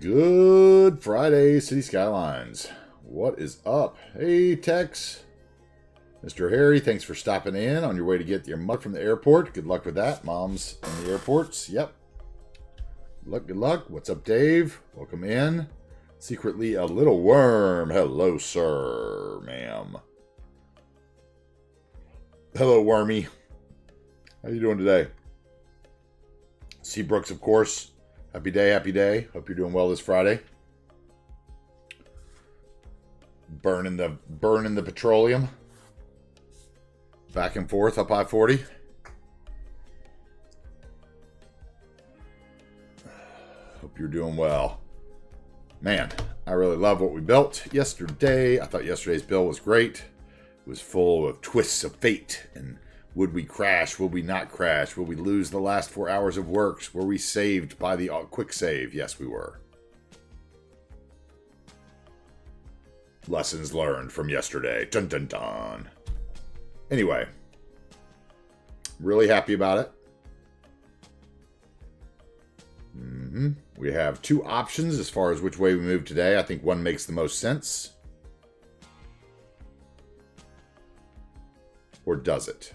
Good Friday, City Skylines. What is up? Hey, Tex. Mr. Harry, thanks for stopping in on your way to get your mutt from the airport. Good luck with that. Mom's in the airports. Yep. Good luck. What's up, Dave? Welcome in. Secretly a little worm. Hello, sir, ma'am. Hello, Wormy. How you doing today? Seabrooks, of course. Happy day, happy day. Hope you're doing well this Friday. Burning the petroleum. Back and forth up I-40. Hope you're doing well. Man, I really love what we built yesterday. I thought yesterday's build was great. It was full of twists of fate and would we crash? Will we not crash? Will we lose the last 4 hours of work? Were we saved by the quick save? Yes, we were. Lessons learned from yesterday. Dun dun dun. Anyway, really happy about it. We have two options as far as which way we move today. I think one makes the most sense. Or does it?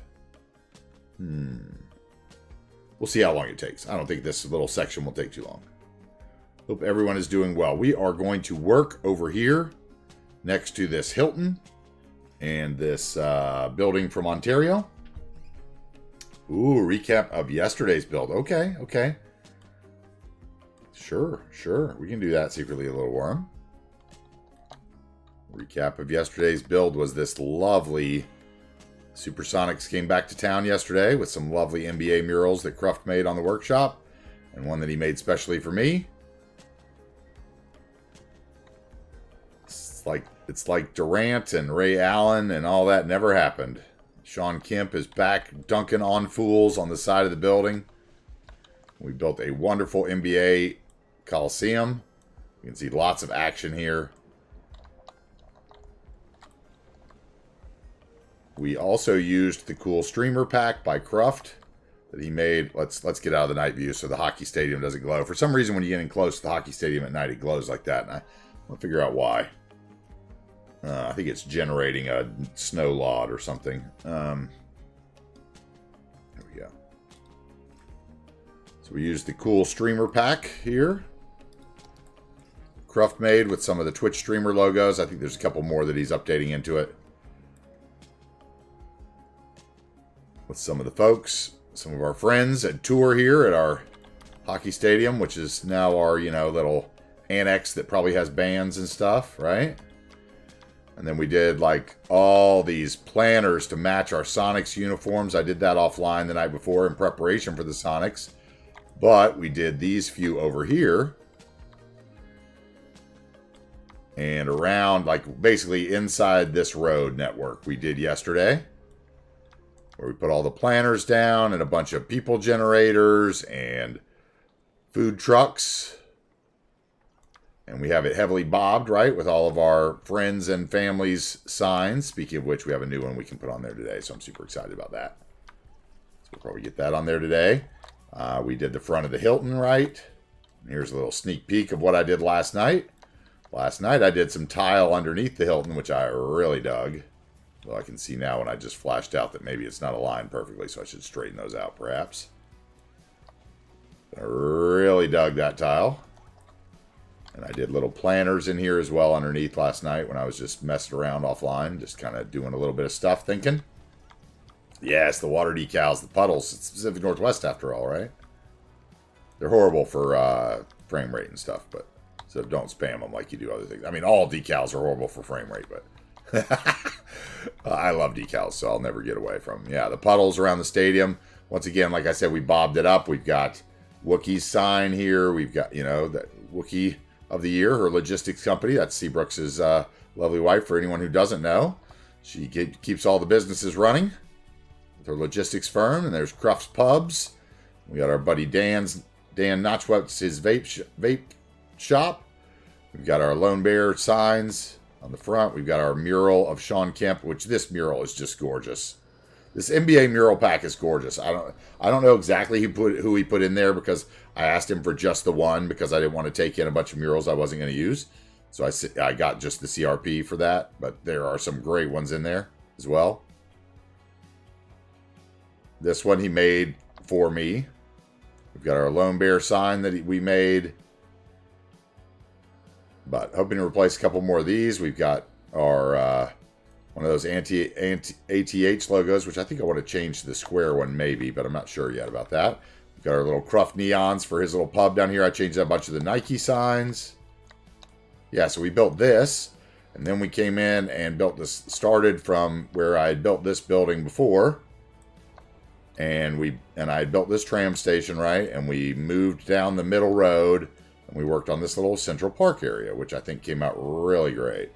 We'll see how long it takes. I don't think this little section will take too long. Hope everyone is doing well. We are going to work over here next to this Hilton and this building from Ontario. Ooh, recap of yesterday's build. Okay. Sure. We can do that secretly, a little worm. Recap of yesterday's build was this lovely... Supersonics came back to town yesterday with some lovely NBA murals that Cruft made on the workshop, and one that he made specially for me. It's like Durant and Ray Allen and all that never happened. Sean Kemp is back dunking on fools on the side of the building. We built a wonderful NBA Coliseum. You can see lots of action here. We also used the cool streamer pack by Cruft that he made. Let's get out of the night view so the hockey stadium doesn't glow. For some reason, when you get in close to the hockey stadium at night, it glows like that. And I want to figure out why. I think it's generating a snow lot or something. There we go. So we used the cool streamer pack here. Cruft made with some of the Twitch streamer logos. I think there's a couple more that he's updating into it. With some of the folks, some of our friends at tour here at our hockey stadium, which is now our, little annex that probably has bands and stuff, right? And then we did like all these planners to match our Sonics uniforms. I did that offline the night before in preparation for the Sonics. But we did these few over here. And around, like basically inside this road network we did yesterday. Where we put all the planners down and a bunch of people generators and food trucks. And we have it heavily bobbed, right, with all of our friends and families' signs. Speaking of which, we have a new one we can put on there today, so I'm super excited about that. So we'll probably get that on there today. We did the front of the Hilton, right? Here's a little sneak peek of what I did last night. Last night I did some tile underneath the Hilton, which I really dug. Well, I can see now when I just flashed out that maybe it's not aligned perfectly, so I should straighten those out, perhaps. I really dug that tile. And I did little planners in here as well underneath last night when I was just messing around offline, just kind of doing a little bit of stuff, thinking. Yes, the water decals, the puddles. It's Pacific Northwest after all, right? They're horrible for frame rate and stuff, but so don't spam them like you do other things. I mean, all decals are horrible for frame rate, but... I love decals, so I'll never get away from them. Yeah, the puddles around the stadium. Once again, like I said, we bobbed it up. We've got Wookiee's sign here. We've got, the Wookiee of the Year, her logistics company. That's Seabrooks' lovely wife, for anyone who doesn't know. She keeps all the businesses running with her logistics firm. And there's Cruft's Pubs. We got our buddy Dan Notchwhat's his vape shop. We've got our Lone Bear signs. On the front, we've got our mural of Sean Kemp, which this mural is just gorgeous. This NBA mural pack is gorgeous. I don't know exactly who he put in there because I asked him for just the one because I didn't want to take in a bunch of murals I wasn't going to use. So I got just the CRP for that, but there are some great ones in there as well. This one he made for me. We've got our Lone Bear sign that we made. But hoping to replace a couple more of these. We've got our one of those ATH logos, which I think I want to change to the square one maybe, but I'm not sure yet about that. We've got our little Cruft neons for his little pub down here. I changed out a bunch of the Nike signs. Yeah, so we built this, and then we came in and built this, started from where I had built this building before. And I had built this tram station, right? And we moved down the middle road, and we worked on this little Central Park area, which I think came out really great.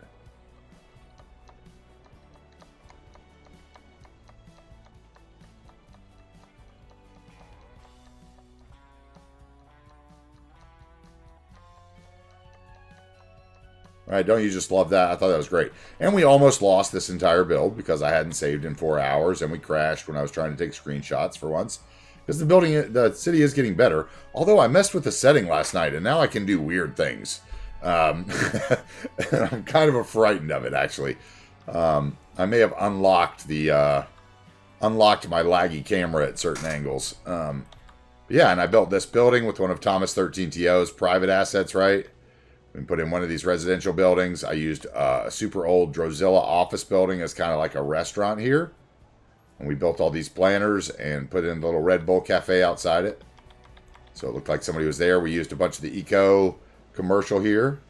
Right, don't you just love that? I thought that was great. And we almost lost this entire build because I hadn't saved in 4 hours, and we crashed when I was trying to take screenshots for once. Because the city is getting better. Although I messed with the setting last night, and now I can do weird things. I'm kind of frightened of it, actually. I may have unlocked my laggy camera at certain angles. Yeah, and I built this building with one of Thomas 13TO's private assets, right? We put in one of these residential buildings. I used a super old Drozilla office building as kind of like a restaurant here. And we built all these planters and put in the little Red Bull cafe outside it. So it looked like somebody was there. We used a bunch of the eco commercial here.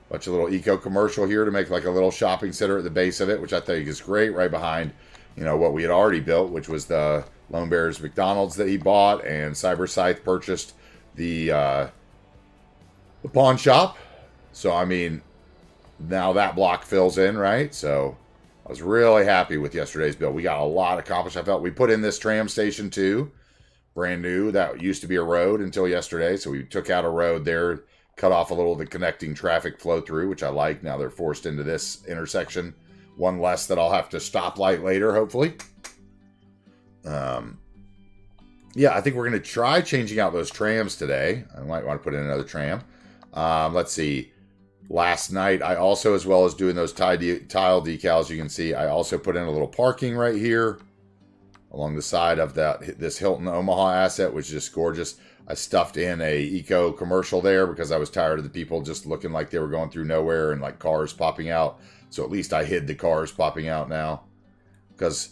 Bunch of little eco commercial here to make like a little shopping center at the base of it, which I think is great, right behind, what we had already built, which was the Lone Bear's McDonald's that he bought, and Cyber Scythe purchased the pawn shop. So, I mean, now that block fills in, right? So, I was really happy with yesterday's build. We got a lot accomplished. I felt we put in this tram station, too. Brand new. That used to be a road until yesterday. So, we took out a road there, cut off a little of the connecting traffic flow through, which I like. Now they're forced into this intersection. One less that I'll have to stoplight later, hopefully. Yeah, I think we're going to try changing out those trams today. I might want to put in another tram. Let's see. Last night, I also, as well as doing those tile decals, you can see, I also put in a little parking right here along the side of this Hilton Omaha asset, which is just gorgeous. I stuffed in a eco commercial there because I was tired of the people just looking like they were going through nowhere and like cars popping out. So at least I hid the cars popping out now. Because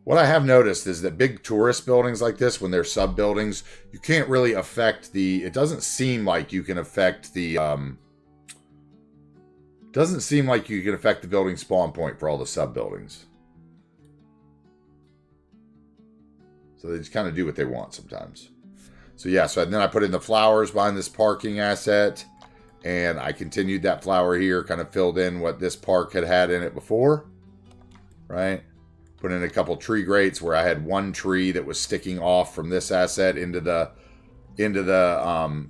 what I have noticed is that big tourist buildings like this, when they're sub-buildings, you can't really affect it doesn't seem like you can affect the, building spawn point for all the sub-buildings. So they just kind of do what they want sometimes. So yeah, so then I put in the flowers behind this parking asset, and I continued that flower here, kind of filled in what this park had in it before, right? Put in a couple tree grates where I had one tree that was sticking off from this asset into the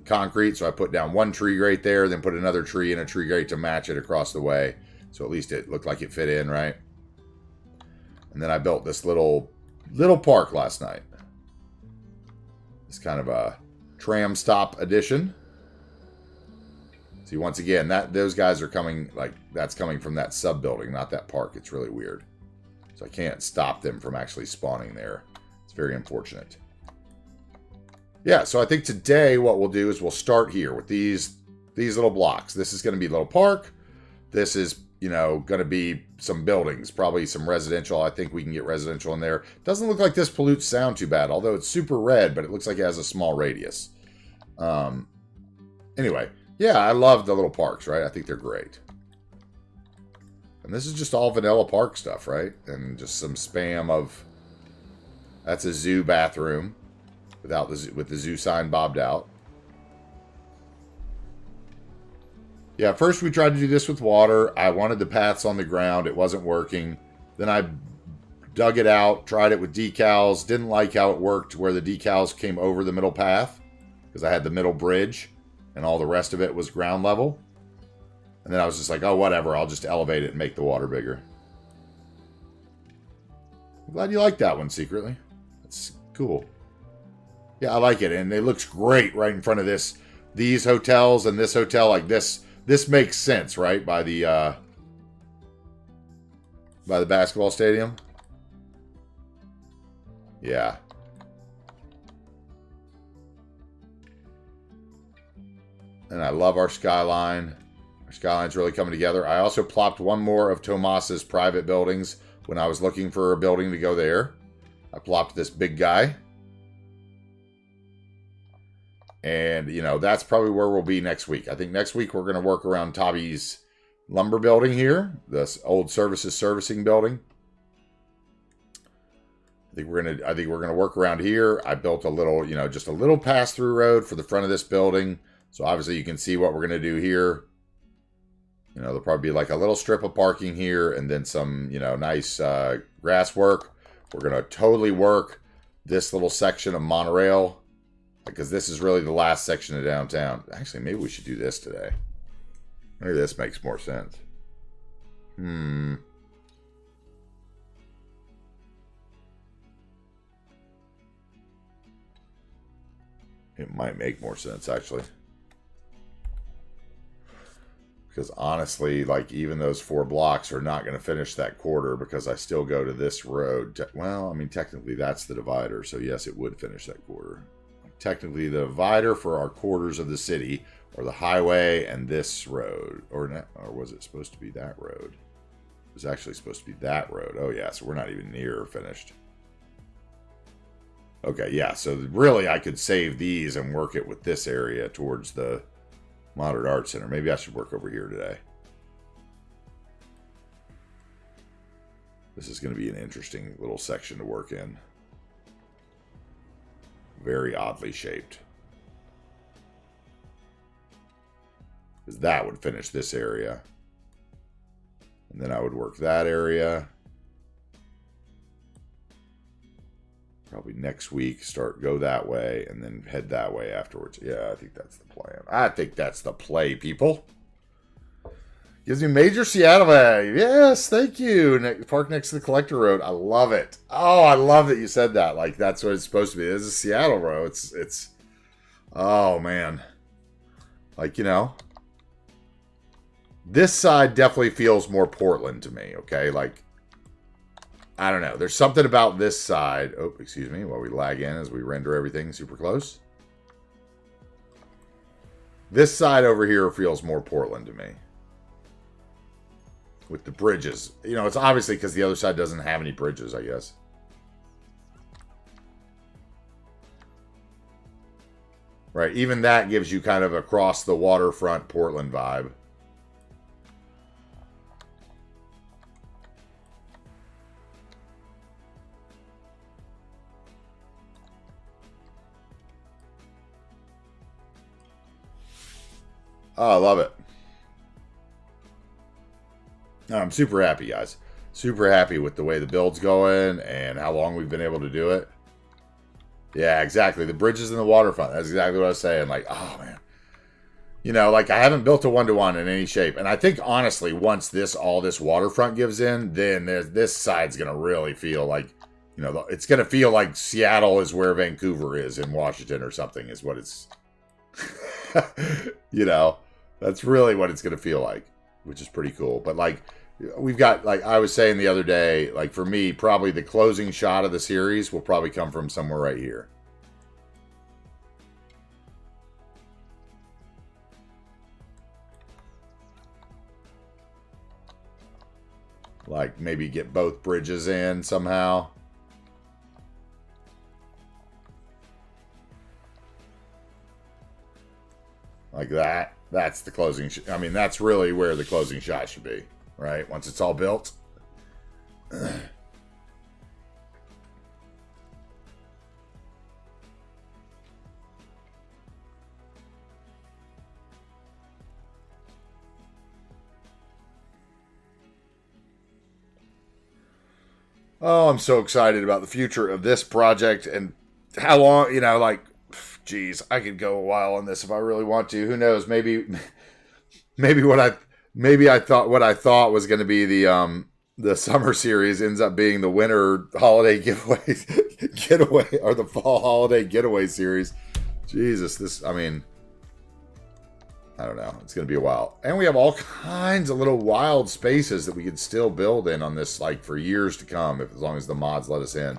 concrete. So I put down one tree grate there, then put another tree and a tree grate to match it across the way. So at least it looked like it fit in, right? And then I built this little park last night. It's kind of a tram stop edition. See, once again, those guys are coming, that's coming from that sub building, not that park. It's really weird. So I can't stop them from actually spawning there. It's very unfortunate. Yeah, so I think today what we'll do is we'll start here with these little blocks. This is going to be a little park. This is, going to be some buildings, probably some residential. I think we can get residential in there. Doesn't look like this pollutes sound too bad, although it's super red, but it looks like it has a small radius. Anyway, yeah, I love the little parks, right? I think they're great. And this is just all vanilla park stuff, right? And just some spam of... That's a zoo bathroom with the zoo sign bobbed out. Yeah, first we tried to do this with water. I wanted the paths on the ground. It wasn't working. Then I dug it out, tried it with decals. Didn't like how it worked where the decals came over the middle path because I had the middle bridge and all the rest of it was ground level. And then I was just like, oh, whatever. I'll just elevate it and make the water bigger. I'm glad you like that one secretly. That's cool. Yeah, I like it. And it looks great right in front of these hotels and this hotel. Like this makes sense, right? By the basketball stadium. Yeah. And I love our skyline. Our skyline's really coming together. I also plopped one more of Tomas's private buildings when I was looking for a building to go there. I plopped this big guy. And, you know, that's probably where we'll be next week. I think next week we're going to work around Tabby's lumber building here. This old services servicing building. I think we're gonna work around here. I built a little, you know, just a little pass-through road for the front of this building. So obviously you can see what we're gonna do here. You know, there'll probably be like a little strip of parking here and then some, you know, nice grass work. We're gonna totally work this little section of Monorail because this is really the last section of downtown. Actually, maybe we should do this today. Maybe this makes more sense. It might make more sense, actually. Because honestly, like, even those 4 blocks are not going to finish that quarter because I still go to this road. Well, I mean, technically, that's the divider. So, yes, it would finish that quarter. Technically, the divider for our quarters of the city are the highway and this road. Or was it supposed to be that road? It was actually supposed to be that road. Oh, yeah, so we're not even near finished. Okay, yeah, so really I could save these and work it with this area towards the Modern Arts Center. Maybe I should work over here today. This is going to be an interesting little section to work in. Very oddly shaped. Because that would finish this area. And then I would work that area. Probably next week, go that way, and then head that way afterwards. Yeah, I think that's the plan. I think that's the play, people. Gives me major Seattle vibe. Yes, thank you. Park next to the Collector Road. I love it. Oh, I love that you said that. Like, that's what it's supposed to be. This is Seattle, bro. It's, oh, man. Like, you know. This side definitely feels more Portland to me, okay? Like, I don't know. There's something about this side. Oh, excuse me. While we lag in as we render everything super close. This side over here feels more Portland to me. With the bridges. You know, it's obviously because the other side doesn't have any bridges, I guess. Right. Even that gives you kind of across the waterfront Portland vibe. Oh, I love it. I'm super happy, guys. Super happy with the way the build's going and how long we've been able to do it. Yeah, exactly. The bridges and the waterfront. That's exactly what I was saying. Like, oh, man. You know, like, I haven't built a one-to-one in any shape. And I think, honestly, once all this waterfront gives in, then this side's going to really feel like, you know, it's going to feel like Seattle is where Vancouver is in Washington or something is what it's, you know. That's really what it's going to feel like, which is pretty cool. But, like, we've got, like I was saying the other day, like, for me, probably the closing shot of the series will probably come from somewhere right here. Like, maybe get both bridges in somehow. Like that. That's the closing. I mean, that's really where the closing shot should be, right? Once it's all built. Oh, I'm so excited about the future of this project and how long, you know, like, geez, I could go a while on this if I really want to. Who knows? Maybe maybe I thought what I thought was going to be the summer series ends up being the winter holiday getaway or the fall holiday getaway series. Jesus, this, I mean, I don't know. It's going to be a while. And we have all kinds of little wild spaces that we could still build in on this, like, for years to come, as long as the mods let us in.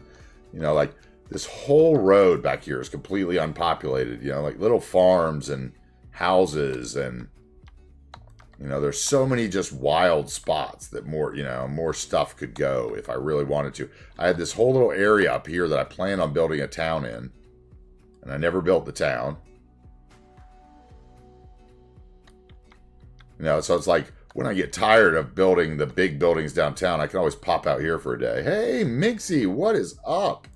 You know, like, this whole road back here is completely unpopulated. You know, like, little farms and houses and, you know, there's so many just wild spots that more stuff could go if I really wanted to. I had this whole little area up here that I planned on building a town in, and I never built the town. You know, so it's like when I get tired of building the big buildings downtown, I can always pop out here for a day. Hey, Minxie, what is up?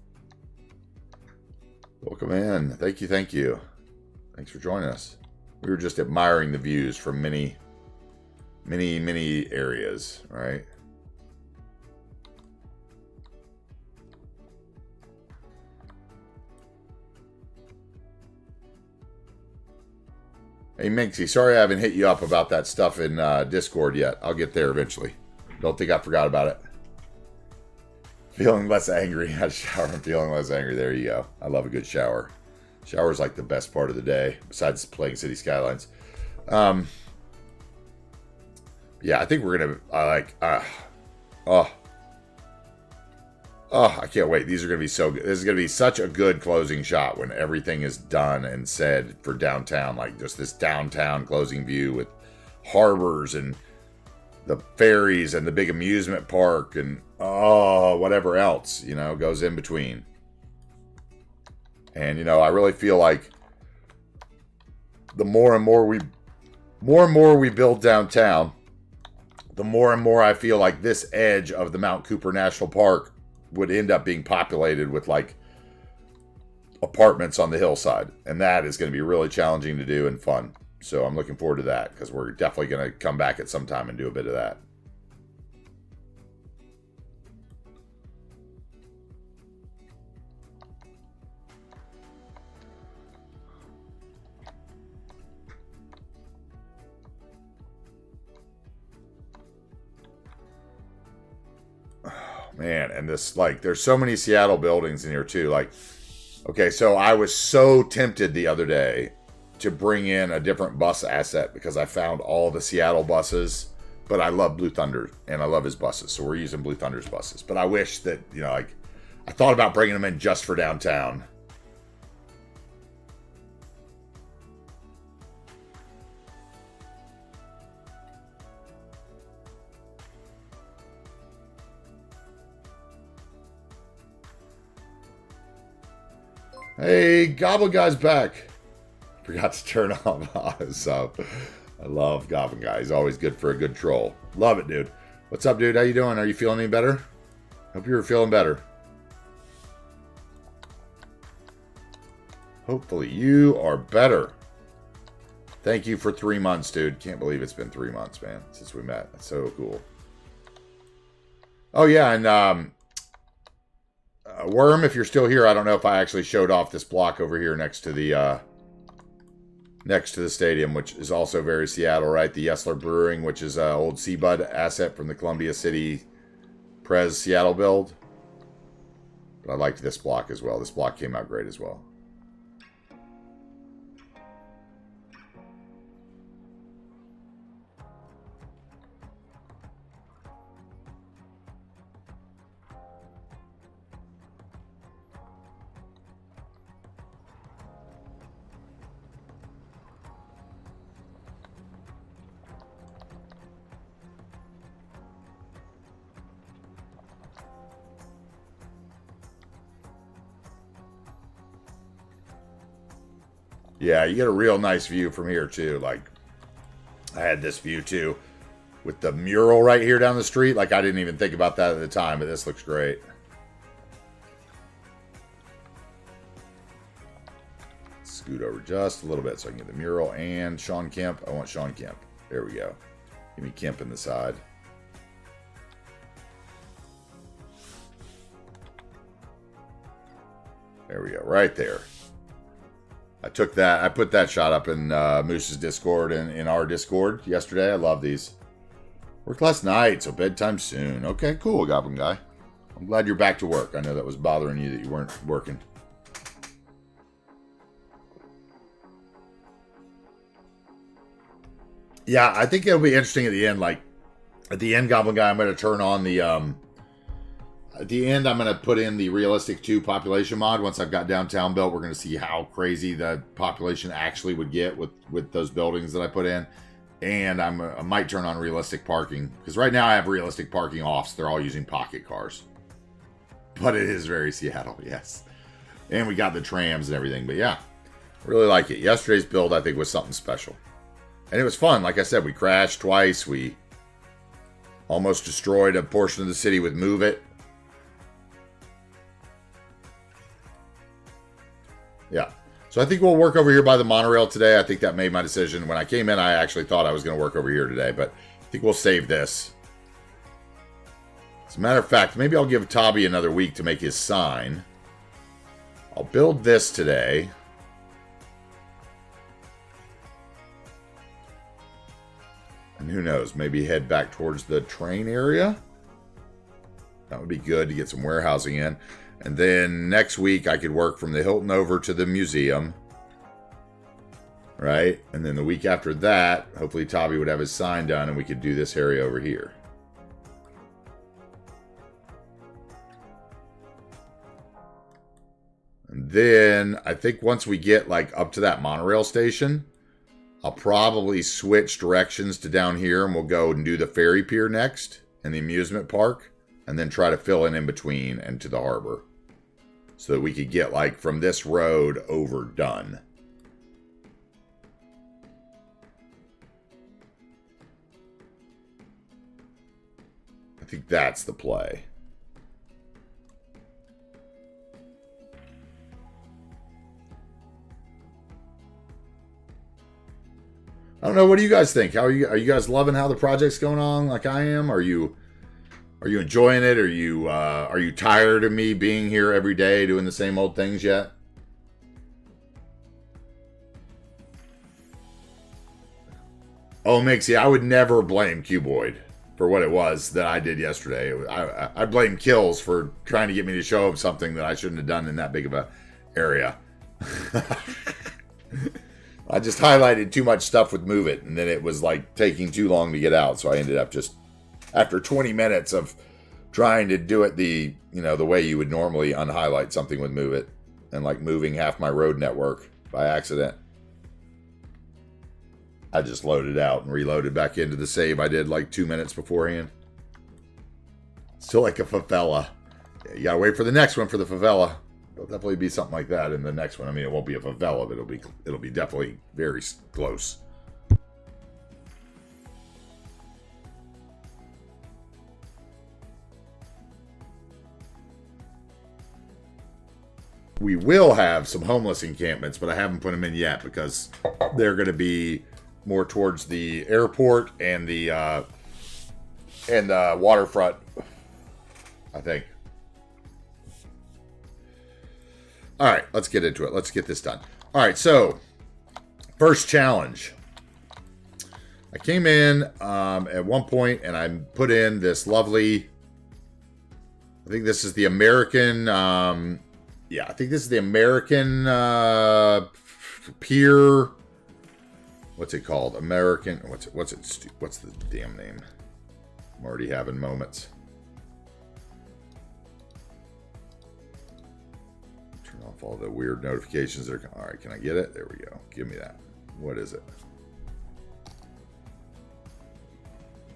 Welcome in. Thank you, thank you. Thanks for joining us. We were just admiring the views from many areas, right? Hey, Minxie, sorry I haven't hit you up about that stuff in Discord yet. I'll get there eventually. Don't think I forgot about it. Feeling less angry. I had a shower. I'm feeling less angry. There you go. I love a good shower. Shower's like the best part of the day, besides playing City Skylines. Yeah, I think we're going to, I can't wait. These are going to be so good. This is going to be such a good closing shot when everything is done and said for downtown. Like just this downtown closing view with harbors and the ferries and the big amusement park and whatever else, you know, goes in between. And, you know, I really feel like the more and more we build downtown, the more and more I feel like this edge of the Mount Cooper National Park would end up being populated with like apartments on the hillside. And that is going to be really challenging to do and fun. So I'm looking forward to that because we're definitely going to come back at some time and do a bit of that. Man, and this, like, there's so many Seattle buildings in here too. Like, okay, so I was so tempted the other day to bring in a different bus asset because I found all the Seattle buses, but I love Blue Thunder and I love his buses, so we're using Blue Thunder's buses. But I wish that, you know, like, I thought about bringing them in just for downtown. Hey, Goblin Guy's back. Forgot to turn on so I love Goblin Guy. He's always good for a good troll. Love it, dude. What's up, dude? How you doing? Are you feeling any better? Hope you're feeling better. Hopefully you are better. Thank you for 3 months, dude. Can't believe it's been 3 months, man, since we met. That's so cool. Oh, yeah, and Worm, if you're still here, I don't know if I actually showed off this block over here next to the stadium, which is also very Seattle, right? The Yesler Brewing, which is an old Seabud asset from the Columbia City Prez Seattle build. But I liked this block as well. This block came out great as well. Yeah, you get a real nice view from here, too. Like, I had this view, too, with the mural right here down the street. Like, I didn't even think about that at the time, but this looks great. Scoot over just a little bit so I can get the mural and Sean Kemp. I want Sean Kemp. There we go. Give me Kemp in the side. There we go. Right there. I took that. I put that shot up in Moose's Discord and in our Discord yesterday. I love these. Worked last night, so bedtime soon. Okay, cool, Goblin Guy. I'm glad you're back to work. I know that was bothering you that you weren't working. Yeah, I think it'll be interesting at the end. Like, at the end, Goblin Guy, I'm going to turn on the... At the end, I'm going to put in the Realistic 2 population mod. Once I've got downtown built, we're going to see how crazy the population actually would get with those buildings that I put in. And I might turn on realistic parking. Because right now I have realistic parking off, so they're all using pocket cars. But it is very Seattle, yes. And we got the trams and everything. But yeah, really like it. Yesterday's build, I think, was something special. And it was fun. Like I said, we crashed twice. We almost destroyed a portion of the city with Move It. Yeah. So I think we'll work over here by the monorail today. I think that made my decision. When I came in, I actually thought I was going to work over here today, but I think we'll save this. As a matter of fact, maybe I'll give Tabby another week to make his sign. I'll build this today. And who knows, maybe head back towards the train area. That would be good to get some warehousing in. And then next week, I could work from the Hilton over to the museum. Right? And then the week after that, hopefully Tabby would have his sign done and we could do this area over here. And then I think once we get like up to that monorail station, I'll probably switch directions to down here and we'll go and do the ferry pier next and the amusement park. And then try to fill in between and to the harbor. So that we could get, like, from this road over done. I think that's the play. I don't know. What do you guys think? Are you guys loving how the project's going on like I am? Are you enjoying it? Are you tired of me being here every day doing the same old things yet? Oh, Mixie, I would never blame Cuboid for what it was that I did yesterday. I blame Kills for trying to get me to show him something that I shouldn't have done in that big of a area. I just highlighted too much stuff with Move It, and then it was like taking too long to get out, so I ended up just... After 20 minutes of trying to do it the way you would normally unhighlight something with Move It and like moving half my road network by accident, I just loaded out and reloaded back into the save I did like 2 minutes beforehand. Still like a favela. Yeah, you gotta wait for the next one for the favela. There'll definitely be something like that in the next one. I mean, it won't be a favela, but it'll be definitely very close. We will have some homeless encampments, but I haven't put them in yet because they're going to be more towards the airport and the waterfront, I think. All right, let's get into it. Let's get this done. All right, so first challenge. I came in at one point and I put in this lovely, I think this is the American... yeah, I think this is the American Pier. What's it called? American. What's the damn name? I'm already having moments. Turn off all the weird notifications. All right, can I get it? There we go. Give me that. What is it?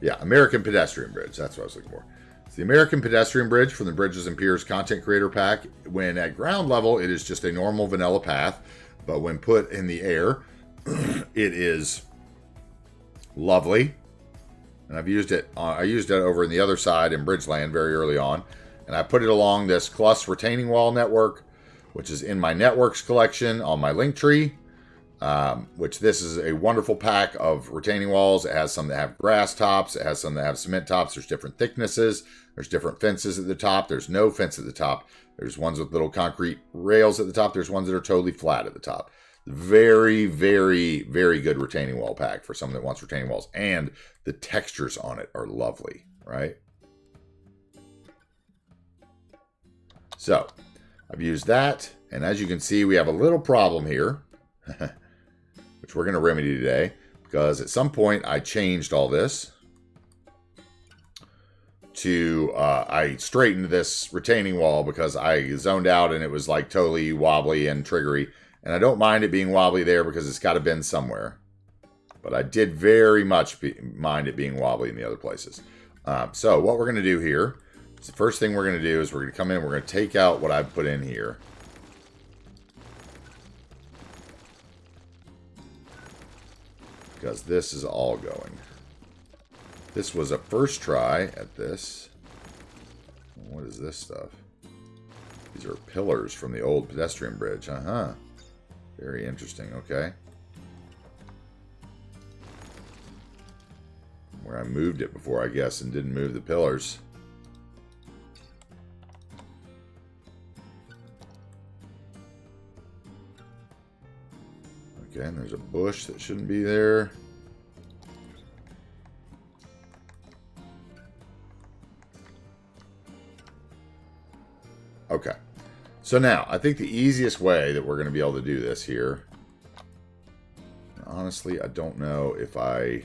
Yeah, American Pedestrian Bridge. That's what I was looking for. It's the American Pedestrian Bridge from the Bridges and Piers Content Creator Pack. When at ground level, it is just a normal vanilla path. But when put in the air, it is lovely. And I've used it. I used it over in the other side in Bridgeland very early on. And I put it along this Clus retaining wall network, which is in my networks collection on my link tree. Which this is a wonderful pack of retaining walls. It has some that have grass tops. It has some that have cement tops. There's different thicknesses. There's different fences at the top. There's no fence at the top. There's ones with little concrete rails at the top. There's ones that are totally flat at the top. Very, very, very good retaining wall pack for someone that wants retaining walls. And the textures on it are lovely, right? So, I've used that. And as you can see, we have a little problem here, which we're going to remedy today. Because at some point, I changed all this to, I straightened this retaining wall because I zoned out and it was like totally wobbly and triggery. And I don't mind it being wobbly there because it's got to bend somewhere. But I did very much mind it being wobbly in the other places. So what we're going to do here is the first thing we're going to do is we're going to come in, we're going to take out what I've put in here. Because this is all going. This was a first try at this. What is this stuff? These are pillars from the old pedestrian bridge. Uh-huh. Very interesting. Okay. Where I moved it before, I guess, and didn't move the pillars. Okay, and there's a bush that shouldn't be there. Okay. So now, I think the easiest way that we're going to be able to do this here... Honestly, I don't know if I...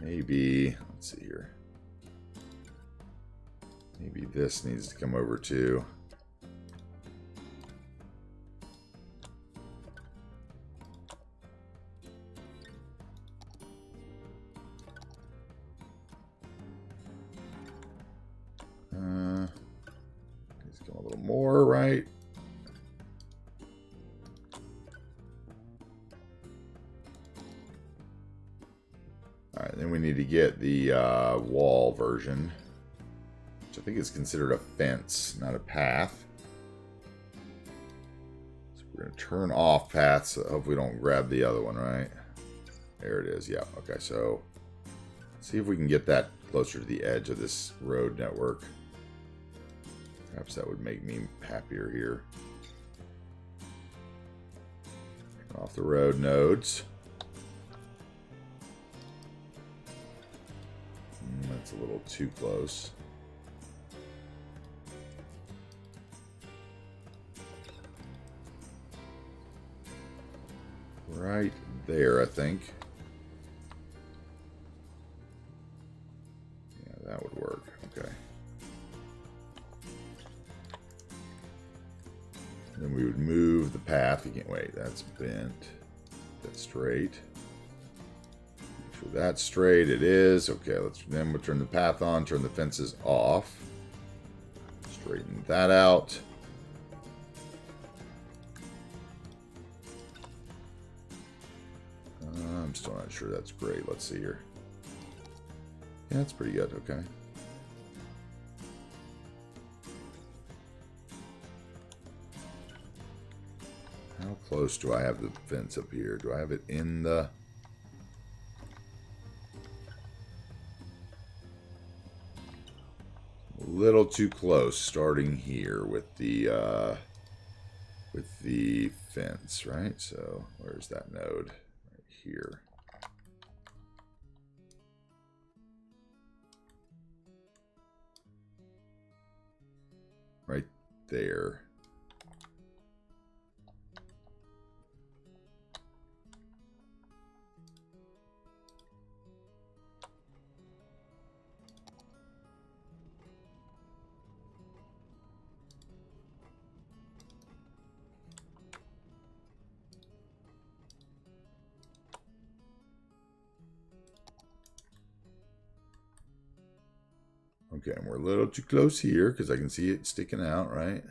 Maybe... Let's see here. Maybe this needs to come over too. Needs to come a little more, right? Alright, then we need to get the wall version, which I think is considered a fence, not a path. So we're going to turn off paths, so hopefully we don't grab the other one, right? There it is, yeah. Okay, so let's see if we can get that closer to the edge of this road network. Perhaps that would make me happier here. Turn off the road nodes. That's a little too close. Right there, I think. Yeah, that would work. Okay. Then we would move the path. You can't wait. That's bent. That's straight. That's straight. It is. Okay, then we'll turn the path on, turn the fences off. Straighten that out. I'm still not sure that's great. Let's see here. Yeah, that's pretty good. Okay. How close do I have the fence up here? Do I have it in the... A little too close starting here with the fence, right? So where's that node? Right here. Right there. Okay, and we're a little too close here because I can see it sticking out, right?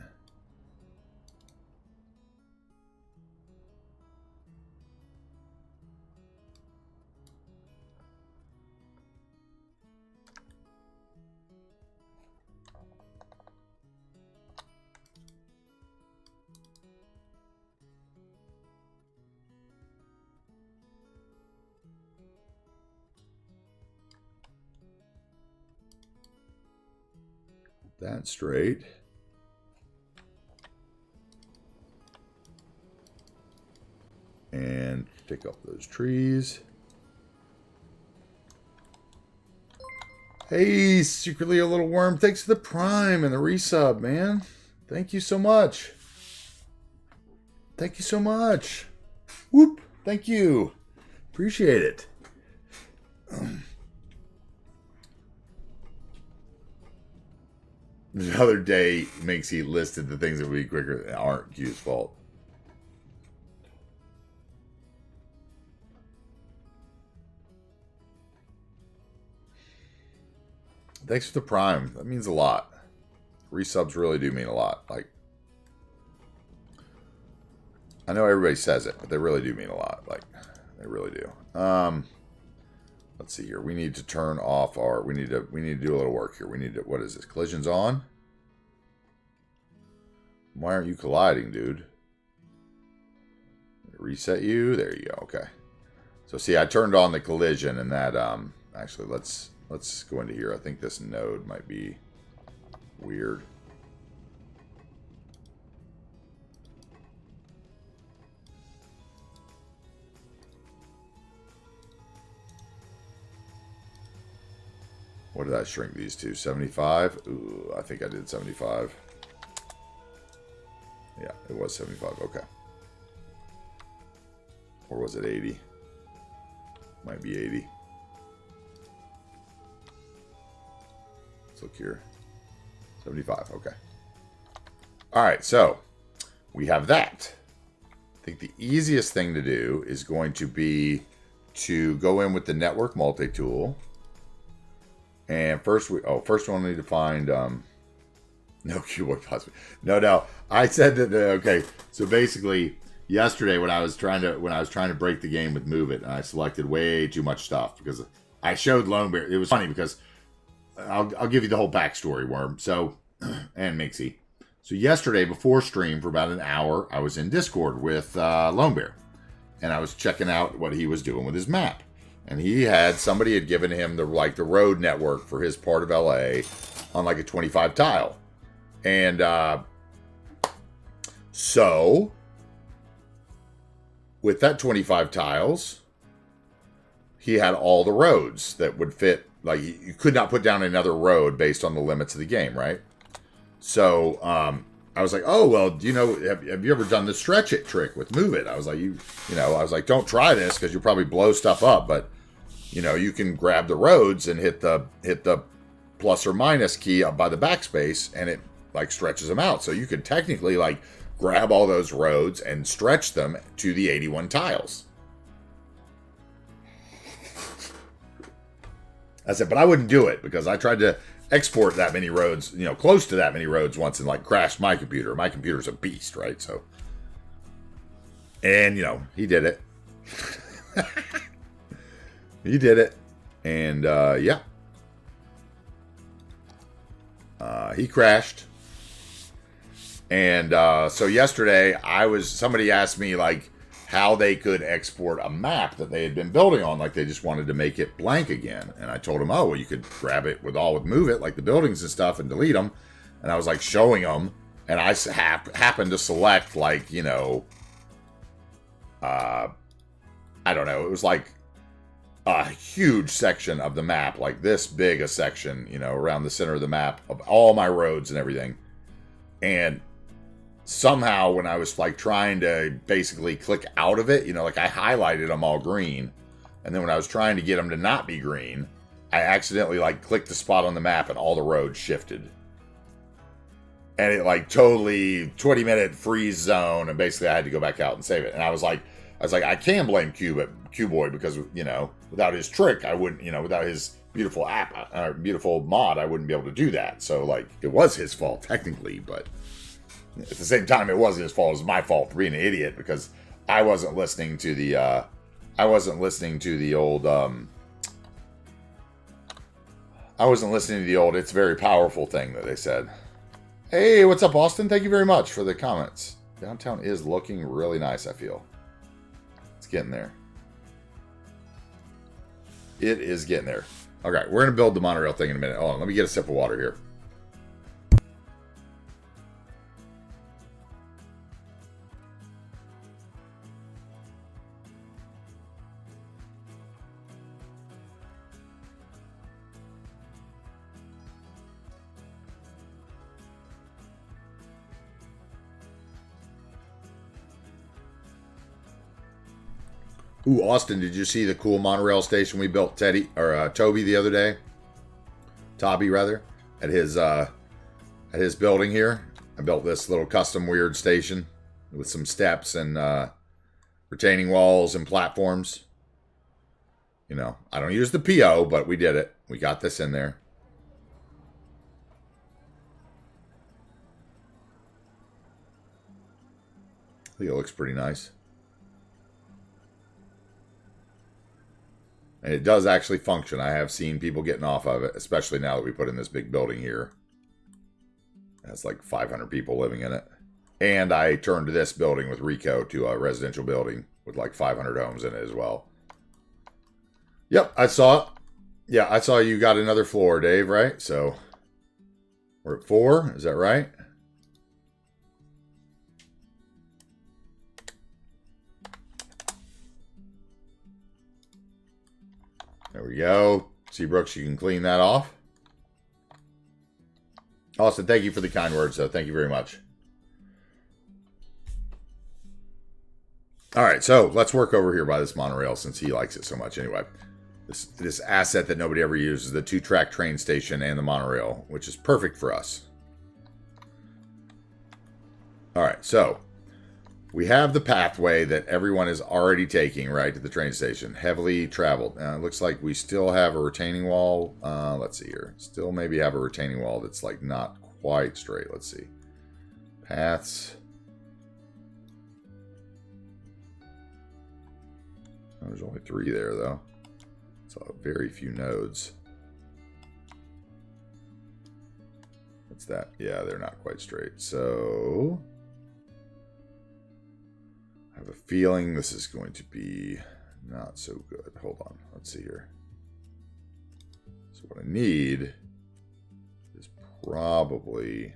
That straight. And take off those trees. Hey, secretly a little worm. Thanks for the prime and the resub, man. Thank you so much. Thank you so much. Whoop. Thank you. Appreciate it. The other day, Minxie listed the things that would be quicker that aren't Q's fault. Thanks for the prime. That means a lot. Resubs really do mean a lot. Like, I know everybody says it, but they really do mean a lot. Like, they really do. Let's see here. We need to turn off our. We need to do a little work here. We need to. What is this? Collisions on. Why aren't you colliding, dude? Reset you. There you go. Okay. So see, I turned on the collision, and that. Actually, let's go into here. I think this node might be weird. What did I shrink these to? 75? Ooh, I think I did 75. Yeah, it was 75. Okay. Or was it 80? Might be 80. Let's look here. 75. Okay. All right, so we have that. I think the easiest thing to do is going to be to go in with the network multi-tool. And first we need to find no cuboid possibly. No. I said that okay. So basically, yesterday when I was trying to break the game with Move It, I selected way too much stuff because I showed Lone Bear. It was funny because I'll give you the whole backstory, Worm. So and Mixie. So yesterday before stream for about an hour, I was in Discord with Lone Bear, and I was checking out what he was doing with his map. And somebody had given him the road network for his part of LA on like a 25 tile. And so with that 25 tiles, he had all the roads that would fit. Like you could not put down another road based on the limits of the game, right? So I was like, oh, well, do you know, have you ever done the stretch it trick with Move It? I was like, I was like, don't try this because you'll probably blow stuff up. But you can grab the roads and hit the plus or minus key up by the backspace, and it like stretches them out. So you could technically like grab all those roads and stretch them to the 81 tiles. I said, but I wouldn't do it because I tried to export that many roads, close to that many roads once and like crashed my computer. My computer's a beast, right? So, and he did it. He did it. And yeah. He crashed. And so yesterday somebody asked me like how they could export a map that they had been building on, like they just wanted to make it blank again. And I told them, oh, well, you could grab it with Move It, like the buildings and stuff, and delete them. And I was like showing them, and I happened to select like, I don't know, it was like a huge section of the map, like this big a section, around the center of the map of all my roads and everything. And somehow when I was like trying to basically click out of it, like I highlighted them all green. And then when I was trying to get them to not be green, I accidentally like clicked the spot on the map and all the roads shifted. And it like totally 20-minute freeze zone. And basically I had to go back out and save it. And I was like, I can blame Cuboid because, without his trick, I wouldn't, without his beautiful beautiful mod, I wouldn't be able to do that. So like it was his fault technically, but at the same time, it wasn't his fault. It was my fault for being an idiot because I wasn't listening to the old "It's very powerful" thing that they said. Hey, what's up, Austin? Thank you very much for the comments. Downtown is looking really nice, I feel. It's getting there. It is getting there. Okay, we're going to build the monorail thing in a minute. Hold on, let me get a sip of water here. Ooh, Austin, did you see the cool monorail station we built Toby the other day? Toby, rather, at his building here. I built this little custom weird station with some steps and retaining walls and platforms. You know, I don't use the PO, but we did it. We got this in there. I think it looks pretty nice. And it does actually function. I have seen people getting off of it, especially now that we put in this big building here. It has like 500 people living in it. And I turned this building with Rico to a residential building with like 500 homes in it as well. Yep, I saw it. Yeah, I saw you got another floor, Dave, right? So we're at 4. Is that right? There we go. Seabrooks, you can clean that off. Austin, thank you for the kind words, though. Thank you very much. All right, so let's work over here by this monorail since he likes it so much anyway. This asset that nobody ever uses, the 2-track train station and the monorail, which is perfect for us. All right, so we have the pathway that everyone is already taking, right, to the train station. Heavily traveled. It looks like we still have a retaining wall. Let's see here. Still maybe have a retaining wall that's like not quite straight. Let's see. Paths. Oh, there's only 3 there, though. So very few nodes. What's that? Yeah, they're not quite straight. So I have a feeling this is going to be not so good. Hold on. Let's see here. So what I need is probably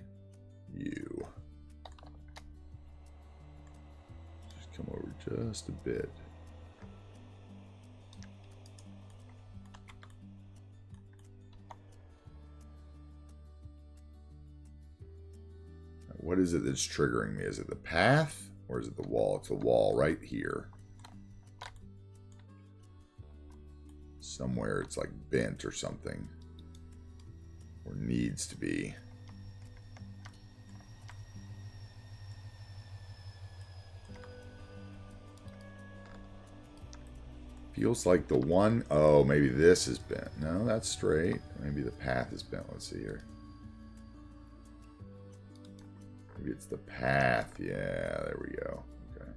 you. Just come over just a bit. What is it that's triggering me? Is it the path or is it the wall? It's the wall right here. Somewhere it's like bent or something. Or needs to be. Feels like the one... Oh, maybe this is bent. No, that's straight. Maybe the path is bent. Let's see here. Maybe it's the path. Yeah, there we go. Okay.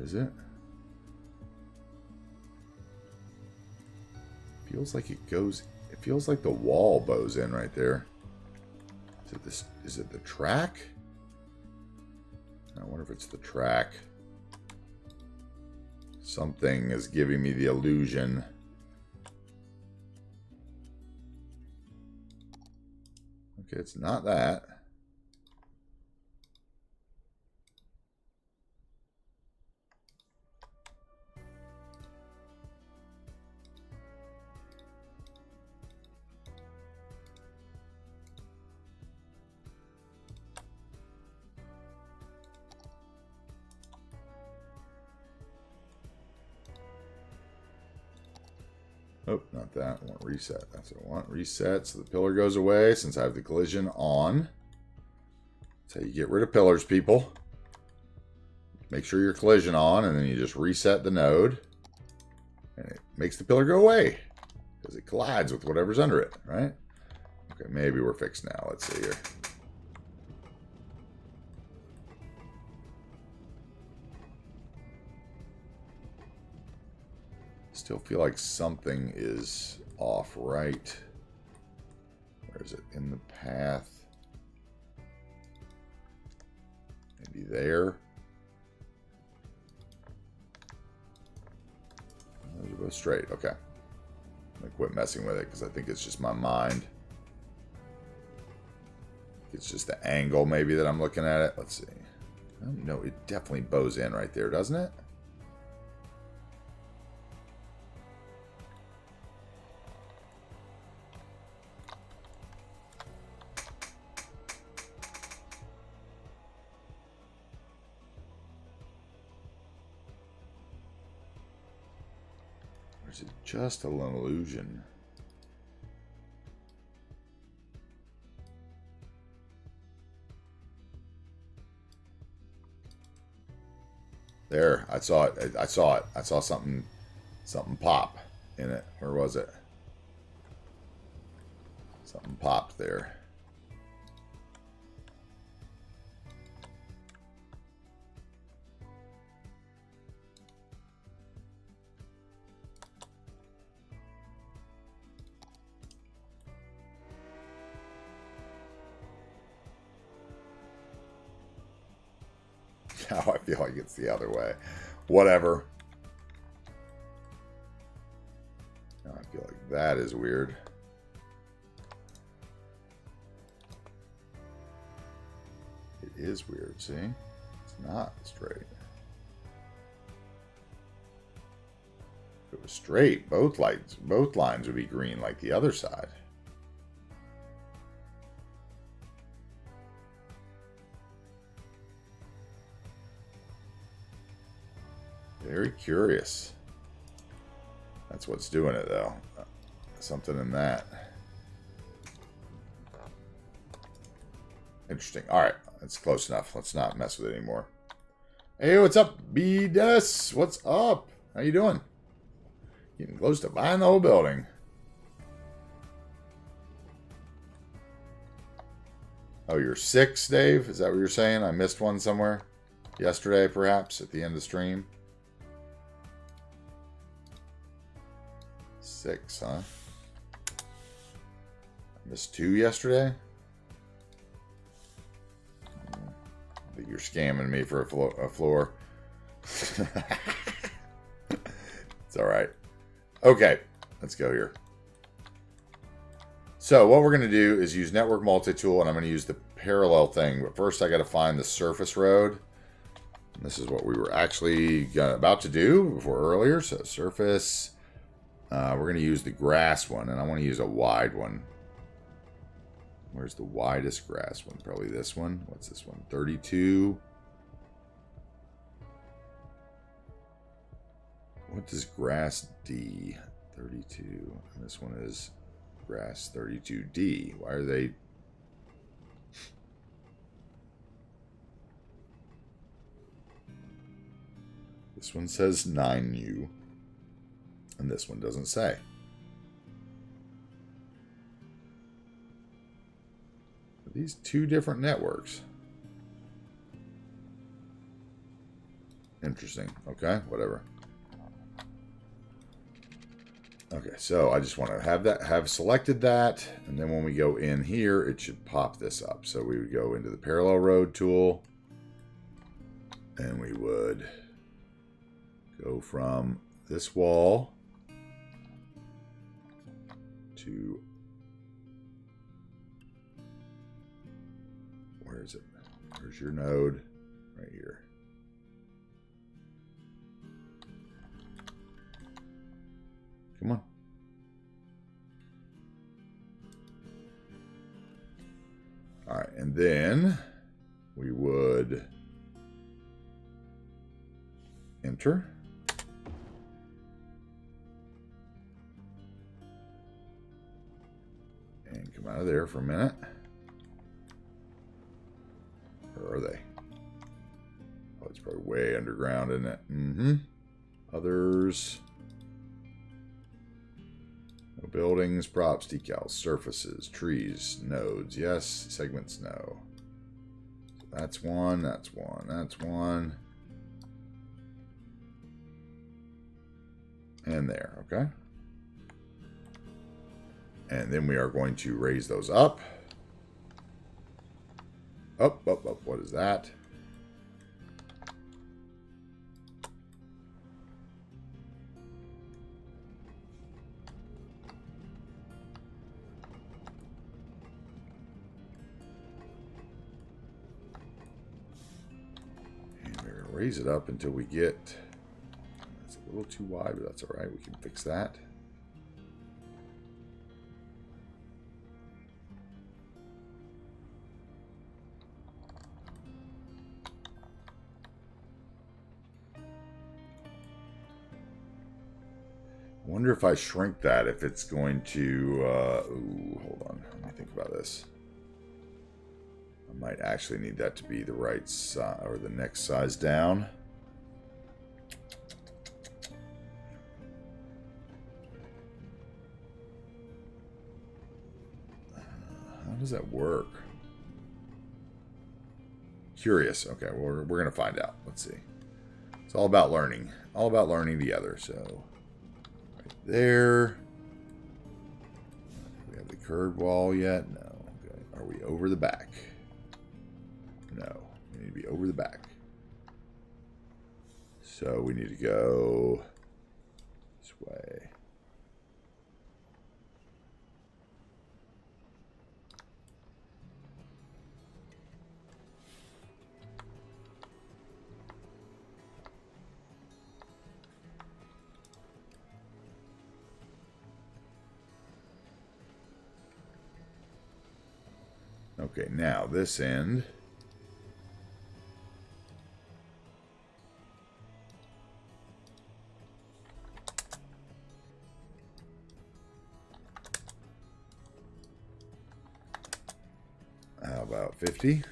Is it? Feels like it goes... It feels like the wall bows in right there. Is it this? Is it the track? I wonder if it's the track. Something is giving me the illusion. Okay, it's not that. Oh, not that. I want reset. That's what I want. Reset so the pillar goes away since I have the collision on. That's how you get rid of pillars, people. Make sure your collision on, and then you just reset the node. And it makes the pillar go away. Because it collides with whatever's under it, right? Okay, maybe we're fixed now. Let's see here. Still feel like something is off right. Where is it? In the path. Maybe there. Those are both straight. Okay. I'm going to quit messing with it because I think it's just my mind. It's just the angle maybe that I'm looking at it. Let's see. No, it definitely bows in right there, doesn't it? is it just an illusion? There, I saw it. I saw it. I saw something pop in it. Where was it? Something popped there. Now I feel like it's the other way. Whatever. Now I feel like that is weird. It is weird, see? It's not straight. If it was straight, both lines would be green like the other side. Very curious. That's what's doing it, though. Something in that. Interesting. All right, that's close enough. Let's not mess with it anymore. Hey, what's up, B-Des? What's up? How you doing? Getting close to buying the whole building. Oh, you're 6, Dave? Is that what you're saying? I missed one somewhere yesterday, perhaps, at the end of the stream. 6, huh? I missed 2 yesterday? I think you're scamming me for a floor. It's alright. Okay, let's go here. So what we're going to do is use Network Multi-Tool, and I'm going to use the parallel thing. But first I got to find the surface road. And this is what we were actually about to do before earlier. So surface... we're going to use the grass one, and I want to use a wide one. Where's the widest grass one? Probably this one. What's this one? 32. What does grass D? 32. And this one is grass 32D. Why are they... This one says 9U. And this one doesn't say. Are these 2 different networks? Interesting. Okay, whatever. Okay, so I just want to have selected that, and then when we go in here, it should pop this up. So we would go into the parallel road tool, and we would go from this wall to, where is it? Where's your node? Right here. Come on. All right, and then we would enter. And come out of there for a minute. Where are they? Oh, it's probably way underground, isn't it? Mm-hmm. Others. No buildings, props, decals, surfaces, trees, nodes. Yes. Segments, no. So that's one, that's one, that's one. And there, okay? And then we are going to raise those up. Up, up, up. What is that? And we're going to raise it up until we get... It's a little too wide, but that's all right. We can fix that. wonder if I shrink that, if it's going to... ooh, hold on. Let me think about this. I might actually need that to be the right size, or the next size down. How does that work? Curious. Okay, well, we're going to find out. Let's see. It's all about learning. All about learning together. So, right there. Do we have the curved wall yet? No. Okay. Are we over the back? No. We need to be over the back. So, we need to go this way. Okay, now this end. How about 50?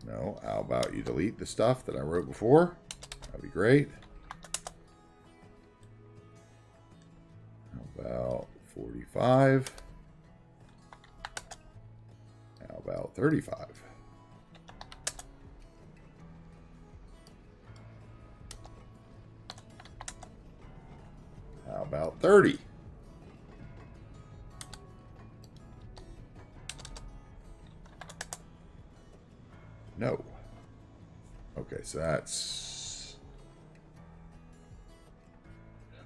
No, how about you delete the stuff that I wrote before? That'd be great. How about 45? How about 35? How about 30? No. Okay, so that's...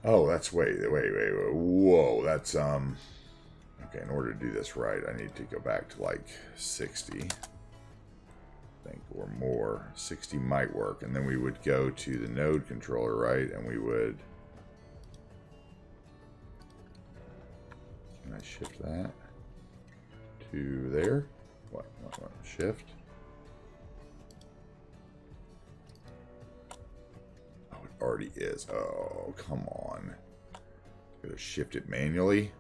Oh, that's... Wait. Whoa, that's... Okay, in order to do this right, I need to go back to like 60. I think, or more. 60 might work. And then we would go to the node controller, right? And we would... Can I shift that to there? What? Shift? Oh, it already is. Oh, come on. Gotta shift it manually.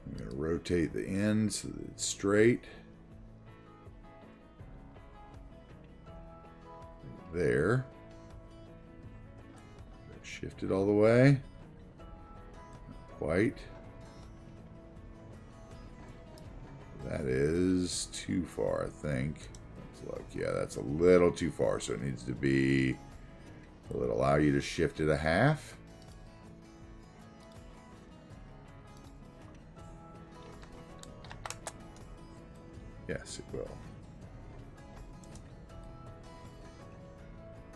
I'm going to rotate the end so that it's straight. There. Shift it all the way. Not quite. That is too far, I think. Let's look. Yeah, that's a little too far, so it needs to be... Will it allow you to shift it a half? Yes, it will.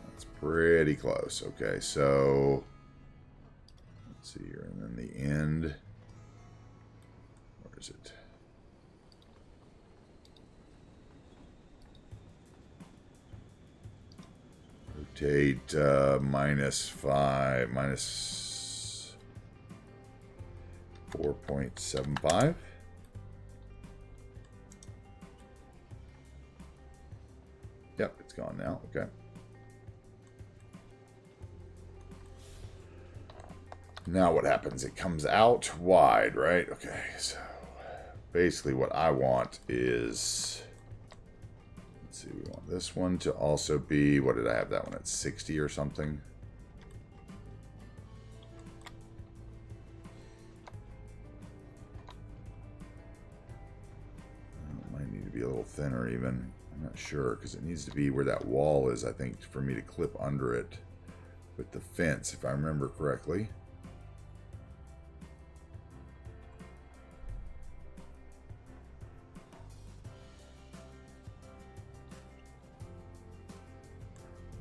That's pretty close. Okay, so let's see here, and then the end. Where is it? Rotate -5, minus 4.75. Yep, it's gone now. Okay. Now what happens? It comes out wide, right? Okay, so basically what I want is... Let's see, we want this one to also be... What did I have that one at? 60 or something? It might need to be a little thinner even. I'm not sure, because it needs to be where that wall is, I think, for me to clip under it with the fence, if I remember correctly.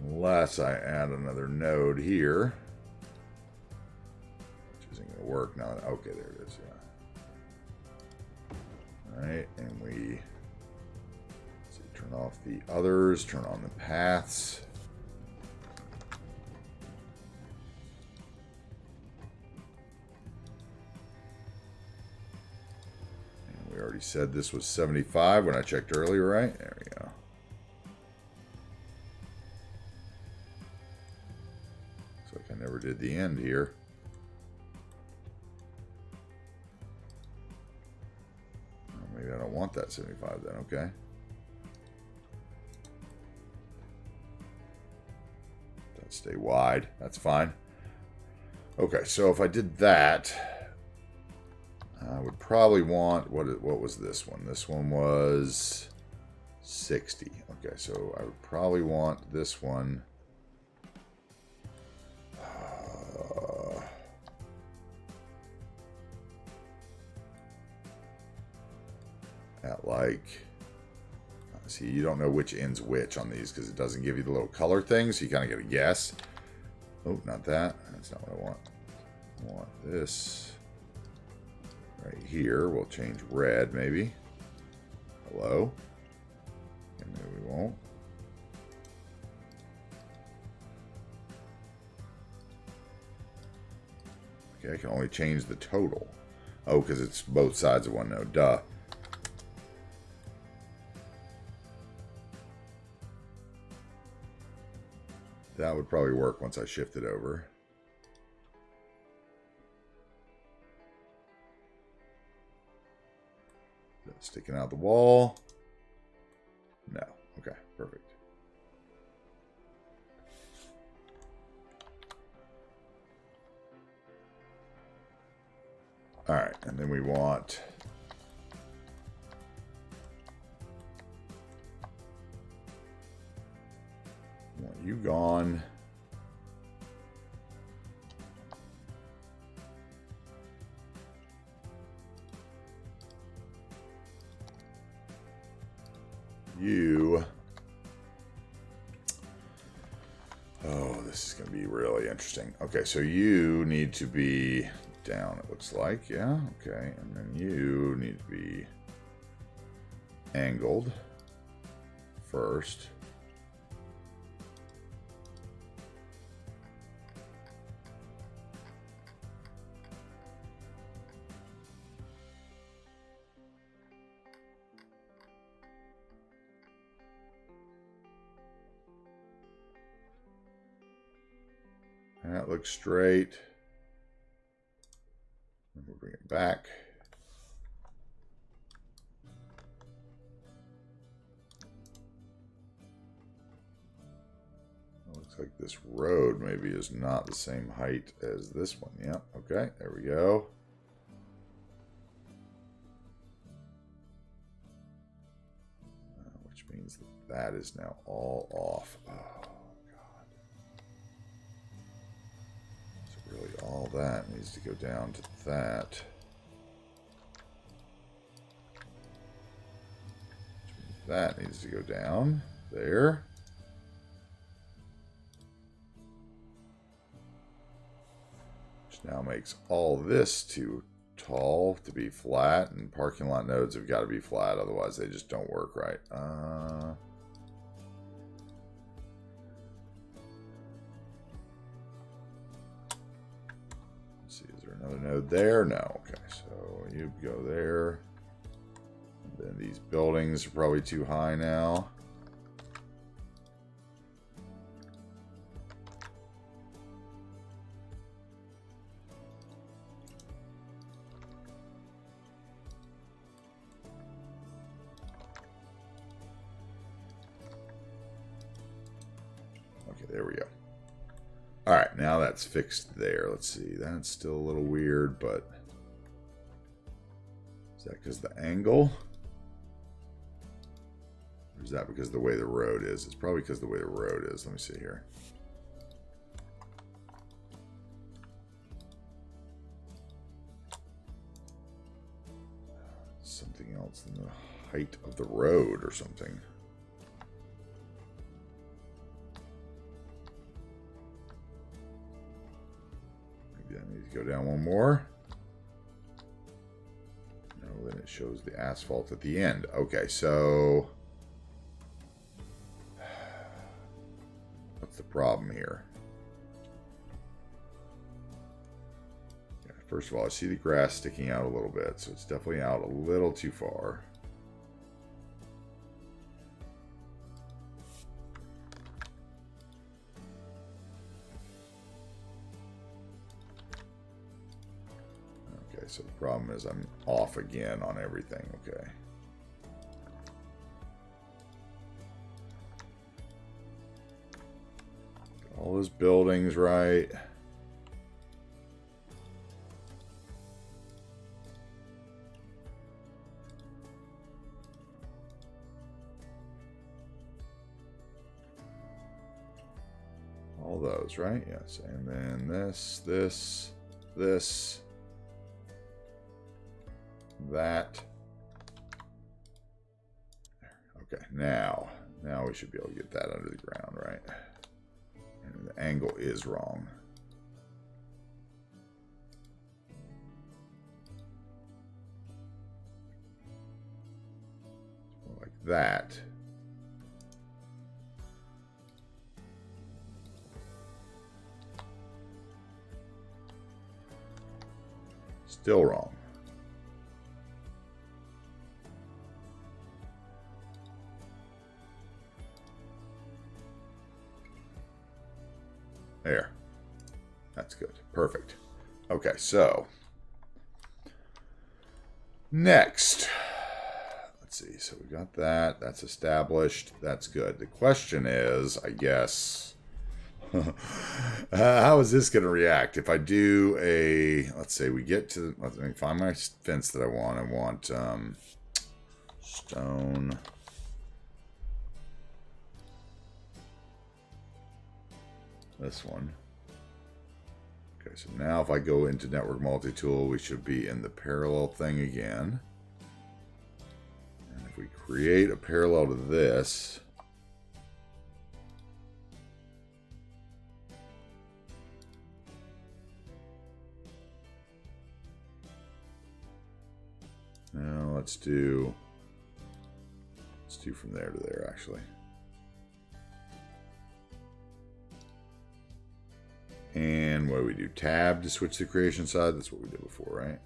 Unless I add another node here, which isn't going to work now. Okay, there it is, yeah. All right, and we... Turn Turn off the others. Turn on the paths. And we already said this was 75 when I checked earlier, right? There we go. Looks like I never did the end here. Maybe I don't want that 75 then, okay. Don't stay wide, that's fine. Okay, so if I did that, I would probably want, what was this one? This one was 60. Okay, so I would probably want this one. At like, see, you don't know which end's which on these because it doesn't give you the little color thing, so you kind of got to guess. Oh, not that. That's not what I want. I want this right here. We'll change red, maybe. Hello. And maybe we won't. Okay, I can only change the total. Oh, because it's both sides of one node. Duh. That would probably work once I shift it over. That's sticking out the wall. No. Okay, perfect. All right, and then we want you gone. You. Oh, this is going to be really interesting. Okay, so you need to be down, it looks like. Yeah, okay. And then you need to be angled first. That looks straight. We'll bring it back. Looks like this road maybe is not the same height as this one. Yeah, okay, there we go. Which means that is now all off. Oh. Really, all that needs to go down to that. That needs to go down there. Which now makes all this too tall to be flat, and parking lot nodes have got to be flat, otherwise they just don't work right. Another node there? No. Okay, so you go there. And then these buildings are probably too high now. Okay, there we go. All right, now that's fixed there. Let's see. That's still a little weird, but is that because the angle? Or is that because of the way the road is? It's probably because of the way the road is. Let me see here. Something else than the height of the road or something. I need to go down one more. No, then it shows the asphalt at the end. Okay, so What's the problem here? Yeah, first of all, I see the grass sticking out a little bit, so it's definitely out a little too far. Okay, so the problem is I'm off again on everything. Okay. All those buildings right. All those, right? Yes. And then this, that. Okay, now we should be able to get that under the ground, right? And the angle is wrong. Like that. Still wrong. There. That's good. Perfect. Okay, so next, let's see. So we got that. That's established. That's good. The question is, I guess, how is this going to react if I do a, let's say we get to, let me find my fence that I want. I want stone. This one. Okay, so now if I go into Network Multi-Tool, we should be in the parallel thing again. And if we create a parallel to this, now let's do from there to there actually. And what do we do? Tab to switch to the creation side? That's what we did before, right?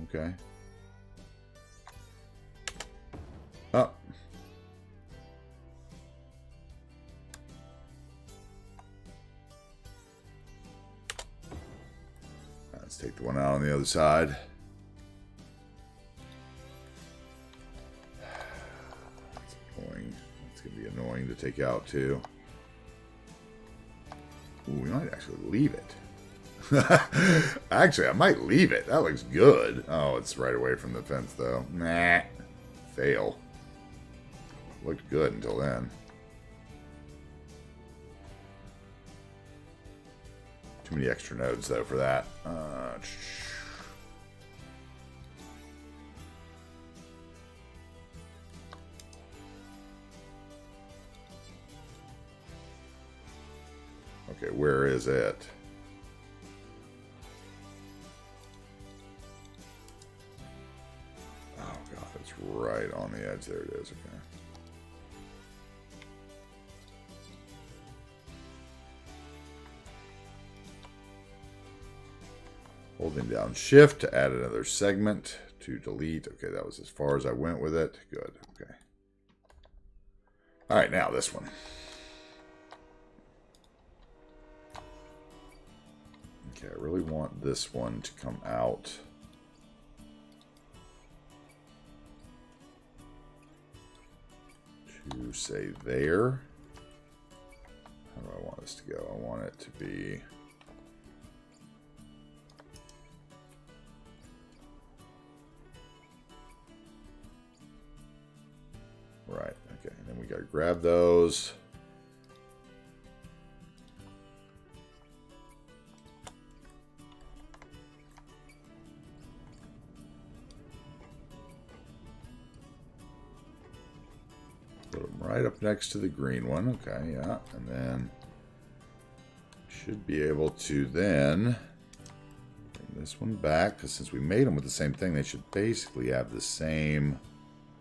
Okay. Oh. Let's take the one out on the other side. Annoying to take out too. Ooh, we might actually leave it. Actually, I might leave it. That looks good. Oh, it's right away from the fence though. Nah. Fail. Looked good until then. Too many extra nodes though for that. Okay, where is it? Oh god, it's right on the edge. There it is. Okay. Holding down Shift to add another segment to delete. Okay, that was as far as I went with it. Good. Okay. All right, now this one. Okay, I really want this one to come out. To say there. How do I want this to go? I want it to be... Right, okay, and then we gotta grab those. Put them right up next to the green one. Okay, yeah. And then should be able to then bring this one back, because since we made them with the same thing, they should basically have the same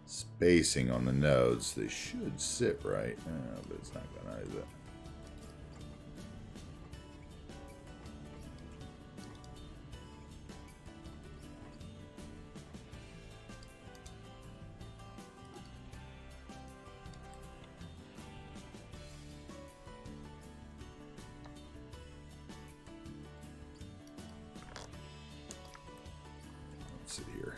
spacing on the nodes. They should sit right. But it's not gonna, is it? Let's see here.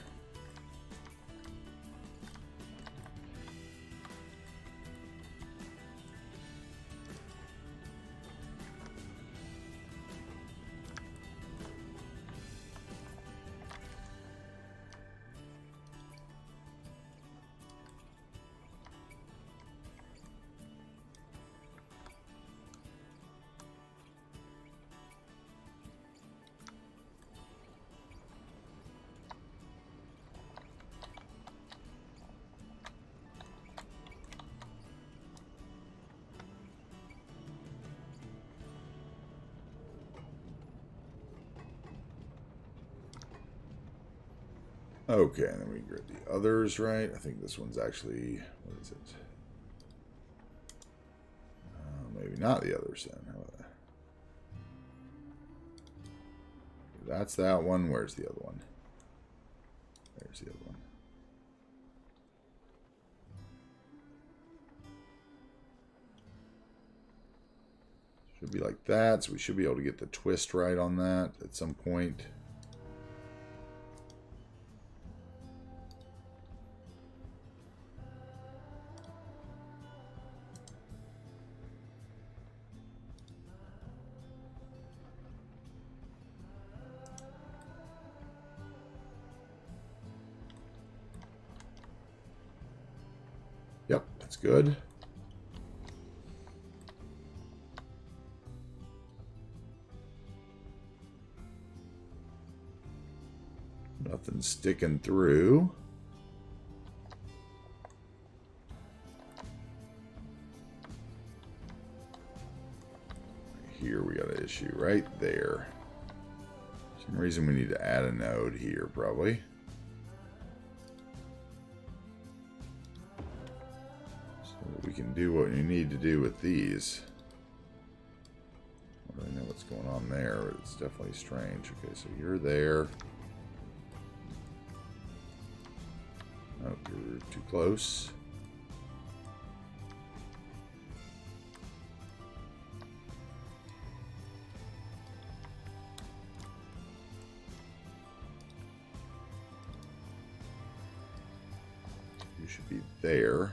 Okay, and then we get the others right. I think this one's actually, what is it? Maybe not the others then. How about that? That's that one. Where's the other one? There's the other one. Should be like that, so we should be able to get the twist right on that at some point. Yep, that's good. Nothing sticking through. Here we got an issue right there. For some reason we need to add a node here probably. We can do what you need to do with these. I don't really know what's going on there, but it's definitely strange. Okay, so you're there. Oh, you're too close. You should be there.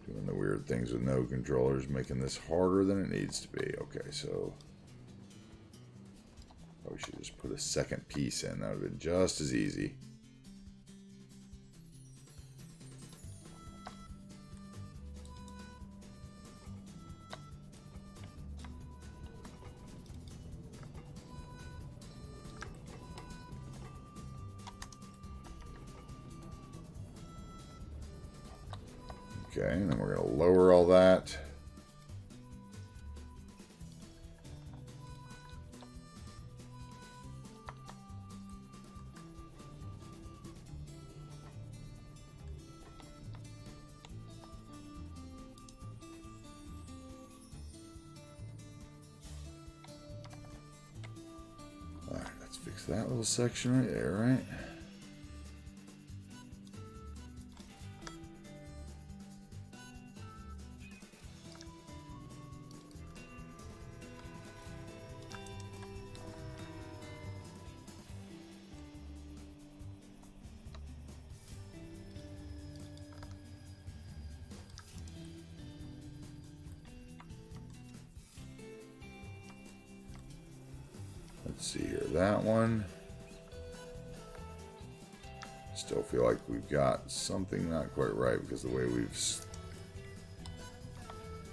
Doing the weird things with no controllers, making this harder than it needs to be. Okay, so we should just put a second piece in. That would have been just as easy. Okay, and then we're going to lower all that. All right, let's fix that little section right there, right? Let's see here, that one. Still feel like we've got something not quite right because of the way we've...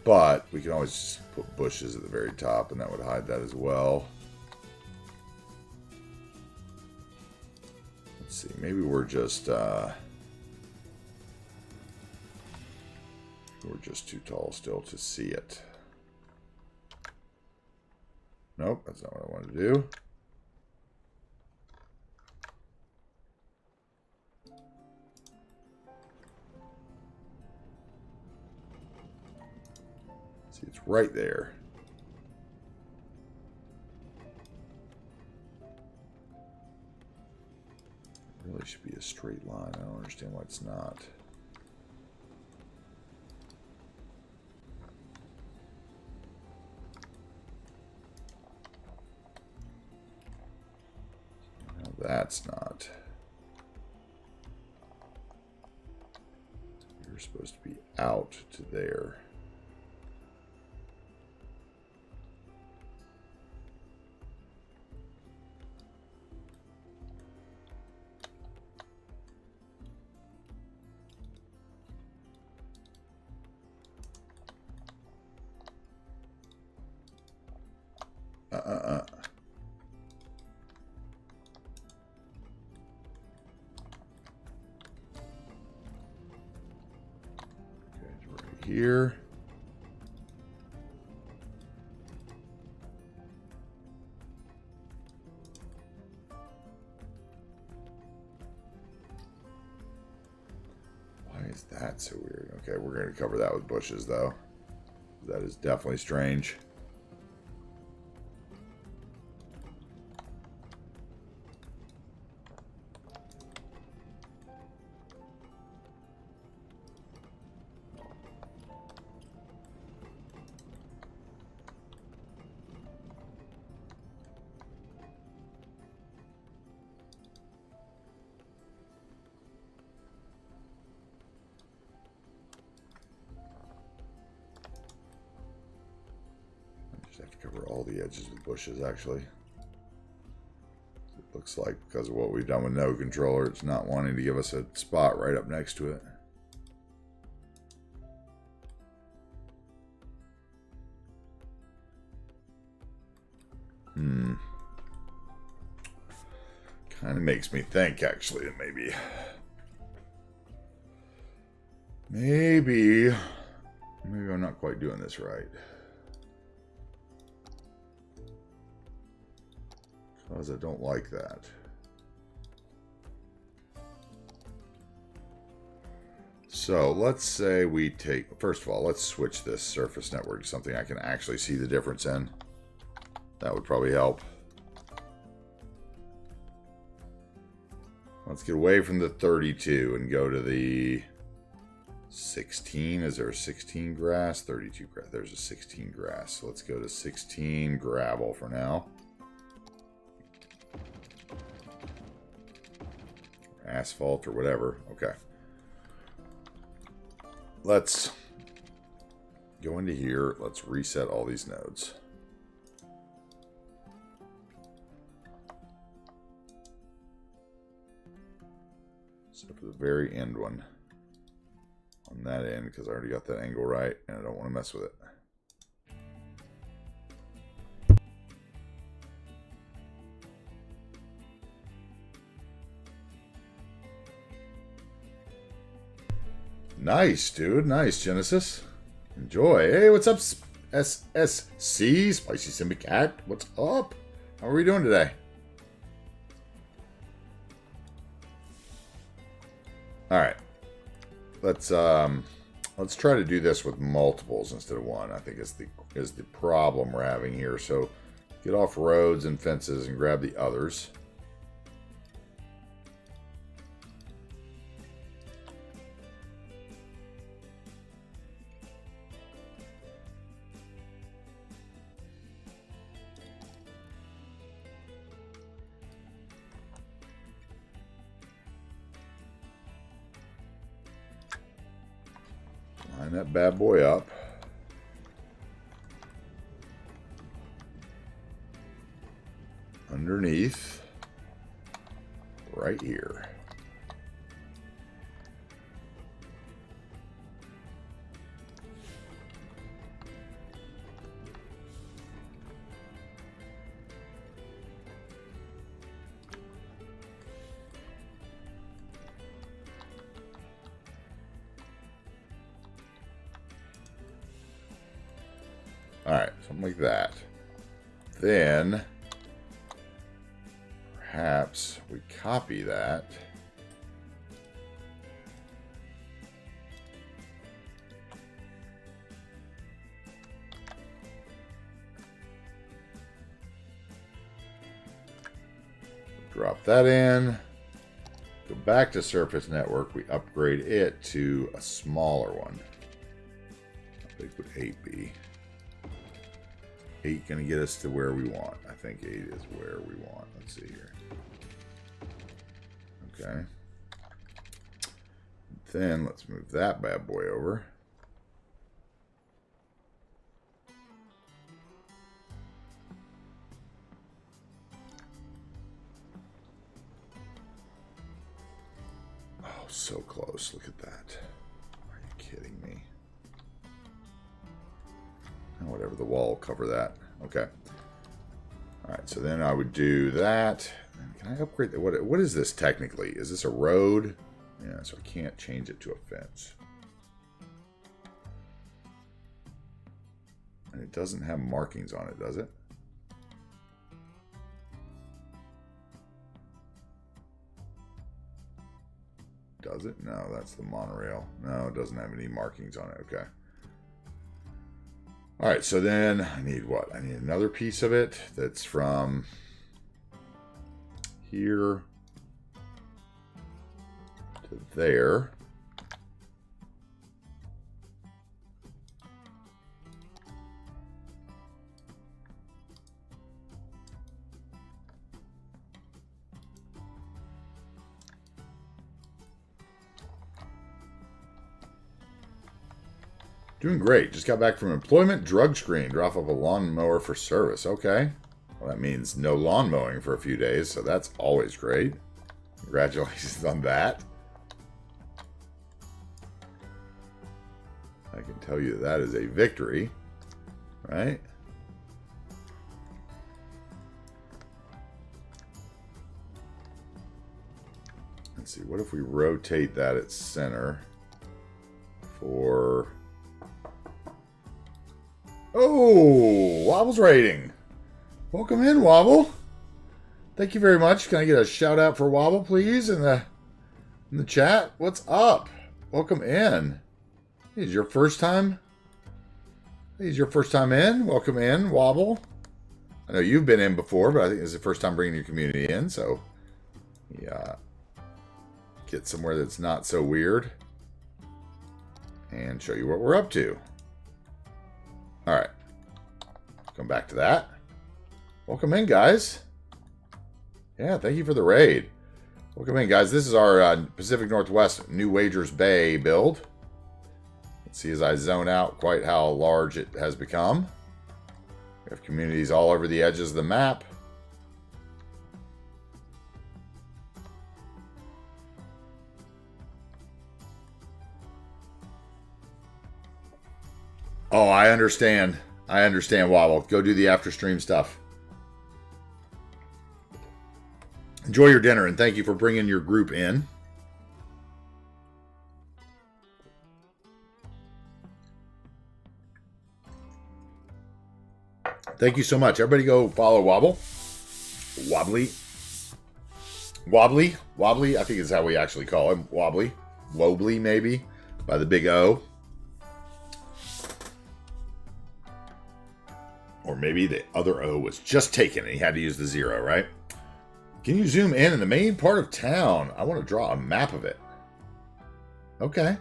But we can always just put bushes at the very top and that would hide that as well. Let's see, maybe we're just... just too tall still to see it. Nope, that's not what I wanted to do. See, it's right there. It really should be a straight line. I don't understand why it's not. No, that's not. You're supposed to be out to there. Okay, it's right here. Why is that so weird? Okay, we're going to cover that with bushes, though. That is definitely strange. Have to cover all the edges with bushes, actually. It looks like because of what we've done with no controller, it's not wanting to give us a spot right up next to it. Kind of makes me think, actually, that maybe I'm not quite doing this right. Because I don't like that. So let's say we take, first of all, let's switch this surface network to something I can actually see the difference in. That would probably help. Let's get away from the 32 and go to the 16. Is there a 16 grass? 32 grass. There's a 16 grass. So let's go to 16 gravel for now. Asphalt or whatever. Okay. Let's go into here. Let's reset all these nodes. Except for the very end one. On that end, because I already got that angle right, and I don't want to mess with it. Nice, dude. Nice, Genesis. Enjoy. Hey, what's up, SSC? Spicy Simba Cat? What's up? How are we doing today? Alright. Let's try to do this with multiples instead of one. I think is the problem we're having here. So get off roads and fences and grab the others. Line that bad boy up. Underneath. Right here. Alright, something like that. Then, perhaps we copy that. Drop that in. Go back to Surface Network. We upgrade it to a smaller one. How big would 8 be? 8 going to get us to where we want. I think 8 is where we want. Let's see here. Okay. Then let's move that bad boy over. Oh, so close. Look at that. Are you kidding me? Whatever, the wall will cover that. Okay. Alright, so then I would do that. Can I upgrade? What is this technically? Is this a road? Yeah, so I can't change it to a fence. And it doesn't have markings on it, does it? Does it? No, that's the monorail. No, it doesn't have any markings on it. Okay. Alright, so then I need what? I need another piece of it that's from here to there. Doing great. Just got back from employment drug screen. Drop off a lawnmower for service. Okay. Well, that means no lawn mowing for a few days, so that's always great. Congratulations on that. I can tell you that is a victory, right? Let's see. What if we rotate that at center for... Oh, Wobble's rating. Welcome in, Wobble. Thank you very much. Can I get a shout out for Wobble, please, in the chat? What's up? Welcome in. Hey, is your first time? Hey, is your first time in? Welcome in, Wobble. I know you've been in before, but I think this is the first time bringing your community in, so yeah, get somewhere that's not so weird and show you what we're up to. All right, come back to that. Welcome in, guys. Yeah, thank you for the raid. Welcome in, guys. This is our Pacific Northwest New Wagers Bay build. Let's see as I zone out quite how large it has become. We have communities all over the edges of the map. Oh, I understand. I understand, Wobble. Go do the after stream stuff. Enjoy your dinner, and thank you for bringing your group in. Thank you so much. Everybody go follow Wobble. Wobbly. I think is how we actually call him. Wobbly. Wobbly, maybe, by the big O. Or maybe the other O was just taken and he had to use the 0, right? Can you zoom in the main part of town? I want to draw a map of it. Okay.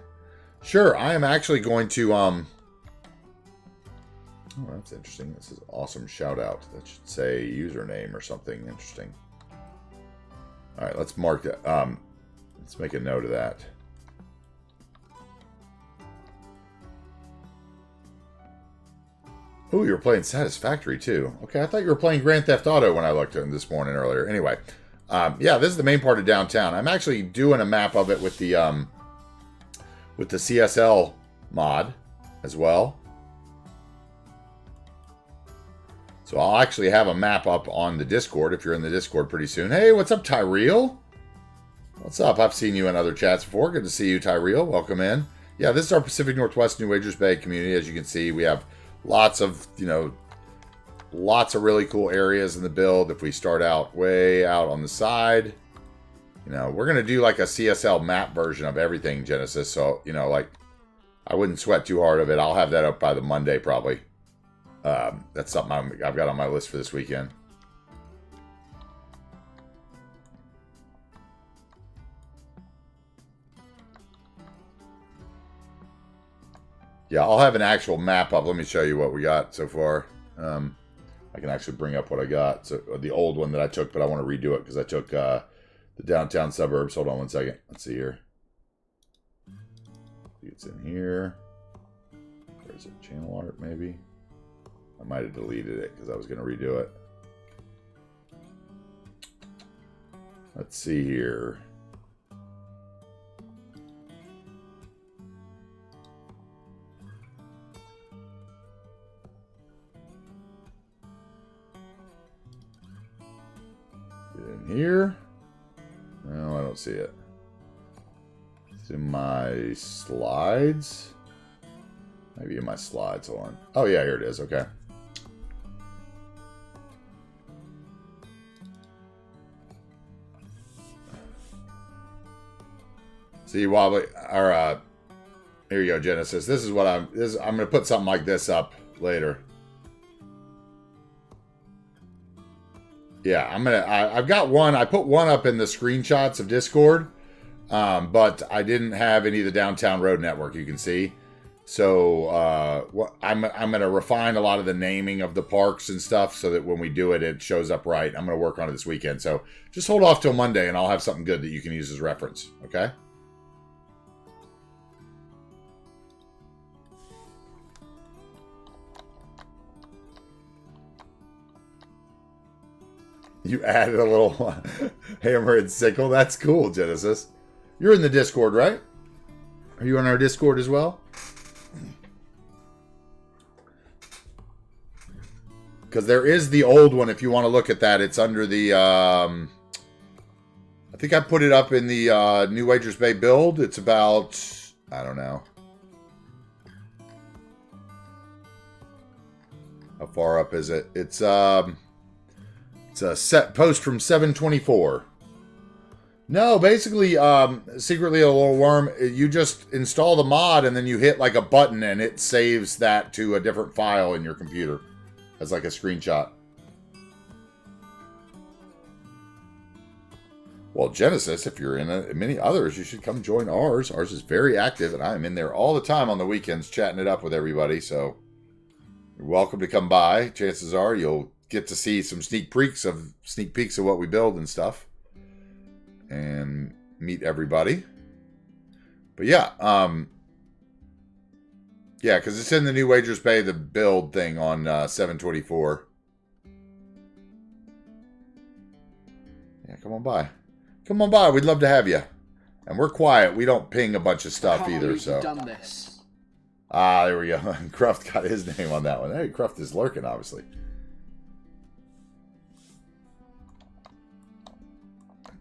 Sure, I am actually going to... Oh, that's interesting. This is awesome shout out. That should say username or something interesting. All right, let's mark that. Let's make a note of that. Oh, you were playing Satisfactory too. Okay, I thought you were playing Grand Theft Auto when I looked at it this morning earlier. Anyway, yeah, this is the main part of downtown. I'm actually doing a map of it with the CSL mod as well. So I'll actually have a map up on the Discord if you're in the Discord pretty soon. Hey, what's up, Tyreel? What's up? I've seen you in other chats before. Good to see you, Tyreel. Welcome in. Yeah, this is our Pacific Northwest New Wagers Bay community. As you can see, we have Lots of, you know, lots of really cool areas in the build. If we start out way out on the side, you know, we're going to do like a CSL map version of everything, Genesis. So, you know, like, I wouldn't sweat too hard of it. I'll have that up by the Monday, probably. That's something I've got on my list for this weekend. Yeah, I'll have an actual map up. Let me show you what we got so far. I can actually bring up what I got. So the old one that I took, but I want to redo it because I took the downtown suburbs. Hold on one second. Let's see here. It's in here. Where's it? Channel art, maybe? I might have deleted it because I was going to redo it. Let's see here. In here? No, I don't see it. It's in my slides. Maybe in my slides. Hold on. Oh, yeah, here it is. Okay. See, Wobbly, or here you go, Genesis. This is what I'm going to put something like this up later. Yeah, I've got one. I put one up in the screenshots of Discord, but I didn't have any of the downtown road network, you can see. So I'm going to refine a lot of the naming of the parks and stuff so that when we do it, it shows up right. I'm going to work on it this weekend. So just hold off till Monday and I'll have something good that you can use as reference. Okay? You added a little hammer and sickle. That's cool, Genesis. You're in the Discord, right? Are you on our Discord as well? Because there is the old one, if you want to look at that. It's under the... I think I put it up in the New Wagers Bay build. It's about... I don't know. How far up is it? It's a set post from 724. No, basically, secretly a little worm. You just install the mod and then you hit like a button and it saves that to a different file in your computer as like a screenshot. Well, Genesis, if you're in many others, you should come join ours. Ours is very active and I'm in there all the time on the weekends chatting it up with everybody. So you're welcome to come by. Chances are you'll get to see some sneak peeks of what we build and stuff, and meet everybody. But yeah, yeah, because it's in the New Wagers Bay, the build thing on 724. Yeah, come on by. Come on by. We'd love to have you. And we're quiet. We don't ping a bunch of stuff either. So. Done this. Ah, there we go. Cruft got his name on that one. Hey, Cruft is lurking, obviously.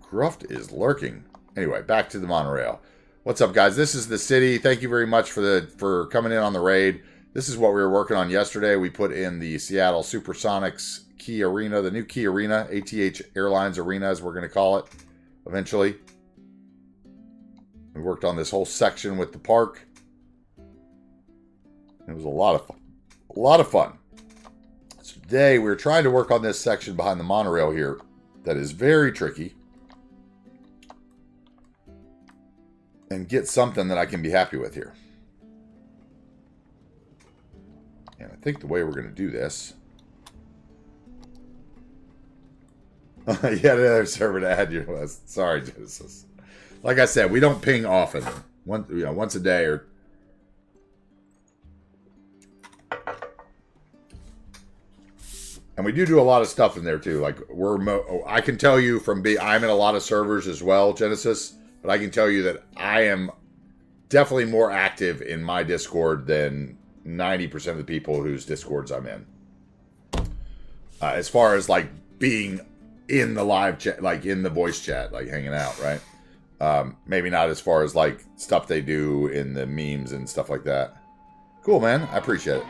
Cruft is lurking. Anyway, back to the monorail. What's up, guys? This is the city. Thank you very much for coming in on the raid. This is what we were working on yesterday. We put in the Seattle Supersonics Key Arena, the new Key Arena, ATH Airlines Arena, as we're going to call it eventually. We worked on this whole section with the park. It was a lot of fun. A lot of fun. So today, we're trying to work on this section behind the monorail here that is very tricky. And get something that I can be happy with here. And I think the way we're going to do this... Yet another server to add your list. Sorry, Genesis. Like I said, we don't ping often. Once a day or... And we do a lot of stuff in there too. Like I can tell you from I'm in a lot of servers as well, Genesis. But I can tell you that I am definitely more active in my Discord than 90% of the people whose Discords I'm in. As far as like being in the live chat, like in the voice chat, like hanging out, right? Maybe not as far as like stuff they do in the memes and stuff like that. Cool, man. I appreciate it.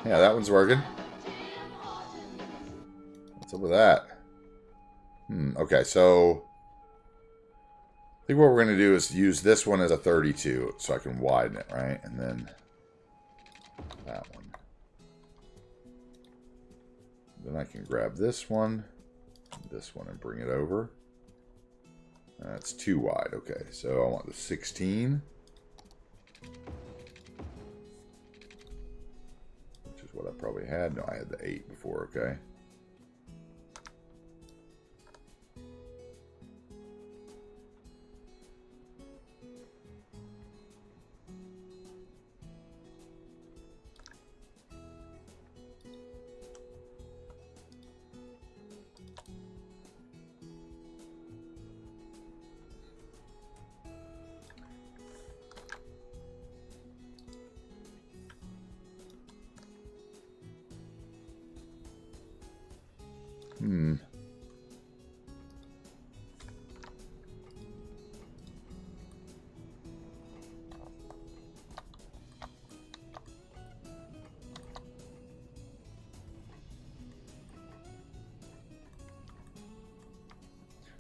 Yeah, that one's working. What's up with that? Okay, so I think what we're going to do is use this one as a 32 so I can widen it, right? And then that one. Then I can grab this one, and bring it over. That's too wide. Okay, so I want the 16. Which is what I probably had. No, I had the 8 before, okay.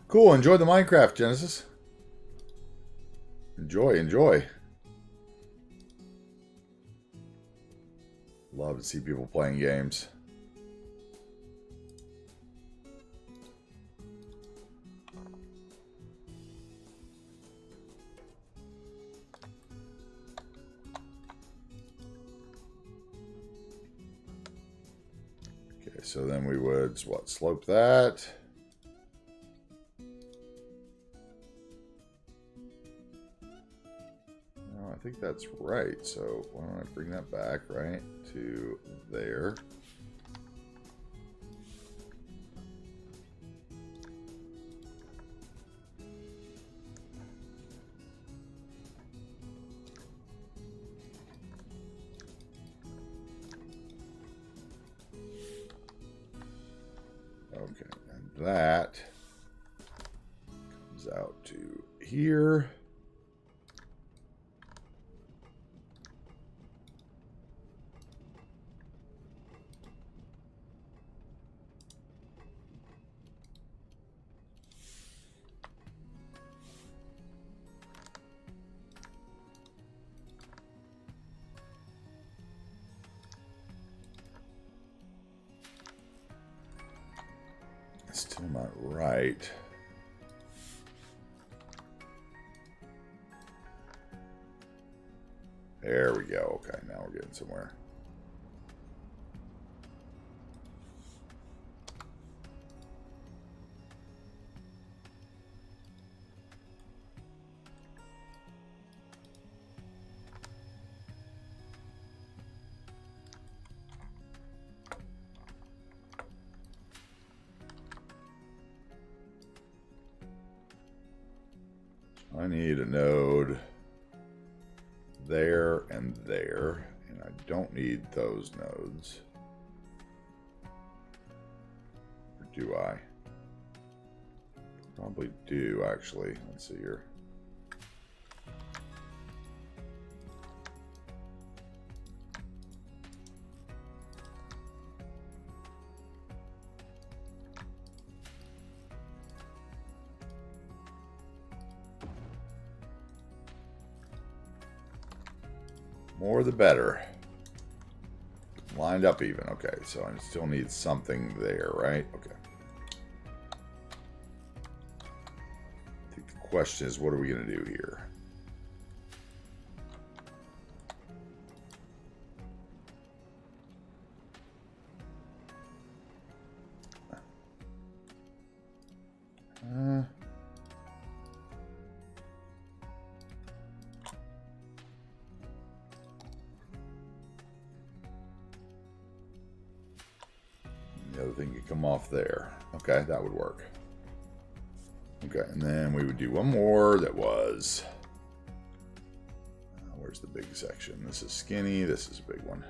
Cool. Enjoy the Minecraft, Genesis. Enjoy. Love to see people playing games. Okay, so then we would, slope that. I think that's right. So why don't I bring that back, right, to there. Okay, and that comes out to here. Still not right. There we go. Okay, now we're getting somewhere. I need a node there and there, and I don't need those nodes. Or do I? Probably do, actually. Let's see here. More the better. Lined up even. Okay, so I still need something there, right? Okay. I think the question is, what are we going to do here? The other thing could come off there. Okay, that would work. Okay, and then we would do one more that was... where's the big section? This is skinny, this is a big one.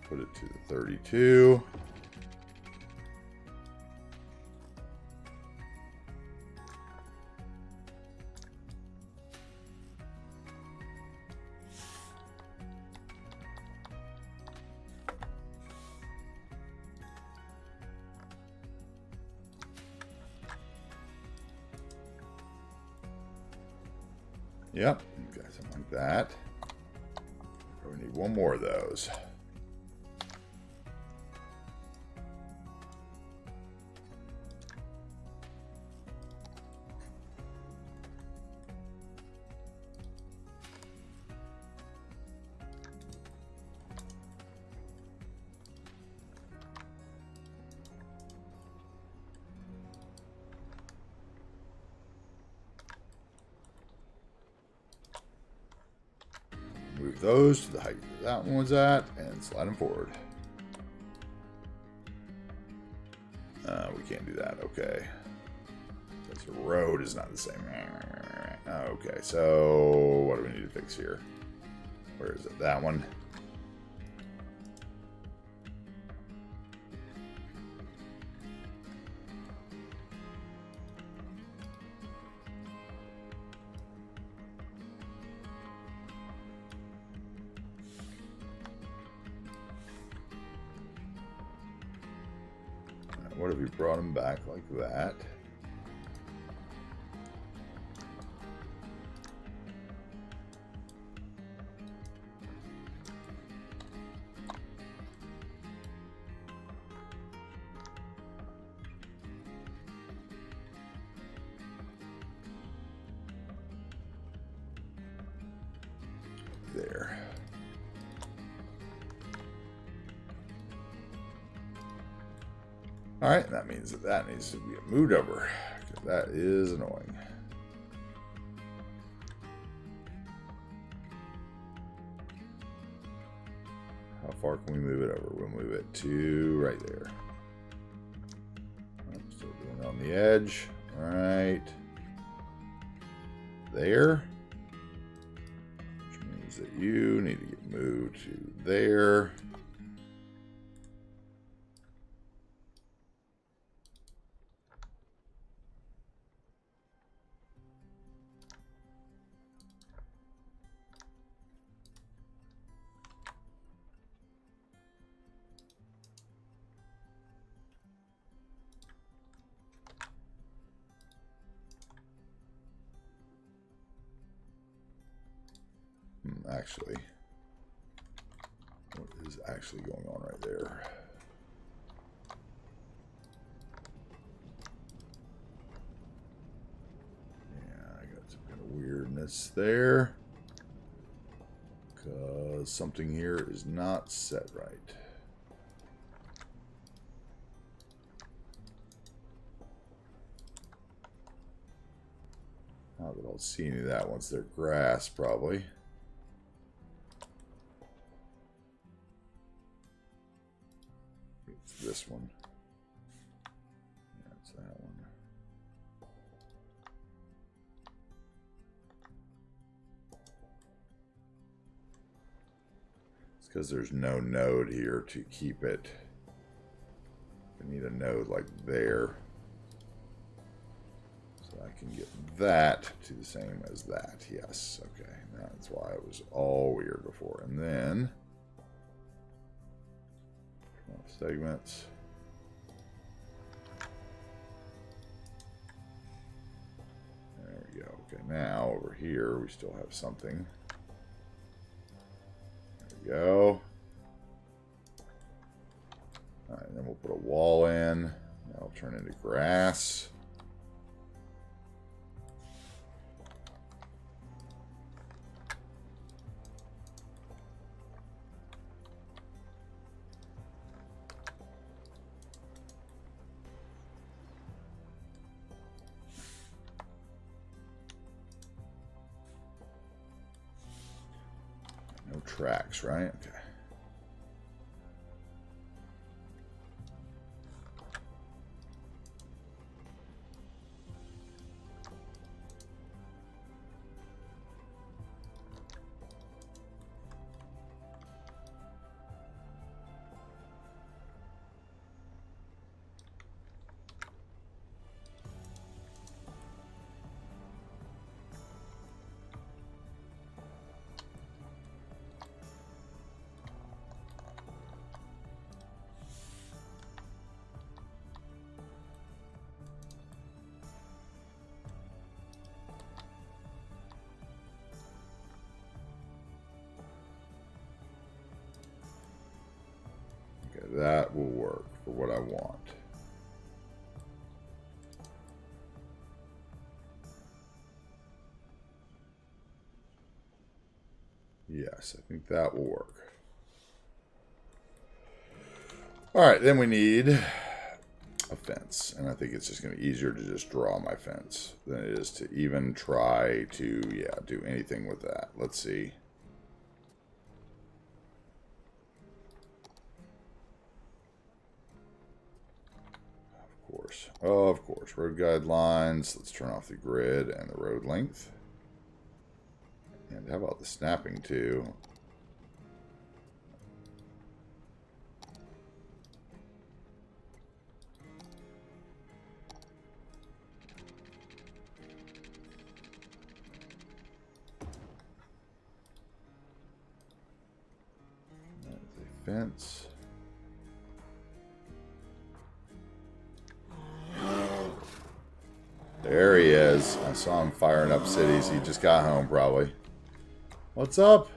Put it to the 32. Yep. Okay, something like that. We need one more of those. Move those to the height that one was at and slide them forward. We can't do that. Okay. Because the road is not the same. Okay, so what do we need to fix here? Where is it? That one. What if we brought them back like that? There. All right, that means that needs to be moved over, because that is annoying. How far can we move it over? We'll move it to right there. I'm still doing it on the edge. All right. There. Which means that you need to get moved to there. Actually, what is actually going on right there? Yeah, I got some kind of weirdness there, because something here is not set right. Not that I'll see any of that once they're grass, probably. This one. That's that one. It's because there's no node here to keep it. We need a node like there. So I can get that to the same as that. Yes. Okay. That's why it was all weird before. And then segments. There we go. Okay, now over here we still have something. There we go. All right, and then we'll put a wall in. That'll turn into grass. No tracks, right? Okay. that will work for what I want. Yes, I think that will work. All right, then we need a fence. And I think it's just going to be easier to just draw my fence than it is to even try to, yeah, do anything with that. Let's see. Of course. Road guidelines. Let's turn off the grid and the road length. And how about the snapping too? That's a fence. There he is. I saw him firing up cities. He just got home, probably. What's up?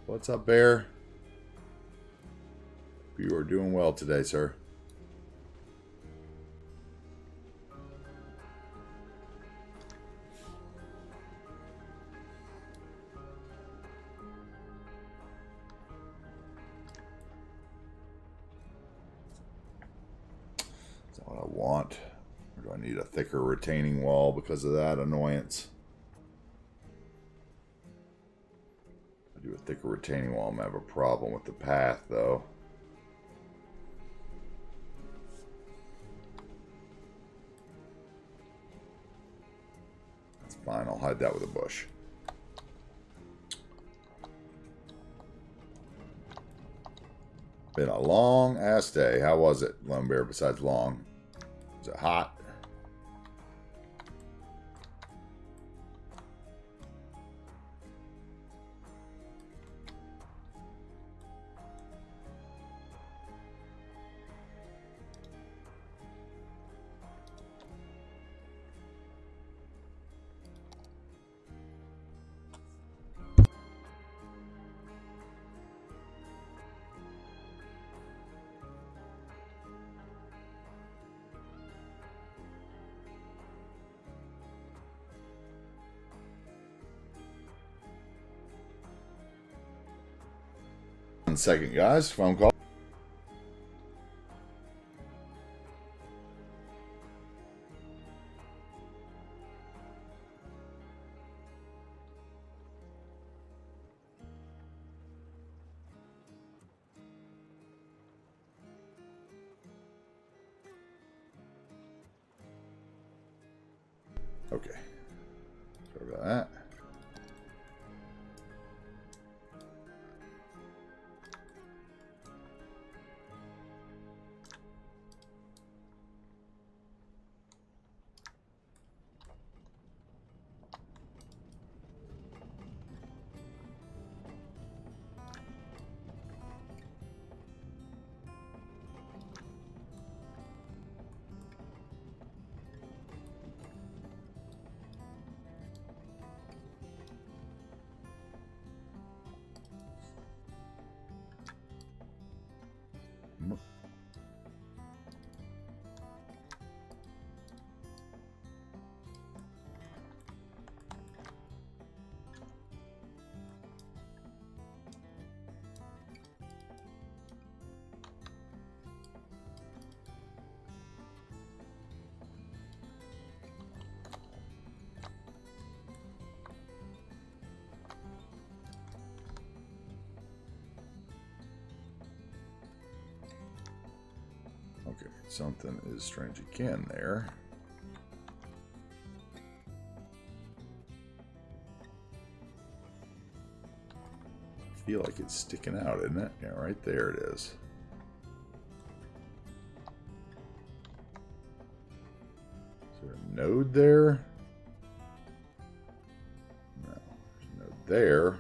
What's up, Bear? You are doing well today, sir. Is that what I want? Or do I need a thicker retaining wall because of that annoyance? If I do a thicker retaining wall, I'm going to have a problem with the path, though. That's fine. I'll hide that with a bush. Been a long-ass day. How was it, Lone Bear, besides long? Was it hot? One second, guys. Phone call. Okay. Sorry about that. Okay, something is strange again there. I feel like it's sticking out, isn't it? Yeah, right there it is. Is there a node there? No, there's a node there.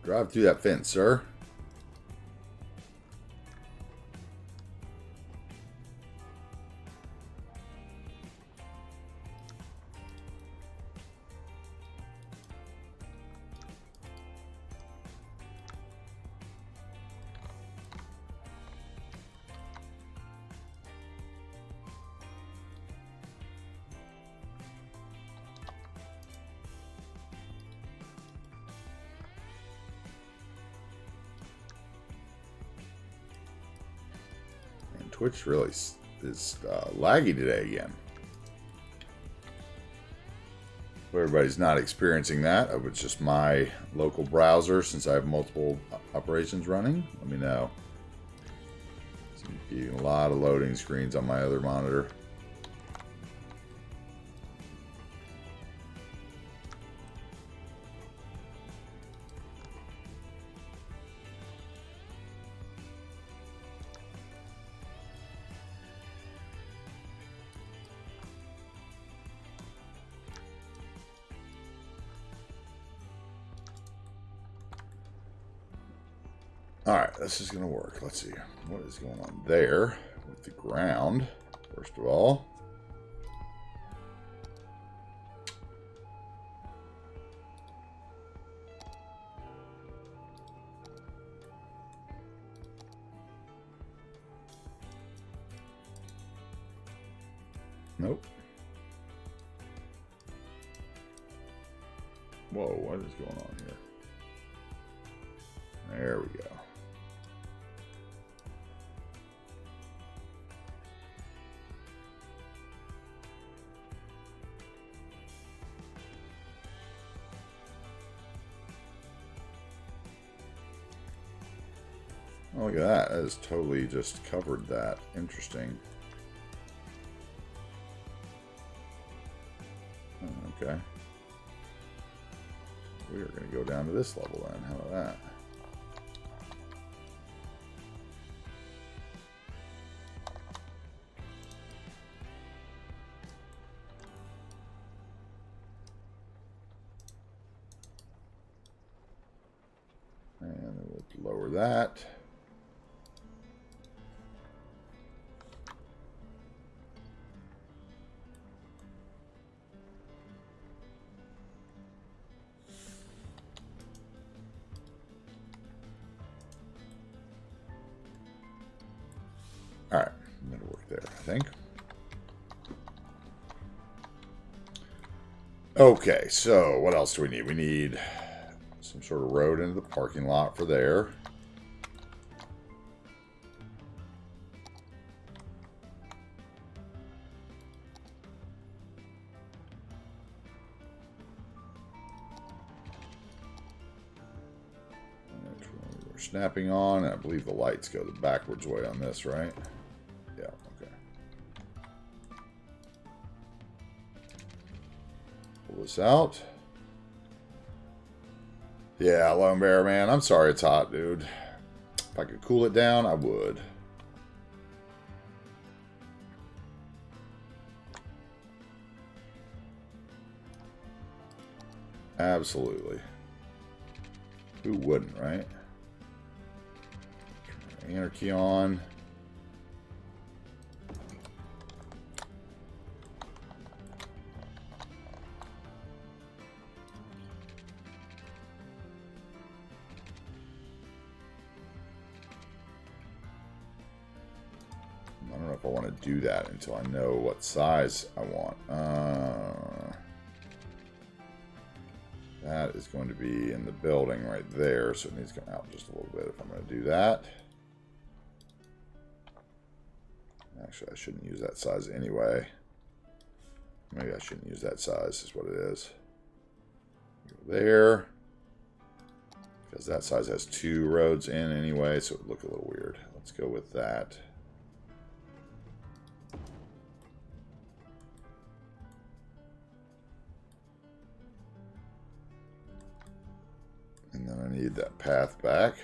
Drive through that fence, sir. Twitch really is laggy today again. But everybody's not experiencing that. It was just my local browser since I have multiple operations running. Let me know. Getting a lot of loading screens on my other monitor. Alright, this is going to work. Let's see. What is going on there with the ground, first of all? Nope. Whoa, what is going on here? There we go. Oh, look at that. That has totally just covered that. Interesting. Okay. We are going to go down to this level then. How about that? And then we'll lower that. All right, that'll work there, I think. Okay, so what else do we need? We need some sort of road into the parking lot for there. We're snapping on, and I believe the lights go the backwards way on this, right? Yeah, okay. Pull this out. Yeah, Lone Bear, man. I'm sorry it's hot, dude. If I could cool it down, I would. Absolutely. Who wouldn't, right? Anarchy on. I don't know if I want to do that until I know what size I want. That is going to be in the building right there, so it needs to come out just a little bit if I'm going to do that. Actually, I shouldn't use that size anyway. Maybe I shouldn't use that size is what it is. Go there. Because that size has 2 roads in anyway, so it would look a little weird. Let's go with that. And then I need that path back.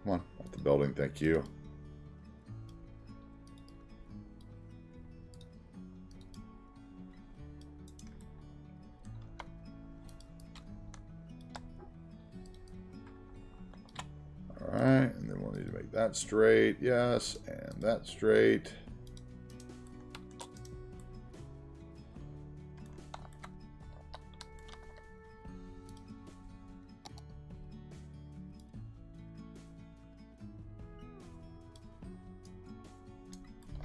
Come on, off the building, thank you. Alright, and then we'll need to make that straight, yes, and that straight.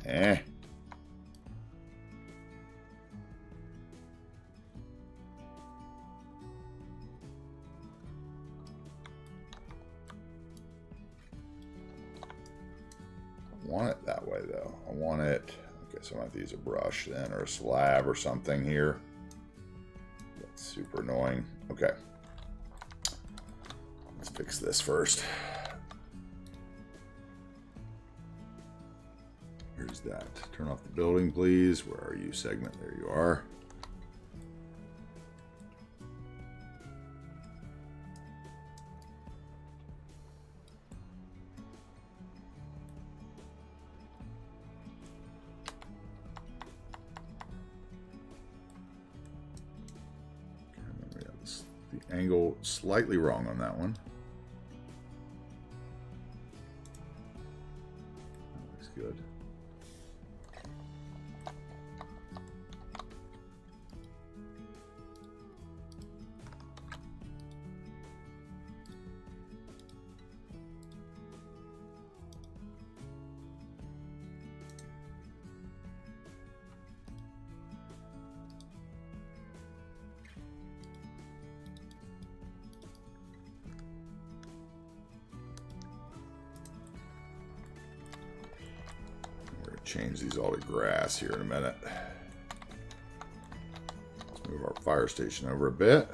Eh. I want it that way though. I want it. Okay, so I might have to use a brush then, or a slab or something here. That's super annoying. Okay. Let's fix this first. Where's that? Turn off the building, please. Where are you, segment? There you are. The angle slightly wrong on that one. That looks good. Change these all to grass here in a minute. Let's move our fire station over a bit.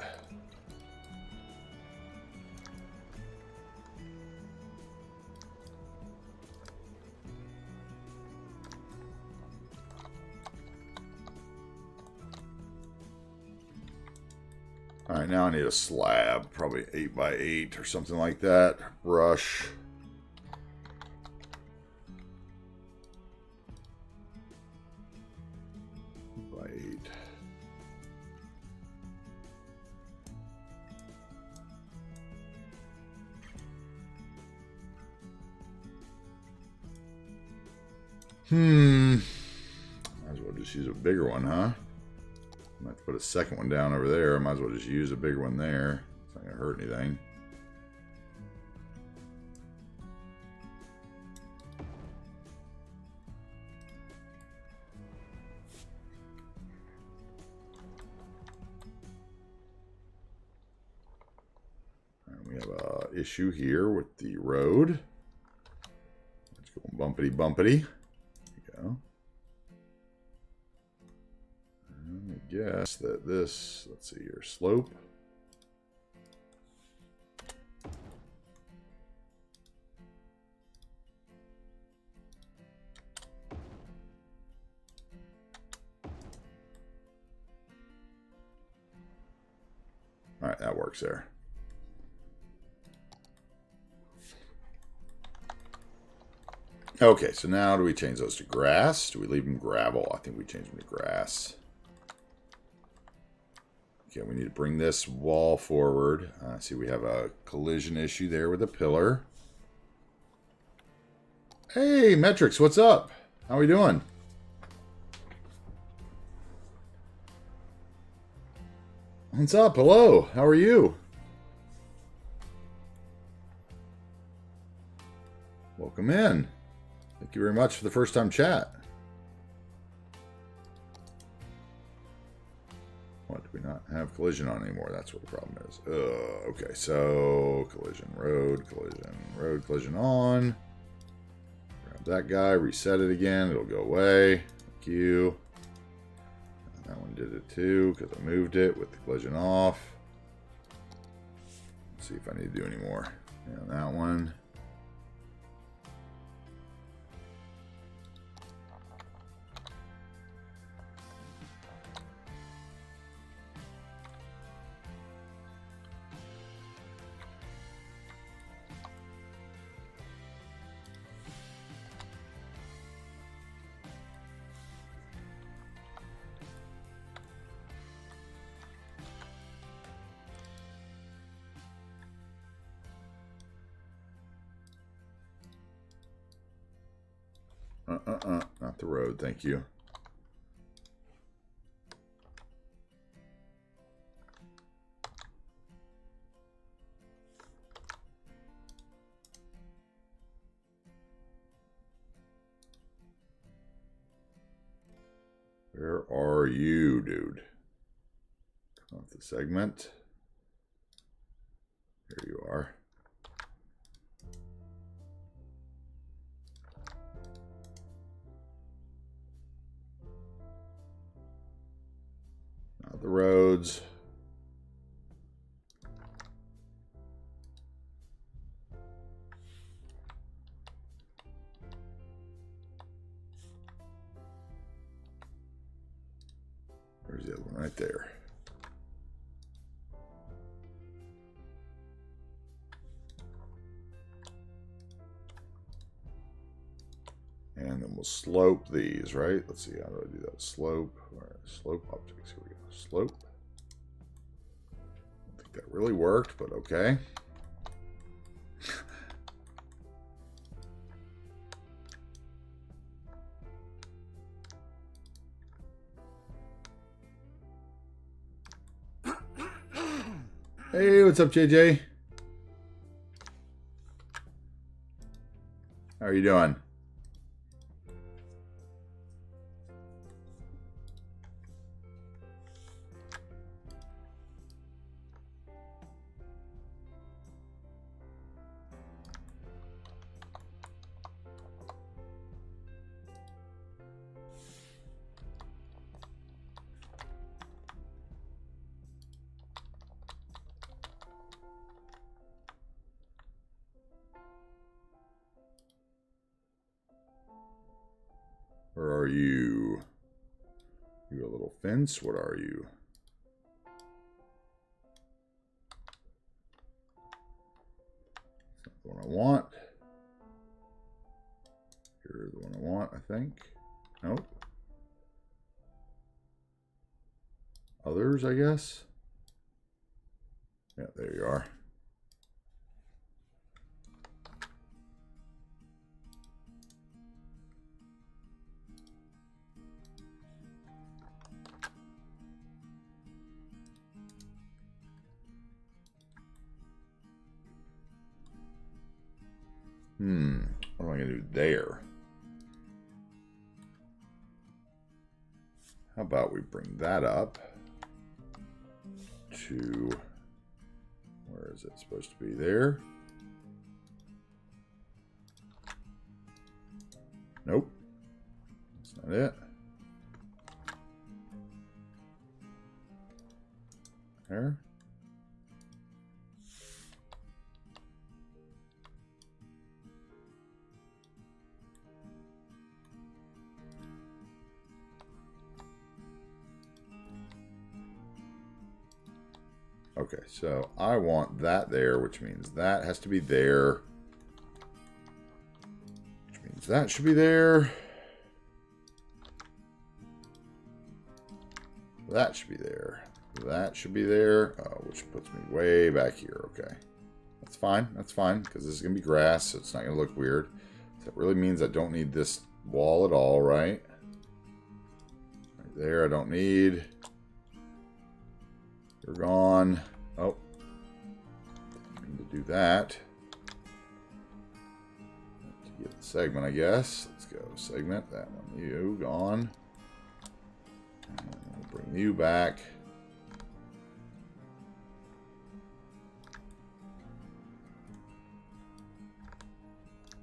All right, now I need a slab, probably 8 by 8 or something like that. Brush. Might as well just use a bigger one, huh? I might put a second one down over there. I might as well just use a bigger one there. It's not going to hurt anything. And we have an issue here with the road. Let's go bumpity bumpity. Go. I guess that this, let's see here, slope. All right, that works there. Okay, so now do we change those to grass? Do we leave them gravel? I think we change them to grass. Okay, we need to bring this wall forward. See, we have a collision issue there with a pillar. Hey, Metrics, what's up? How are we doing? What's up? Hello, how are you? Welcome in. Thank you very much for the first time chat. What, do we not have collision on anymore? That's what the problem is. Okay, so collision, road, collision on. Grab that guy, reset it again, it'll go away. Thank you. And that one did it too, because I moved it with the collision off. Let's see if I need to do any more. Yeah, that one. Not the road, thank you. Where are you, dude? Come off the segment. There you are. Not the roads. Where's the other one? Right there. And then we'll slope these, right? Let's see, how do I do that? Slope. All right, slope objects. Here we go. Slope. I don't think that really worked, but okay. Hey, what's up, JJ? How are you doing? Where are you? You a little fence? What are you? That's not the one I want. You're the one I want, I think. Nope. Others, I guess. Yeah, there you are. What am I going to do there? How about we bring that up to, where is it supposed to be? There? Nope. That's not it. There. Okay, so I want that there, which means that has to be there. Which means that should be there. That should be there. That should be there. Which puts me way back here. Okay. That's fine. That's fine, because this is going to be grass, so it's not going to look weird. So that really means I don't need this wall at all, right? Right there, I don't need. You're gone. Oh. Didn't mean to do that. To get the segment, I guess. Let's go. Segment. That one. You. Gone. And we'll bring you back.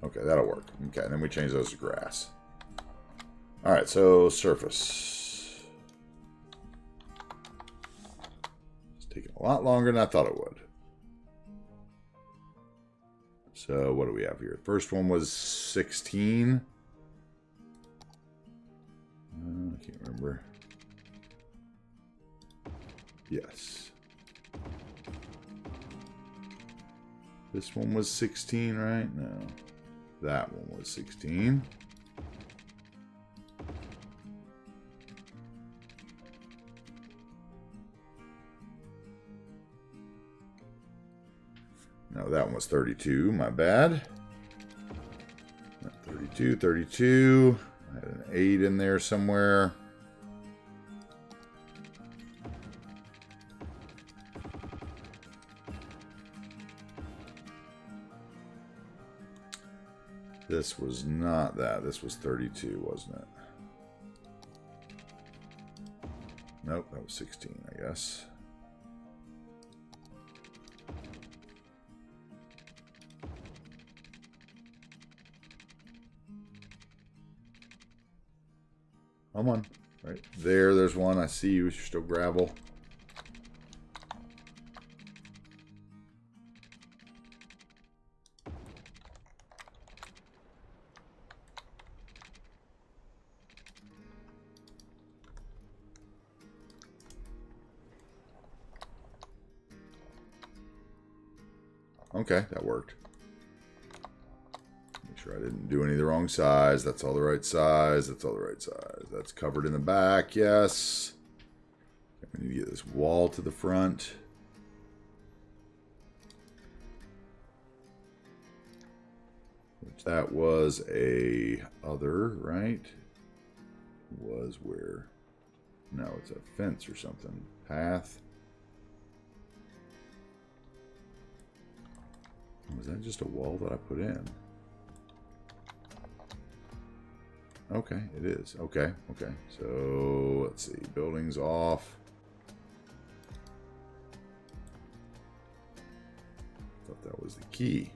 Okay, that'll work. Okay, and then we change those to grass. Alright, so surface. Taking a lot longer than I thought it would. So what do we have here? First one was 16. I can't remember. Yes. This one was 16, right? No. That one was 16. No, that one was 32. My bad. Not 32, 32. I had an 8 in there somewhere. This was not that. This was 32, wasn't it? Nope, that was 16, I guess. Come on. Right there, there's one. I see you. You're still gravel. Okay, that worked. Make sure I didn't do any of the wrong size. That's all the right size. That's all the right size. That's covered in the back, yes. We need to get this wall to the front. Which that was a other, right? Was where? No, it's a fence or something. Path. Was that just a wall that I put in? Okay, it is. Okay, okay. So, let's see. Buildings off. Thought that was the key.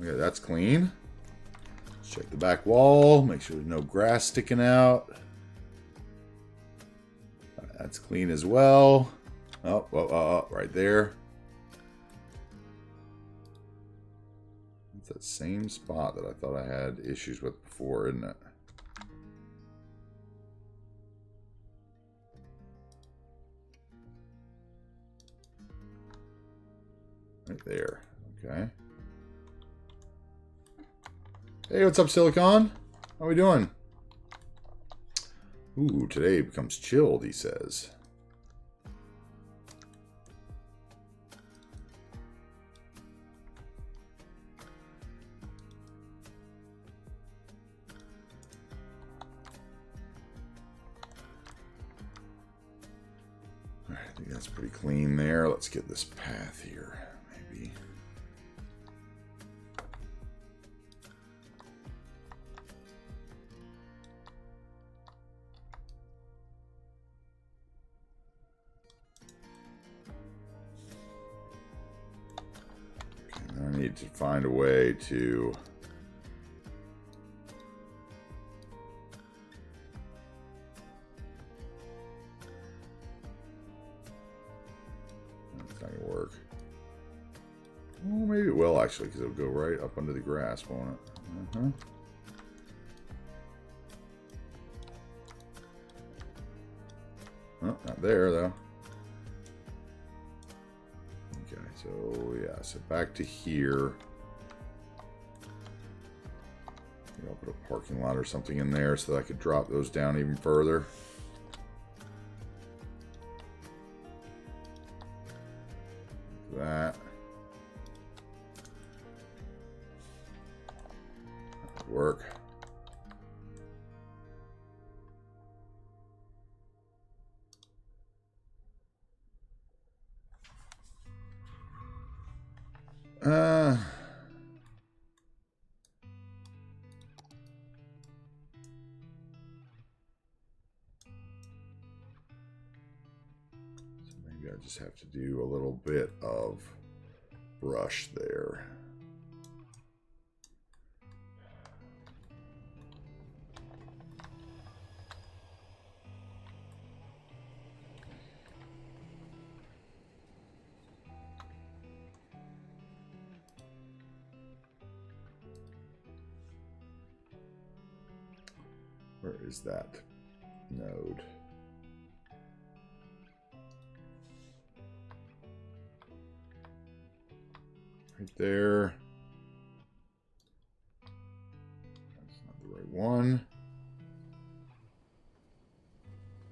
Okay, that's clean. Let's check the back wall. Make sure there's no grass sticking out. That's clean as well. Oh, right there. It's that same spot that I thought I had issues with before, isn't it? Right there. Okay. Hey, what's up, Silicon? How we doing? Ooh, today becomes chilled, he says. I think that's pretty clean there. Let's get this path here, maybe. I need to find a way to that's not gonna work. Well, maybe it will actually, because it'll go right up under the grass, won't it? Oh, not there though. Okay, so yeah, so back to here. Maybe I'll put a parking lot or something in there so that I could drop those down even further. Like that. That would work. So maybe I just have to do a little bit of brush there. Where is that node? Right there. That's not the right one.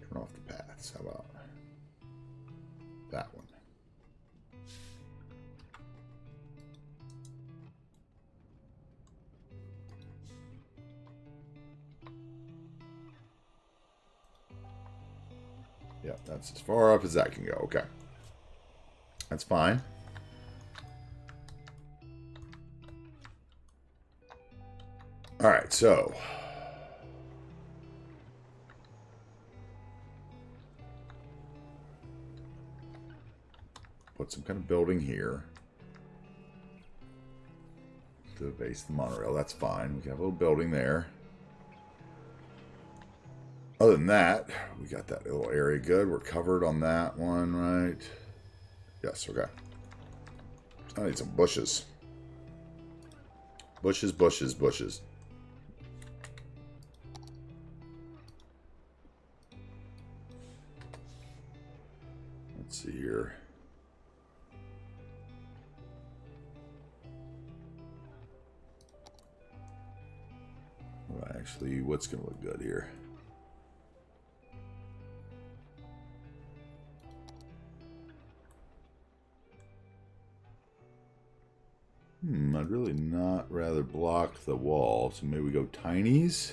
Turn off the paths. How about that one? Yep, that's as far up as that can go. Okay. That's fine. All right, so put some kind of building here to the base of the monorail. That's fine. We can have a little building there. Other than that, we got that little area good. We're covered on that one, right? Yes, okay. I need some bushes. Bushes, bushes, bushes. Let's see here. Well, actually, what's going to look good here? I'd really not rather block the wall, so maybe we go tinies.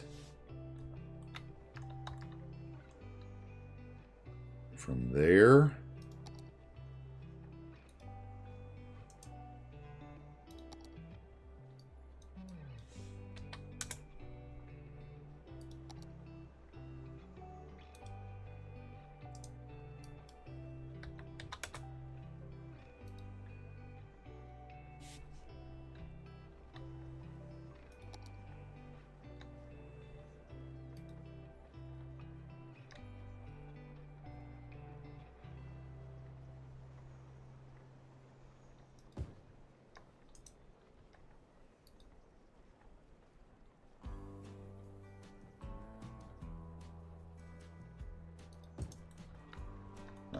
From there.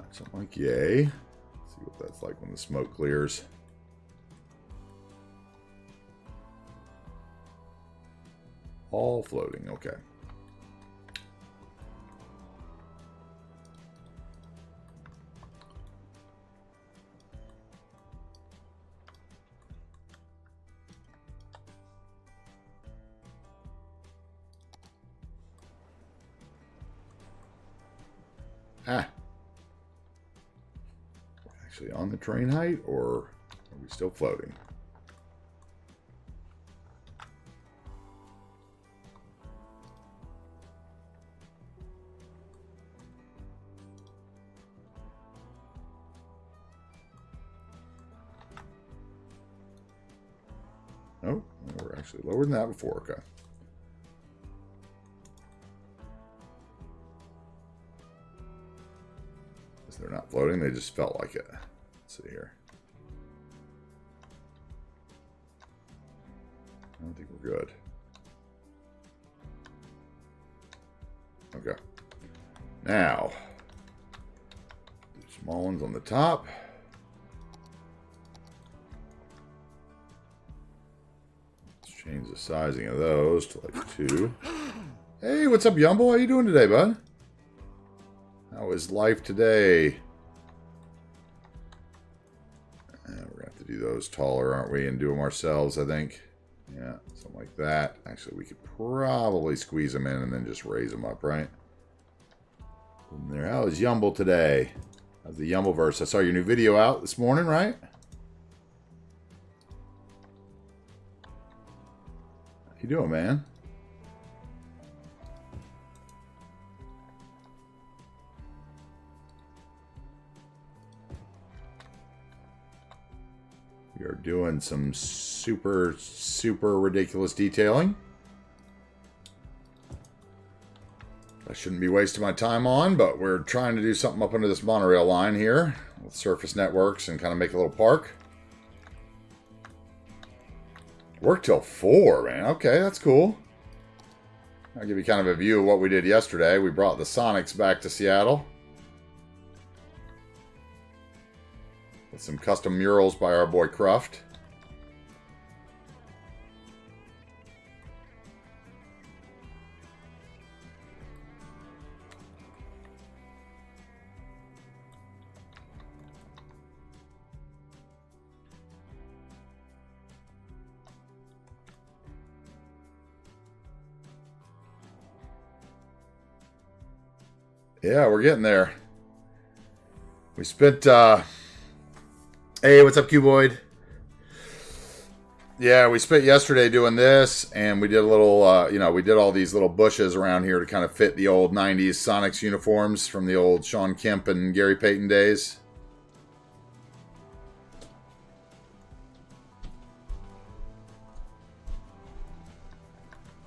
Something like yay. Let's see what that's like when the smoke clears. All floating, okay. Ah. Actually on the train height, or are we still floating? Oh, we're actually lower than that before, okay. They're not floating, they just felt like it. Let's see here. I don't think we're good. Okay. Now, the small ones on the top. Let's change the sizing of those to like 2. Hey, what's up, Yumble? How you doing today, bud? How is life today? We're going to have to do those taller, aren't we? And do them ourselves, I think. Yeah, something like that. Actually, we could probably squeeze them in and then just raise them up, right? In there. How is Yumble today? How's the Yumbleverse? I saw your new video out this morning, right? How you doing, man? We are doing some super, super ridiculous detailing. I shouldn't be wasting my time on, but we're trying to do something up under this monorail line here with surface networks and kind of make a little park. Work till 4, man. Okay, that's cool. I'll give you kind of a view of what we did yesterday. We brought the Sonics back to Seattle. With some custom murals by our boy Cruft. Yeah, we're getting there. We spent, hey, what's up, Cuboid? Yeah, we spent yesterday doing this, and we did a little, we did all these little bushes around here to kind of fit the old 90s Sonics uniforms from the old Sean Kemp and Gary Payton days.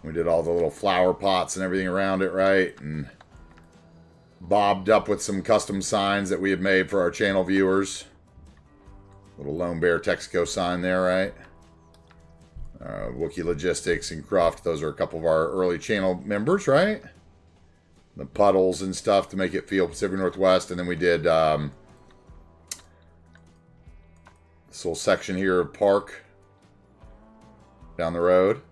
We did all the little flower pots and everything around it, right? And bobbed up with some custom signs that we had made for our channel viewers. Little Lone Bear Texaco sign there, right? Wookiee Logistics and Croft, those are a couple of our early channel members, right? The puddles and stuff to make it feel Pacific Northwest. And then we did this little section here of park down the road.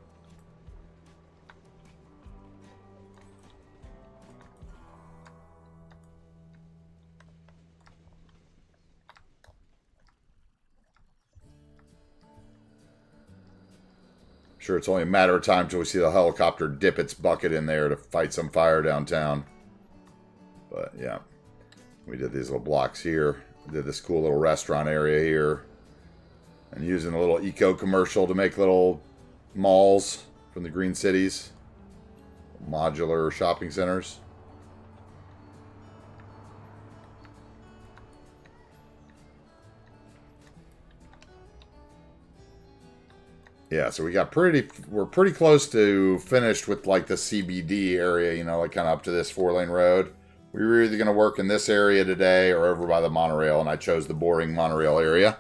Sure, it's only a matter of time till we see the helicopter dip its bucket in there to fight some fire downtown. But yeah, we did these little blocks here. We did this cool little restaurant area here, and using a little eco commercial to make little malls from the green cities, modular shopping centers. Yeah, so we're pretty close to finished with like the CBD area, you know, like kind of up to this 4-lane road. We were either going to work in this area today or over by the monorail, and I chose the boring monorail area.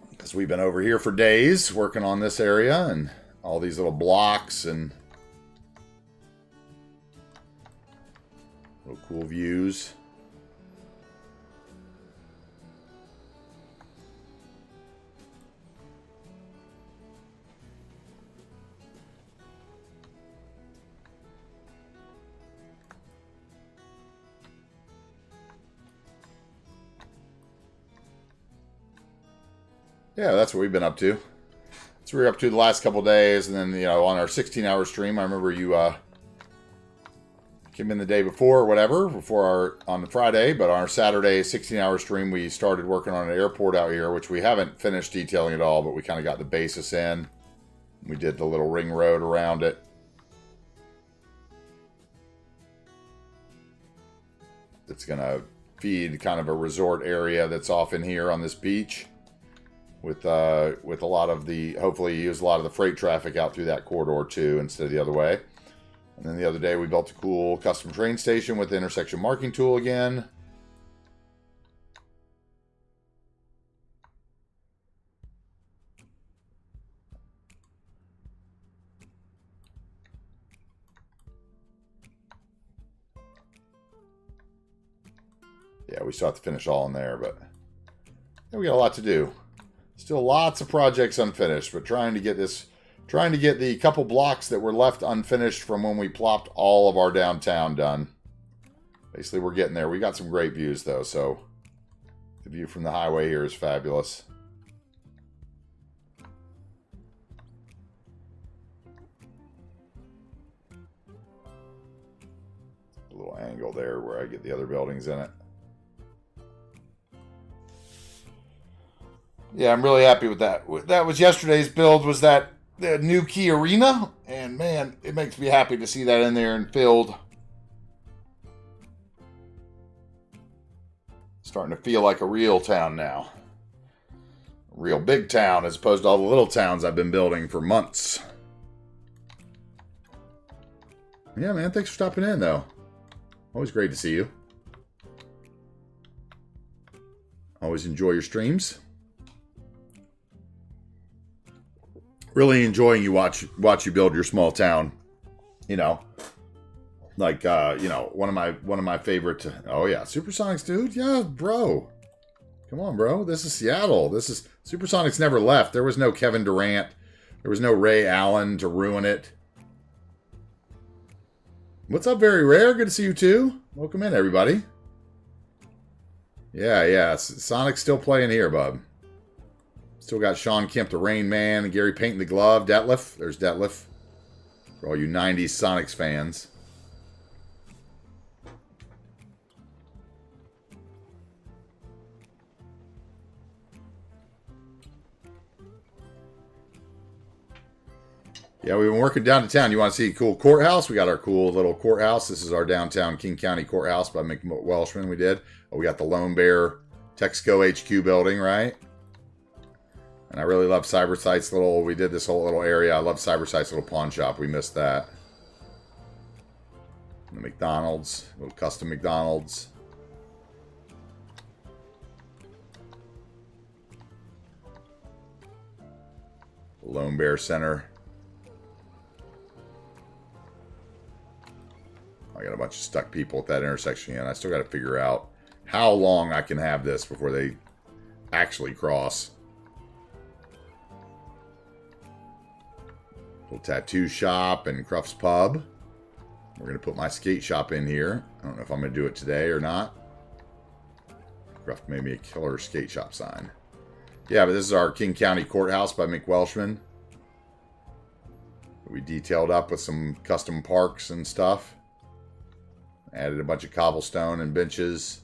Because we've been over here for days working on this area and all these little blocks and little cool views. Yeah, that's what we've been up to. That's what we were up to the last couple days. And then, you know, on our 16-hour stream, I remember you came in the day before or whatever, on the Friday. But on our Saturday 16-hour stream, we started working on an airport out here, which we haven't finished detailing at all, but we kind of got the basis in. We did the little ring road around it. It's going to feed kind of a resort area that's off in here on this beach. With a lot of the, hopefully use a lot of the freight traffic out through that corridor too, instead of the other way. And then the other day we built a cool custom train station with the intersection marking tool again. Yeah, we still have to finish all in there, but yeah, we got a lot to do. Still lots of projects unfinished, but trying to get the couple blocks that were left unfinished from when we plopped all of our downtown done. Basically, we're getting there. We got some great views, though, so the view from the highway here is fabulous. A little angle there where I get the other buildings in it. Yeah, I'm really happy with that. That was yesterday's build, was that the new key arena. And man, it makes me happy to see that in there and filled. Starting to feel like a real town now. A real big town as opposed to all the little towns I've been building for months. Yeah, man, thanks for stopping in, though. Always great to see you. Always enjoy your streams. Really enjoying you watch you build your small town. You know, like one of my favorite. Oh yeah, Supersonics, dude. Yeah, bro. Come on, bro. This is Seattle. This is Supersonics. Never left. There was no Kevin Durant. There was no Ray Allen to ruin it. What's up, Very Rare? Good to see you too. Welcome in, everybody. Yeah. Sonic's still playing here, bub. Still got Sean Kemp, the Rain Man, and Gary Payton, the Glove. Detlef. There's Detlef. For all you 90s Sonics fans. Yeah, we've been working downtown. You want to see a cool courthouse? We got our cool little courthouse. This is our downtown King County Courthouse by Mick Welshman. We did. Oh, we got the Lone Bear Texaco HQ building, right? And I really love CyberSight's little... We did this whole little area. I love CyberSight's little pawn shop. We missed that. The McDonald's. Little custom McDonald's. Lone Bear Center. I got a bunch of stuck people at that intersection, and I still got to figure out how long I can have this before they actually cross. Little tattoo shop and Cruft's Pub. We're going to put my skate shop in here. I don't know if I'm going to do it today or not. Cruft made me a killer skate shop sign. Yeah, but this is our King County Courthouse by Mick Welshman. We detailed up with some custom parks and stuff. Added a bunch of cobblestone and benches.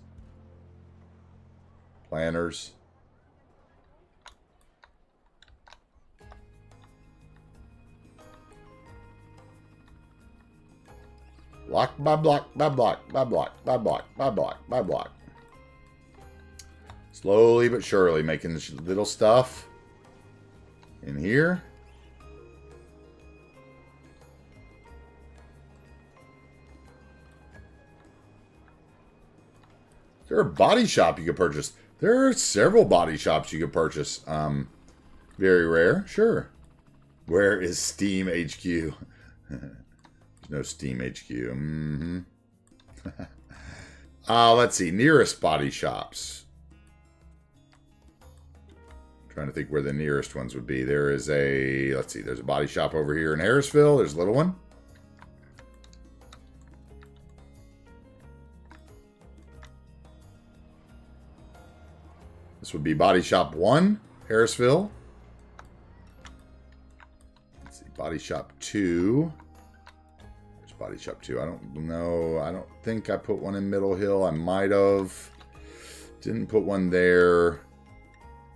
Planters. Block by block by block by block by block by block by block. Slowly but surely making this little stuff in here. Is there a body shop you could purchase? There are several body shops you could purchase. Very rare, sure. Where is Steam HQ? There's no Steam HQ. Let's see. Nearest body shops. I'm trying to think where the nearest ones would be. There is a... Let's see. There's a body shop over here in Harrisville. There's a little one. This would be Body Shop 1, Harrisville. Let's see. Body Shop 2... Body Shop 2. I don't know. I don't think I put one in Middle Hill. I might have. Didn't put one there.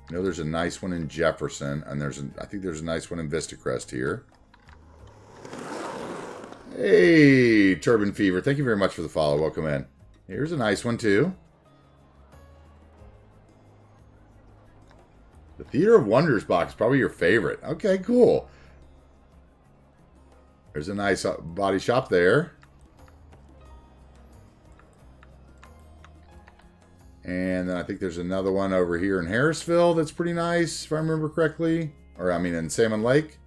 I know there's a nice one in Jefferson. And I think there's a nice one in Vistacrest here. Hey, Turban Fever. Thank you very much for the follow. Welcome in. Here's a nice one too. The Theater of Wonders box. Probably your favorite. Okay, cool. There's a nice body shop there. And then I think there's another one over here in Harrisville that's pretty nice, if I remember correctly. Or, I mean, in Salmon Lake.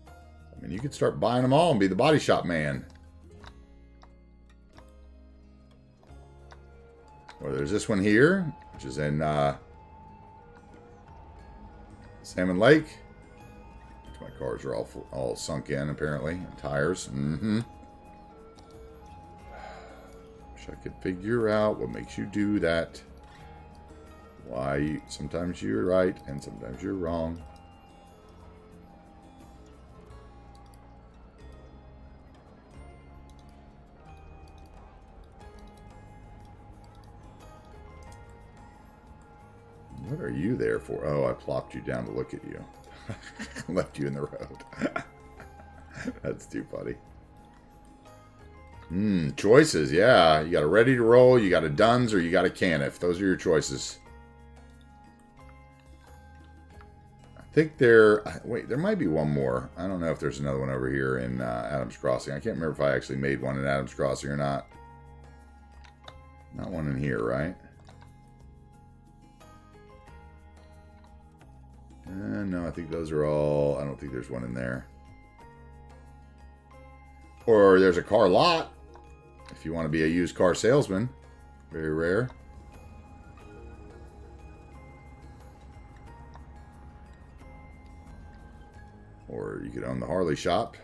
I mean, you could start buying them all and be the body shop man. Or there's this one here, which is in Salmon Lake. My cars are all sunk in, apparently. And tires. Wish I could figure out what makes you do that. Why sometimes you're right and sometimes you're wrong. What are you there for? Oh, I plopped you down to look at you. Left you in the road. That's too funny. Choices, yeah. You got a ready to roll, you got a Duns, or you got a Caniff. Those are your choices. I think wait, there might be one more. I don't know if there's another one over here in Adams Crossing. I can't remember if I actually made one in Adams Crossing or not. Not one in here, right? No, I think those are all... I don't think there's one in there. Or there's a car lot. If you want to be a used car salesman. Very rare. Or you could own the Harley shop.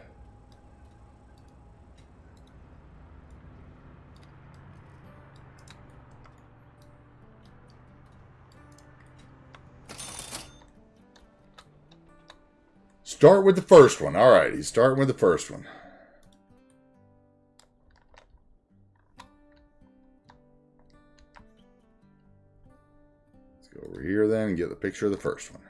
Start with the first one. All right, he's starting with the first one. Let's go over here then and get the picture of the first one.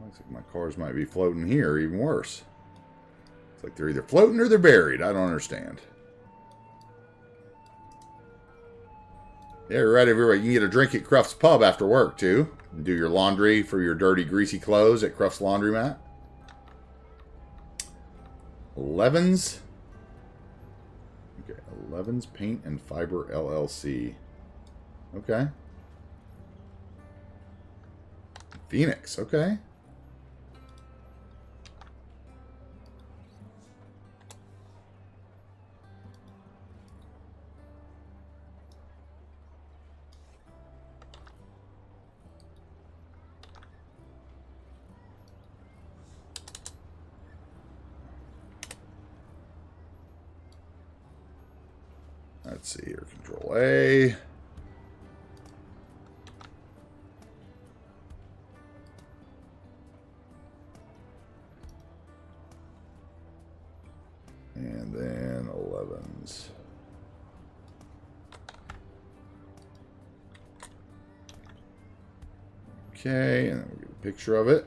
Looks like my cars might be floating here, even worse. It's like they're either floating or they're buried. I don't understand. Yeah, you're right everywhere. You can get a drink at Cruft's Pub after work, too. And do your laundry for your dirty, greasy clothes at Cruft's Laundromat. 11's. Okay, 11's Paint and Fiber LLC. Okay. Phoenix, okay. Let's see here, Control A. And then 11's. Okay, and then we'll get a picture of it.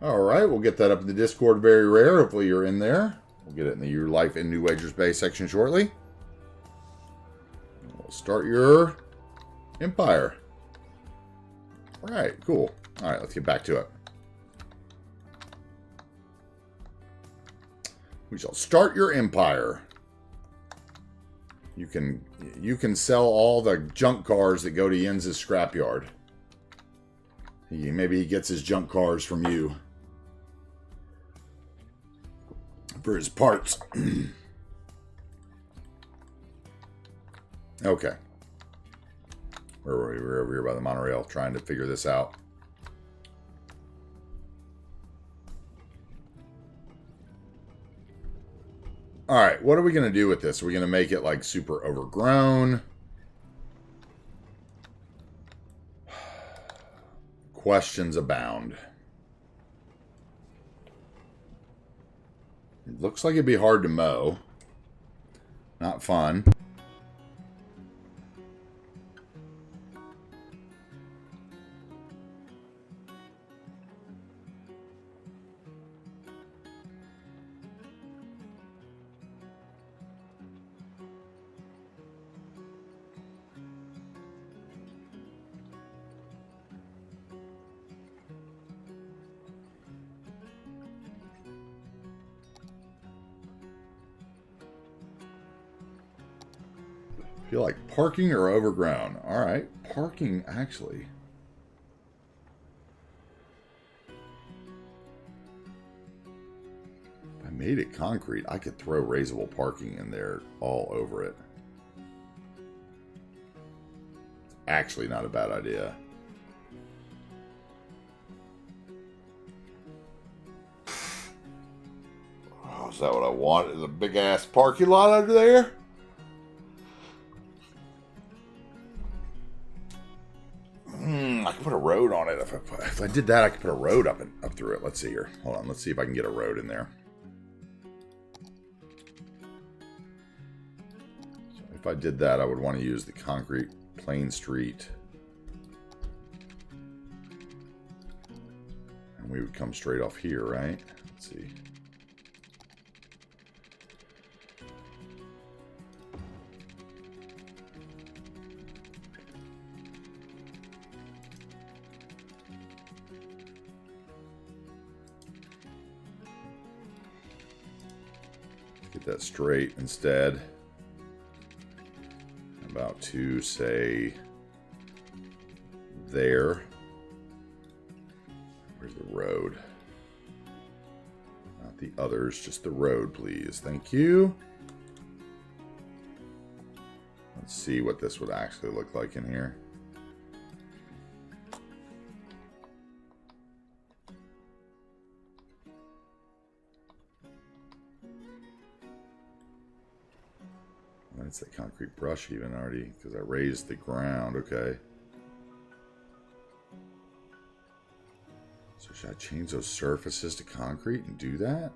Alright, we'll get that up in the Discord very rare. Hopefully you're in there. We'll get it in the Your Life in New Wagers Bay section shortly. We'll start your empire. Alright, cool. Alright, let's get back to it. We shall start your empire. You can sell all the junk cars that go to Jens's scrapyard. Maybe he gets his junk cars from you. For his parts. Okay. Where were we? We're over here by the monorail trying to figure this out. Alright, what are we going to do with this? Are we going to make it like super overgrown? Questions abound. It looks like it'd be hard to mow. Not fun. Feel like parking or overgrown. Alright, parking actually. If I made it concrete, I could throw raisable parking in there all over it. It's actually not a bad idea. Oh, is that what I want? Is a big ass parking lot under there? I could put a road on it. If I did that, I could put a road up through it. Let's see here. Hold on. Let's see if I can get a road in there. So if I did that, I would want to use the concrete plain street. And we would come straight off here, right? Let's see. That straight instead. About to say there. Where's the road? Not the others, just the road, please. Thank you. Let's see what this would actually look like in here. That's the concrete brush even already, because I raised the ground. Okay. Should I change those surfaces to concrete and do that?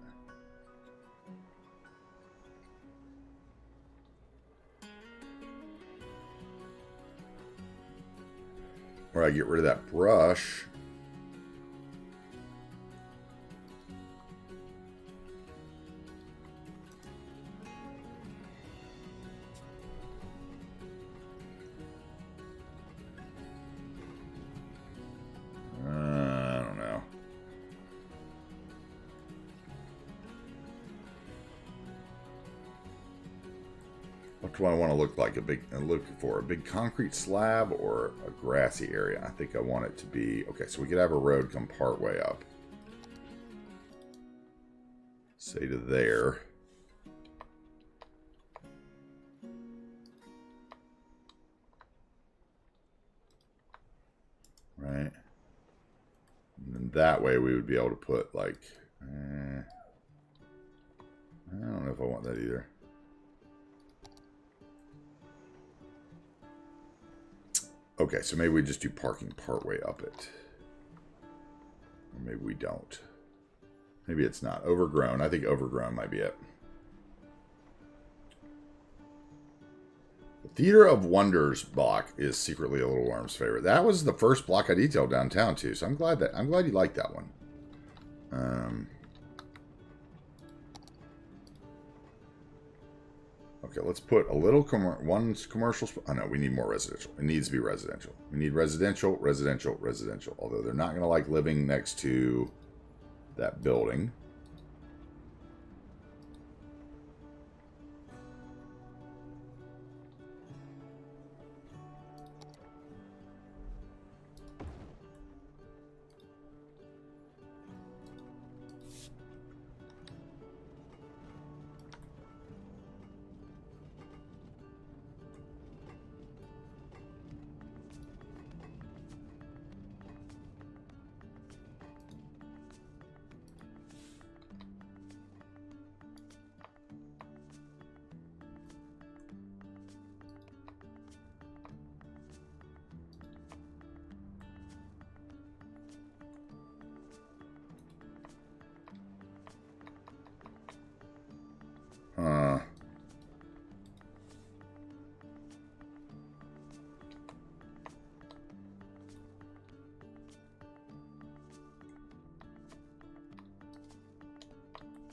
Or I get rid of that brush. I don't know. What do I want to look like? Looking for a big concrete slab or a grassy area? I think I want it to be okay. So we could have a road come part way up, say to there. Right. And then that way we would be able to put like, I don't know if I want that either. Okay, so maybe we just do parking partway up it. Or maybe we don't. Maybe it's not. Overgrown. I think overgrown might be it. The Theater of Wonders block is secretly a Little Worm's favorite. That was the first block I detailed downtown too, so I'm glad you liked that one. Okay, let's put a little commercial. Oh no, we need more residential. It needs to be residential. We need residential, residential, residential. Although they're not going to like living next to that building.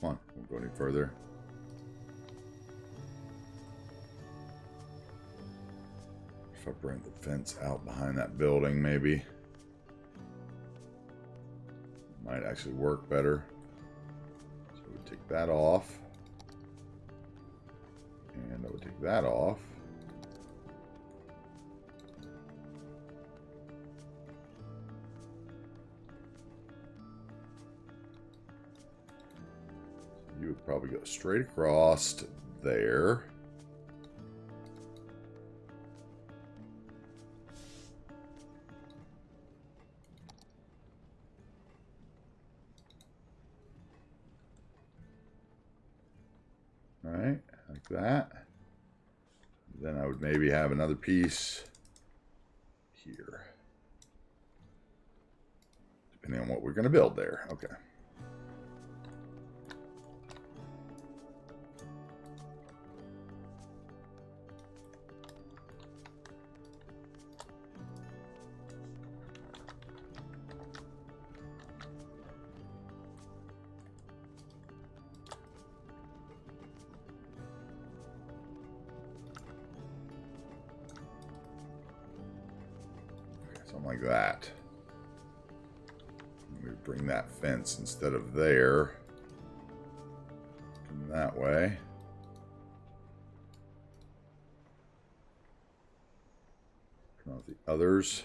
Come on, won't go any further. If I bring the fence out behind that building, maybe might actually work better. So we take that off, and I would take that off. You would probably go straight across to there. All right, like that. Then I would maybe have another piece here, depending on what we're going to build there. Okay. Something like that. We bring that fence instead of there. Come that way. Turn off the others.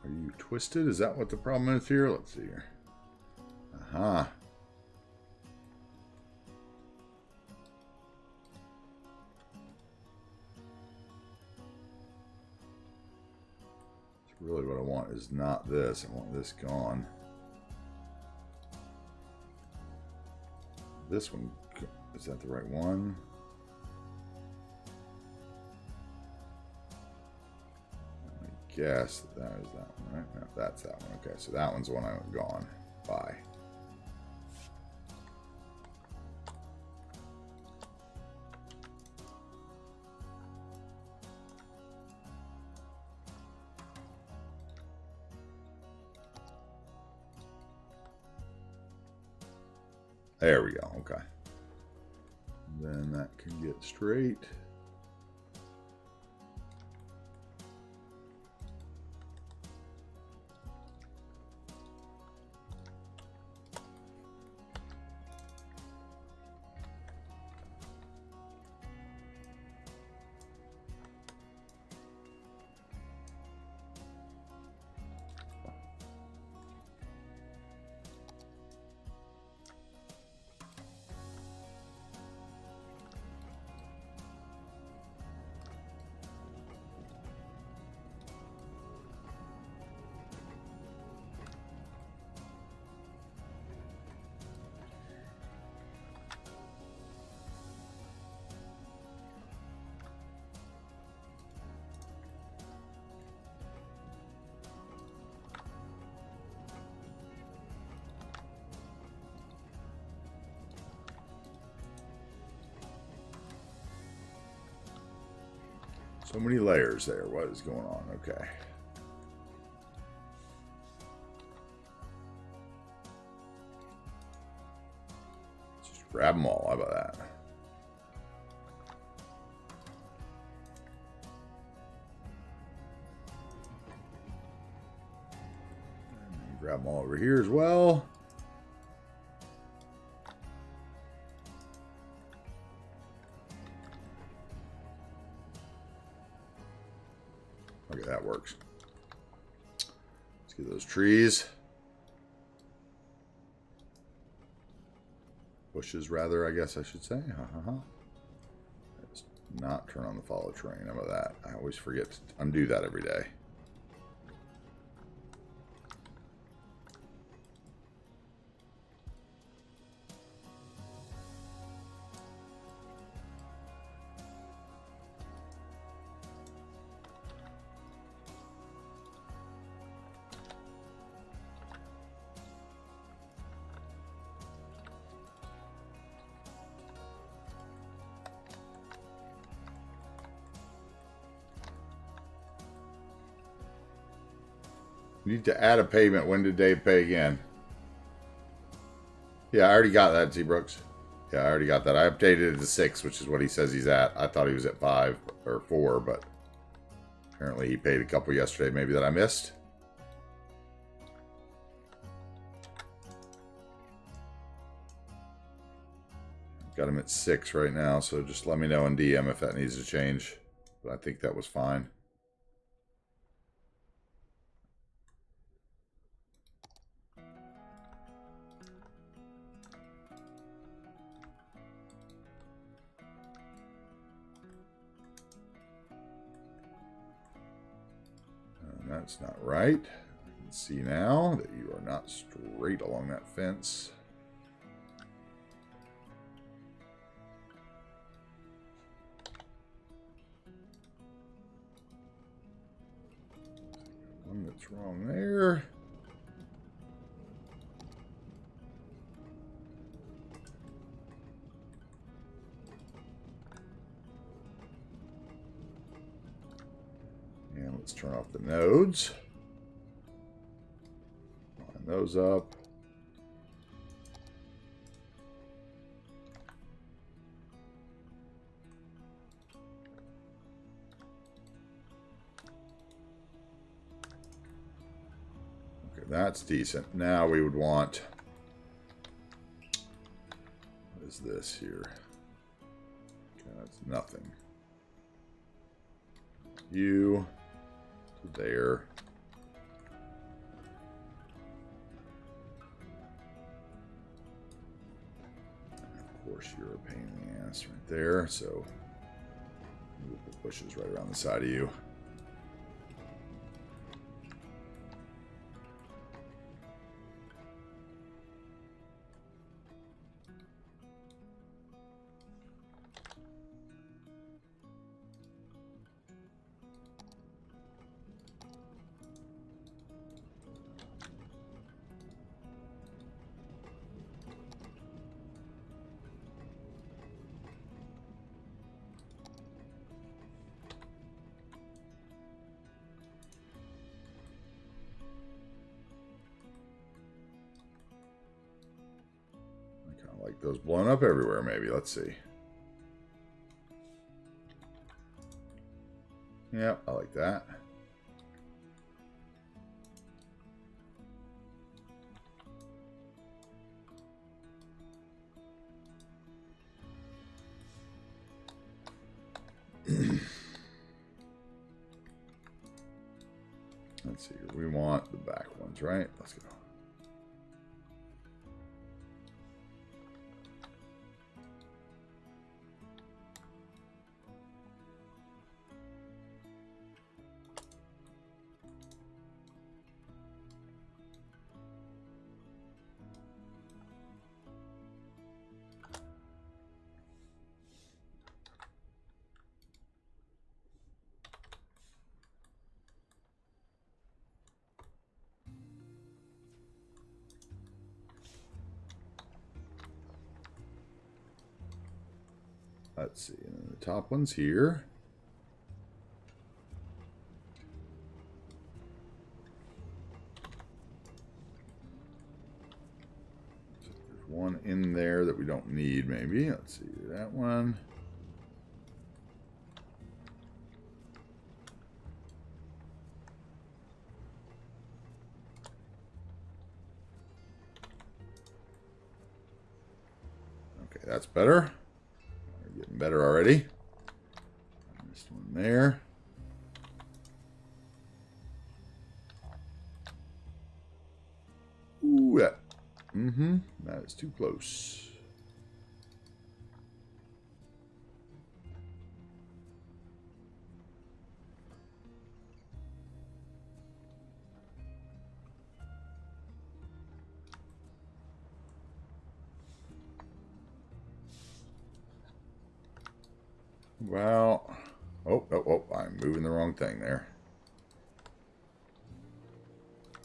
Are you twisted? Is that what the problem is here? Let's see here. Aha. Really what I want is not this. I want this gone. This one, is that the right one? I guess that is that one, right? No, that's that one. Okay, so that one's the one I want gone. Bye. There we go. Okay. Then that can get straight. So many layers there. What is going on? Okay. Just grab them all. How about that? And grab them all over here as well. Okay, that works. Let's get those trees. Bushes, rather, I guess I should say. Let's not turn on the follow train. How about that? I always forget to undo that every day. You need to add a payment. When did Dave pay again? Yeah, I already got that, T. Brooks. Yeah, I already got that. I updated it to 6, which is what he says he's at. I thought he was at 5 or 4, but apparently he paid a couple yesterday, maybe that I missed. Got him at 6 right now, so just let me know in DM if that needs to change. But I think that was fine. That's not right. I can see now that you are not straight along that fence. One that's wrong there. And let's turn off the nodes. Line those up. Okay, that's decent. Now we would want, what is this here? Okay, that's nothing. You to there. Of course, you're a pain in the ass right there, so we'll put bushes right around the side of you. Like those blown up everywhere, maybe. Let's see. Yeah, I like that. Let's see here. We want the back ones, right? Let's go. Let's see, and then the top one's here. So there's one in there that we don't need, maybe. Let's see, that one. Okay, that's better. Getting better already. This one there. Ooh, that. That is too close. Well, oh, I'm moving the wrong thing there.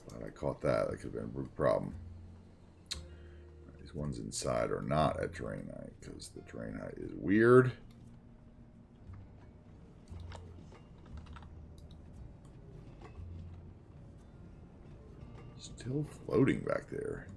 Glad I caught that. That could have been a big problem. These ones inside are not at terrain height because the terrain height is weird. Still floating back there.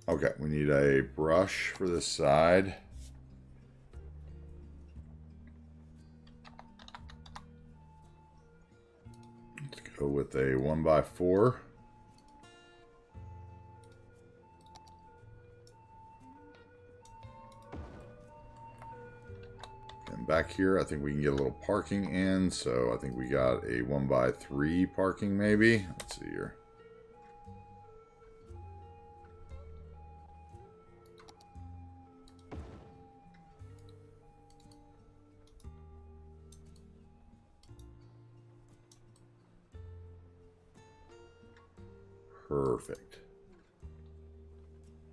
Okay, we need a brush for this side. Let's go with a 1x4. And back here, I think we can get a little parking in. So I think we got a 1x3 parking maybe. Let's see here. Perfect.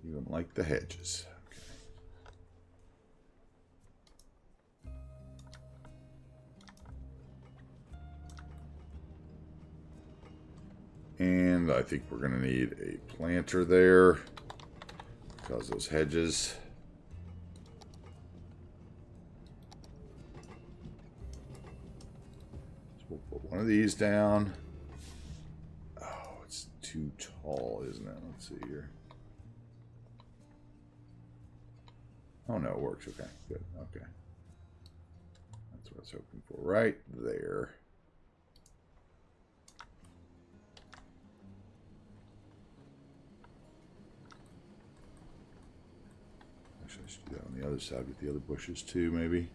Even like the hedges. Okay. And I think we're going to need a planter there because those hedges. So we'll put one of these down. Too tall, isn't it? Let's see here. Oh no, it works. Okay, good. Okay. That's what I was hoping for. Right there. Actually, I should do that on the other side with the other bushes too, maybe.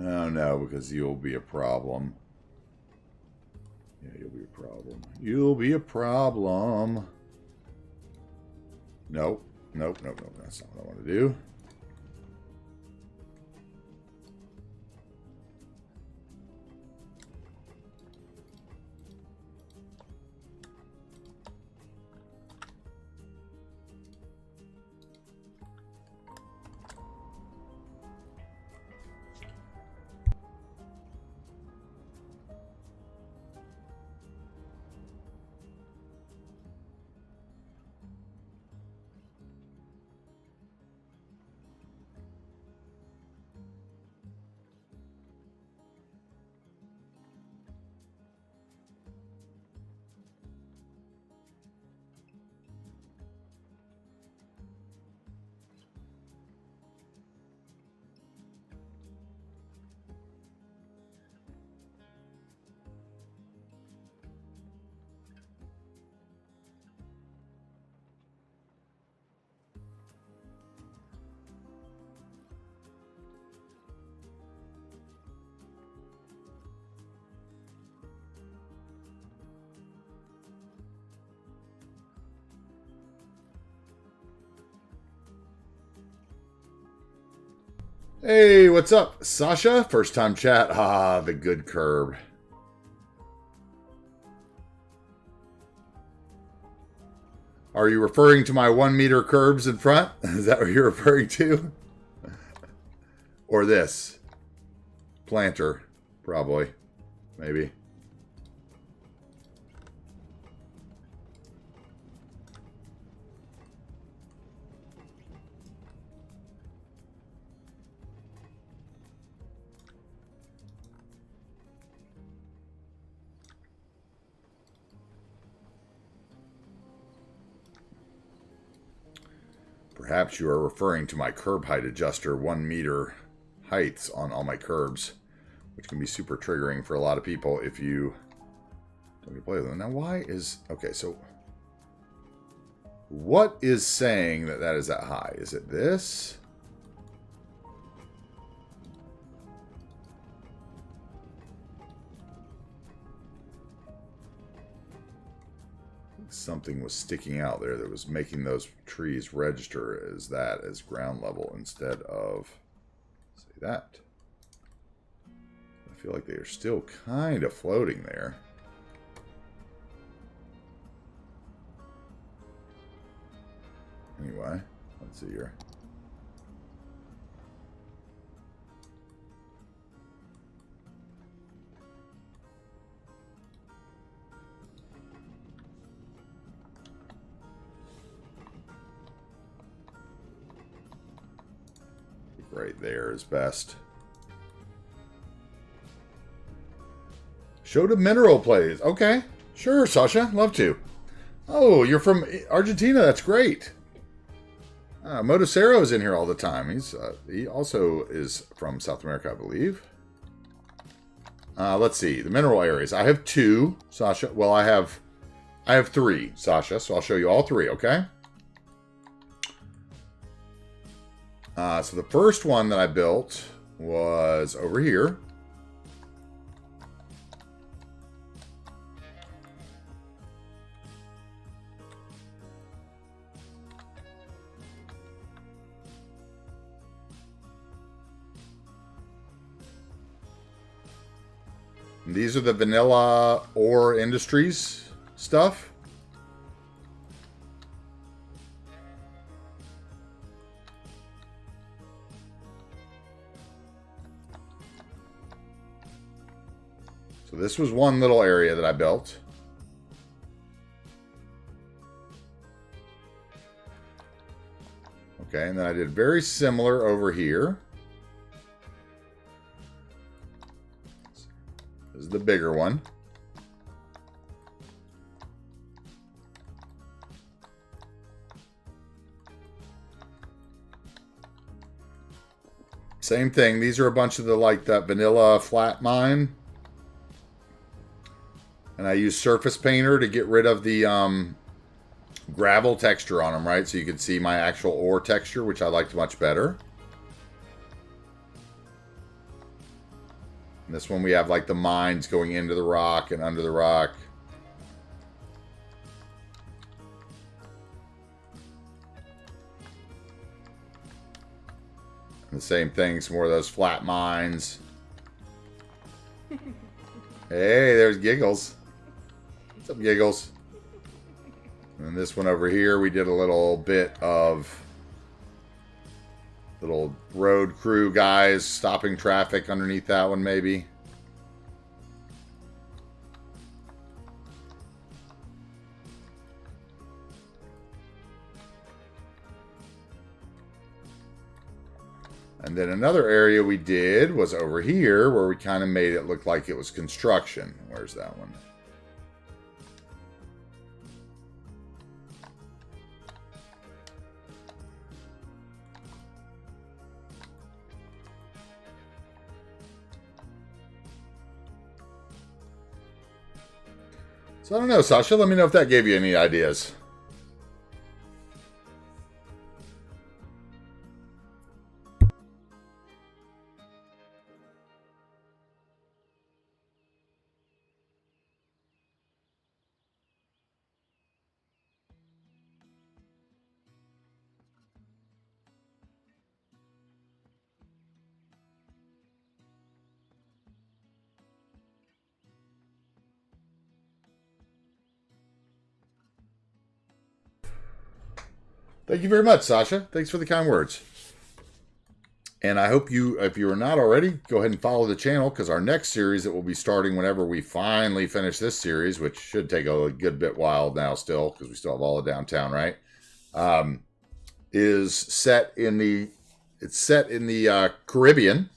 Oh, no, because you'll be a problem. Yeah, you'll be a problem. You'll be a problem. Nope. Nope, nope, nope. That's not what I want to do. Hey, what's up, Sasha? First time chat. Ah, the good curb. Are you referring to my 1 meter curbs in front? Is that what you're referring to? Or this? Planter, probably. Maybe. Perhaps you are referring to my curb height adjuster, 1 meter heights on all my curbs, which can be super triggering for a lot of people if you don't get to play with them. Now, why is... Okay, so... What is saying that that is that high? Is it this? Something was sticking out there that was making those trees register as that as ground level instead of, say, that. I feel like they are still kind of floating there. Anyway, let's see here. Right there is best. Show the mineral plays. Okay. Sure, Sasha. Love to. Oh, you're from Argentina. That's great. Motocero's in here all the time. He also is from South America, I believe. Let's see. The mineral areas. I have 2, Sasha. Well, I have 3, Sasha. So I'll show you all 3, okay? So the first one that I built was over here. And these are the vanilla ore industries stuff. So this was one little area that I built. Okay, and then I did very similar over here. This is the bigger one. Same thing. These are a bunch of the, like, that vanilla flat mine. And I use surface painter to get rid of the gravel texture on them, right? So you can see my actual ore texture, which I liked much better. And this one we have like the mines going into the rock and under the rock. And the same thing, some more of those flat mines. Hey, there's Giggles. What's up, Giggles? And this one over here, we did a little bit of little road crew guys stopping traffic underneath that one, maybe. And then another area we did was over here where we kind of made it look like it was construction. Where's that one? So I don't know, Sasha. Let me know if that gave you any ideas. Thank you very much, Sasha. Thanks for the kind words. And I hope you, if you are not already, go ahead and follow the channel, because our next series that will be starting whenever we finally finish this series, which should take a good bit while now still, because we still have all of downtown, right? Is set in the, it's set in the Caribbean,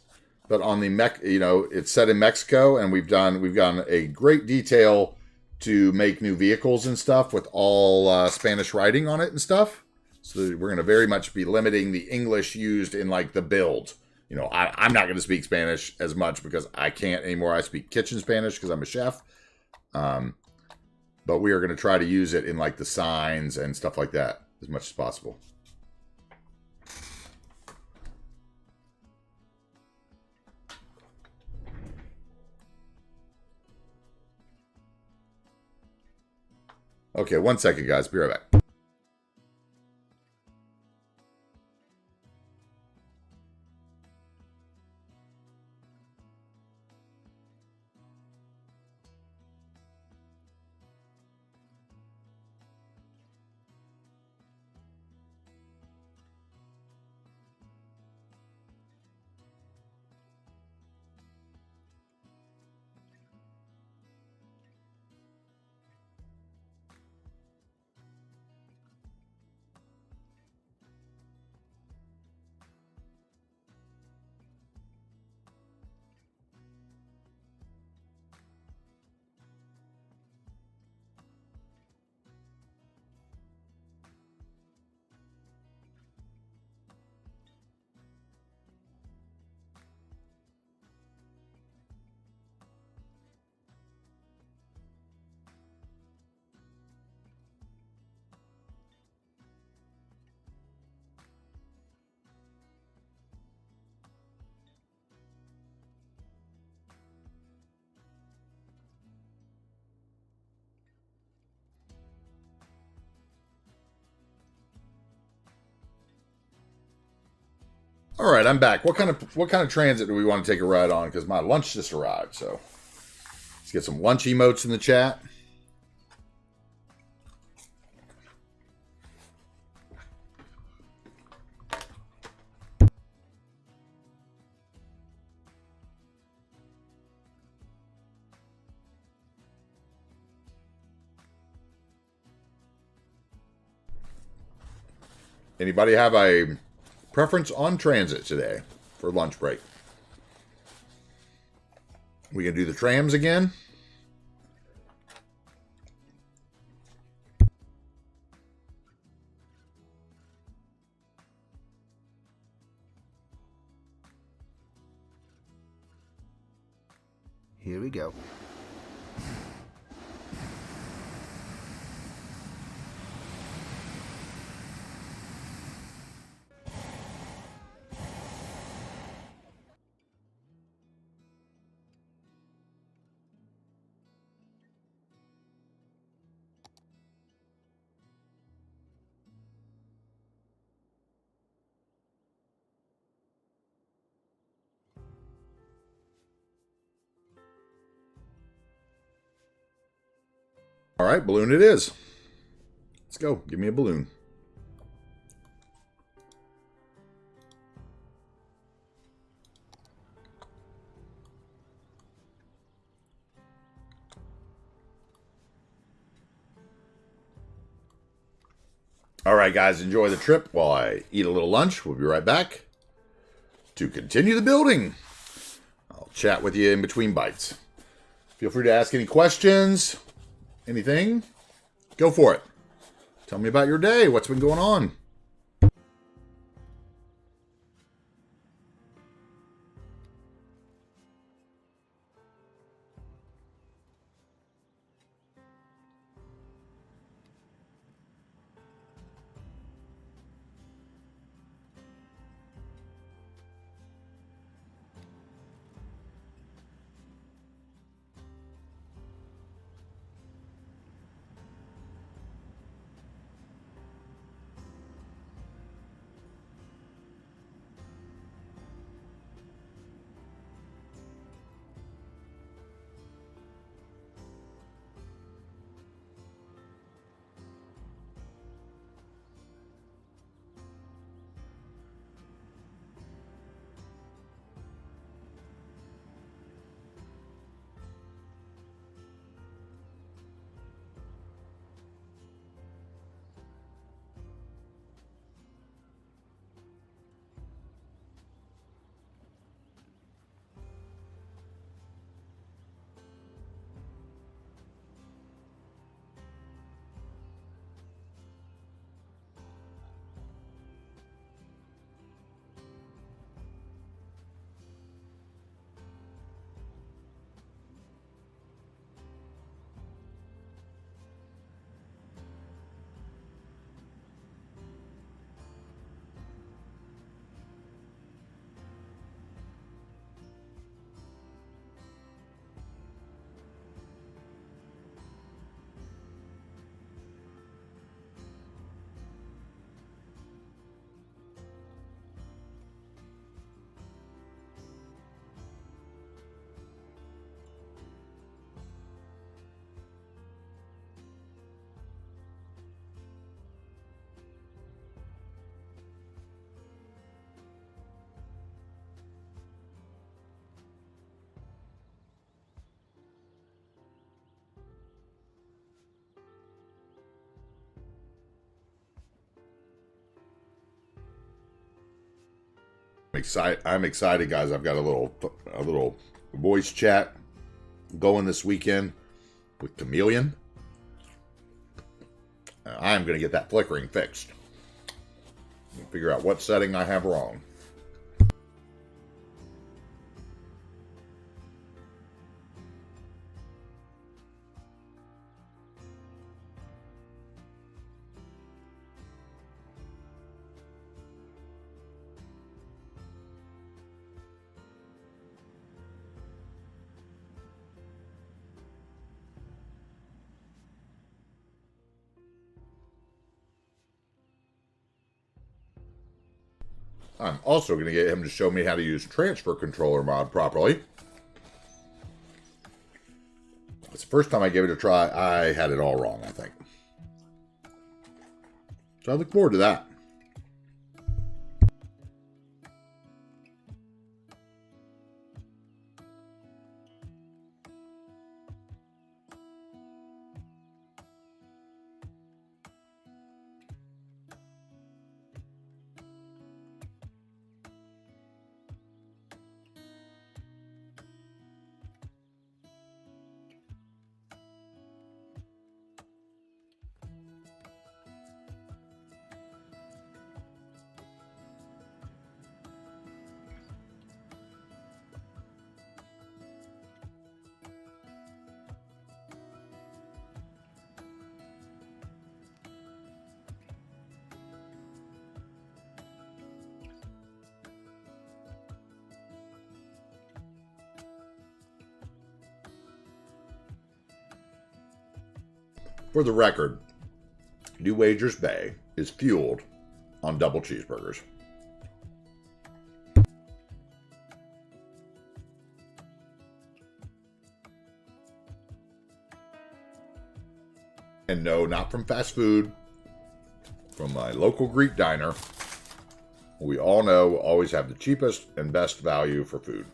but on the it's set in Mexico, and we've gone a great detail to make new vehicles and stuff with all Spanish writing on it and stuff. So we're going to very much be limiting the English used in like the build. You know, I'm not going to speak Spanish as much because I can't anymore. I speak kitchen Spanish because I'm a chef. But we are going to try to use it in like the signs and stuff like that as much as possible. Okay, 1 second, guys. Be right back. All right, I'm back. What kind of transit do we want to take a ride on? Because my lunch just arrived. So let's get some lunch emotes in the chat. Anybody have a preference on transit today for lunch break? We can do the trams again. Here we go. All right, balloon it is. Let's go. Give me a balloon. All right, guys, enjoy the trip while I eat a little lunch. We'll be right back to continue the building. I'll chat with you in between bites. Feel free to ask any questions, anything. Go for it. Tell me about your day. What's been going on? I'm excited, guys. I've got a little voice chat going this weekend with Chameleon. I'm going to get that flickering fixed. Figure out what setting I have wrong. I'm also going to get him to show me how to use transfer controller mod properly. It's the first time I gave it a try. I had it all wrong, I think. So I look forward to that. For the record, New Wagers Bay is fueled on double cheeseburgers. no, not from fast food, from my local Greek diner. We all know will always have the cheapest and best value for food.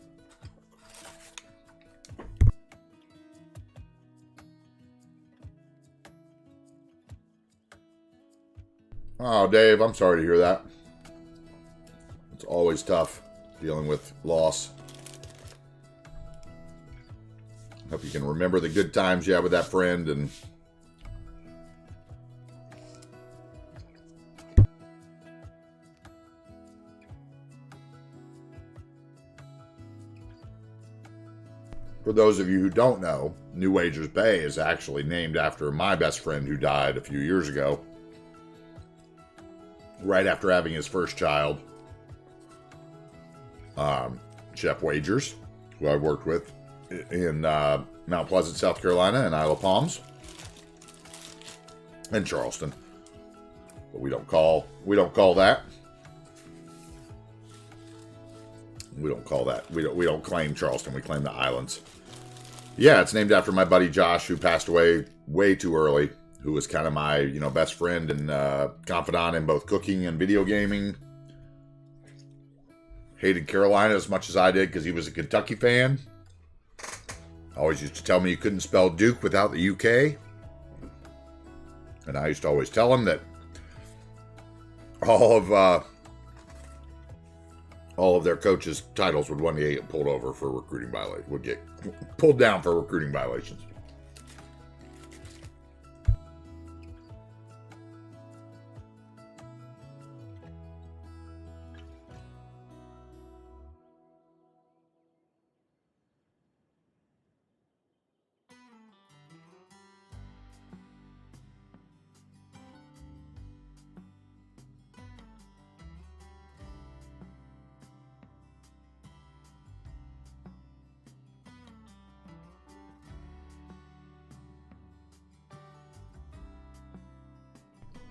Oh, Dave, I'm sorry to hear that. It's always tough dealing with loss. Hope you can remember the good times you had with that friend. And for those of you who don't know, New Wagers Bay is actually named after my best friend who died a few years ago, right after having his first child. Chef Wagers, who I worked with in Mount Pleasant, South Carolina, and Isle of Palms, and Charleston. But we don't call that. We don't call that. We don't claim Charleston. We claim the islands. Yeah, it's named after my buddy Josh, who passed away way too early, who was kind of my, best friend and confidant in both cooking and video gaming. Hated Carolina as much as I did because he was a Kentucky fan. Always used to tell me you couldn't spell Duke without the UK. And I used to always tell him that all of their coaches' titles would one day get pulled over for recruiting violations. Would get pulled down for recruiting violations.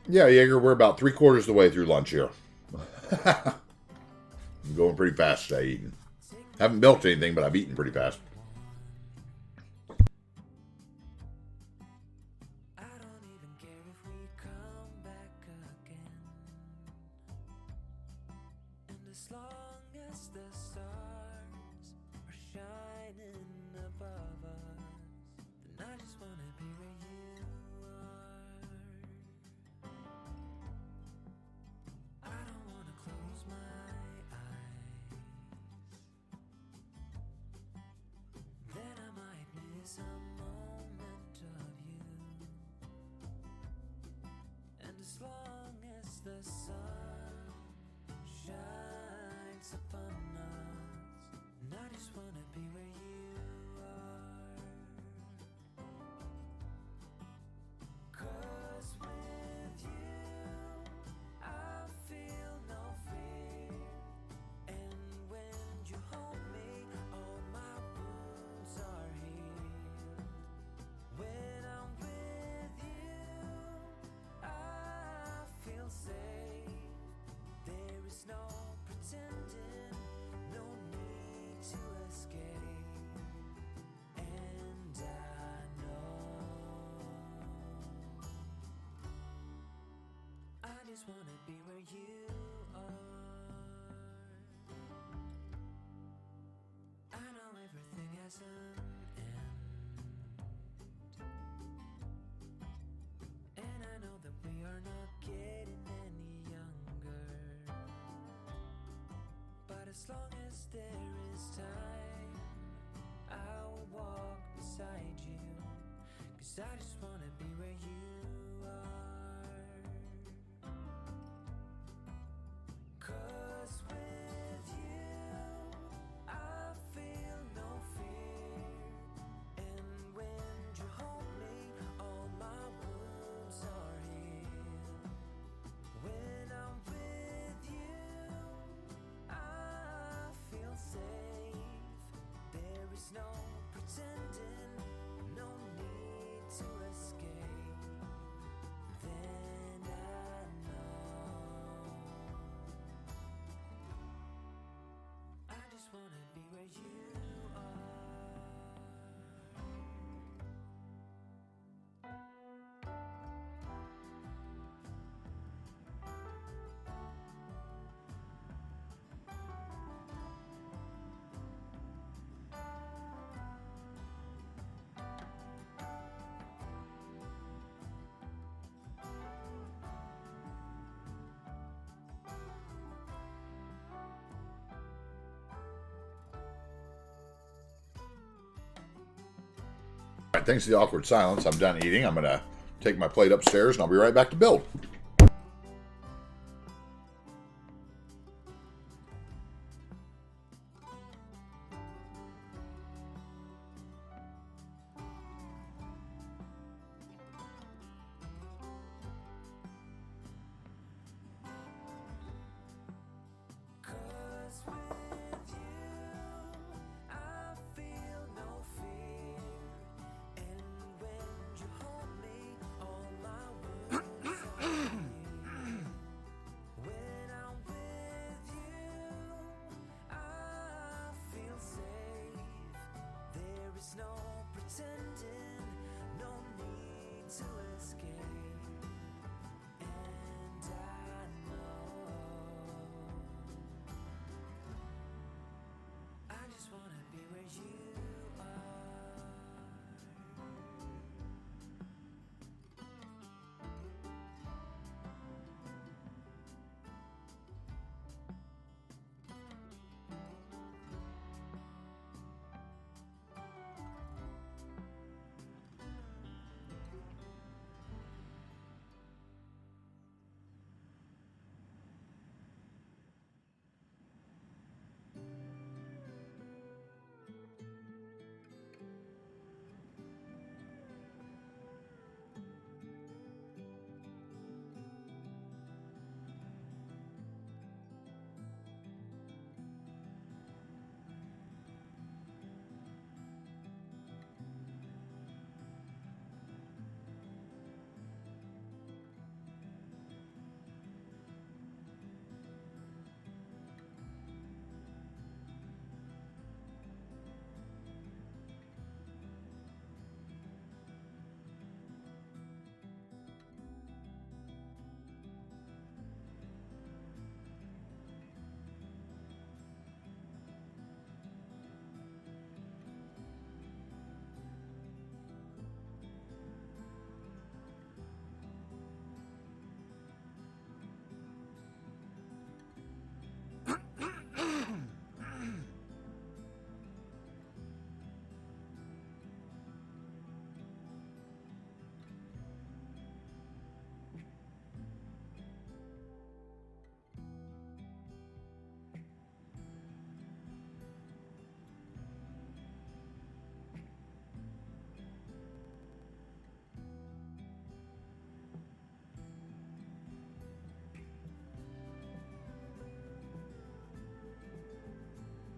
Yeah, Jaeger, we're about 3/4 of the way through lunch here. I'm going pretty fast today eating. Haven't built anything, but I've eaten pretty fast. just wanna be where you are. I know everything has an end, and I know that we are not getting any younger. But as long as there is time, I will walk beside you, 'cause I just wanna be where you are. 'Cause with you, I feel no fear, and when you hold me, all my wounds are healed. When I'm with you, I feel safe. There is no pretending, no need to escape. All right, thanks to the awkward silence, I'm done eating. I'm going to take my plate upstairs, and I'll be right back to build.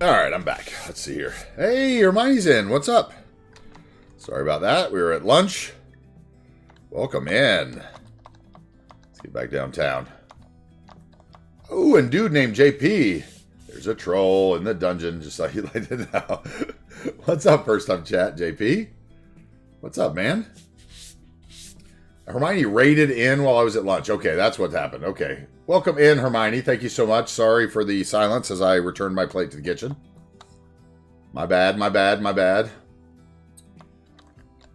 All right, I'm back. Let's see here. Hey, Hermione's in. What's up? Sorry about that. We were at lunch. Welcome in. Let's get back downtown. Oh, and dude named JP. There's a troll in the dungeon, just like you like to know. What's up, first time chat, JP? What's up, man? Hermione raided in while I was at lunch. Okay, that's what happened. Okay. Welcome in, Hermione. Thank you so much. Sorry for the silence as I returned my plate to the kitchen. My bad, my bad, my bad.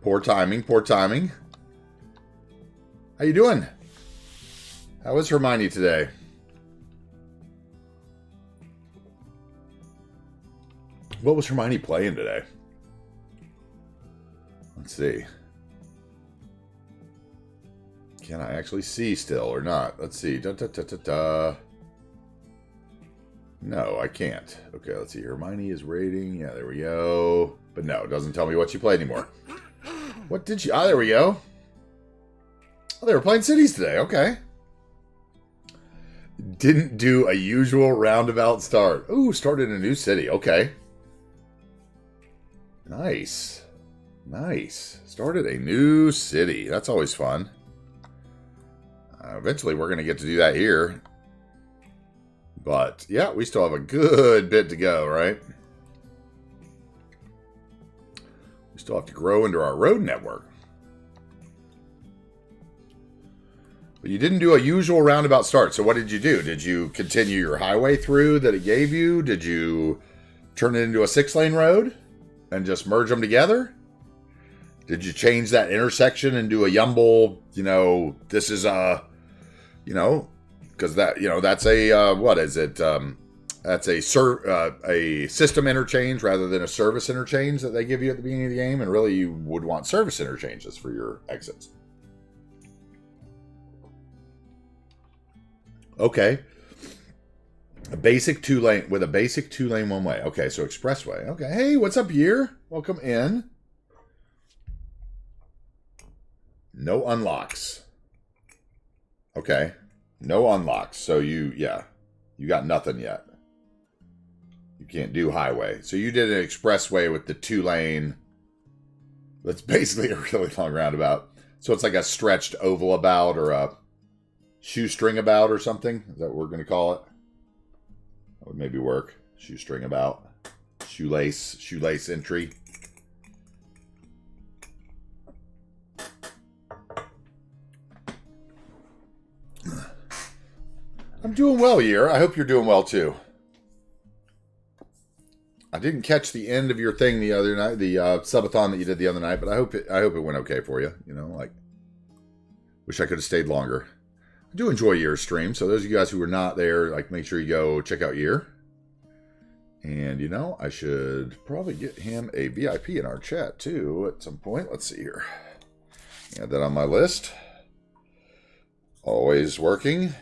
Poor timing, poor timing. How you doing? How is Hermione today? What was Hermione playing today? Let's see. Can I actually see still or not? Let's see. Da, da, da, da, da. No, I can't. Okay, let's see. Hermione is raiding. Yeah, there we go. But no, it doesn't tell me what she played anymore. What did she... Ah, there we go. Oh, they were playing cities today. Okay. Didn't do a usual roundabout start. Ooh, started in a new city. Okay. Nice. Nice. Started a new city. That's always fun. Eventually, we're going to get to do that here. But, yeah, we still have a good bit to go, right? We still have to grow into our road network. But you didn't do a usual roundabout start. So what did you do? Did you continue your highway through that it gave you? Did you turn it into a 6-lane road and just merge them together? Did you change that intersection and do a Yumble, this is a... because that, that's a, what is it? That's a system interchange rather than a service interchange that they give you at the beginning of the game. And really, you would want service interchanges for your exits. Okay. A basic two-lane one-way. Okay, so expressway. Okay. Hey, what's up here? Welcome in. No unlocks. Okay. No unlocks. So you got nothing yet. You can't do highway. So you did an expressway with the 2-lane. That's basically a really long roundabout. So it's like a stretched oval about or a shoestring about or something. Is that what we're going to call it? That would maybe work. Shoestring about. Shoelace entry. I'm doing well, Year. I hope you're doing well too. I didn't catch the end of your thing the other night, the subathon that you did the other night, but I hope it went okay for you. You know, like, wish I could have stayed longer. I do enjoy Year's stream, so those of you guys who are not there, like, make sure you go check out Year. And, you know, I should probably get him a VIP in our chat, too, at some point. Let's see here. Add that on my list. Always working.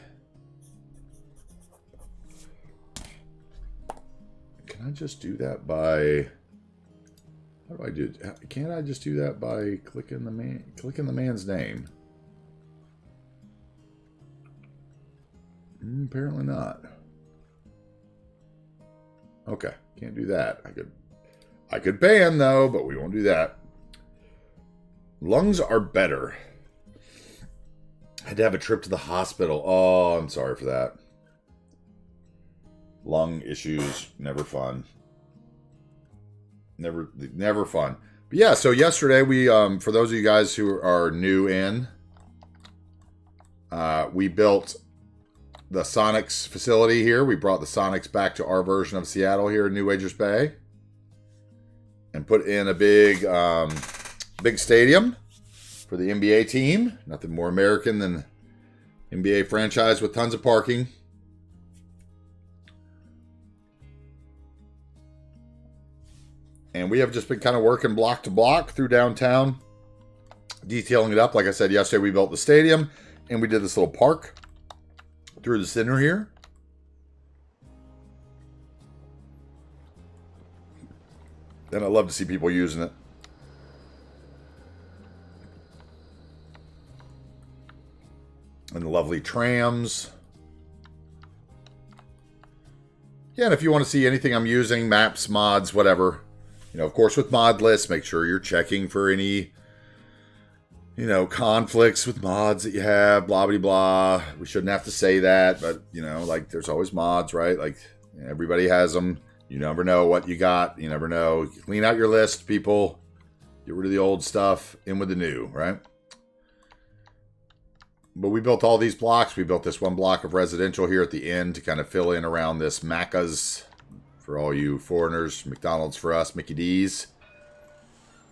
Can I just do that by... How do I do it? Can't I just do that by clicking the man's name? Apparently not. Okay, can't do that. I could ban though, but we won't do that. Lungs are better. I had to have a trip to the hospital. Oh, I'm sorry for that. Lung issues, never fun. Never fun. But yeah, so yesterday we, for those of you guys who are new in, we built the Sonics facility here. We brought the Sonics back to our version of Seattle here in New Wagers Bay. And put in a big stadium for the NBA team. Nothing more American than NBA franchise with tons of parking. And we have just been kind of working block to block through downtown, detailing it up. Like I said, yesterday we built the stadium, and we did this little park through the center here. And I love to see people using it. And the lovely trams. Yeah, and if you want to see anything I'm using, maps, mods, whatever, you know, of course, with mod lists, make sure you're checking for any, you know, conflicts with mods that you have, blah, blah, blah. We shouldn't have to say that, but, you know, like, there's always mods, right? Like, everybody has them. You never know what you got. You never know. You clean out your list, people. Get rid of the old stuff, in with the new, right? But we built all these blocks. We built this one block of residential here at the end to kind of fill in around this Macca's. For all you foreigners, McDonald's for us, Mickey D's.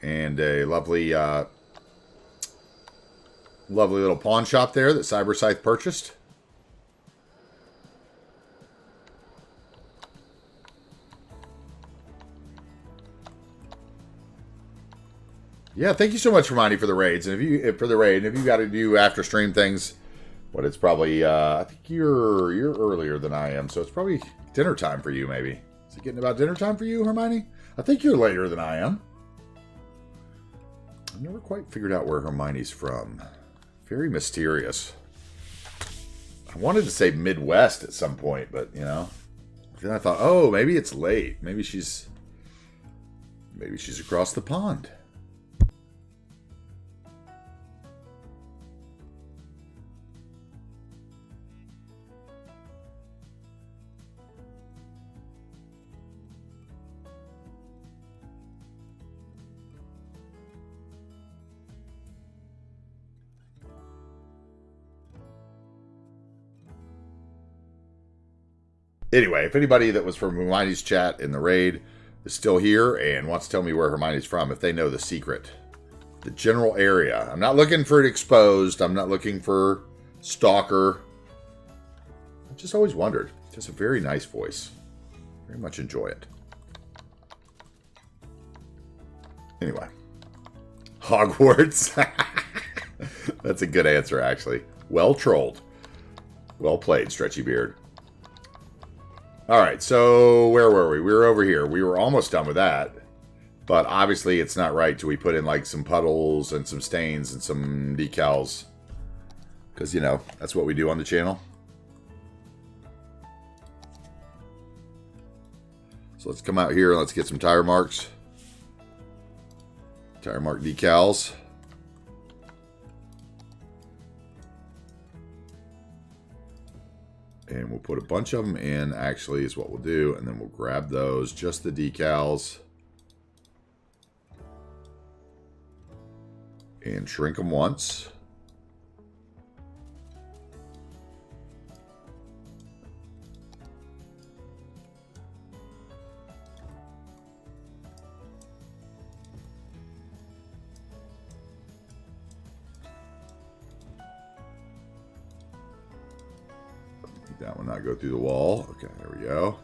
And a lovely, lovely little pawn shop there that CyberScythe purchased. Yeah, thank you so much, Hermione, for the raids. And if you got to do after stream things, what it's probably, I think you're earlier than I am, so it's probably dinner time for you, maybe. Is it getting about dinner time for you, Hermione? I think you're later than I am. I've never quite figured out where Hermione's from. Very mysterious. I wanted to say Midwest at some point, but, you know. Then I thought, oh, maybe it's late. Maybe she's across the pond. Anyway, if anybody that was from Hermione's chat in the raid is still here and wants to tell me where Hermione's from, if they know the secret, the general area. I'm not looking for it exposed. I'm not looking for stalker. I've just always wondered. Just a very nice voice. very much enjoy it. Anyway. Hogwarts. That's a good answer, actually. Well trolled. Well played, Stretchy Beard. Alright, so where were we? We were over here. We were almost done with that. But obviously it's not right till we put in like some puddles and some stains and some decals. Because, you know, that's what we do on the channel. So let's come out here and let's get some tire marks. Tire mark decals. And we'll put a bunch of them in, actually, is what we'll do. And then we'll grab those, just the decals. And shrink them once. That one not go through the wall. Okay, there we go.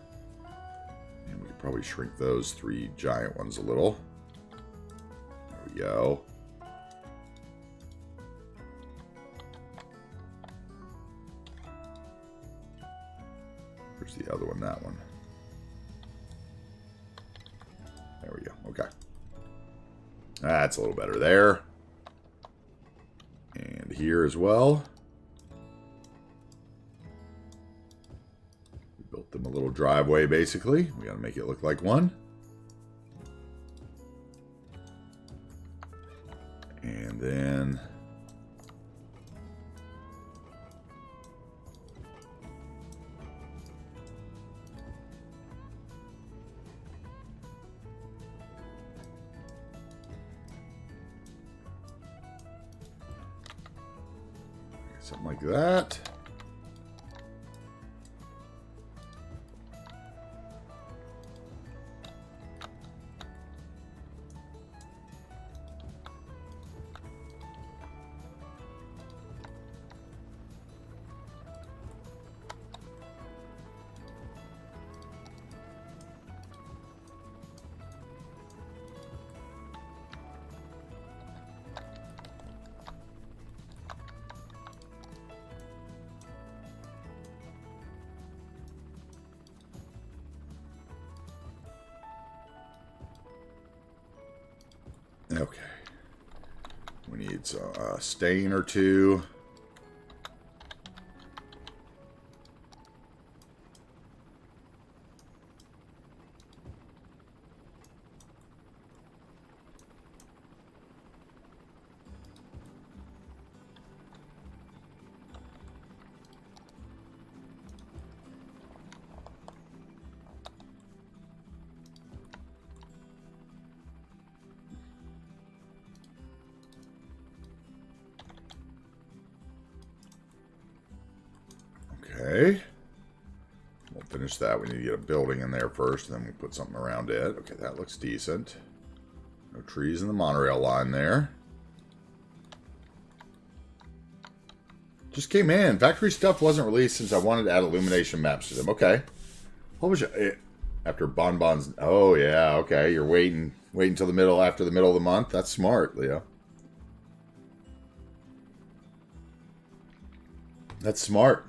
And we could probably shrink those 3 giant ones a little. There we go. Where's the other one? That one. There we go. Okay. That's a little better there. And here as well. Built them a little driveway, basically. We got to make it look like one. And then something like that. Okay. We need a stain or two. Okay. We'll finish that. We need to get a building in there first, and then we put something around it. Okay, that looks decent. No trees in the monorail line there. Just came in. Factory stuff wasn't released since I wanted to add illumination maps to them. Okay. What was your... After Bonbons... Oh, yeah. Okay. You're waiting till the middle, after the middle of the month. That's smart, Leo. That's smart.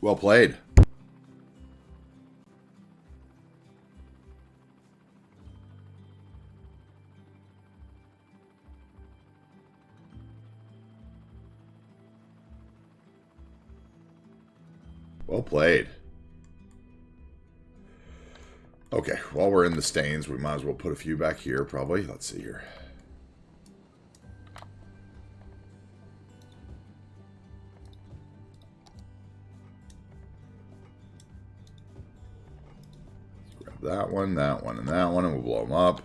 Well played. Well played. Okay, while we're in the stains, we might as well put a few back here, probably. Let's see here. Let's grab that one, and that one, and we'll blow them up.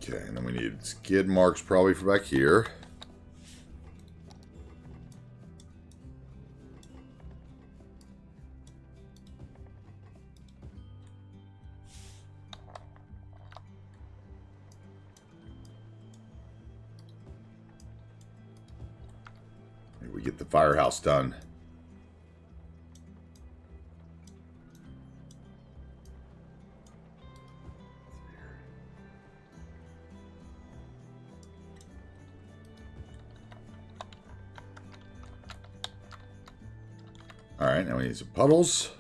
Okay, and then we need skid marks probably for back here. We get the firehouse done. All right, now we need some puddles.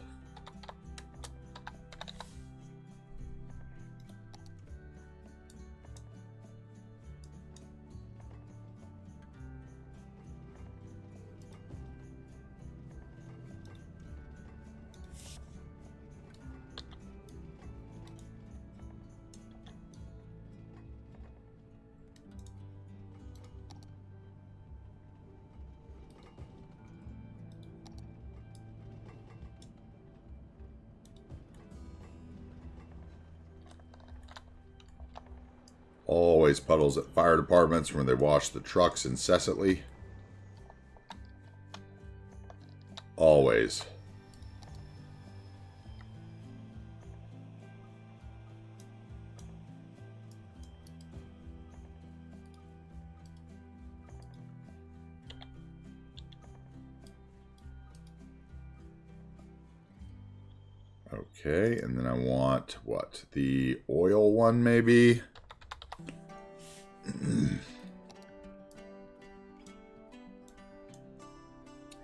Always puddles at fire departments where they wash the trucks incessantly. Always. Okay, and then I want, what, the oil one maybe?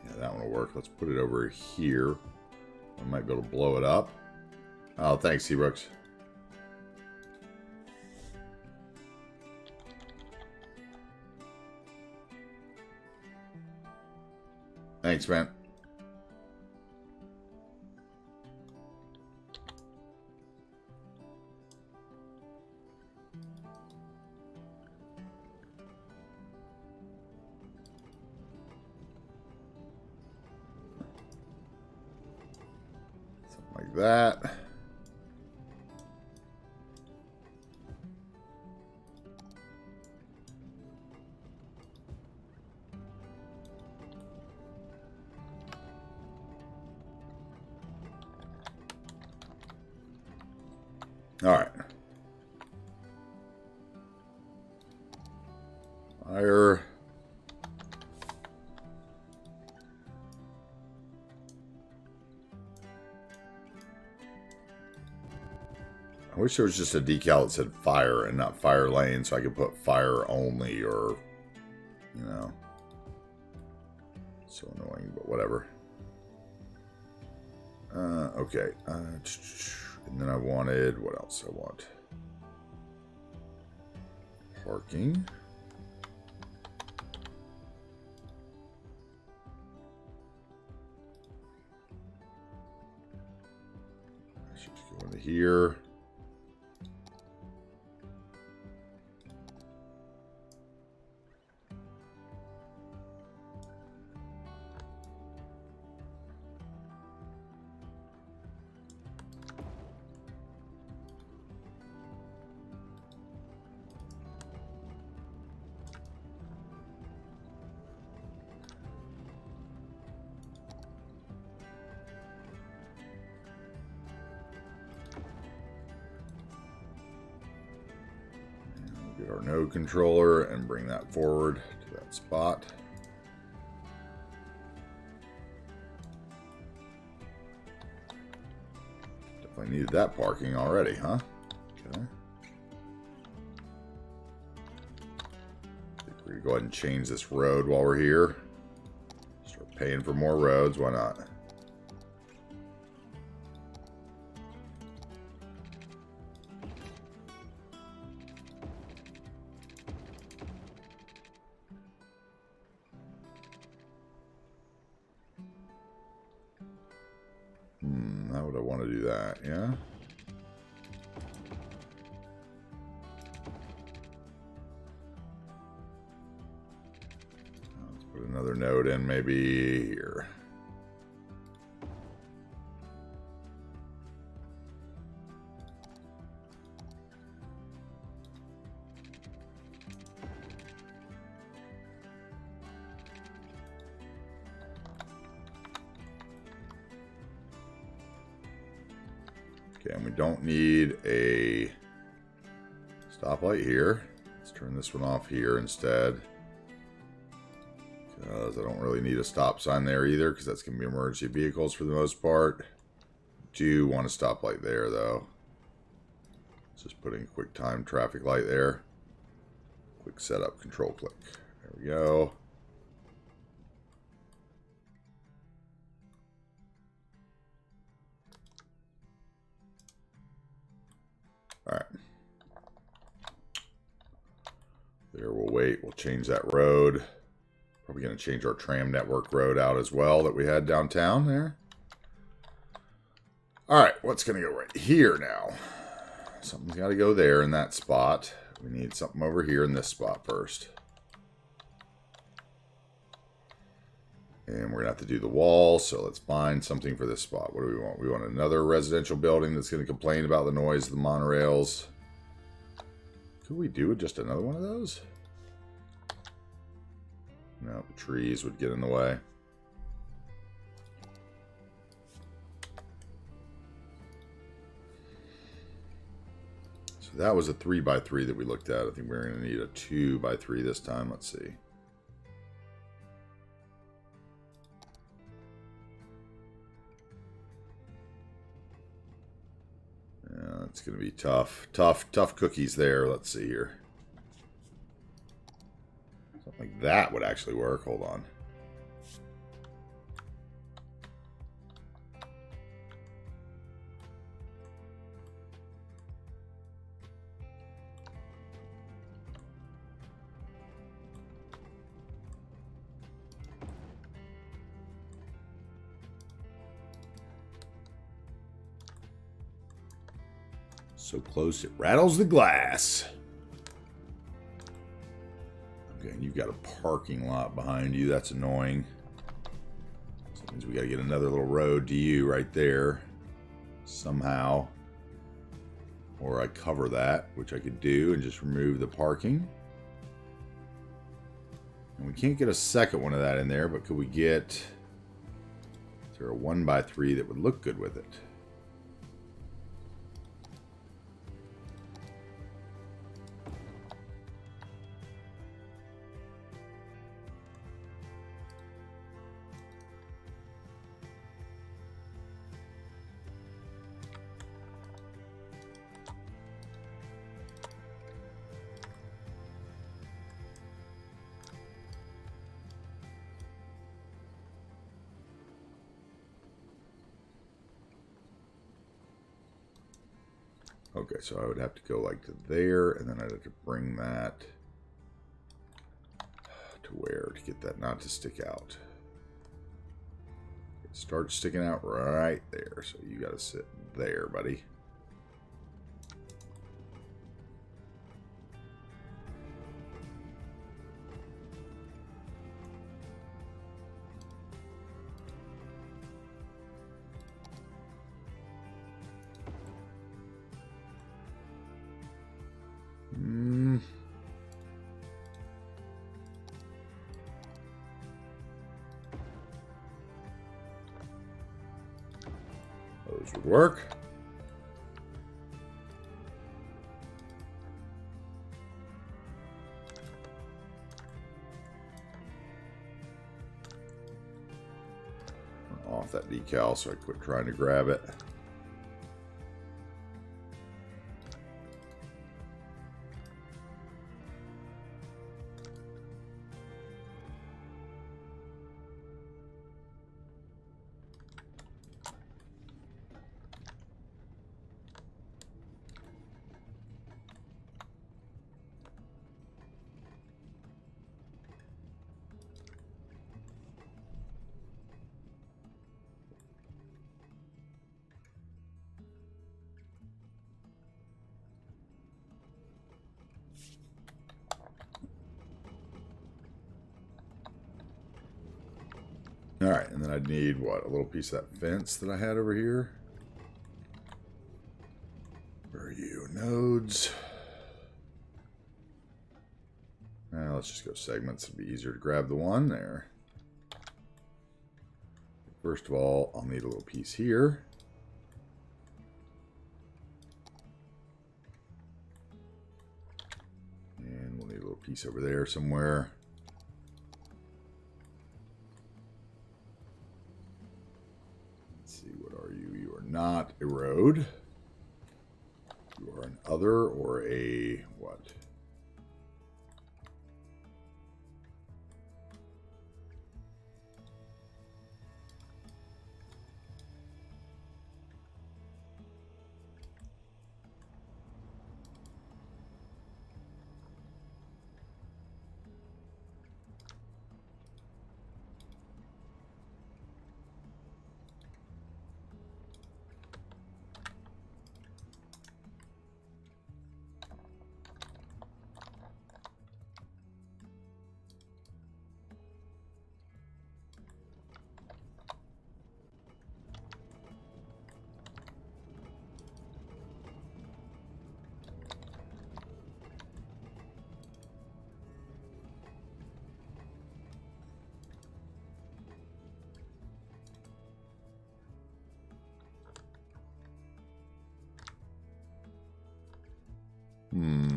Yeah, that one will work. Let's put it over here. I might be able to blow it up. Oh, thanks, Seabrooks. Thanks, man. Like that. All right. Fire. I wish there was just a decal that said fire and not fire lane, so I could put fire only, or, you know. So annoying, but whatever. Okay. And then I wanted, what else I want? Parking. I should just go into here. Get our node controller and bring that forward to that spot. Definitely needed that parking already, huh? Okay. We're gonna go ahead and change this road while we're here. Start paying for more roads, why not? How would I want to do that? Yeah. Let's put another node in maybe here. Okay, and we don't need a stoplight here. Let's turn this one off here instead. because I don't really need a stop sign there either, because that's going to be emergency vehicles for the most part. Do want a stoplight there, though. Just putting a quick time traffic light there. Quick setup, control click. There we go. All right. There, we'll wait. We'll change that road. Probably going to change our tram network road out as well that we had downtown there. All right, what's going to go right here now? Something's got to go there in that spot. We need something over here in this spot first. And we're going to have to do the wall, so let's find something for this spot. What do we want? We want another residential building that's going to complain about the noise of the monorails. Could we do just another one of those? No, the trees would get in the way. So that was a 3x3 that we looked at. I think we're going to need a 2x3 this time. Let's see. Yeah, it's going to be tough. Tough cookies there. Let's see here. Something like that would actually work. Hold on. So close it rattles the glass. Okay, and you've got a parking lot behind you. That's annoying. So that means we got to get another little road to you right there. Somehow. Or I cover that, which I could do, and just remove the parking. And we can't get a second one of that in there, but could we get... Is there a 1x3 that would look good with it? Okay, so I would have to go like to there, and then I'd have to bring that to where to get that not to stick out. It starts sticking out right there, so you got to sit there, buddy. Those would work. Turn off that decal so I quit trying to grab it. Alright, and then I'd need, what, a little piece of that fence that I had over here? Where are you? Nodes. Now let's just go segments. It'll be easier to grab the one there. First of all, I'll need a little piece here. And we'll need a little piece over there somewhere. not a road. You are an other or a what?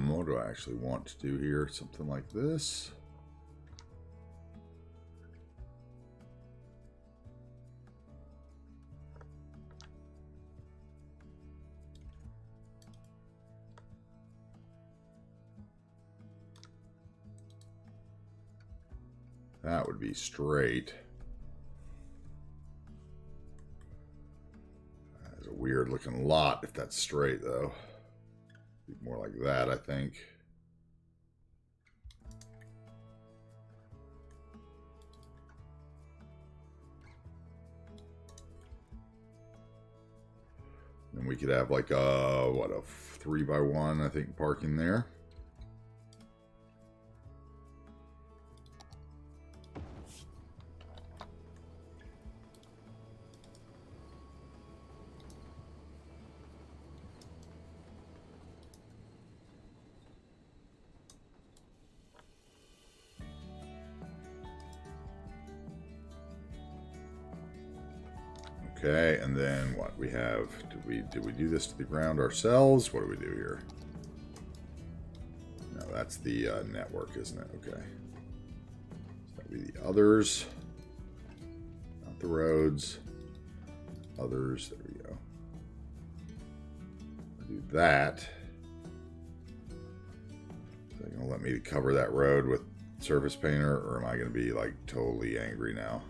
What do I actually want to do here? Something like this. That would be straight. That is a weird looking lot if that's straight though. More like that, I think. And we could have like a, what, a 3x1, I think, parking there. Okay, and then what we have? Did we do this to the ground ourselves? What do we do here? No, that's the network, isn't it? Okay. So that'd be the others, not the roads. Others. There we go. I'll do that. Is that gonna let me cover that road with surface painter, or am I gonna be like totally angry now?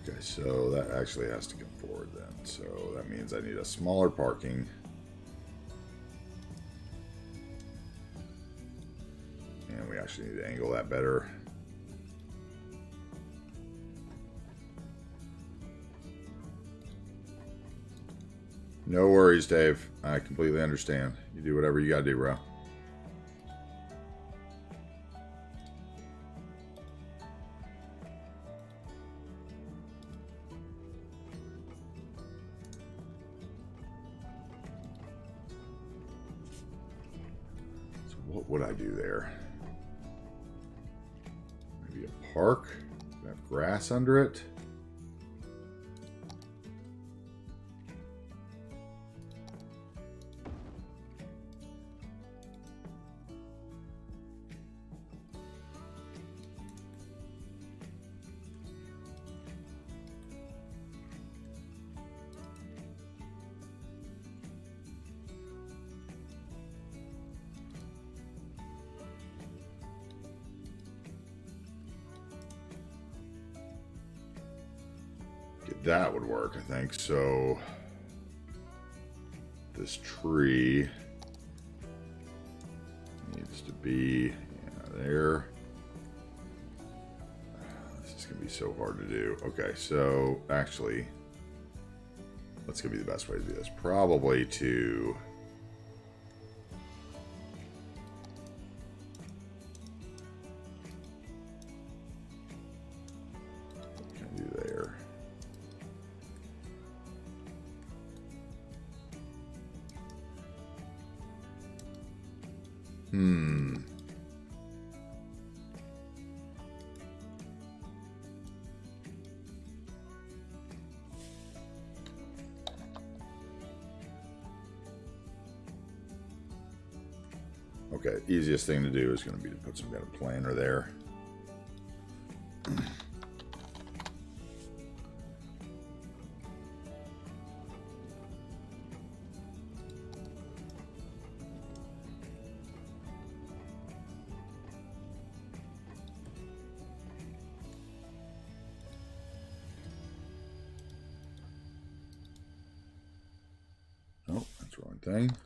Okay, so that actually has to come forward then. So that means I need a smaller parking. And we actually need to angle that better. No worries, Dave. I completely understand. You do whatever you gotta do, bro. What would I do there? Maybe a park? Have grass under it? That would work, I think. So this tree needs to be there. This is gonna be so hard to do. Okay, so actually, what's gonna be the best way to do this? Probably to what can I do there? Okay, easiest thing to do is going to be to put some kind of planter there. Darn thing.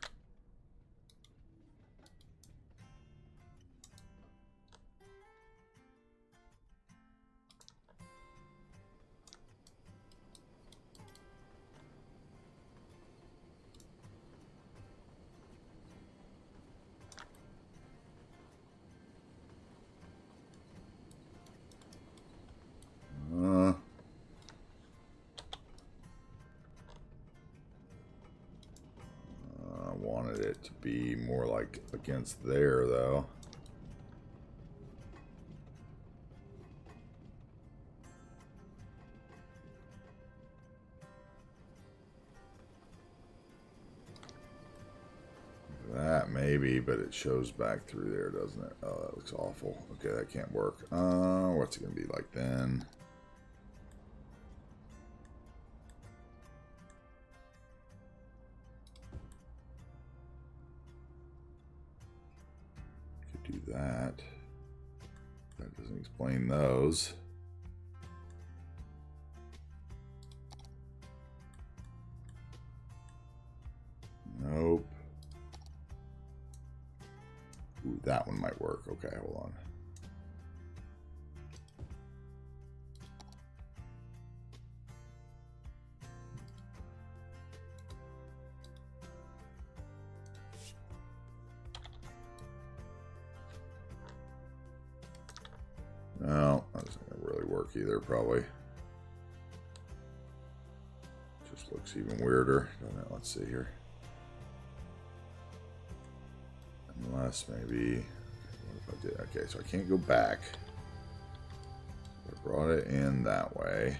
I wanted it to be more like against there, though. That maybe, but it shows back through there, doesn't it? Oh, that looks awful. Okay, that can't work. What's it gonna be like then? Could do that. That doesn't explain those. Nope. Ooh, that one might work. Okay, hold on. No, that doesn't really work either, probably. Just looks even weirder, doesn't it? Let's see here. Unless maybe, what if I did? Okay, so I can't go back. I brought it in that way.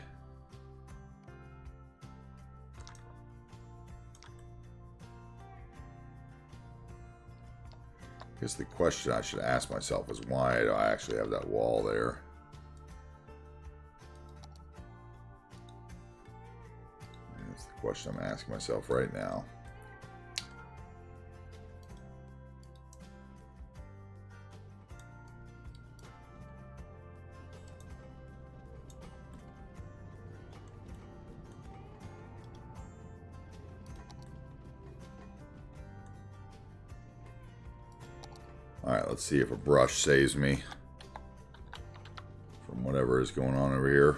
I guess the question I should ask myself is, why do I actually have that wall there? That's the question I'm asking myself right now. Alright, let's see if a brush saves me from whatever is going on over here.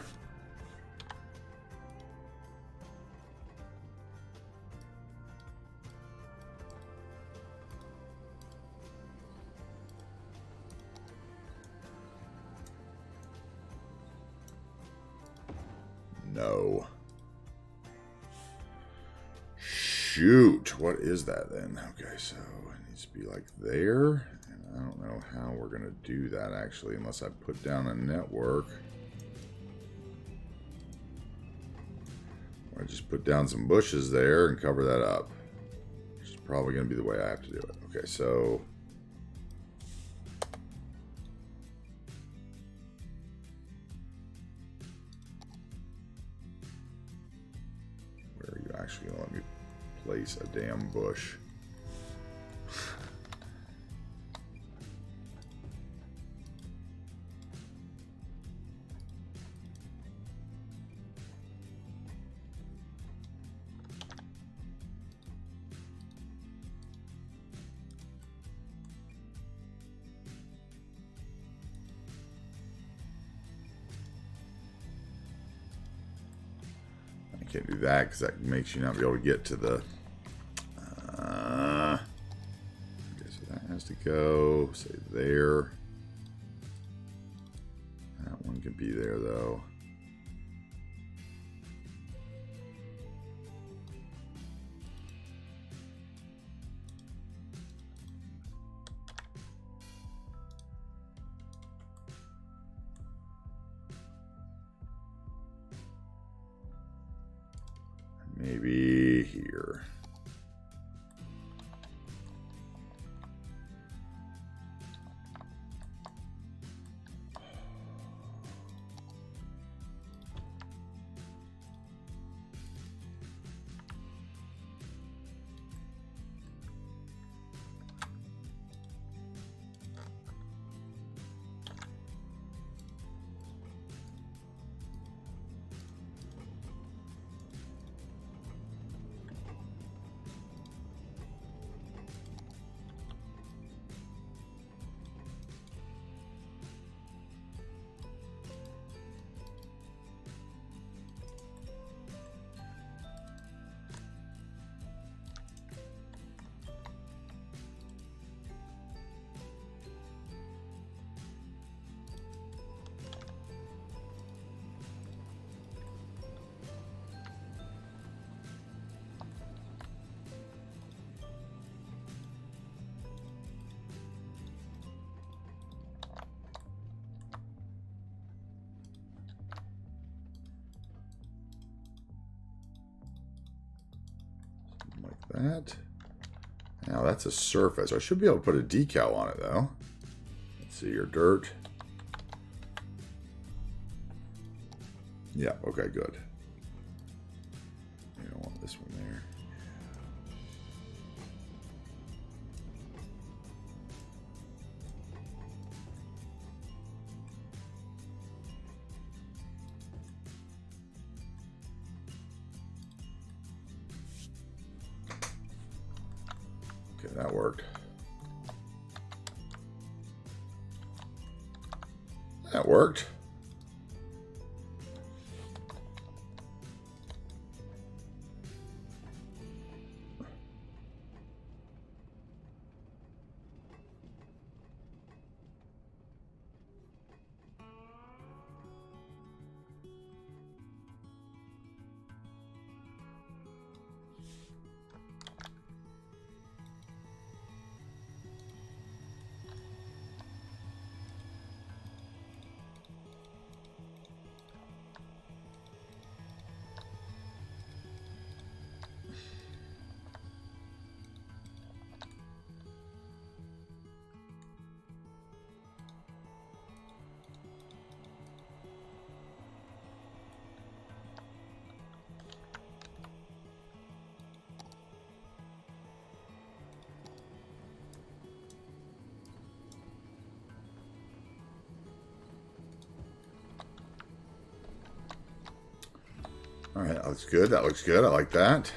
No. Shoot, what is that then? Okay, so it needs to be like there. I don't know how we're going to do that, actually, unless I put down a network. Or I just put down some bushes there and cover that up. Which is probably going to be the way I have to do it. Okay, so... where are you actually going to let me place a damn bush? Can't do that because that makes you not be able to get to the okay, so that has to go, say there. That one can be there though. Maybe here. that. Now that's a surface. I should be able to put a decal on it though. Let's see your dirt. Yeah, okay, good. You don't want this one there. Okay, that worked. That worked. All right, that looks good. That looks good. I like that.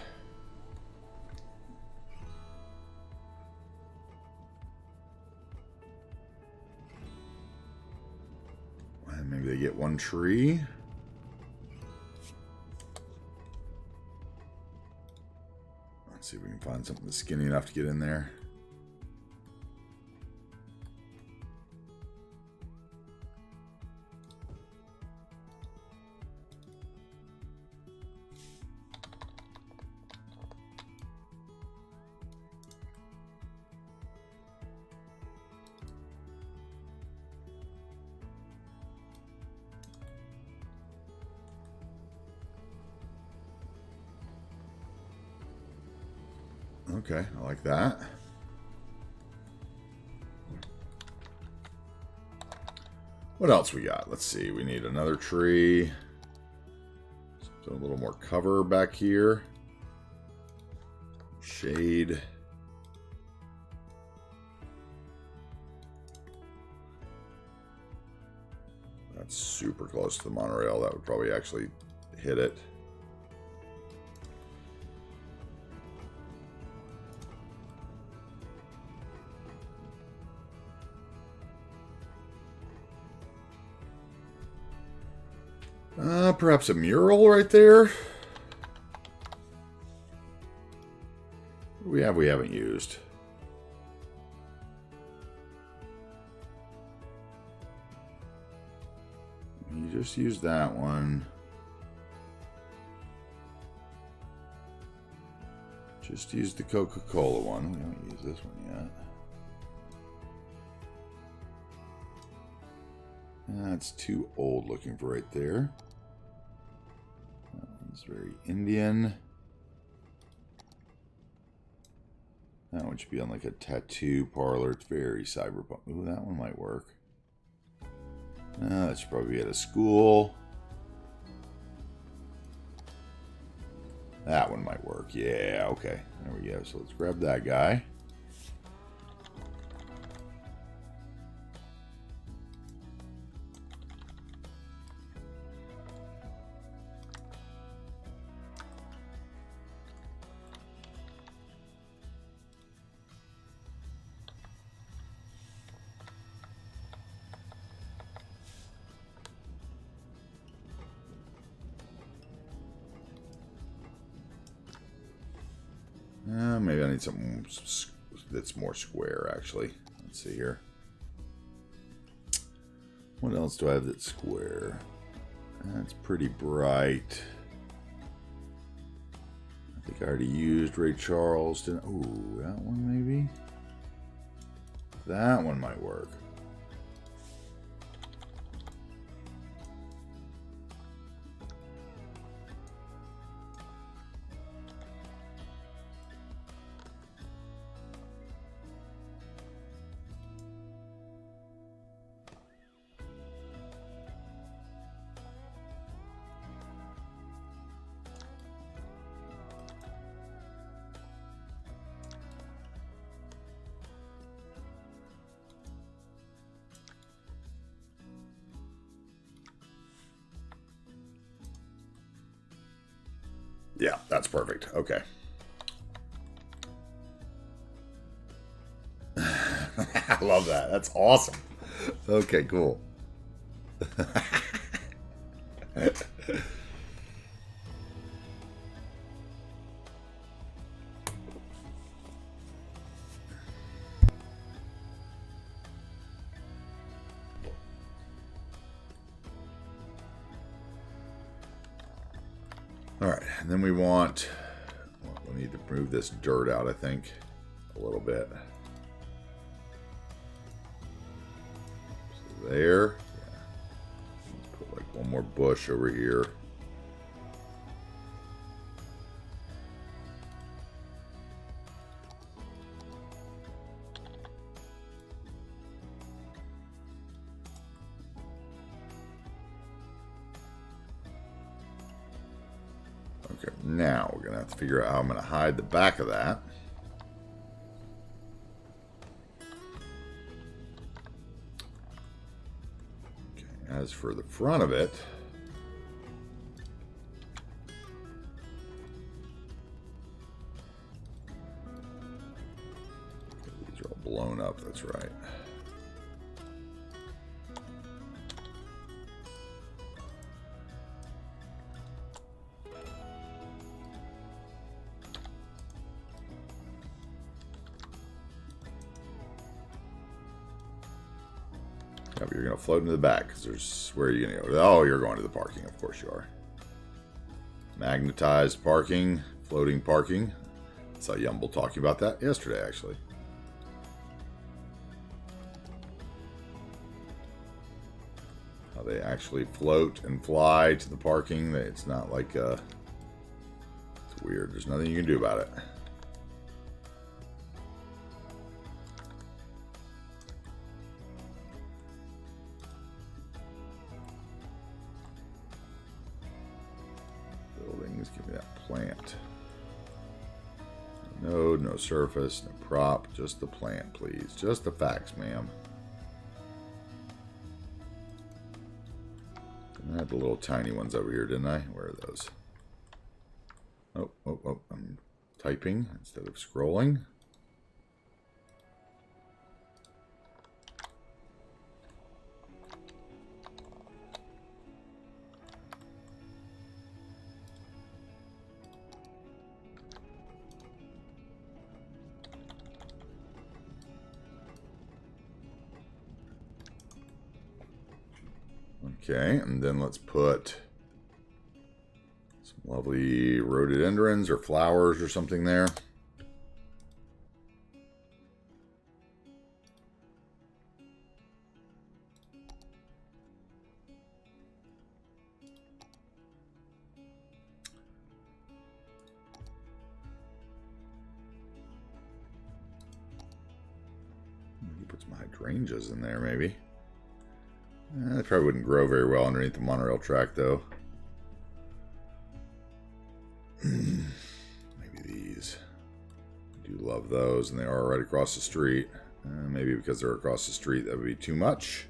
And maybe they get one tree. Let's see if we can find something that's skinny enough to get in there. Okay, I like that. What else we got? Let's see. We need another tree. So a little more cover back here. Shade. That's super close to the monorail. That would probably actually hit it. Perhaps a mural right there. We haven't used. You just use that one. Just use the Coca-Cola one. We haven't used this one yet. That's too old looking for right there. That one's very Indian. That one should be on like a tattoo parlor. It's very cyberpunk. Ooh, that one might work. That should probably be at a school. That one might work. Yeah, okay. There we go. So let's grab that guy. Maybe I need something that's more square, actually. Let's see here. What else do I have that's square? That's pretty bright. I think I already used Ray Charles. Ooh, that one maybe? That one might work. Yeah, that's perfect. Okay. I love that. That's awesome. Okay, cool. All right, and then we want, well, we need to move this dirt out, I think, a little bit. So there. Yeah. Let's put like one more bush over here. Okay, now we're going to have to figure out how I'm going to hide the back of that. Okay, as for the front of it, these are all blown up, that's right. Yeah, but you're going to float into the back because there's, where are you going to go? Oh, you're going to the parking. Of course you are. Magnetized parking, floating parking. I saw Yumble talking about that yesterday, actually. How they actually float and fly to the parking. It's not like, it's weird. There's nothing you can do about it. Give me that plant. No node, no surface, no prop, just the plant, please. Just the facts, ma'am. I had the little tiny ones over here, didn't I? Where are those? Oh, I'm typing instead of scrolling. Okay, and then let's put some lovely rhododendrons or flowers or something there. Put some hydrangeas in there, maybe. They probably wouldn't grow very well underneath the monorail track, though. Maybe these. I do love those, and they are right across the street. Maybe because they're across the street, that would be too much.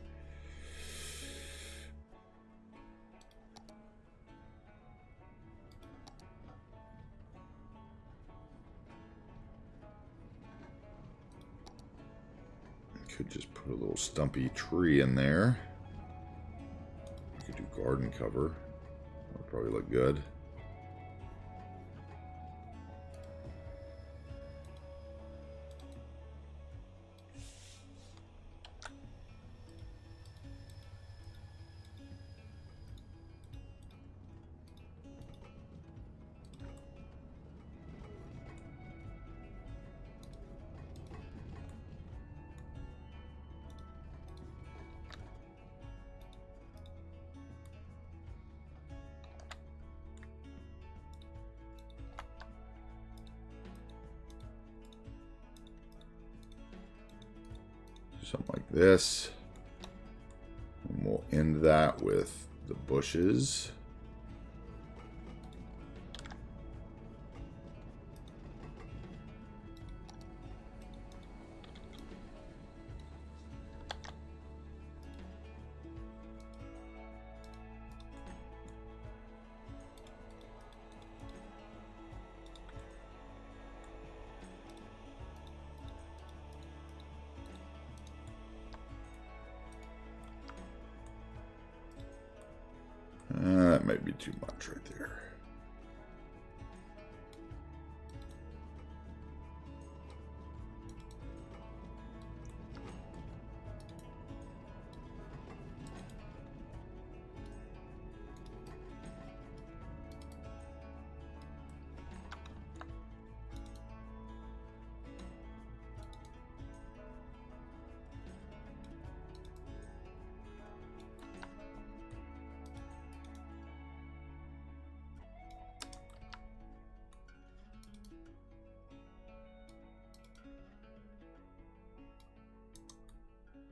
Could just put a little stumpy tree in there. Could do garden cover. That would probably look good. Something like this. And we'll end that with the bushes. might be too much right there.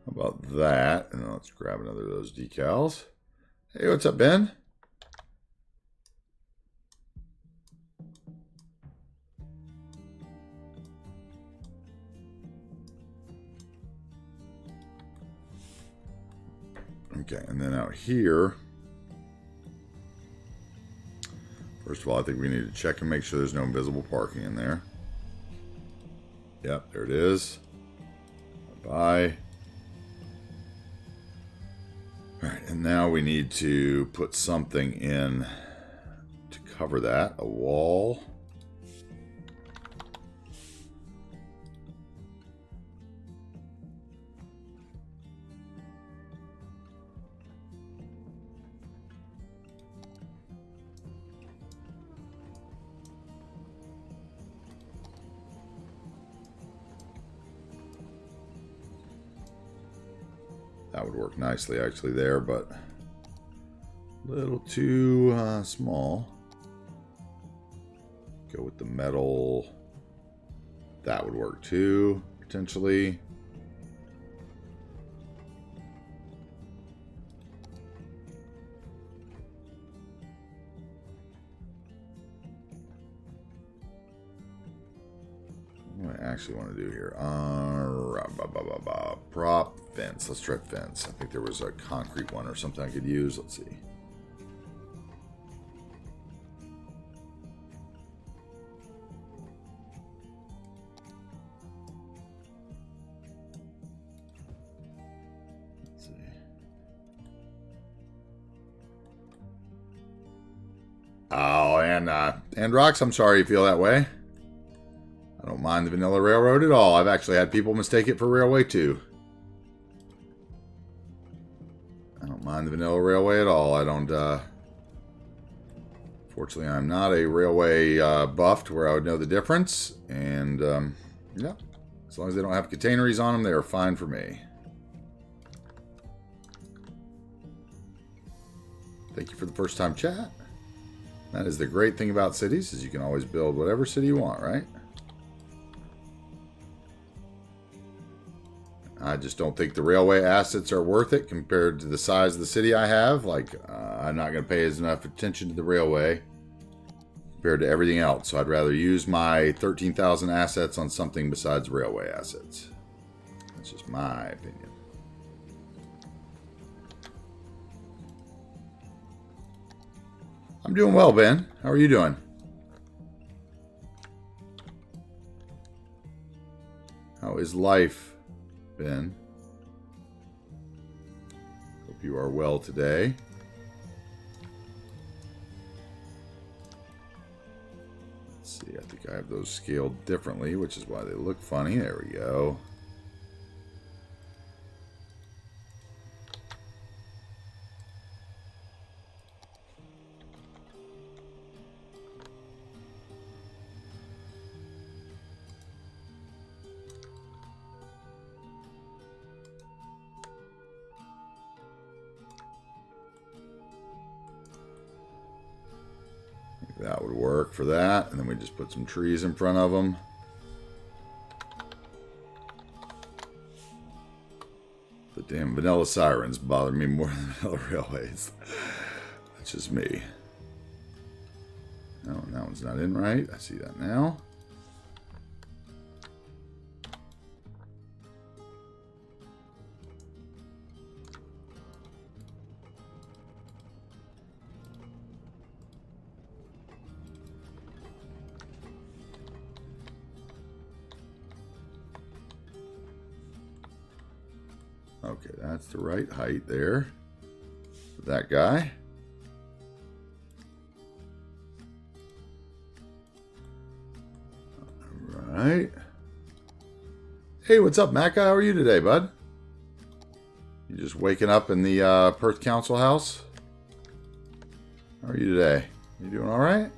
How about that? And then let's grab another of those decals. Hey, what's up, Ben? Okay, and then out here, first of all, I think we need to check and make sure there's no invisible parking in there. Yep, there it is. Bye. All right, and now we need to put something in to cover that. A wall. That would work nicely actually there, but a little too small. Go with the metal. That would work too, potentially. What do I actually want to do here? Prop fence. Let's try fence. I think there was a concrete one or something I could use. Let's see. Let's see. Oh, and Rocks, I'm sorry you feel that way. I don't mind the vanilla railroad at all. I've actually had people mistake it for railway too. I don't mind the vanilla railway at all. I don't, fortunately, I'm not a railway buff to where I would know the difference. And, yeah, as long as they don't have catenaries on them, they are fine for me. Thank you for the first time chat. That is the great thing about cities, is you can always build whatever city you want, right? I just don't think the railway assets are worth it compared to the size of the city I have. Like, I'm not going to pay as enough attention to the railway compared to everything else. So I'd rather use my 13,000 assets on something besides railway assets. That's just my opinion. I'm doing well, Ben. How are you doing? How is life, Ben? Hope you are well today. Let's see, I think I have those scaled differently, which is why they look funny. There we go. That would work for that. And then we just put some trees in front of them. The damn vanilla sirens bother me more than vanilla railways. That's just me. Oh, that one's not in right. I see that now. Okay, that's the right height there for that guy. right. Hey, what's up, Macca? How are you today, bud? You just waking up in the Perth Council house? How are you today? You doing all right?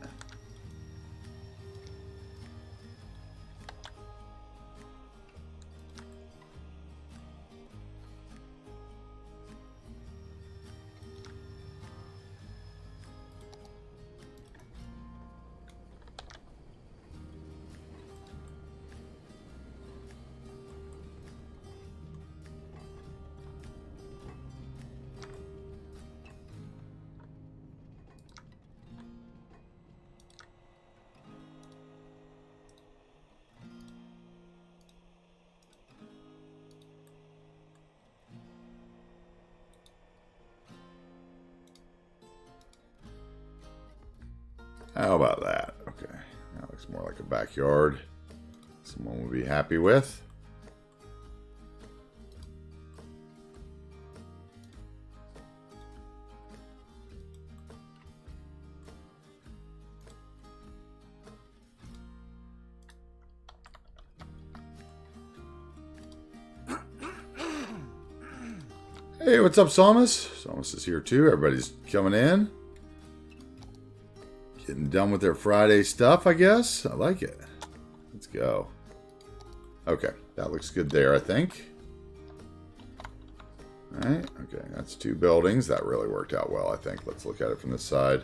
How about that? Okay, that looks more like a backyard someone would be happy with. Hey, what's up, Psalmus? Psalmus is here too. Everybody's coming in. Getting done with their Friday stuff, I guess. I like it. Let's go. Okay, that looks good there, I think. All right, okay, that's 2 buildings. That really worked out well, I think. Let's look at it from this side.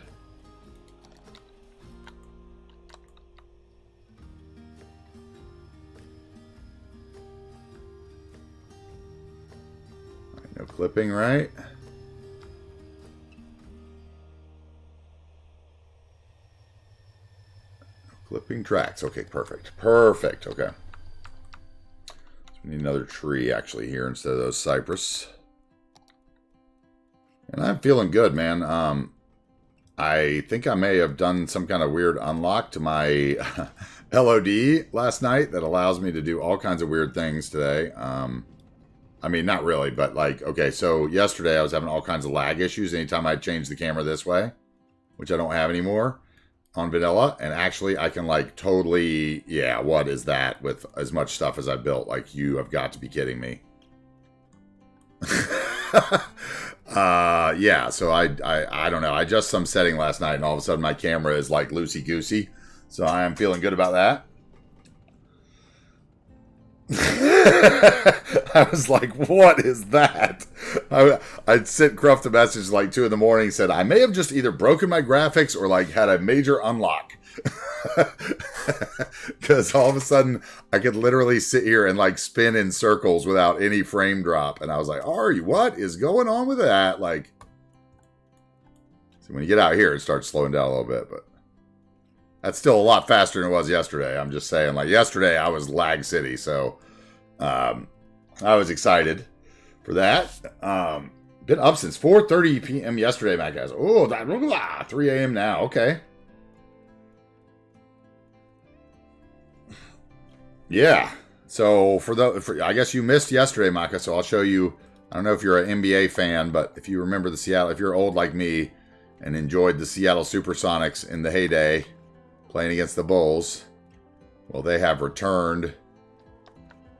All right, no clipping, right? Clipping tracks. Okay, perfect. Perfect. Okay. So we need another tree actually here instead of those cypress. And I'm feeling good, man. I think I may have done some kind of weird unlock to my LOD last night that allows me to do all kinds of weird things today. I mean, not really, but like, okay, so yesterday I was having all kinds of lag issues anytime I changed the camera this way, which I don't have anymore on vanilla, and actually I can like totally, yeah, what is that with as much stuff as I built? Like, you have got to be kidding me. Yeah, so I don't know. I adjusted some setting last night and all of a sudden my camera is like loosey-goosey. So I am feeling good about that. I was like, what is that? I'd sent Cruft a message like 2 in the morning, said I may have just either broken my graphics or like had a major unlock. Because all of a sudden I could literally sit here and like spin in circles without any frame drop. And I was like, Ari, what is going on with that? Like, so when you get out here, it starts slowing down a little bit, but that's still a lot faster than it was yesterday. I'm just saying, like, yesterday I was lag city, so I was excited for that. Been up since 4:30 p.m. yesterday, my guys. Oh, 3 a.m. now. Okay. Yeah. So I guess you missed yesterday, Maka. So I'll show you. I don't know if you're an NBA fan, but if you remember the Seattle, if you're old like me and enjoyed the Seattle Supersonics in the heyday, playing against the Bulls, well, they have returned.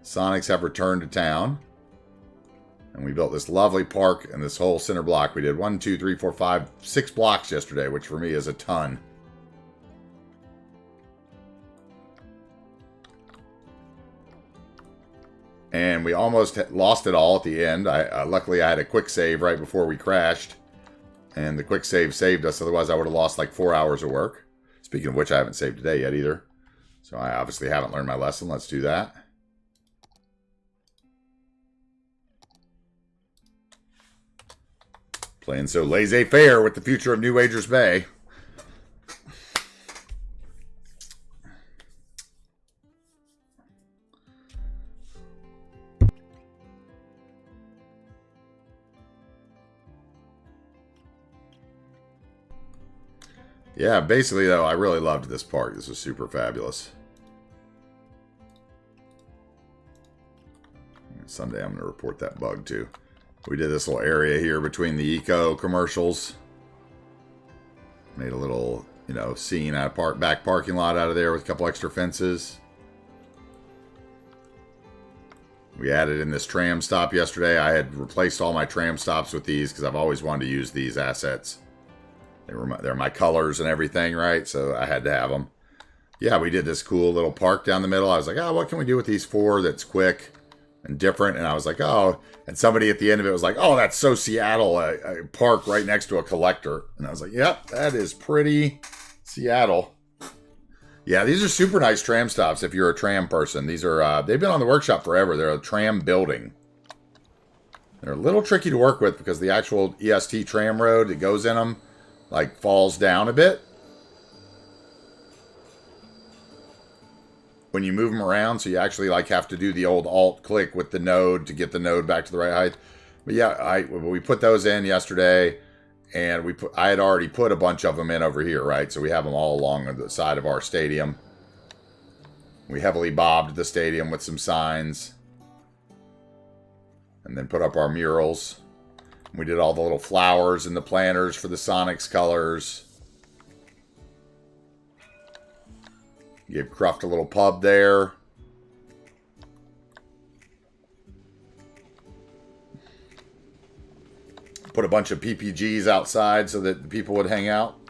Sonics have returned to town. And we built this lovely park and this whole center block. We did 1, 2, 3, 4, 5, 6 blocks yesterday, which for me is a ton. And we almost lost it all at the end. Luckily, I had a quick save right before we crashed. And the quick save saved us. Otherwise, I would have lost like 4 hours of work. Speaking of which, I haven't saved today yet either. So I obviously haven't learned my lesson. Let's do that. Playing so laissez-faire with the future of New Agers Bay. Yeah, basically, though, I really loved this park. This was super fabulous. Someday I'm going to report that bug, too. We did this little area here between the eco commercials. Made a little, scene out of back parking lot out of there with a couple extra fences. We added in this tram stop yesterday. I had replaced all my tram stops with these because I've always wanted to use these assets. They're my colors and everything, right? So I had to have them. Yeah, we did this cool little park down the middle. I was like, oh, what can we do with these four that's quick and different? And I was like, oh, and somebody at the end of it was like, oh, that's so Seattle, a park right next to a collector. And I was like, yep, that is pretty Seattle. Yeah, these are super nice tram stops if you're a tram person. These are, they've been on the workshop forever. They're a tram building. They're a little tricky to work with because the actual EST tram road that goes in them, like, falls down a bit when you move them around. So you actually, like, have to do the old alt click with the node to get the node back to the right height. But yeah, we put those in yesterday. And I had already put a bunch of them in over here, right? So we have them all along the side of our stadium. We heavily bobbed the stadium with some signs. And then put up our murals. We did all the little flowers and the planters for the Sonics colors. Gave Cruft a little pub there. Put a bunch of PPGs outside so that people would hang out.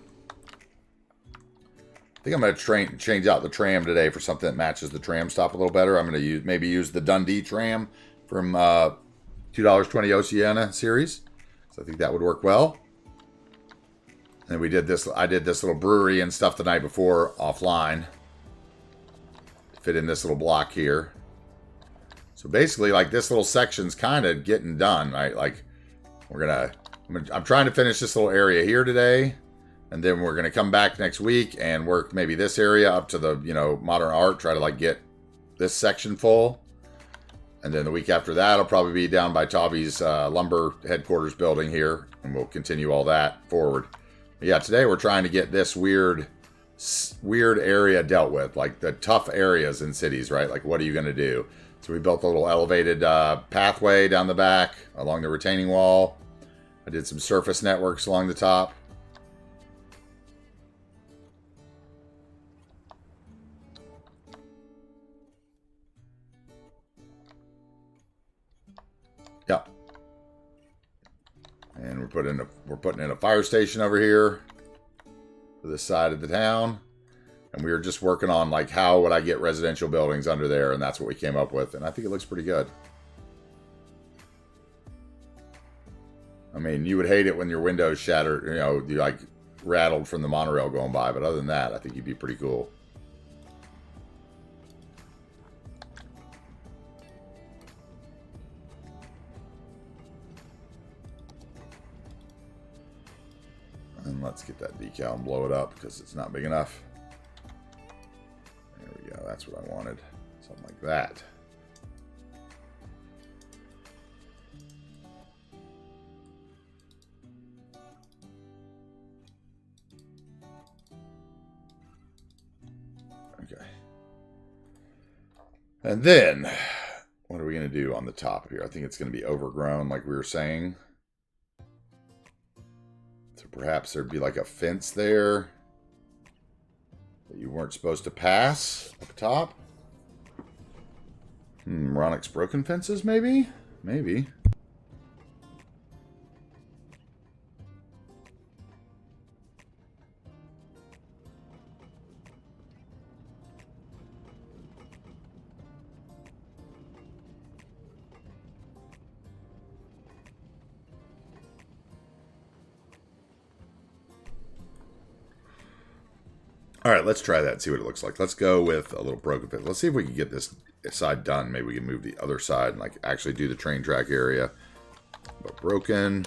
I think I'm going to change out the tram today for something that matches the tram stop a little better. I'm going to maybe use the Dundee tram from $2.20 Oceana series. So I think that would work well. And we did this. I did this little brewery and stuff the night before offline. Fit in this little block here. So basically, like, this little section's kind of getting done, right? Like, I'm trying to finish this little area here today, and then we're gonna come back next week and work maybe this area up to the, modern art, try to, like, get this section full. And then the week after that, I'll probably be down by Tavi's lumber headquarters building here, and we'll continue all that forward. But yeah, today we're trying to get this weird area dealt with, like the tough areas in cities, right? Like, what are you gonna do? So we built a little elevated pathway down the back along the retaining wall. I did some surface networks along the top. Yeah. And we're putting in a fire station over here for this side of the town. And we were just working on, like, how would I get residential buildings under there, and that's what we came up with. And I think it looks pretty good. I mean, you would hate it when your windows shattered, you like rattled from the monorail going by. But other than that, I think you'd be pretty cool. And let's get that decal and blow it up because it's not big enough. There we go. That's what I wanted. Something like that. Okay. And then, what are we going to do on the top here? I think it's going to be overgrown, like we were saying. So perhaps there'd be like a fence there that you weren't supposed to pass up top. Ronix broken fences, maybe? Maybe. All right, let's try that and see what it looks like. Let's go with a little broken fence. Let's see if we can get this side done. Maybe we can move the other side and, like, actually do the train track area. But broken.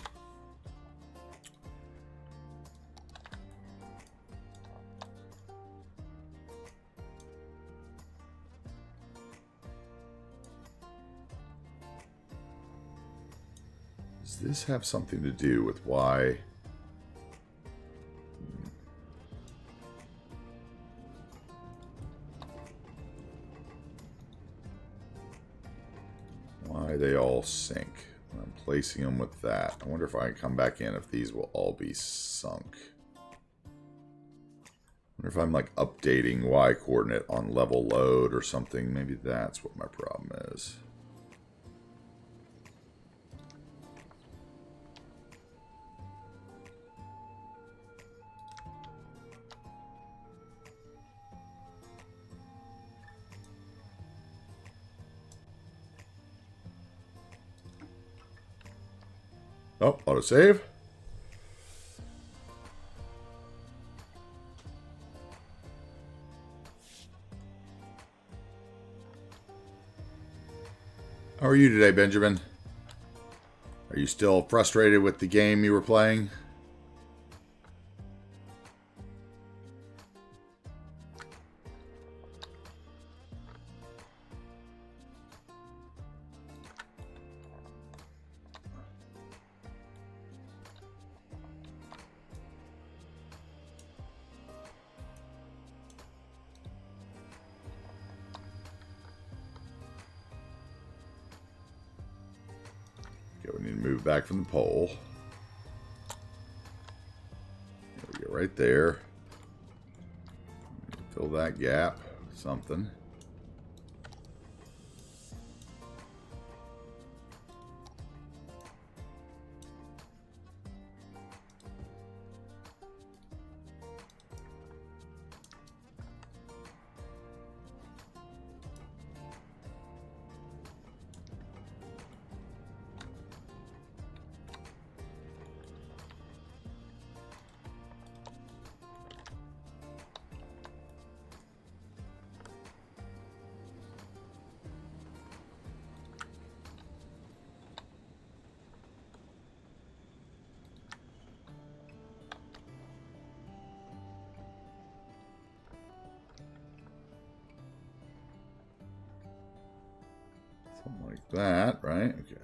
Does this have something to do with why... why they all sink? I'm placing them with that. I wonder if I can come back in if these will all be sunk. I wonder if I'm, like, updating Y coordinate on level load or something. Maybe that's what my problem is. Oh, autosave. How are you today, Benjamin? Are you still frustrated with the game you were playing? Okay, we need to move back from the pole. There we go, right there. Fill that gap with something. Something like that, right? Okay.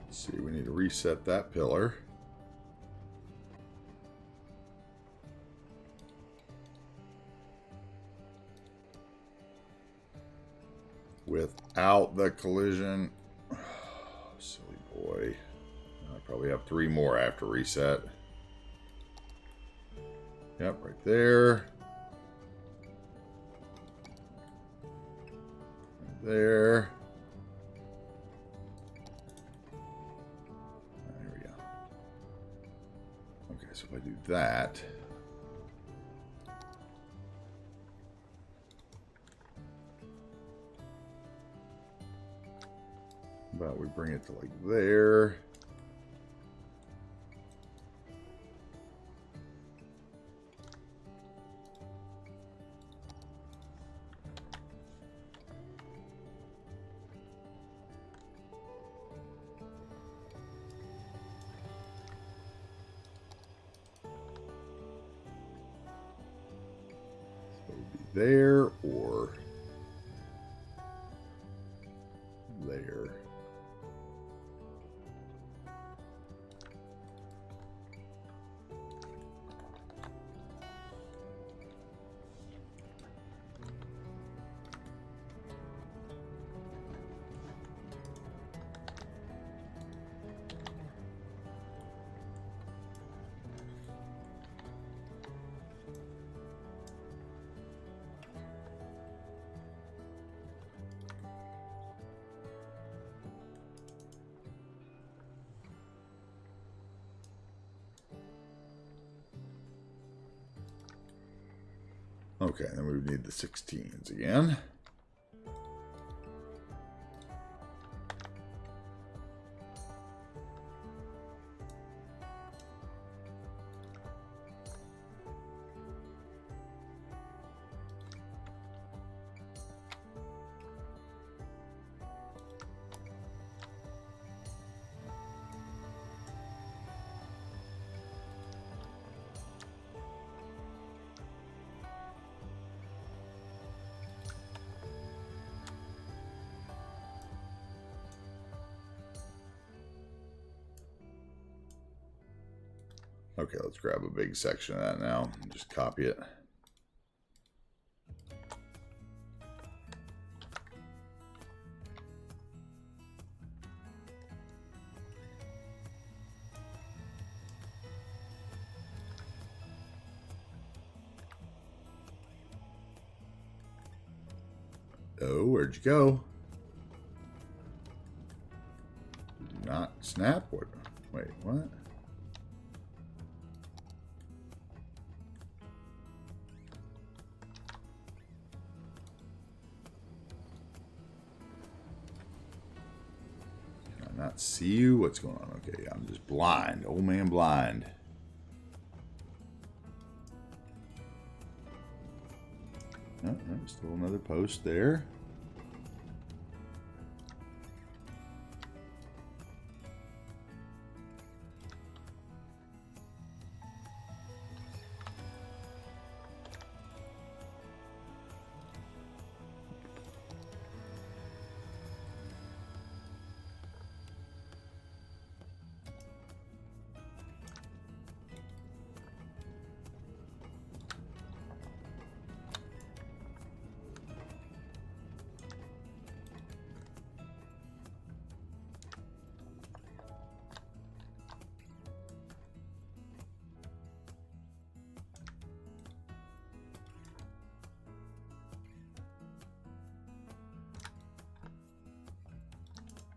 Let's see, we need to reset that pillar. Without the collision. Oh, silly boy. I probably have 3 more after reset. Yep, right there. Right there. There we go. Okay, so if I do that. But we bring it to like there. So it would be there or there. Okay, then we would need the 16s again. Okay, let's grab a big section of that now and just copy it. Uh-oh, where'd you go? Did you not snap? What? Wait, what? Can I not see you? What's going on? Okay, I'm just blind. Old man blind. Oh, still another post there.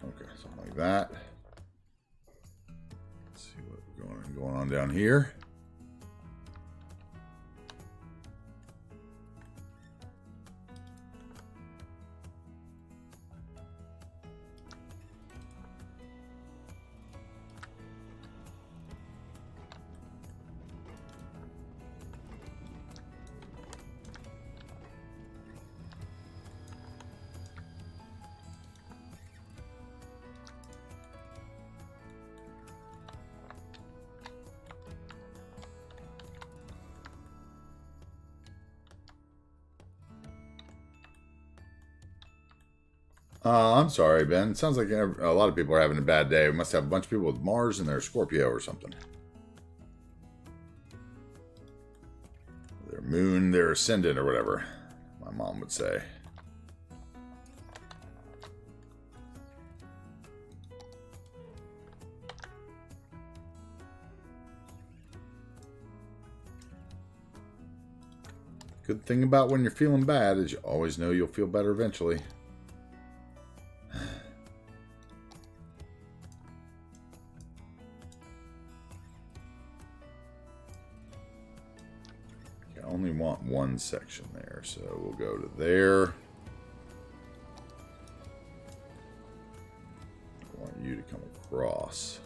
Okay, something like that. Let's see what's going on down here. I'm sorry, Ben. It sounds like a lot of people are having a bad day. We must have a bunch of people with Mars in their Scorpio or something. Their moon, their ascendant or whatever, my mom would say. Good thing about when you're feeling bad is you always know you'll feel better eventually. I only want one section there, so we'll go to there. I want you to come across.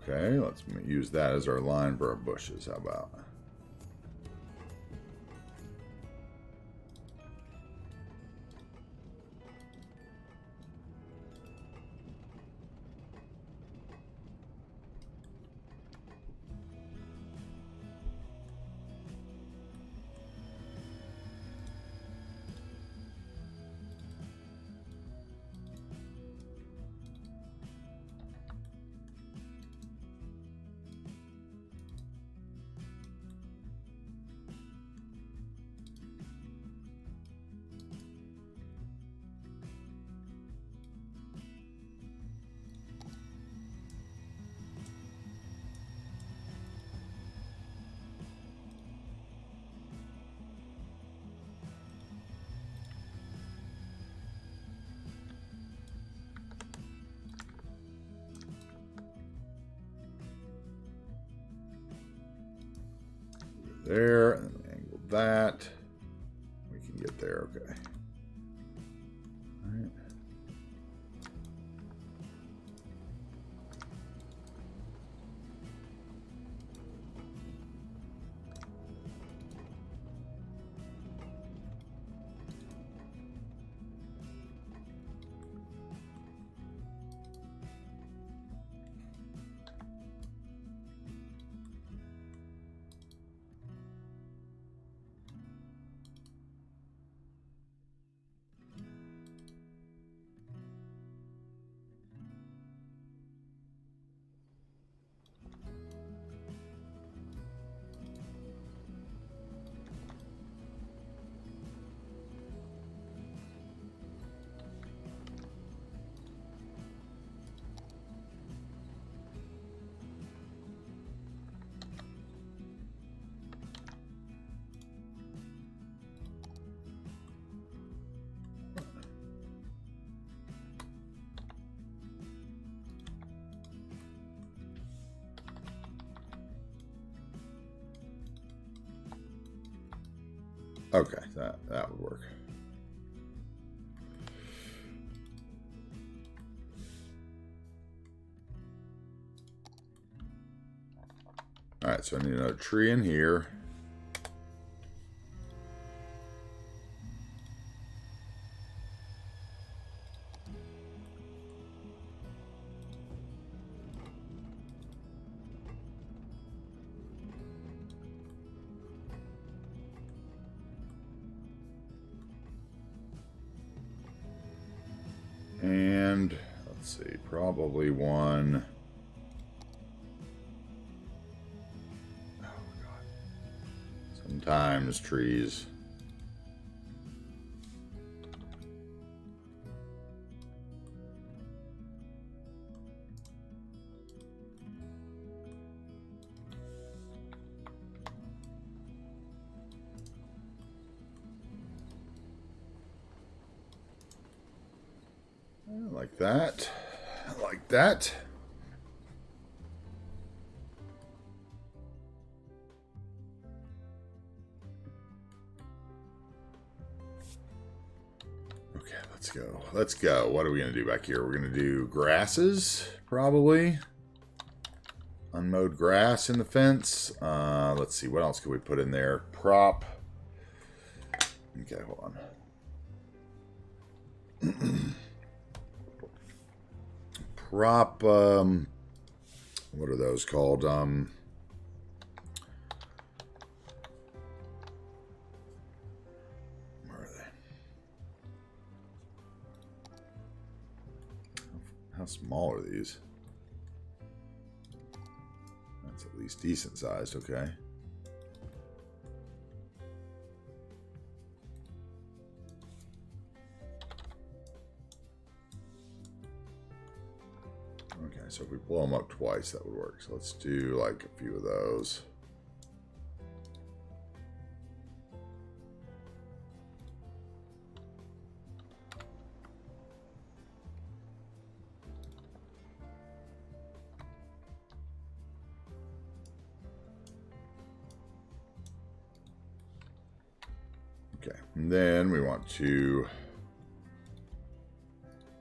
Okay, let's use that as our line for our bushes. How about? There, and then angle that. We can get there, okay. All right. Okay, that would work. All right, so I need another tree in here. And let's see, probably one. Oh God. Sometimes trees. Like that. Like that. Okay, let's go. Let's go. What are we going to do back here? We're going to do grasses, probably. Unmowed grass in the fence. Let's see. What else can we put in there? Prop. Okay, hold on. Prop, what are those called? Where are they? How small are these? That's at least decent sized, okay. Okay, so if we blow them up twice, that would work. So let's do like a few of those. Okay, and then we want to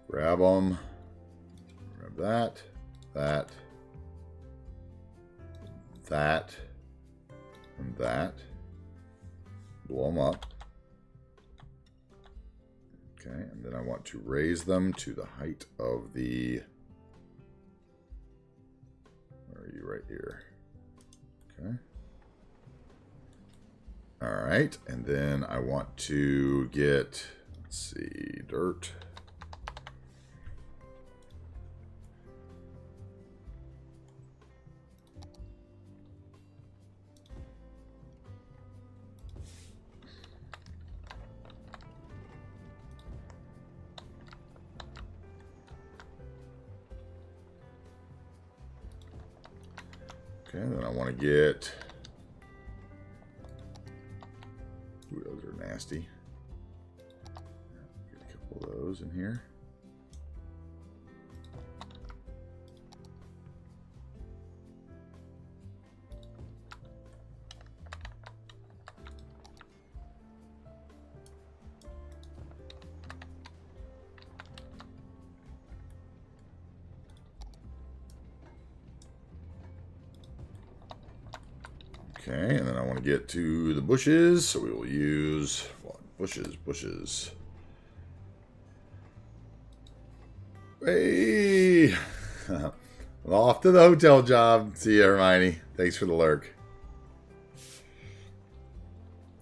grab them. Grab that, and that. Blow them up. Okay, and then I want to raise them to the height of the... Where are you? Right here. Okay. All right, and then I want to get, let's see, dirt. Okay, then I want to get... Ooh, those are nasty. Get a couple of those in here. Okay, and then I want to get to the bushes, so we will use bushes. Hey! Well, off to the hotel job. See you, Hermione. Thanks for the lurk.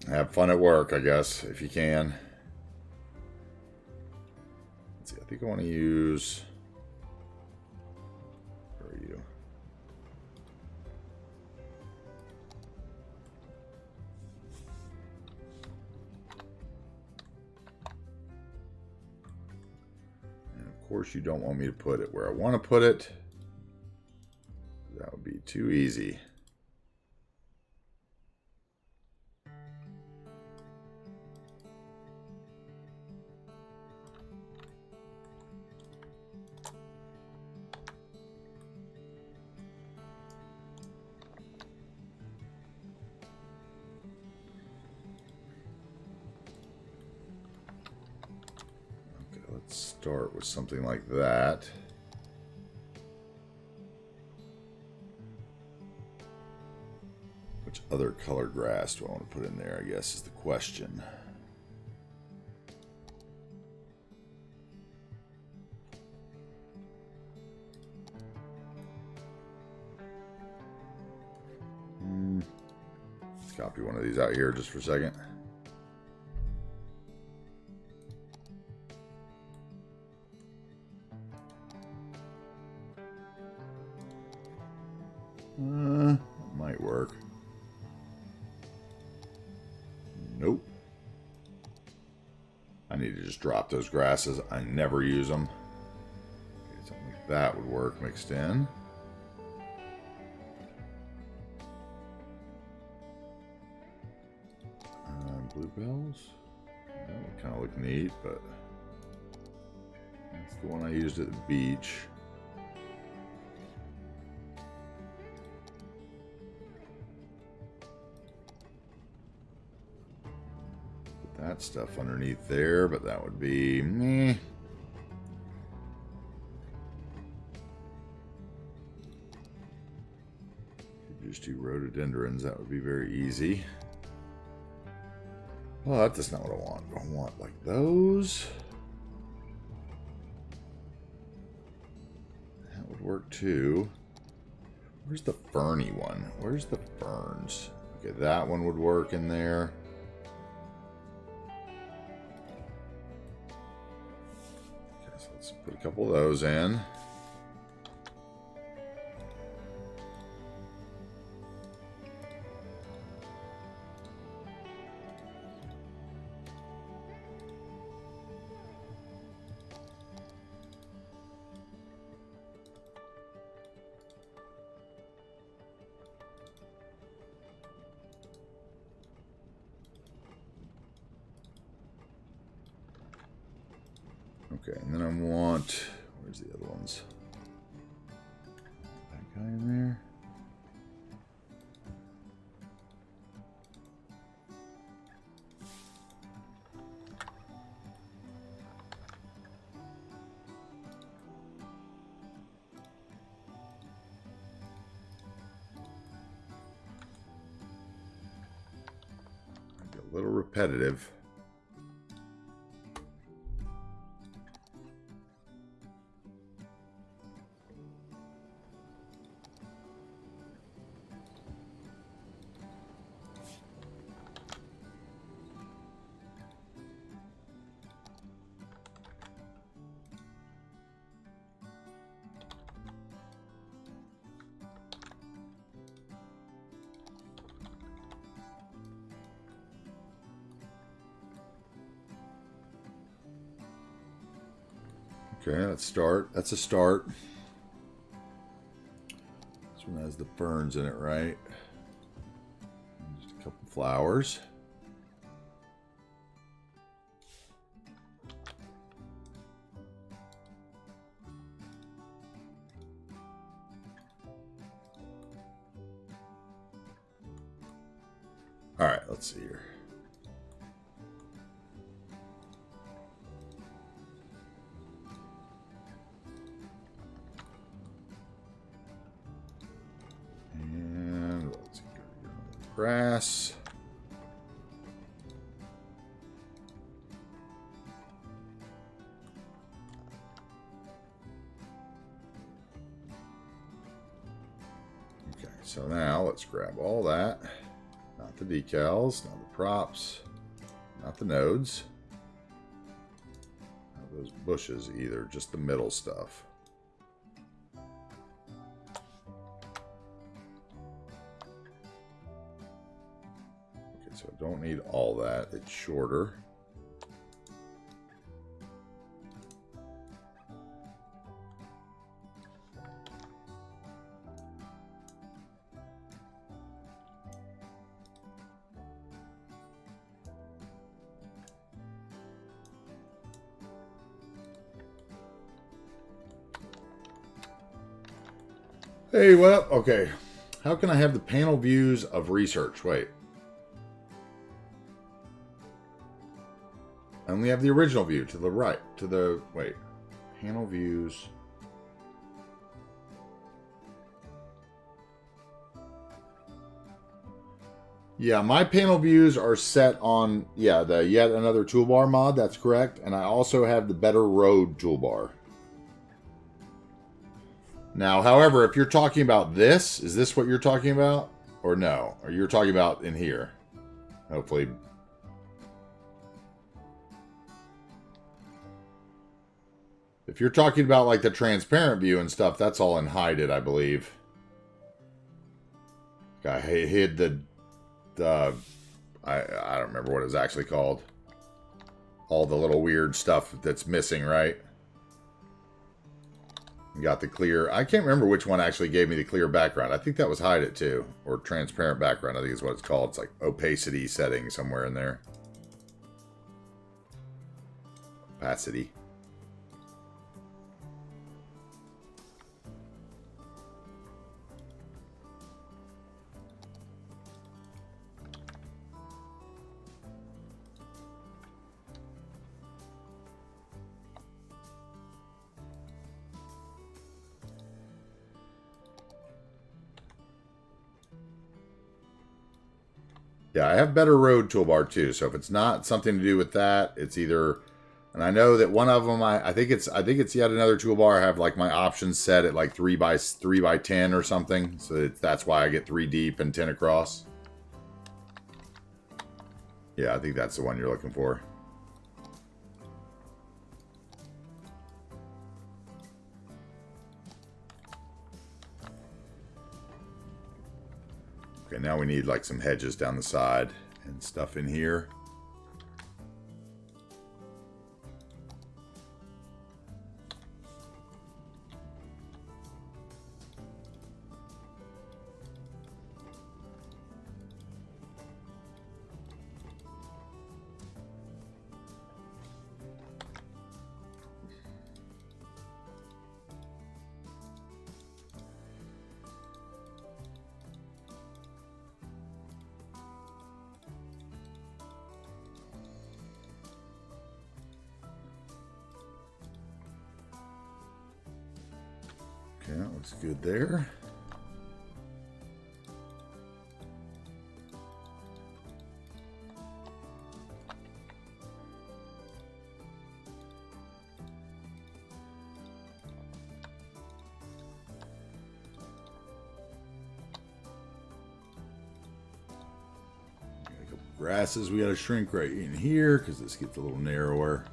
Have fun at work, I guess, if you can. Let's see, I think I want to use... Where are you? Of course, you don't want me to put it where I want to put it. That would be too easy. Let's start with something like that. Which other color grass do I want to put in there, I guess, is the question. Let's copy one of these out here just for a second. Might work. Nope. I need to just drop those grasses. I never use them. Okay, something like that would work mixed in. Bluebells. That would kind of look neat, but that's the one I used at the beach. That stuff underneath there, but that would be meh. Could just do rhododendrons, that would be very easy. But that's not what I want. I want like those. That would work too. Where's the ferny one? Where's the ferns? Okay, that one would work in there. Let's put a couple of those in. Okay, and then I want, where's the other ones? That guy in there. Might be a little repetitive. Okay, let's start. That's a start. This one has the ferns in it, right? And just a couple flowers. All right, let's see here. Grass. Okay, so now let's grab all that. Not the decals, not the props, not the nodes, not those bushes either, just the middle stuff. So I don't need all that. It's shorter. Hey, what up? Okay. How can I have the panel views of research? Wait. only have the original view to the right. To the... Wait. Panel views. Yeah, my panel views are set on, yeah, the yet another toolbar mod. That's correct. And I also have the better road toolbar. Now, however, if you're talking about this, is this what you're talking about? Or no? Or you're talking about in here? Hopefully. If you're talking about like the transparent view and stuff, that's all in hide it, I believe. I hid the I don't remember what it was actually called. All the little weird stuff that's missing, right? Got the clear. I can't remember which one actually gave me the clear background. I think that was hide it too. Or transparent background, I think is what it's called. It's like opacity setting somewhere in there. Opacity. Yeah, I have better road toolbar too. So if it's not something to do with that, it's either, and I know that one of them, I think it's yet another toolbar. I have like my options set at like 3 by 10 or something. So that's why I get 3 deep and 10 across. Yeah, I think that's the one you're looking for. Okay, now we need like some hedges down the side and stuff in here. Okay, that looks good there. Got a couple grasses we got to shrink right in here because this gets a little narrower.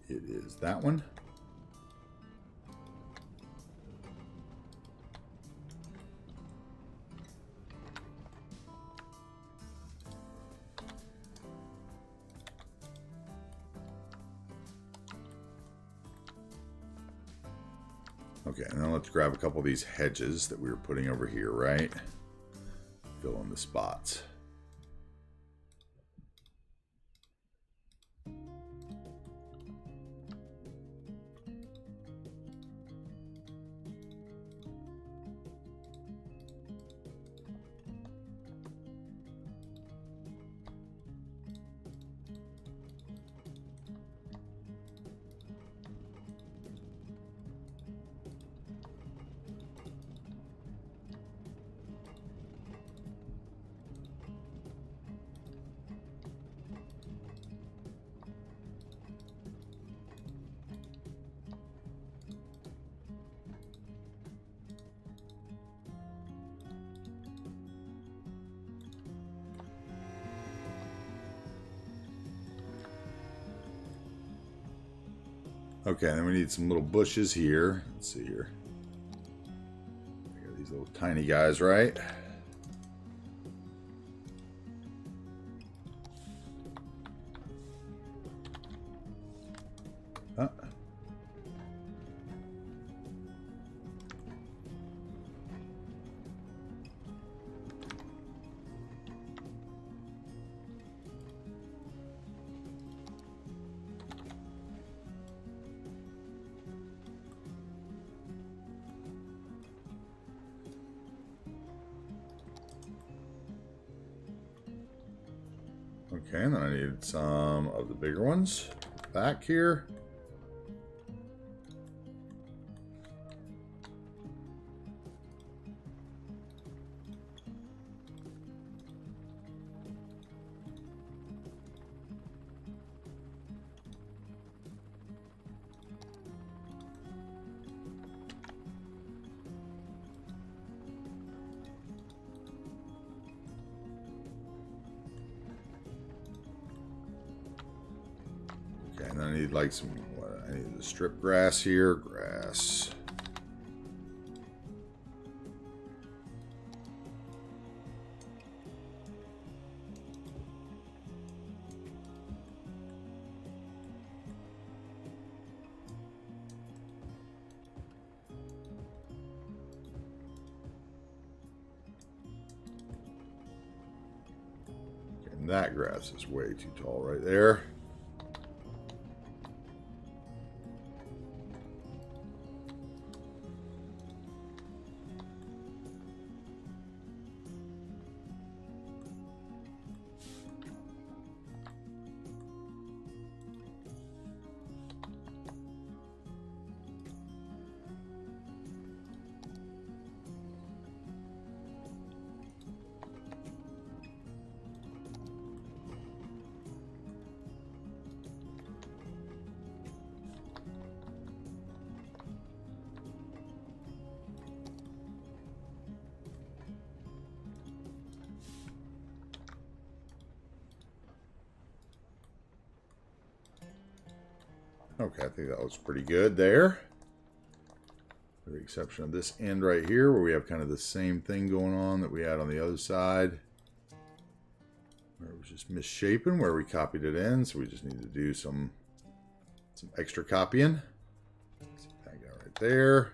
It is that one. Okay, and then let's grab a couple of these hedges that we were putting over here, right? Fill in the spots. Okay, then we need some little bushes here. Let's see here. I got these little tiny guys, right? Huh? Okay, and then I need some of the bigger ones back here. Okay, and then I need like some, I need the strip grass here, grass. And that grass is way too tall right there. Okay, I think that looks pretty good there. With the exception of this end right here, where we have kind of the same thing going on that we had on the other side. Where it was just misshapen, where we copied it in, so we just need to do some extra copying. See that guy right there.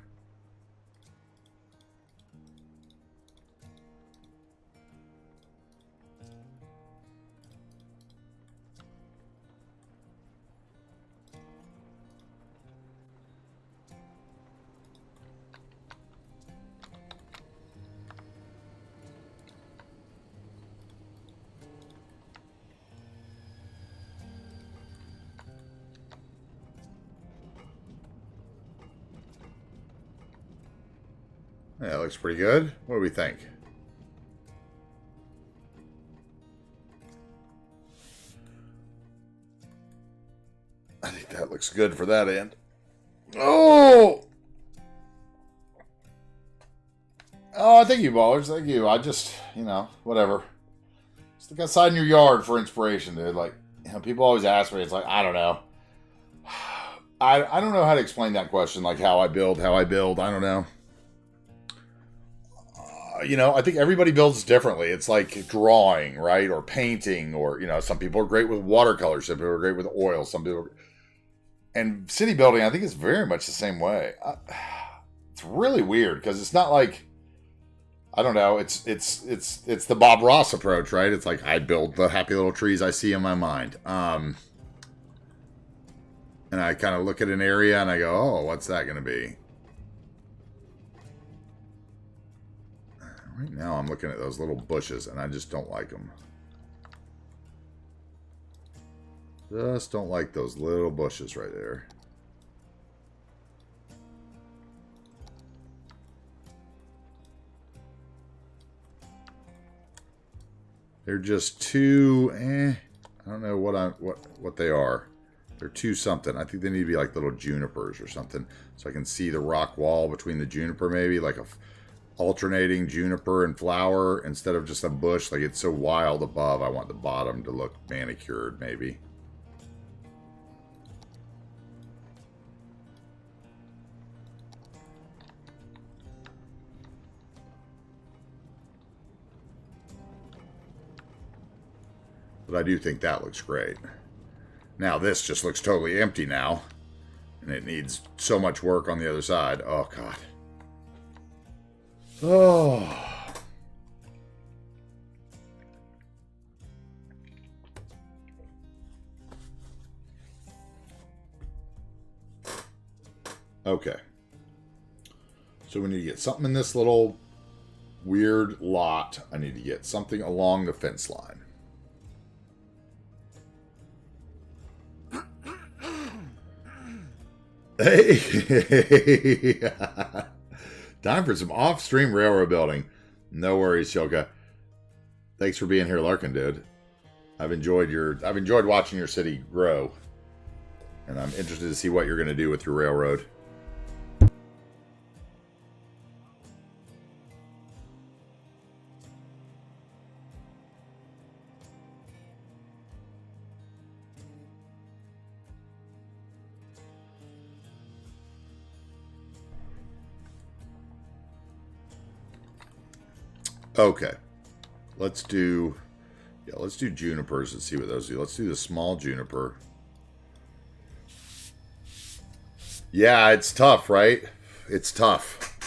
Yeah, that looks pretty good. What do we think? I think that looks good for that end. Oh! Oh, thank you, ballers. Thank you. I just, whatever. Just look outside in your yard for inspiration, dude. Like, people always ask me. It's like, I don't know. I don't know how to explain that question. Like, how I build. I don't know. I think everybody builds differently. It's like drawing, right? Or painting, or, some people are great with watercolor. Some people are great with oil. Some people... And city building, I think, is very much the same way. It's really weird because it's not like, I don't know. It's the Bob Ross approach, right? It's like I build the happy little trees I see in my mind, and I kind of look at an area and I go, oh, what's that going to be? Right now, I'm looking at those little bushes and I just don't like them. Just don't like those little bushes right there. They're just too, I don't know what they are. They're too something. I think they need to be like little junipers or something, so I can see the rock wall between the juniper, maybe like a alternating juniper and flower instead of just a bush. Like, it's so wild above. I want the bottom to look manicured, maybe. But I do think that looks great. Now this just looks totally empty now. And it needs so much work on the other side. Oh, God. Oh. Okay. So we need to get something in this little weird lot. I need to get something along the fence line. Hey, time for some off-stream railroad building. No worries, Shoka. Thanks for being here, lurking, dude. I've enjoyed watching your city grow, and I'm interested to see what you're going to do with your railroad. Okay, let's do junipers and see what those do. Let's do the small juniper. Yeah, it's tough, right? It's tough.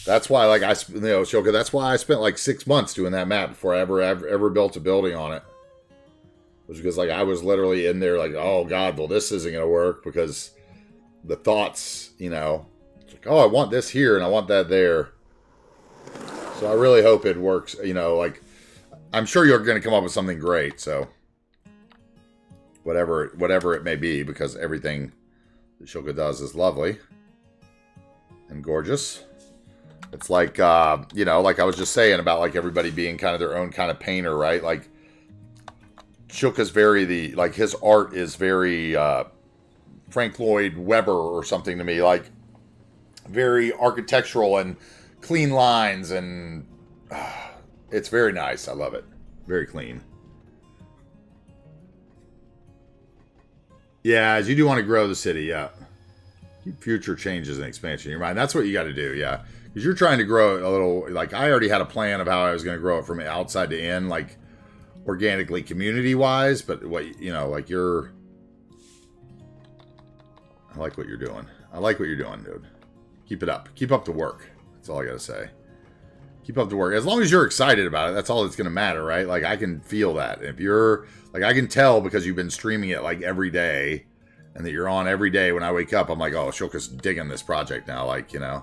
That's why, like, Shoka, that's why I spent like 6 months doing that map before I ever built a building on it. It was because, like, I was literally in there like, oh god, well, this isn't gonna work, because the thoughts, it's like, oh, I want this here and I want that there. So I really hope it works, like, I'm sure you're going to come up with something great, so whatever it may be, because everything that Shoka does is lovely and gorgeous. It's like, like I was just saying about, like, everybody being kind of their own kind of painter, right? Like, Shoka's his art is very Frank Lloyd Webber or something to me, like, very architectural and clean lines, and it's very nice. I love it. Very clean. Yeah, as you do want to grow the city, yeah. Keep future changes and expansion in your mind. That's what you got to do, yeah. Because you're trying to grow it a little, like, I already had a plan of how I was going to grow it from outside to in, like, organically, community-wise, but what, like, I like what you're doing. I like what you're doing, dude. Keep it up. Keep up the work. That's all I gotta say. Keep up the work. As long as you're excited about it, that's all that's gonna matter, right? Like, I can feel that. If you're, like, I can tell because you've been streaming it, like, every day, and that you're on every day. When I wake up, I'm like, oh, Shoka's digging this project now, like, Does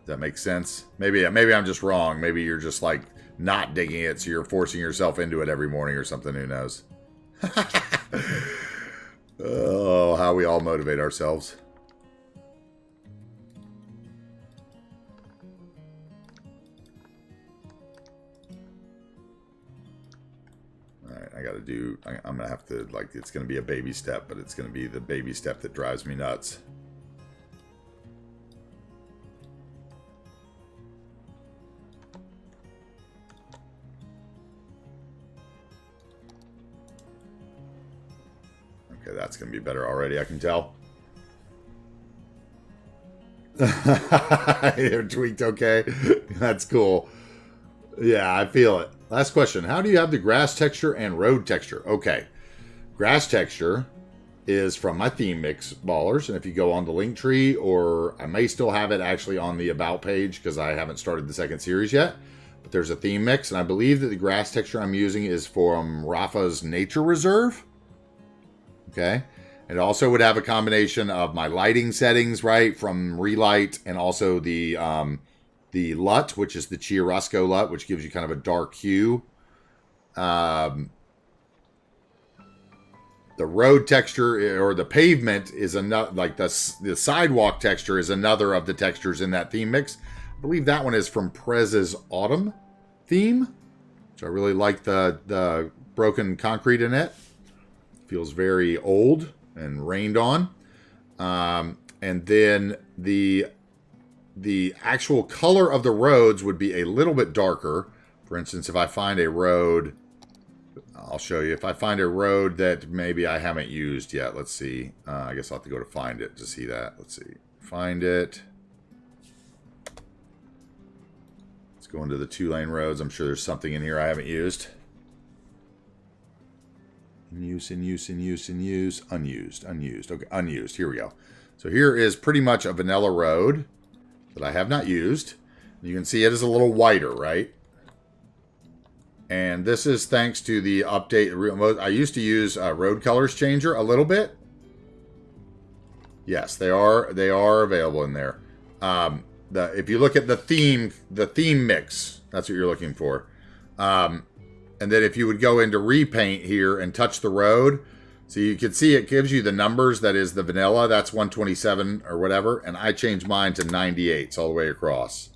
that make sense? Maybe I'm just wrong. Maybe you're just, like, not digging it, so you're forcing yourself into it every morning or something. Who knows? Oh, how we all motivate ourselves. Alright, I'm going to have to, like, it's going to be a baby step, but it's going to be the baby step that drives me nuts. Okay, that's going to be better already, I can tell. They're tweaked okay. That's cool. Yeah, I feel it. Last question. How do you have the grass texture and road texture? Okay. Grass texture is from my theme mix, ballers. And if you go on the link tree, or I may still have it actually on the about page because I haven't started the second series yet. But there's a theme mix. And I believe that the grass texture I'm using is from Rafa's Nature Reserve. Okay. It also would have a combination of my lighting settings, right, from Relight, and also the LUT, which is the Chiarosco LUT, which gives you kind of a dark hue. The road texture, or the pavement, is another, like the sidewalk texture is another of the textures in that theme mix. I believe that one is from Prez's Autumn theme, which I really like the broken concrete in it. Feels very old and rained on. And then the actual color of the roads would be a little bit darker. For instance, if I find a road, I'll show you. If I find a road that maybe I haven't used yet, let's see. I guess I'll have to go to find it to see that. Let's see. Find it. Let's go into the 2-lane roads. I'm sure there's something in here I haven't used. In use. Unused. Okay, unused. Here we go. So here is pretty much a vanilla road that I have not used. You can see it is a little whiter, right? And this is thanks to the update. I used to use Road Colors Changer a little bit. Yes, they are available in there. If you look at the theme mix, that's what you're looking for. And then if you would go into repaint here and touch the road, So you can see it gives you the numbers. That is the vanilla. That's 127 or whatever. And I changed mine to 98 all the way across.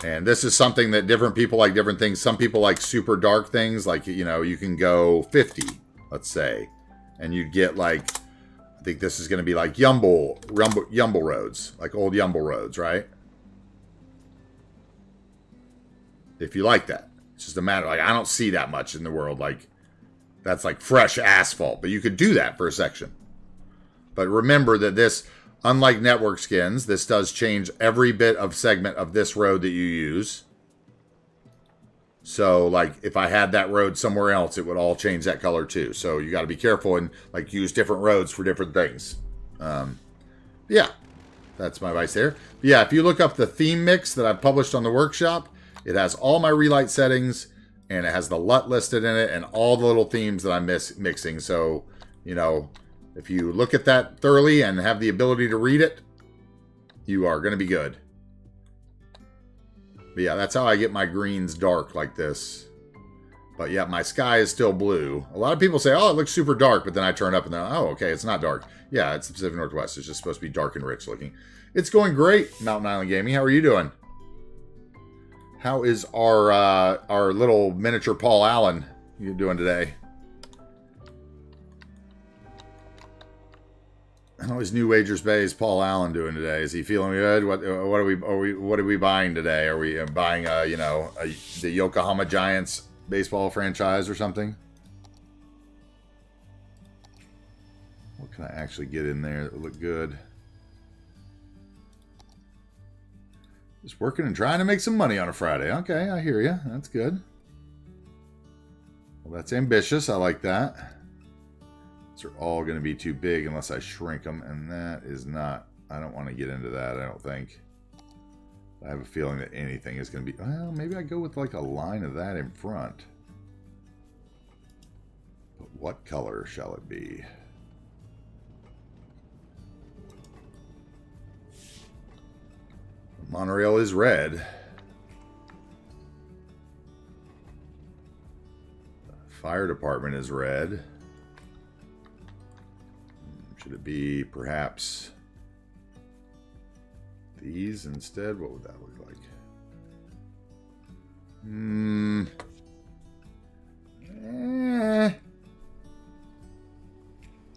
And this is something that different people like different things. Some people like super dark things. Like, you know, you can go 50, let's say. And you'd get like, I think this is going to be like Yumble roads. Like old Yumble roads, right? If you like that. It's just a matter, like, I don't see that much in the world. Like, that's like fresh asphalt. But you could do that for a section. But remember that this, unlike network skins, this does change every bit of segment of this road that you use. So, like, if I had that road somewhere else, it would all change that color too. So you got to be careful and, like, use different roads for different things. Yeah, that's my advice there. But yeah, if you look up the theme mix that I've published on the workshop, it has all my relight settings, and it has the LUT listed in it, and all the little themes that I'm mixing. So, you know, if you look at that thoroughly and have the ability to read it, you are going to be good. But yeah, that's how I get my greens dark like this. But yeah, my sky is still blue. A lot of people say, oh, it looks super dark, but then I turn up and they're, oh, okay, it's not dark. Yeah, it's the Pacific Northwest. It's just supposed to be dark and rich looking. It's going great, Mountain Island Gaming. How are you doing? How is our little miniature Paul Allen you doing today? How is New Wagers Bay's Paul Allen doing today? Is he feeling good? What are we buying today? Are we buying the Yokohama Giants baseball franchise or something? What can I actually get in there that would look good? Just working and trying to make some money on a Friday. Okay, I hear you. That's good. Well, that's ambitious. I like that. These are all going to be too big unless I shrink them, and that is not... I don't want to get into that, I don't think. I have a feeling that anything is going to be... Well, maybe I go with like a line of that in front. But what color shall it be? Monorail is red. The fire department is red. Should it be perhaps these instead? What would that look like?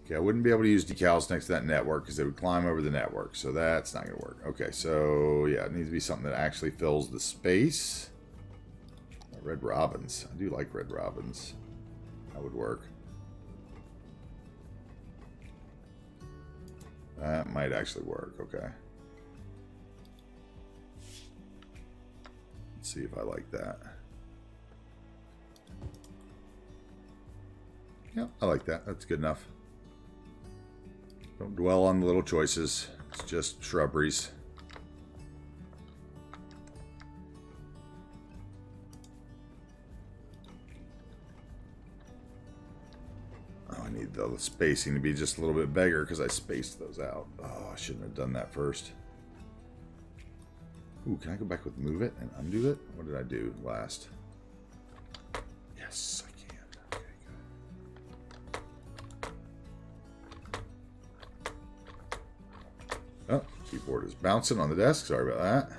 Okay, I wouldn't be able to use decals next to that network because they would climb over the network. So that's not going to work. Okay, so yeah, it needs to be something that actually fills the space. Red robins. I do like red robins. That would work. That might actually work. Okay. Let's see if I like that. Yeah, I like that. That's good enough. Don't dwell on the little choices. It's just shrubberies. Oh, I need the spacing to be just a little bit bigger because I spaced those out. Oh, I shouldn't have done that first. Ooh, can I go back with move it and undo it? What did I do last? Yes, I can. Okay, good. Oh, keyboard is bouncing on the desk. Sorry about that.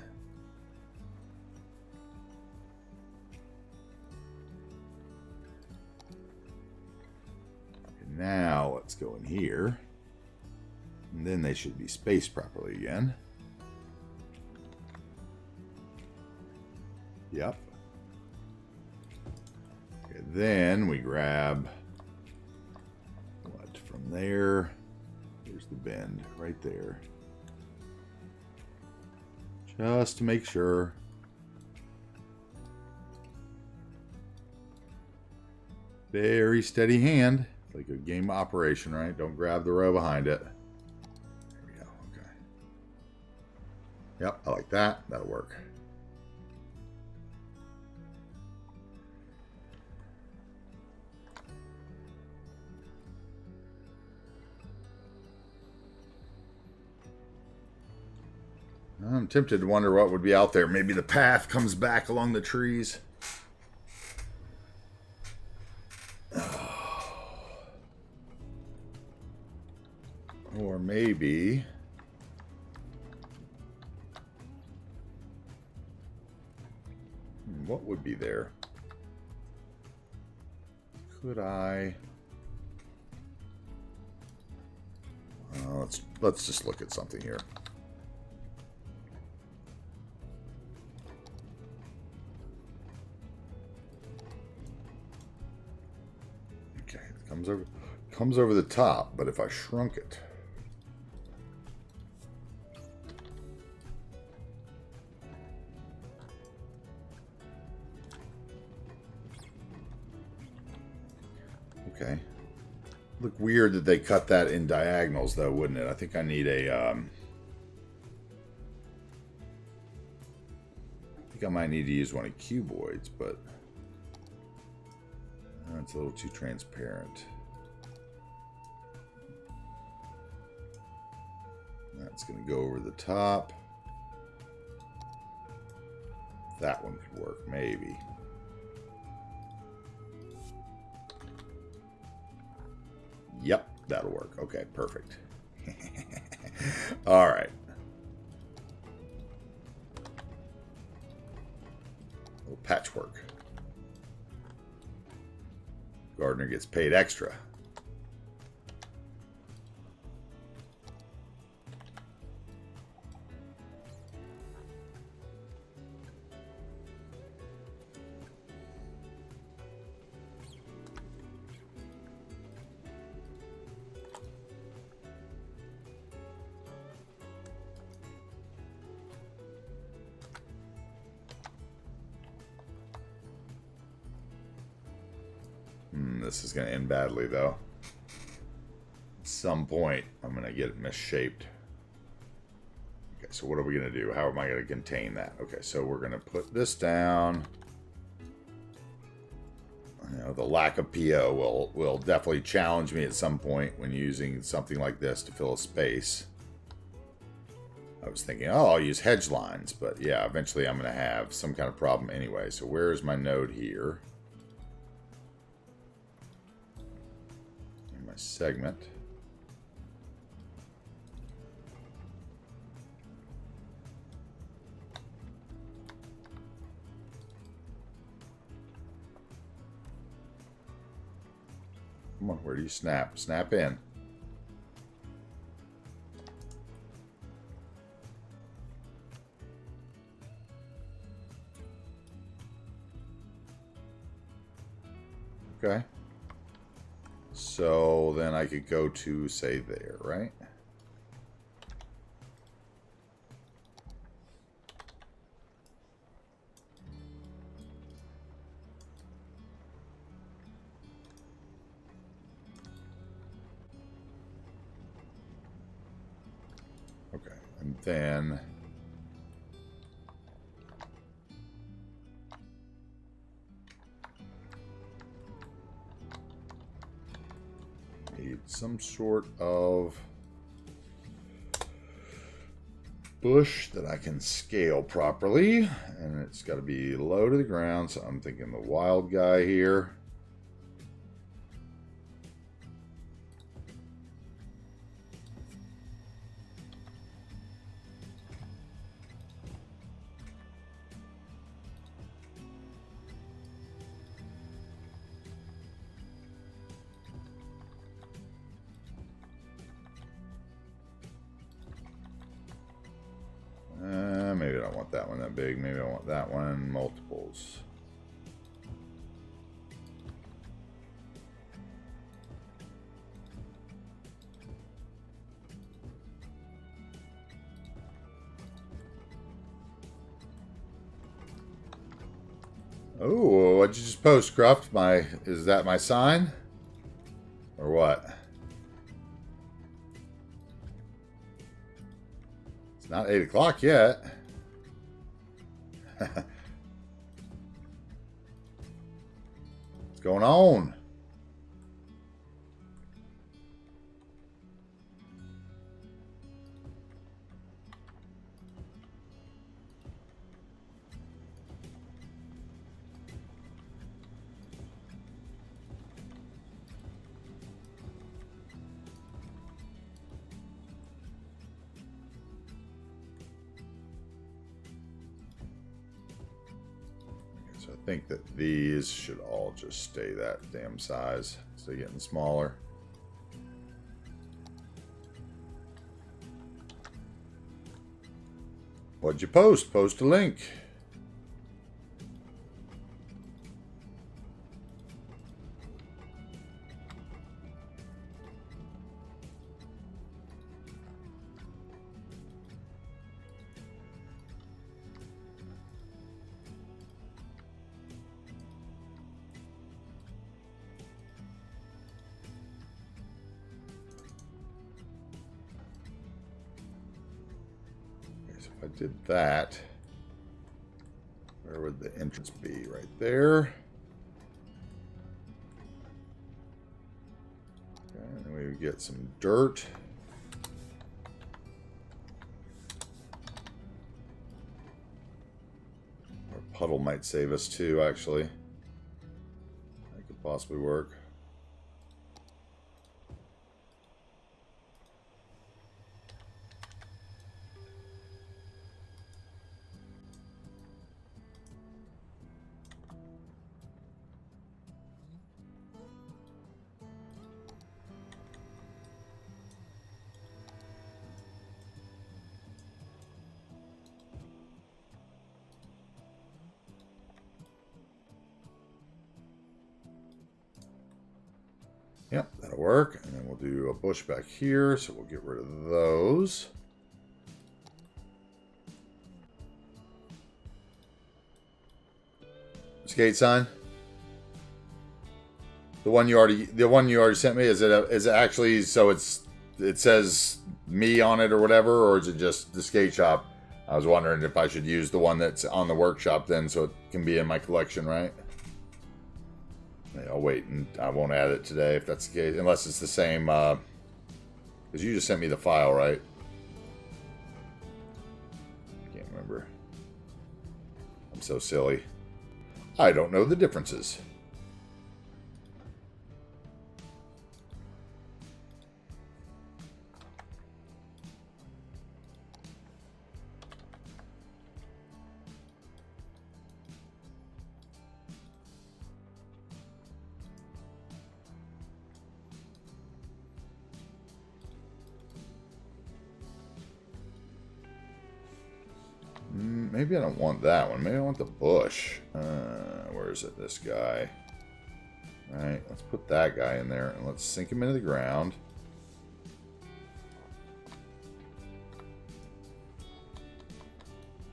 Okay, now let's go in here. And then they should be spaced properly again. Yep. Okay, then we grab what from there. Here's the bend right there. Just to make sure. Very steady hand. It's like a game operation, right? Don't grab the row behind it. There we go. Okay. Yep, I like that. That'll work. I'm tempted to wonder what would be out there. Maybe the path comes back along the trees. what would be there? Could I? Let's just look at something here. Okay, it comes over the top, but if I shrunk it. Okay. Look weird that they cut that in diagonals, though, wouldn't it? I think I need a. I think I might need to use one of cuboids, but it's a little too transparent. That's going to go over the top. That one could work, maybe. Yep, that'll work. Okay, perfect. All right. A little patchwork. Gardener gets paid extra. This is going to end badly, though. At some point, I'm going to get it misshaped. Okay, so what are we going to do? How am I going to contain that? Okay, so we're going to put this down. You know, the lack of PO will definitely challenge me at some point when using something like this to fill a space. I was thinking, oh, I'll use hedge lines, but yeah, eventually I'm going to have some kind of problem anyway. So where is my node here? My segment. Come on, where do you snap? Snap in. Okay. So then I could go to, say, there, right? Okay, and then need some sort of bush that I can scale properly, and it's got to be low to the ground, so I'm thinking the wild guy here. Maybe I don't want that one that big. Maybe I want that one multiples. Oh, what'd you just post, Cruft? Is that my sign? Or what? It's not 8 o'clock yet. What's going on? So I think that these should all just stay that damn size. So getting smaller. What'd you post? Post a link. So if I did that, where would the entrance be? Right there. Okay, and then we would get some dirt. Or puddle might save us too, actually. That could possibly work. Yep, that'll work. And then we'll do a bush back here, so we'll get rid of those. Skate sign. The one you already sent me, is it actually so it says me on it or whatever, or is it just the skate shop? I was wondering if I should use the one that's on the workshop then, so it can be in my collection, right? Yeah, I'll wait, and I won't add it today if that's the case, unless it's the same. Because you just sent me the file, right? I can't remember. I'm so silly. I don't know the differences. Maybe I don't want that one. Maybe I want the bush. Where is it? This guy. All right, let's put that guy in there and let's sink him into the ground.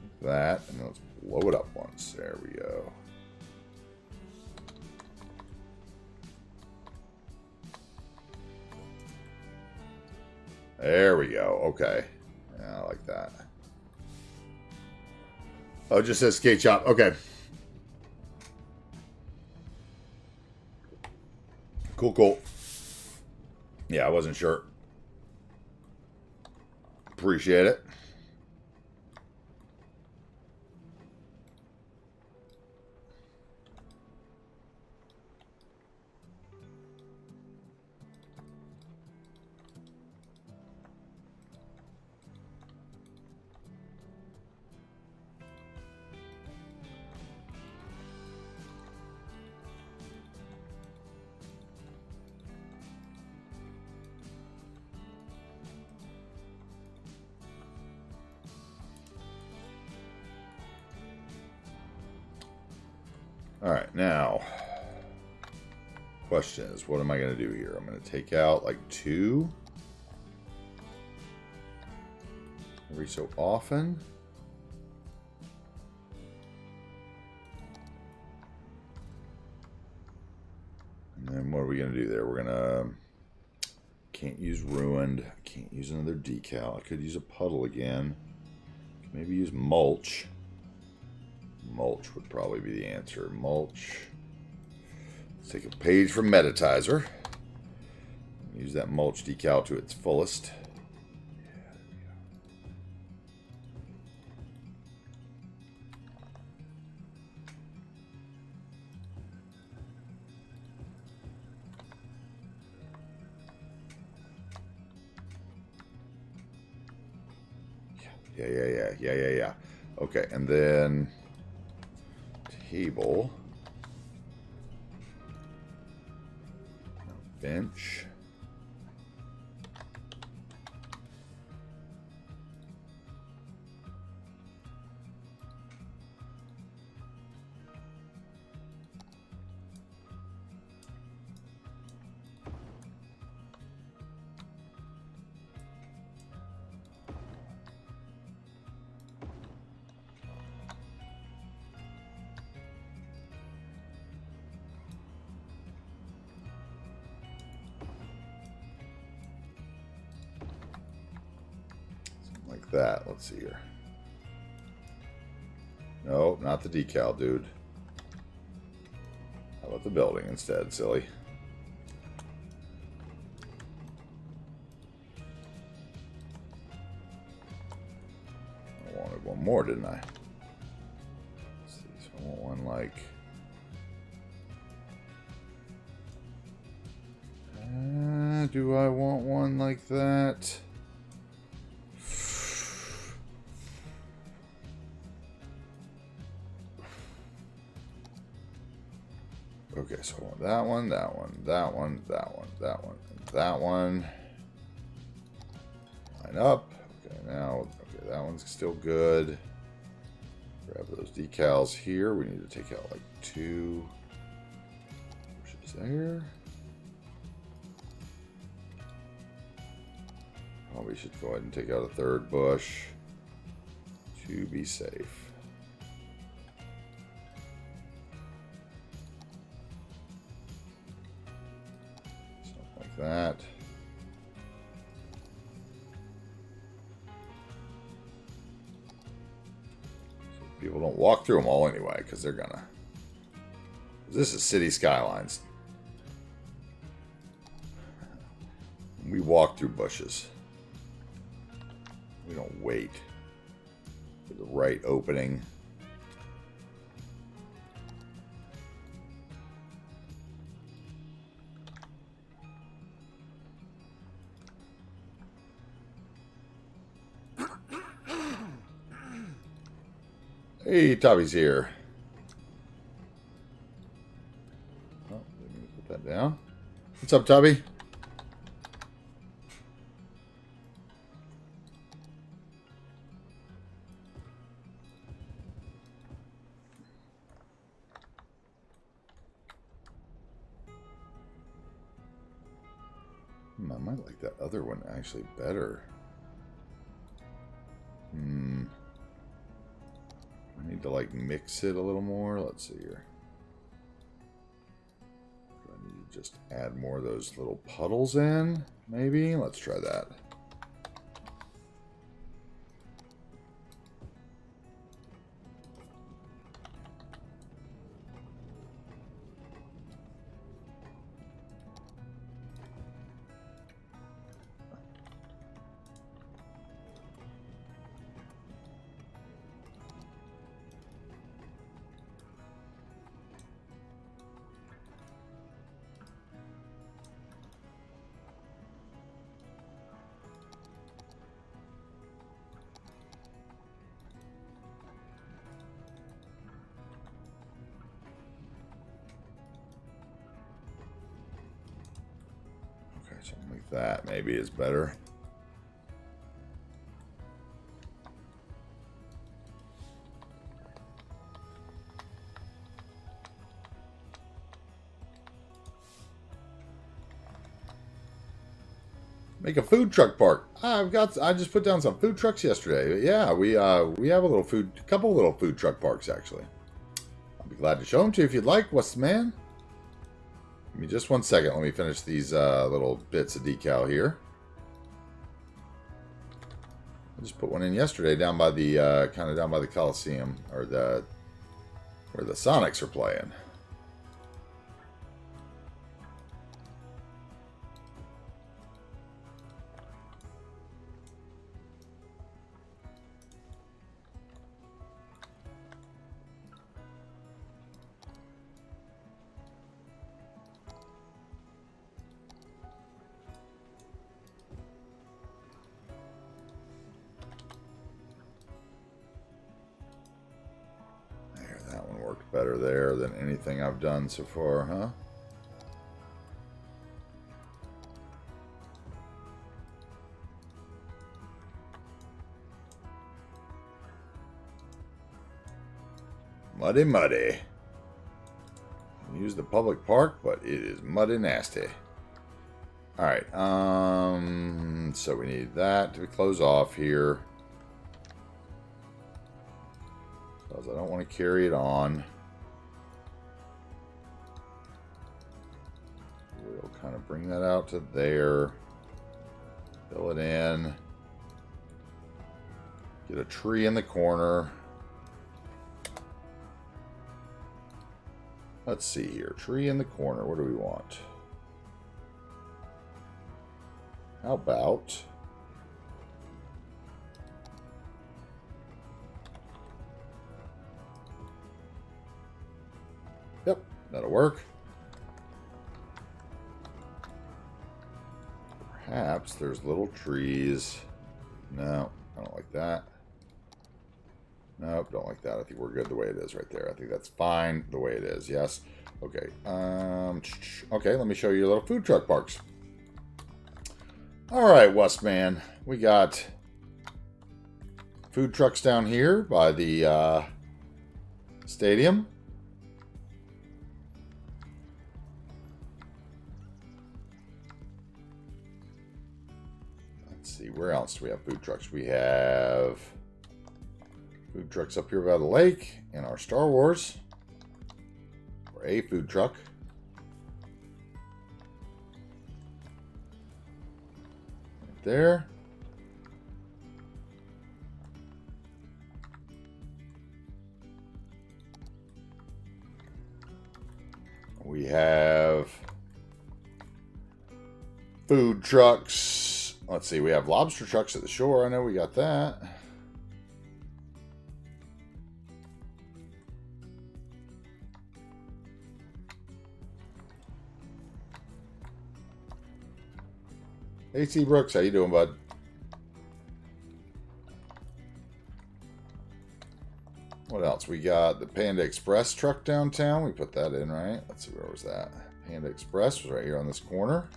Like that, and then let's blow it up once. There we go. There we go. Okay. Yeah, I like that. Oh, it just says skate shop. Okay. Cool, cool. Yeah, I wasn't sure. Appreciate it. All right, now, question is, what am I going to do here? I'm going to take out like 2 every so often. And then what are we going to do there? We're going to, can't use ruined, can't use another decal. I could use a puddle again. Maybe use mulch. Mulch would probably be the answer. Mulch. Let's take a page from Metatizer. Use that mulch decal to its fullest. Yeah. Okay, and then table. A bench. Like that. Let's see here. No, not the decal, dude. How about the building instead, silly? I wanted one more, didn't I? Let's see, so I want one like... do I want one like that? Okay, so I want that one, that one, that one, that one, that one, and that one. Line up. Okay, now, okay, that one's still good. Grab those decals here. We need to take out like 2 bushes there. Probably should go ahead and take out a 3rd bush to be safe. That. So people don't walk through them all anyway, because they're gonna. This is City Skylines. We walk through bushes. We don't wait for the right opening. Hey, Tubby's here. Oh, let me put that down. What's up, Tubby? I might like that other one actually better. I need to like mix it a little more. Let's see here. Do I need to just add more of those little puddles in? Maybe. Let's try that. Something like that maybe is better. Make a food truck park. I just put down some food trucks yesterday. Yeah, we have a couple little food truck parks actually. I'll be glad to show them to you if you'd like. What's the man? Give me just 1 second. Let me finish these little bits of decal here. I just put one in yesterday down by the kind of down by the Coliseum, or where the Sonics are playing. worked better there than anything I've done so far, huh? Muddy, muddy. Use the public park, but it is muddy nasty. Alright, so we need that to close off here. Because I don't want to carry it on. We'll kind of bring that out to there. Fill it in. Get a tree in the corner. Let's see here. Tree in the corner. What do we want? How about... Yep, that'll work. Perhaps there's little trees. No, I don't like that. Nope, don't like that. I think we're good the way it is right there. I think that's fine the way it is. Yes. Okay. Okay, let me show you a little food truck parks. All right, Westman. We got food trucks down here by the stadium. Let's see, where else do we have food trucks? We have food trucks up here by the lake in our Star Wars. Or a food truck. Right there. We have food trucks. Let's see, we have lobster trucks at the shore. I know we got that. Hey, T. Brooks, how you doing, bud? What else? We got the Panda Express truck downtown. We put that in, right? Let's see, where was that? Panda Express was right here on this corner.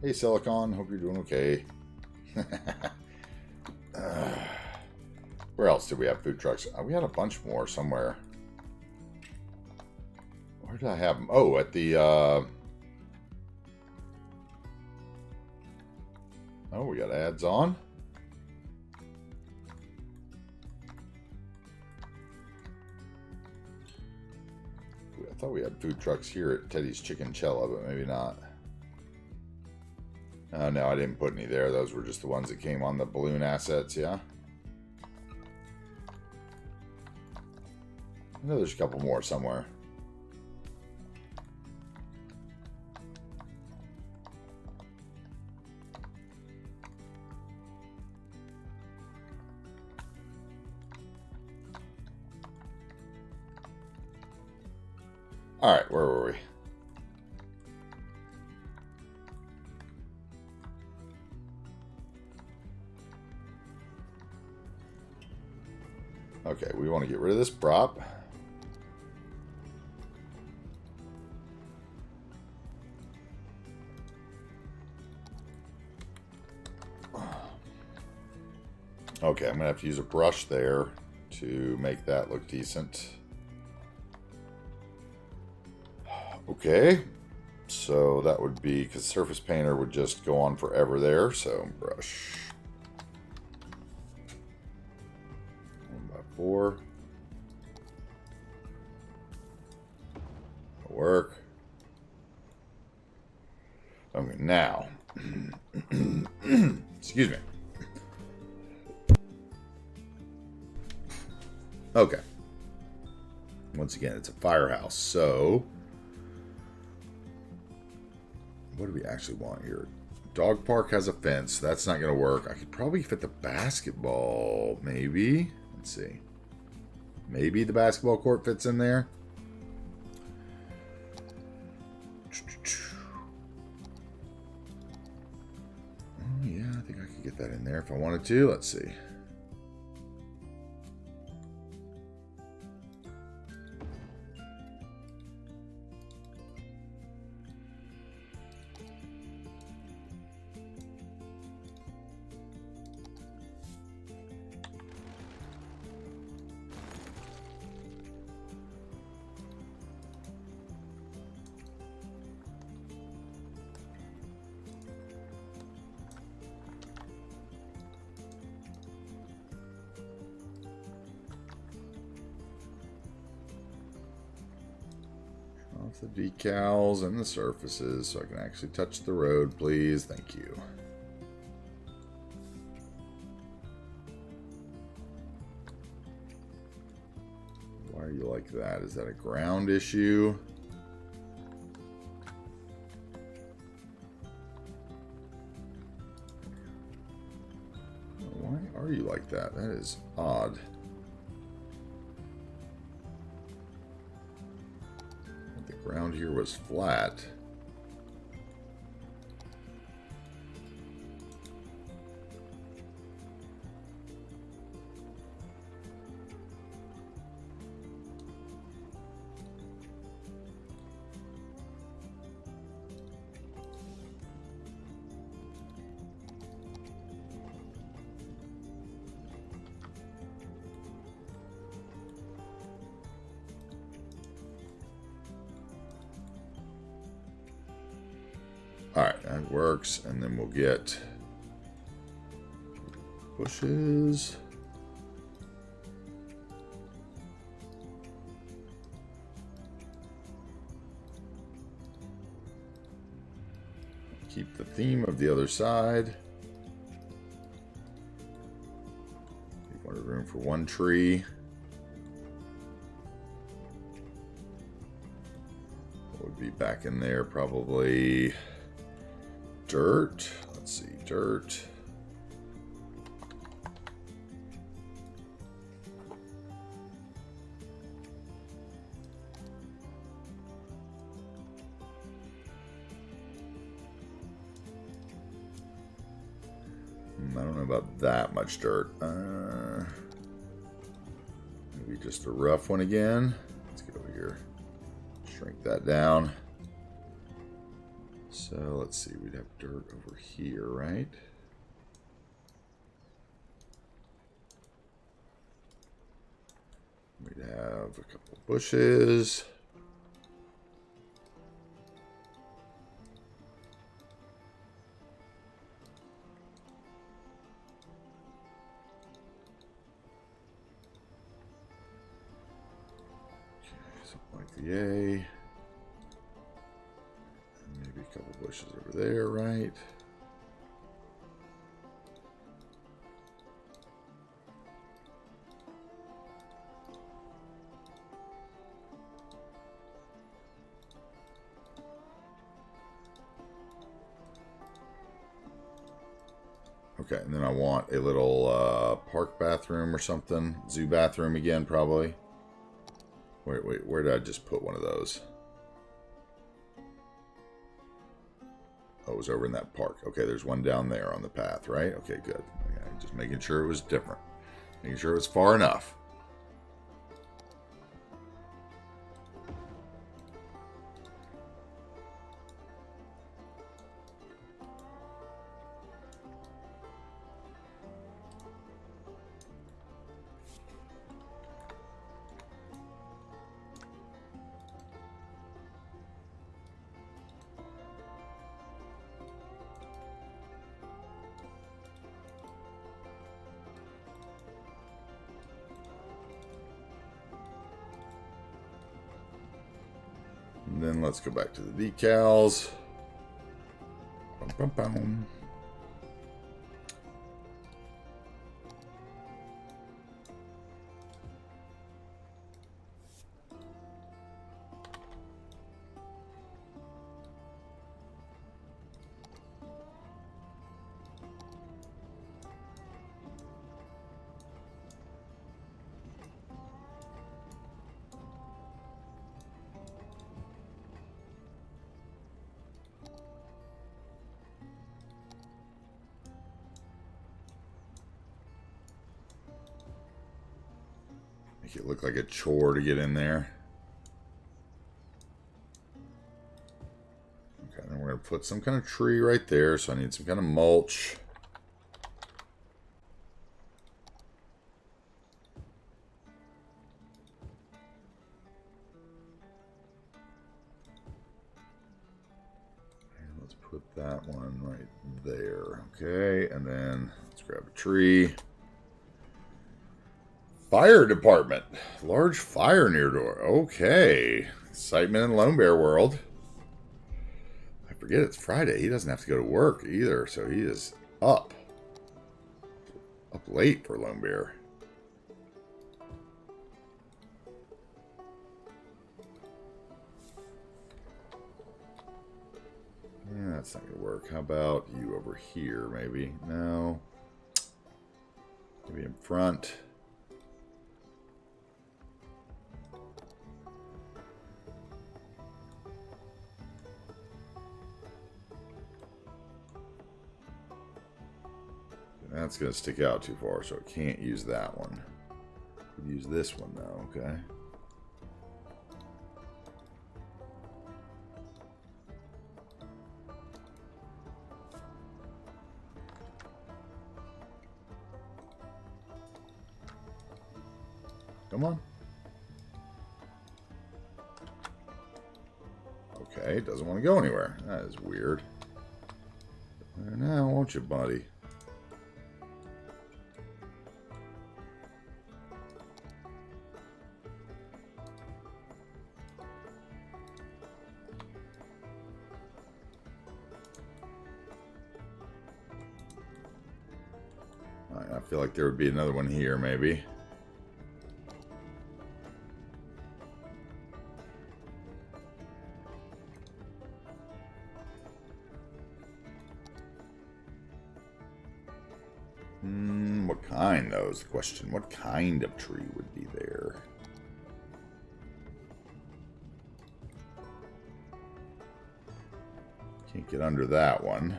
Hey, Silicon. Hope you're doing okay. Where else did we have food trucks? We had a bunch more somewhere. Where did I have them? Oh, at the... Oh, we got ads on. I thought we had food trucks here at Teddy's Chicken Cella, but maybe not. No, I didn't put any there. Those were just the ones that came on the balloon assets, yeah? I know there's a couple more somewhere. All right, where were we? Okay, we want to get rid of this prop. Okay, I'm going to have to use a brush there to make that look decent. Okay, so that would be, because surface painter would just go on forever there, so brush. 1x4. That'll work. Okay, now. Excuse me. Okay. Once again, it's a firehouse, so what do we actually want here? Dog park has a fence. That's not going to work. I could probably fit the basketball, maybe. Let's see. Maybe the basketball court fits in there. if I wanted to. Let's see. Off the decals and the surfaces so I can actually touch the road, please. Thank you. Why are you like that? Is that a ground issue? Why are you like that? That is odd. Ground here was flat. Alright, that works. And then we'll get bushes. Keep the theme of the other side. Leave more room for one tree. What would be back in there? Probably dirt. Let's see, dirt. I don't know about that much dirt. Maybe just a rough one again. Let's get over here. Shrink that down. So let's see, we'd have dirt over here, right? We'd have a couple of bushes. Okay, something like the A. Maybe a couple bushes over there, right? Okay, and then I want a little park bathroom or something. Zoo bathroom again, probably. Wait, where did I just put one of those? Oh, it was over in that park. Okay, there's one down there on the path, right? Okay, good. Okay, just making sure it was different. Making sure it was far enough. And then let's go back to the decals. Bum, bum, bum. Make it look like a chore to get in there. Okay, then we're going to put some kind of tree right there, so I need some kind of mulch. And let's put that one right there. Okay, and then let's grab a tree. Fire department. Large fire near door. Okay. Excitement in Lone Bear world. I forget it's Friday. He doesn't have to go to work either, so he is up. Up late for Lone Bear. Yeah, that's not going to work. How about you over here, maybe? No. Maybe in front. That's going to stick out too far, so I can't use that one. Use this one, though, okay? Come on. Okay, it doesn't want to go anywhere. That is weird. There now, won't you, buddy? I feel like there would be another one here, maybe. What kind, though, is the question. What kind of tree would be there? Can't get under that one.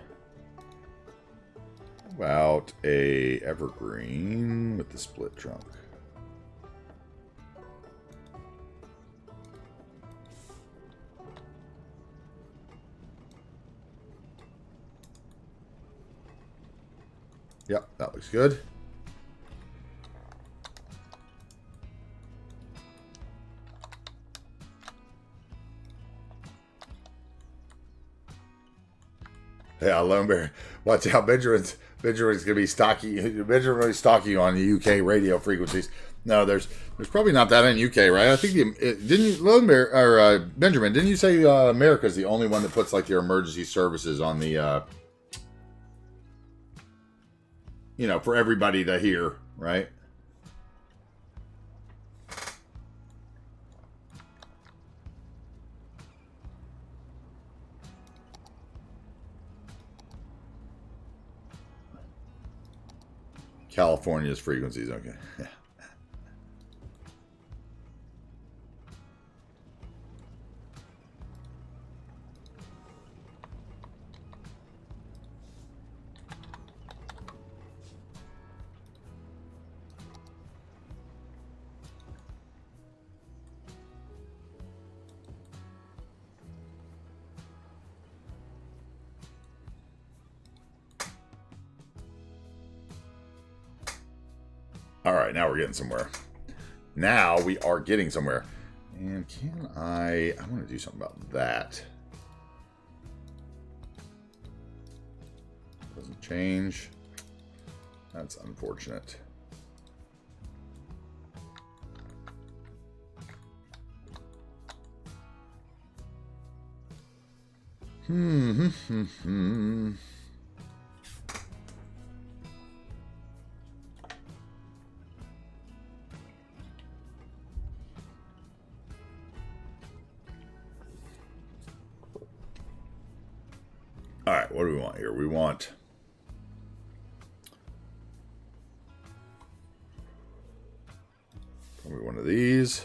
About a evergreen with the split trunk. Yep, that looks good. Yeah, Lone Bear. Watch out, Benjamin's gonna be stocky. Benjamin will be stalking you on the UK radio frequencies. No, there's probably not that in UK, right? I think didn't you, Lone Bear or Benjamin? Didn't you say America's the only one that puts like their emergency services on the, you know, for everybody to hear, right? California's frequencies, okay. All right, now we're getting somewhere. Now we are getting somewhere. And can I want to do something about that. Doesn't change. That's unfortunate. All right, what do we want here? We want probably one of these.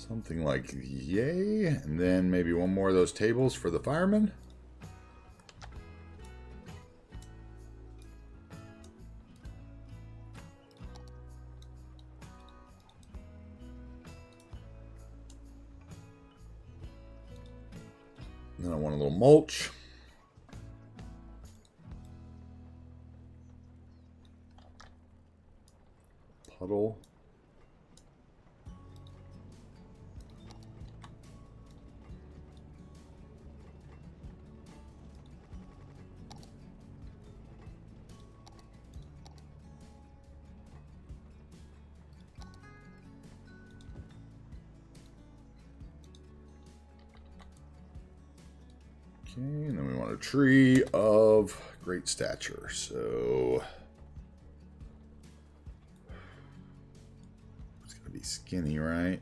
Something like yay. And then maybe one more of those tables for the firemen. And then I want a little mulch. Puddle. Okay, and then we want a tree of great stature. So it's gonna be skinny, right?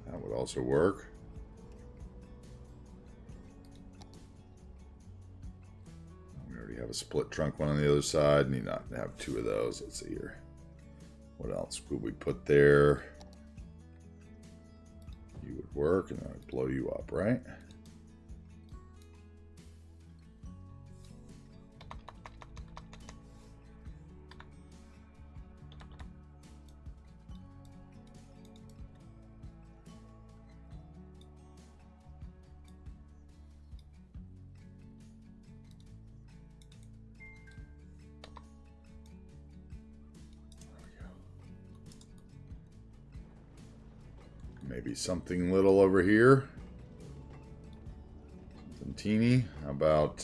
That would also work. We already have a split trunk one on the other side. Need not have two of those. Let's see here. What else would we put there? You would work, and then I'd blow you up, right? Maybe something little over here. Something teeny. How about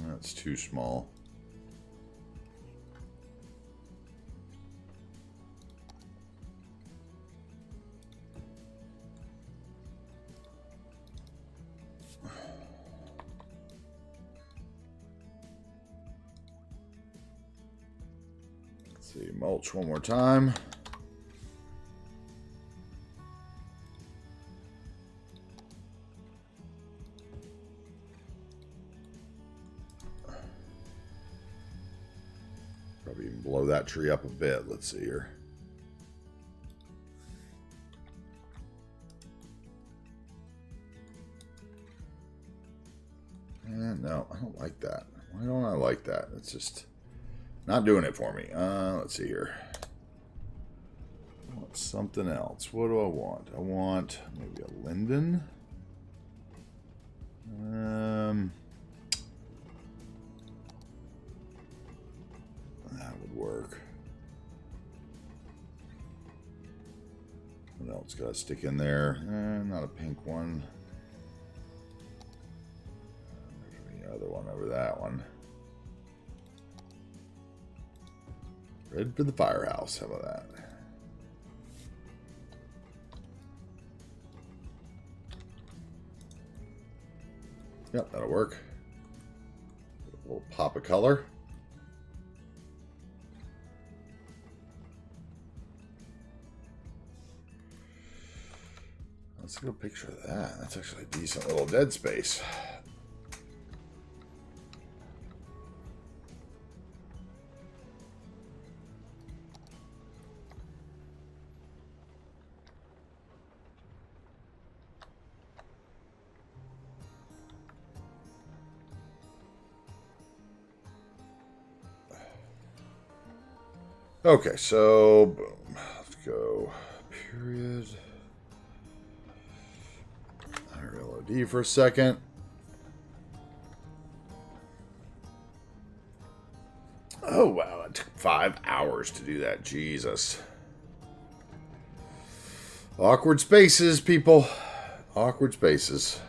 that's too small. See, mulch one more time. Probably even blow that tree up a bit. Let's see here. No, I don't like that. Why don't I like that? It's just not doing it for me. Let's see here. I want something else. What do I want? I want maybe a linden. That would work. What else got to stick in there? Not a pink one. There's the other one over that one. Red for the firehouse. How about that? Yep, that'll work. A little pop of color. Let's get a picture of that. That's actually a decent little dead space. Okay, so boom. Let's go period. LOD for a second. Oh wow, it took 5 hours to do that. Jesus. Awkward spaces, people. Awkward spaces.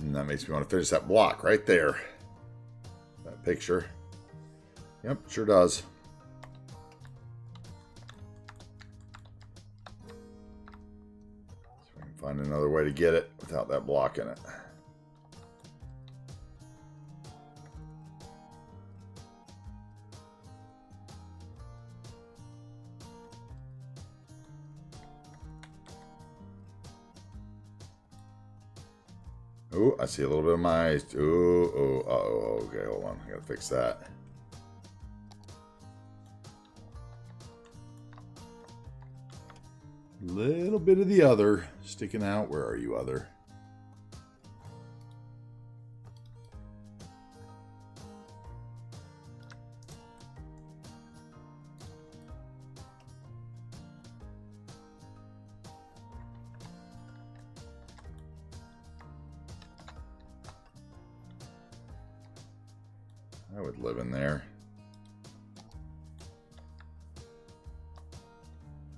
And that makes me want to finish that block right there. That picture. Yep, sure does. So we can find another way to get it without that block in it. Oh, I see a little bit of my... Oh, okay, hold on. I gotta fix that. Little bit of the other sticking out. Where are you, other? I would live in there.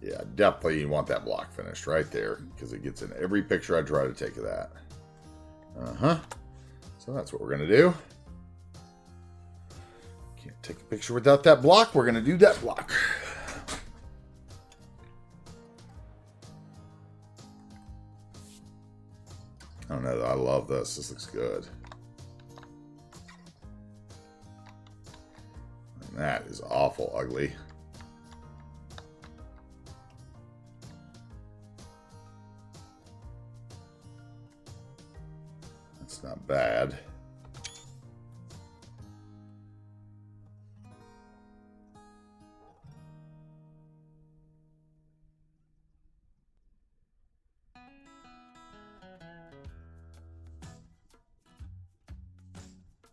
Yeah, definitely want that block finished right there because it gets in every picture I try to take of that. So that's what we're going to do. Can't take a picture without that block. We're going to do that block. I don't know. I love this. This looks good. And that is awful ugly. That's not bad.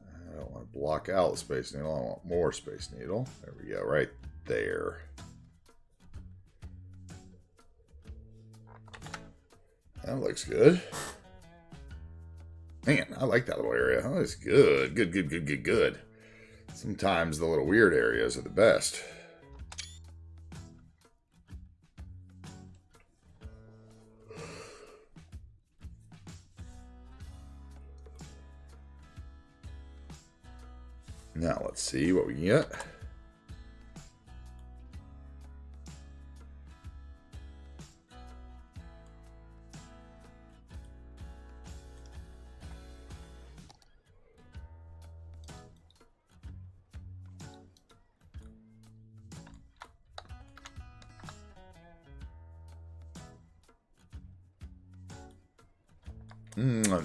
I don't want to block out the Space Needle. I want more Space Needle. There we go, right there. That looks good. Man, I like that little area. Oh, it's good. Good. Sometimes the little weird areas are the best. Now let's see what we can get.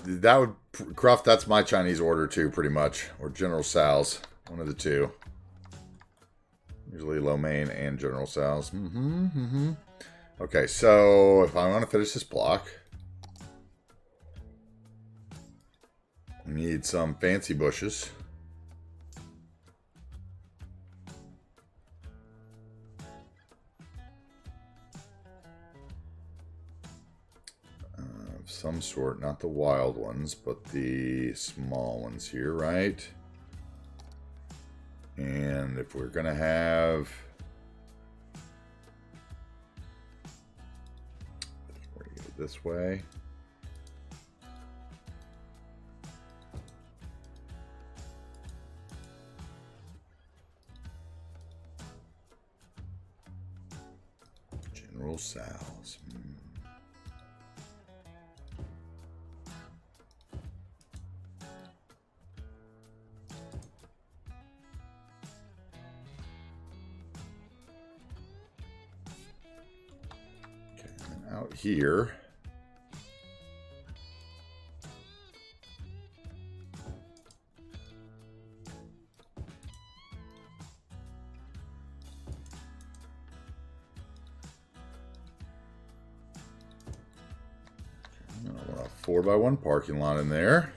That would, Cruft, that's my Chinese order too, pretty much. Or General Sal's. One of the two. Usually lo mein and General Sal's. Okay, so if I want to finish this block, we need some fancy bushes. Some sort, not the wild ones, but the small ones here, right? And if we're gonna have, we're gonna go this way. General Sal's. Out here, I want a 4x1 parking lot in there.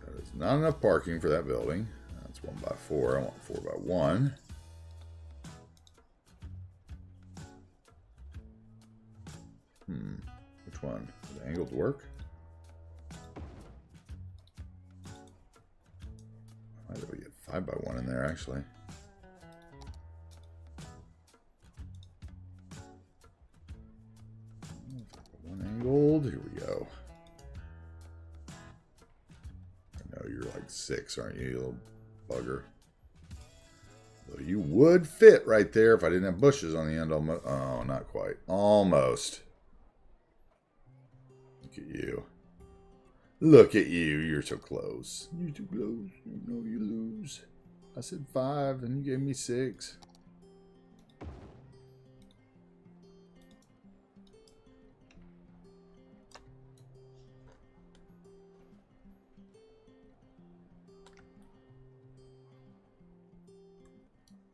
That is not enough parking for that building. That's 1x4. I want 4x1. Which one? Would the angled work? I might be able to get 5x1 in there, actually. Angled. Here we go. I know you're like 6, aren't you, you little bugger? Well, you would fit right there if I didn't have bushes on the end. Almost. Oh, not quite. Almost. Look at you. Look at you. You're so close. You're too close. You know you lose. I said 5 and you gave me 6.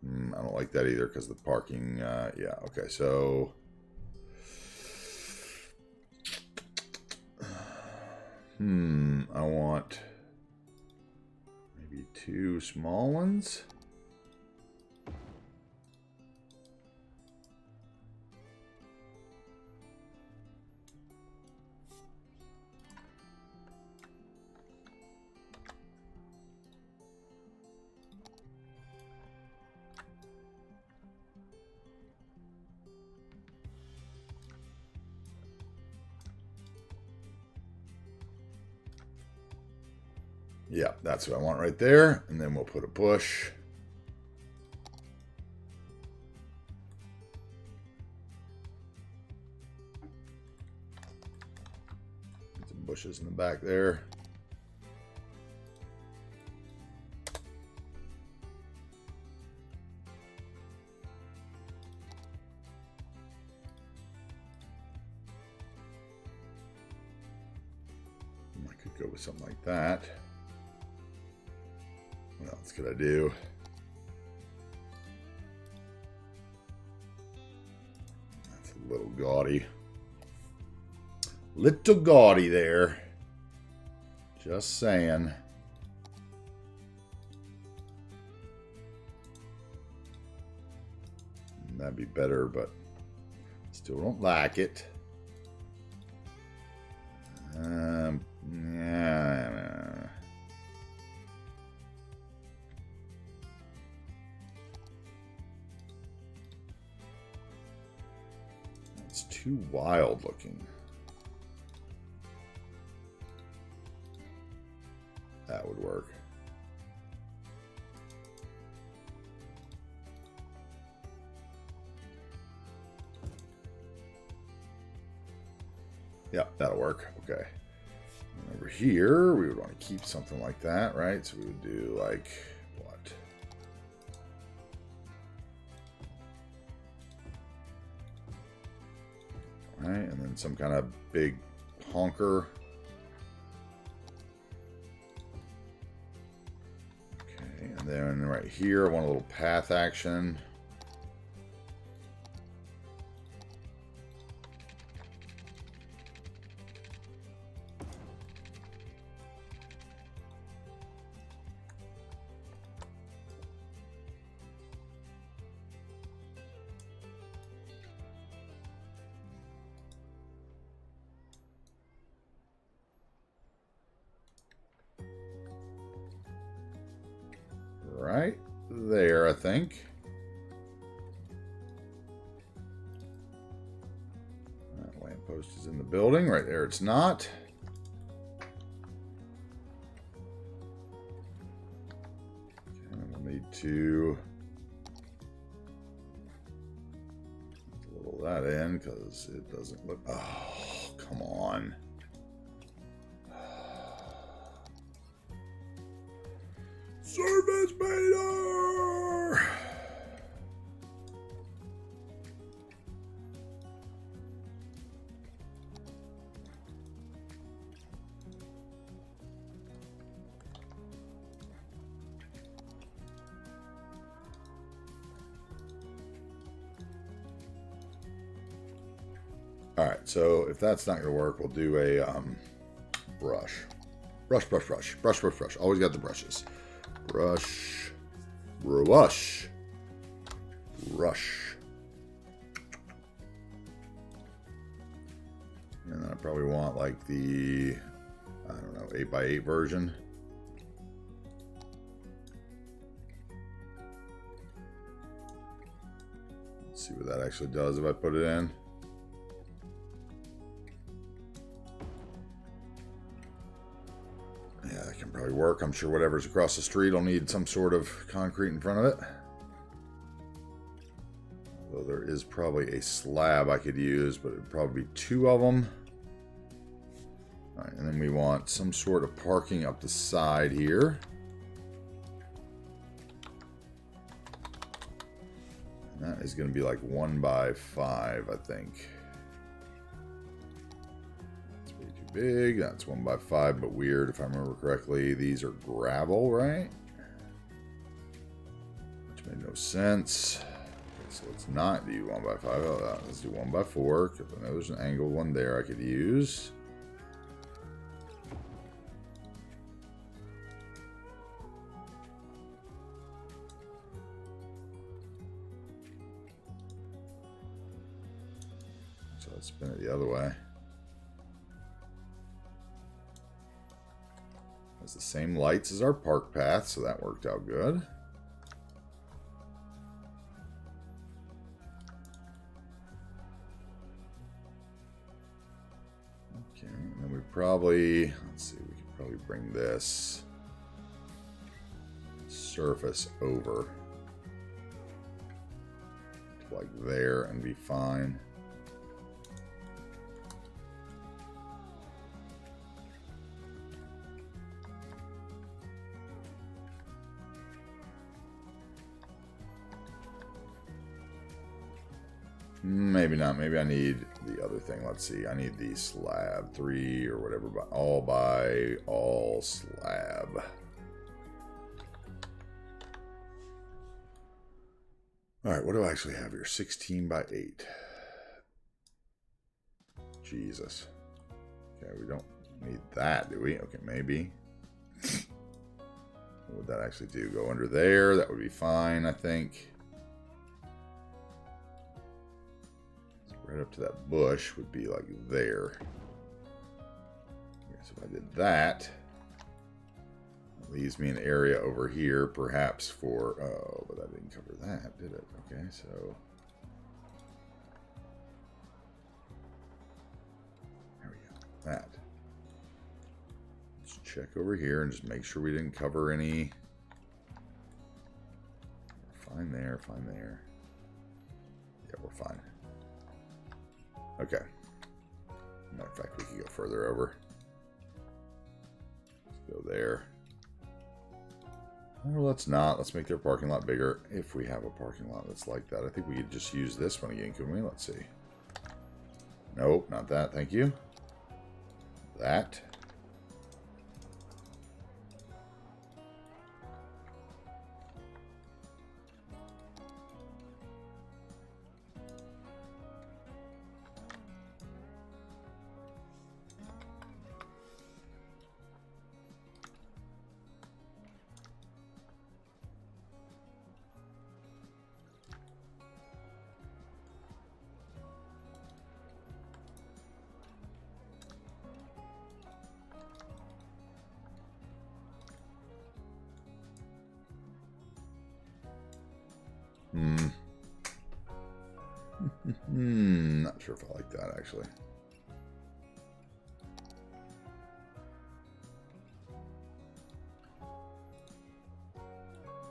I don't like that either because the parking, yeah, okay, so I want maybe 2 small ones. Yeah, that's what I want right there. And then we'll put a bush. Put some bushes in the back there. I could go with something like that. What else could I do? That's a little gaudy. Little gaudy there. Just saying. That'd be better, but still don't like it. Yeah. It's too wild looking. That would work. Yeah, that'll work. Okay. And over here, we would want to keep something like that, right? So we would do like what? All right, and then some kind of big honker. Okay, and then right here, I want a little path action. Right there, I think. That lamppost is in the building. Right there, it's not. Okay, we'll need to put a little of that in because it doesn't look. Oh, come on. Service meter! All right, so if that's not going to work, we'll do a brush. Brush. Always got the brushes. Brush. And then I probably want like the, I don't know, 8x8 version. Let's see what that actually does if I put it in. really work. I'm sure whatever's across the street will need some sort of concrete in front of it. Although there is probably a slab I could use, but it'd probably be 2 of them. All right, and then we want some sort of parking up the side here. And that is going to be like 1 by 5, I think. That's way too big. That's 1 by 5, but weird if I remember correctly. These are gravel, right? Which made no sense. Okay, so let's not do 1 by 5. Oh, let's do 1 by 4, because I know there's an angled one there I could use. So let's spin it the other way. Has the same lights as our park path, so that worked out good. Okay, and then we probably, let's see, we could probably bring this surface over to like there and be fine. Maybe not. Maybe I need the other thing. Let's see. I need the slab 3 or whatever. By all slab. All right. What do I actually have here? 16 by 8. Jesus. Okay. We don't need that, do we? Okay. Maybe. What would that actually do? Go under there. That would be fine, I think. Right up to that bush would be like there. Okay, so if I did that, it leaves me an area over here, perhaps for, oh, but that didn't cover that, did it? Okay, so there we go. That. Let's check over here and just make sure we didn't cover any. Fine there, fine there. Yeah, we're fine. Okay. Matter of fact, we can go further over. Let's go there. Or let's not. Let's make their parking lot bigger if we have a parking lot that's like that. I think we could just use this one again, couldn't we? Let's see. Nope, not that. Thank you. That. Not sure if I like that, actually.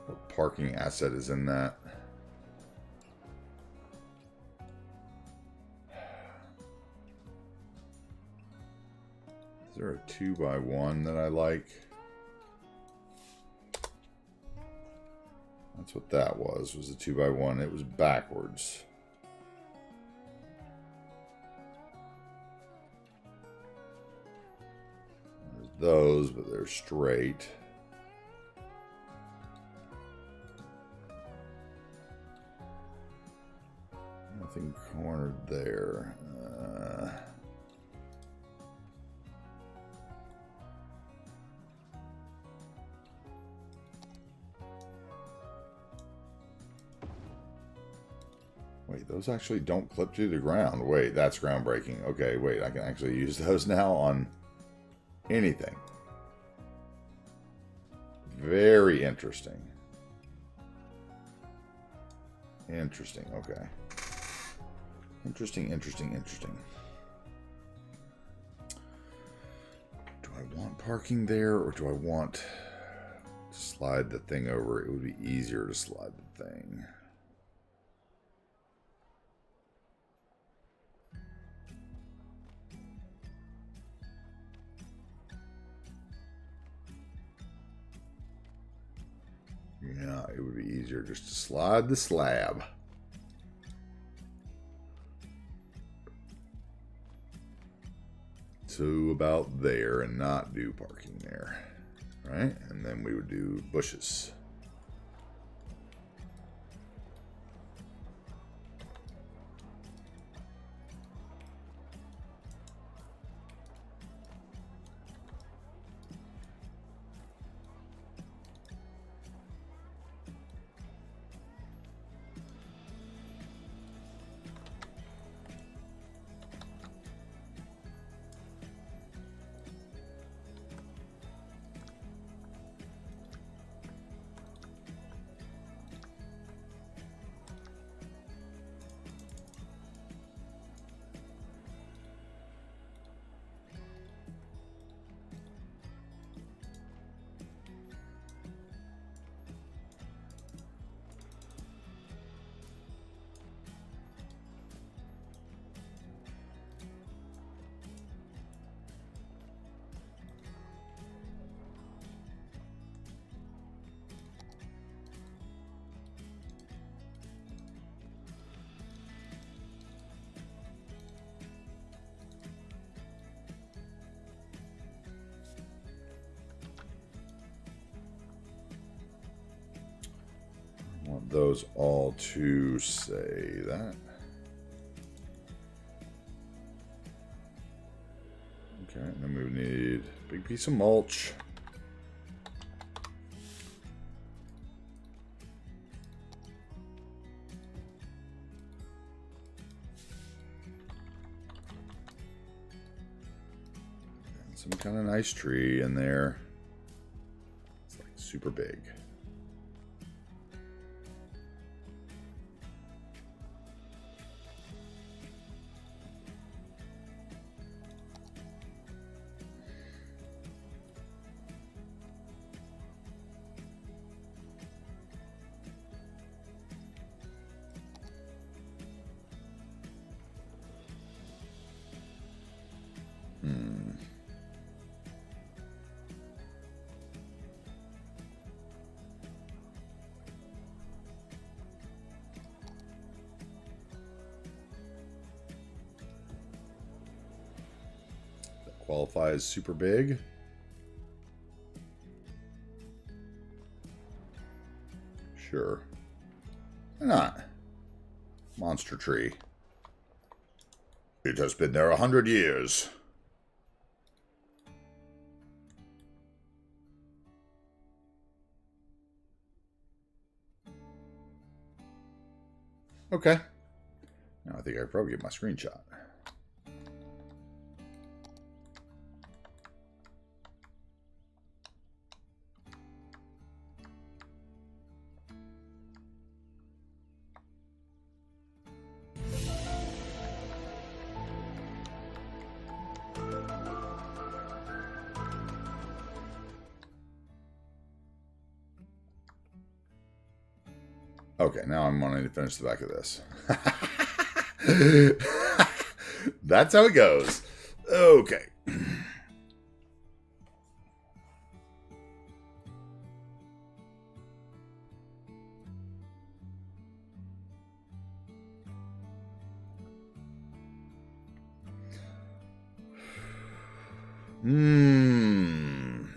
What parking asset is in that? Is there a 2x1 that I like? That's what that was a 2x1. It was backwards. There's those, but they're straight. Nothing cornered there. Wait, those actually don't clip to the ground. Wait, that's groundbreaking. Okay, wait, I can actually use those now on anything. Very interesting. Interesting, okay. Interesting. Do I want parking there, or do I want to slide the thing over? It would be easier to slide the thing. Yeah, it would be easier just to slide the slab. To about there and not do parking there. Right? And then we would do bushes. I want those all to say that. Okay, and then we need a big piece of mulch. And some kind of nice tree in there. It's like super big. Qualifies super big. Sure. Why not? Monster tree. It has been there 100 years. Okay. Now I think I could probably get my screenshot. Okay, now I'm wanting to finish the back of this. That's how it goes. Okay.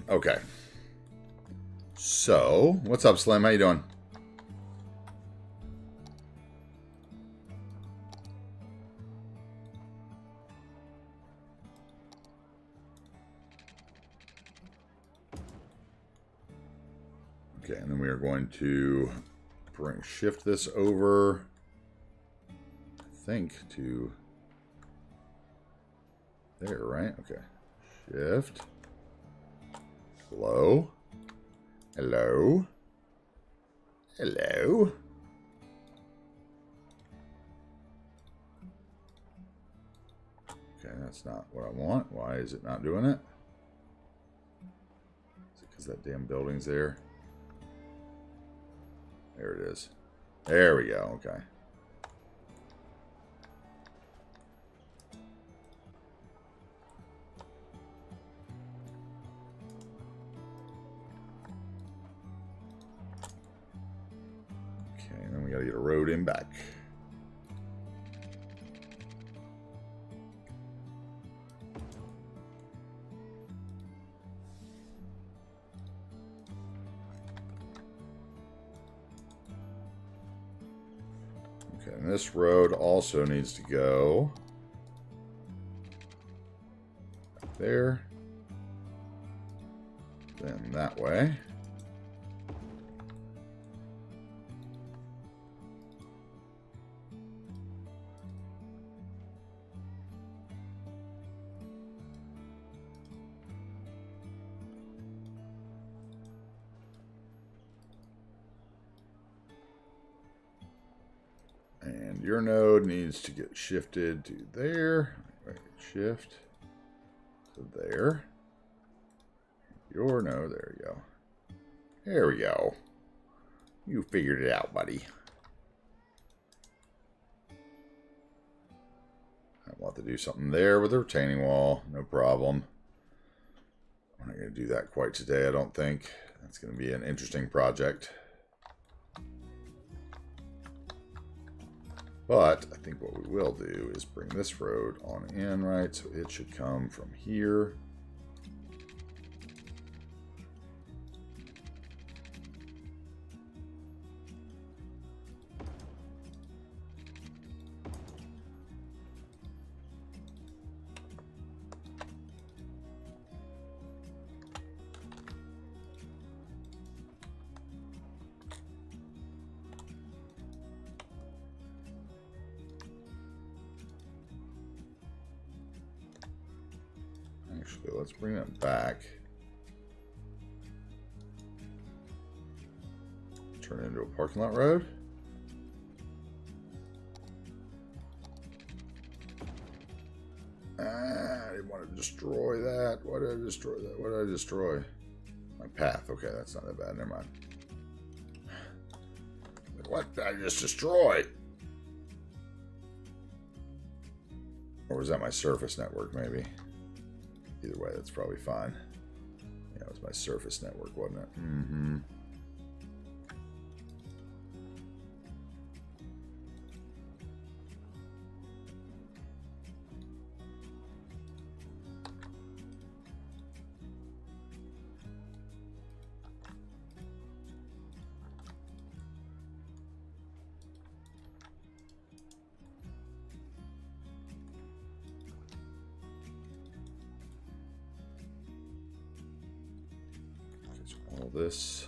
Okay. So, what's up, Slim? How you doing? Okay, and then we are going to shift this over, I think, to there, right? Okay. Shift. Hello. Hello. Hello. Okay, that's not what I want. Why is it not doing it? Because that damn building's there. There it is. There we go. Okay. Okay, and then we got to get a road in back. Okay, and this road also needs to go there, then that way. And your node needs to get shifted to there. Wait, shift to there. Your node, there you go. There we go. You figured it out, buddy. I want to do something there with the retaining wall. No problem. I'm not going to do that quite today, I don't think. That's going to be an interesting project. But I think what we will do is bring this road on in, right? So it should come from here. Actually, let's bring that back. Turn it into a parking lot road. I didn't want to destroy that. Why did I destroy that? What did I destroy? My path. Okay, that's not that bad. Never mind. What did I just destroy? Or was that my surface network, maybe? Either way, that's probably fine. Yeah, it was my surface network, wasn't it? Mm-hmm. All this.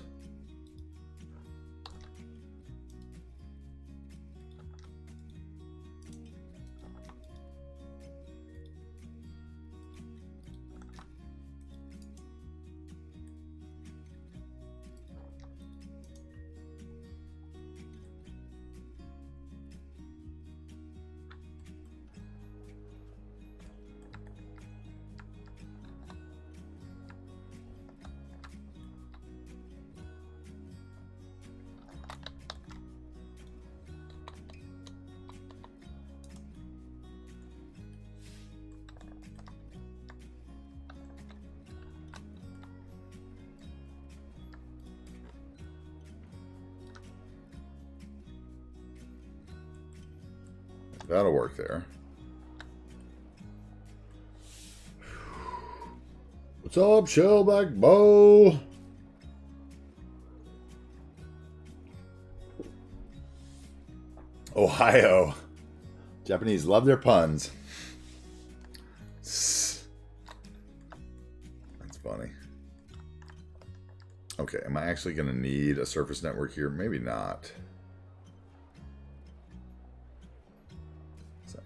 That'll work there. What's up, Shellback Bo? Ohio. Japanese love their puns. That's funny. Okay, am I actually going to need a surface network here? Maybe not.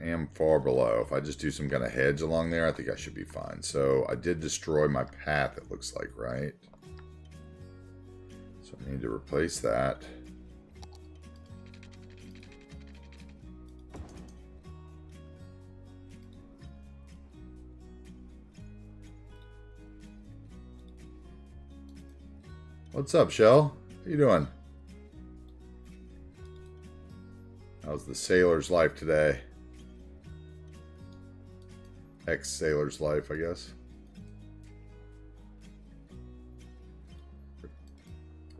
I am far below. If I just do some kind of hedge along there, I think I should be fine. So I did destroy my path, it looks like, right? So I need to replace that. What's up, Shell? How you doing? How's the sailor's life today? Ex-sailor's life, I guess.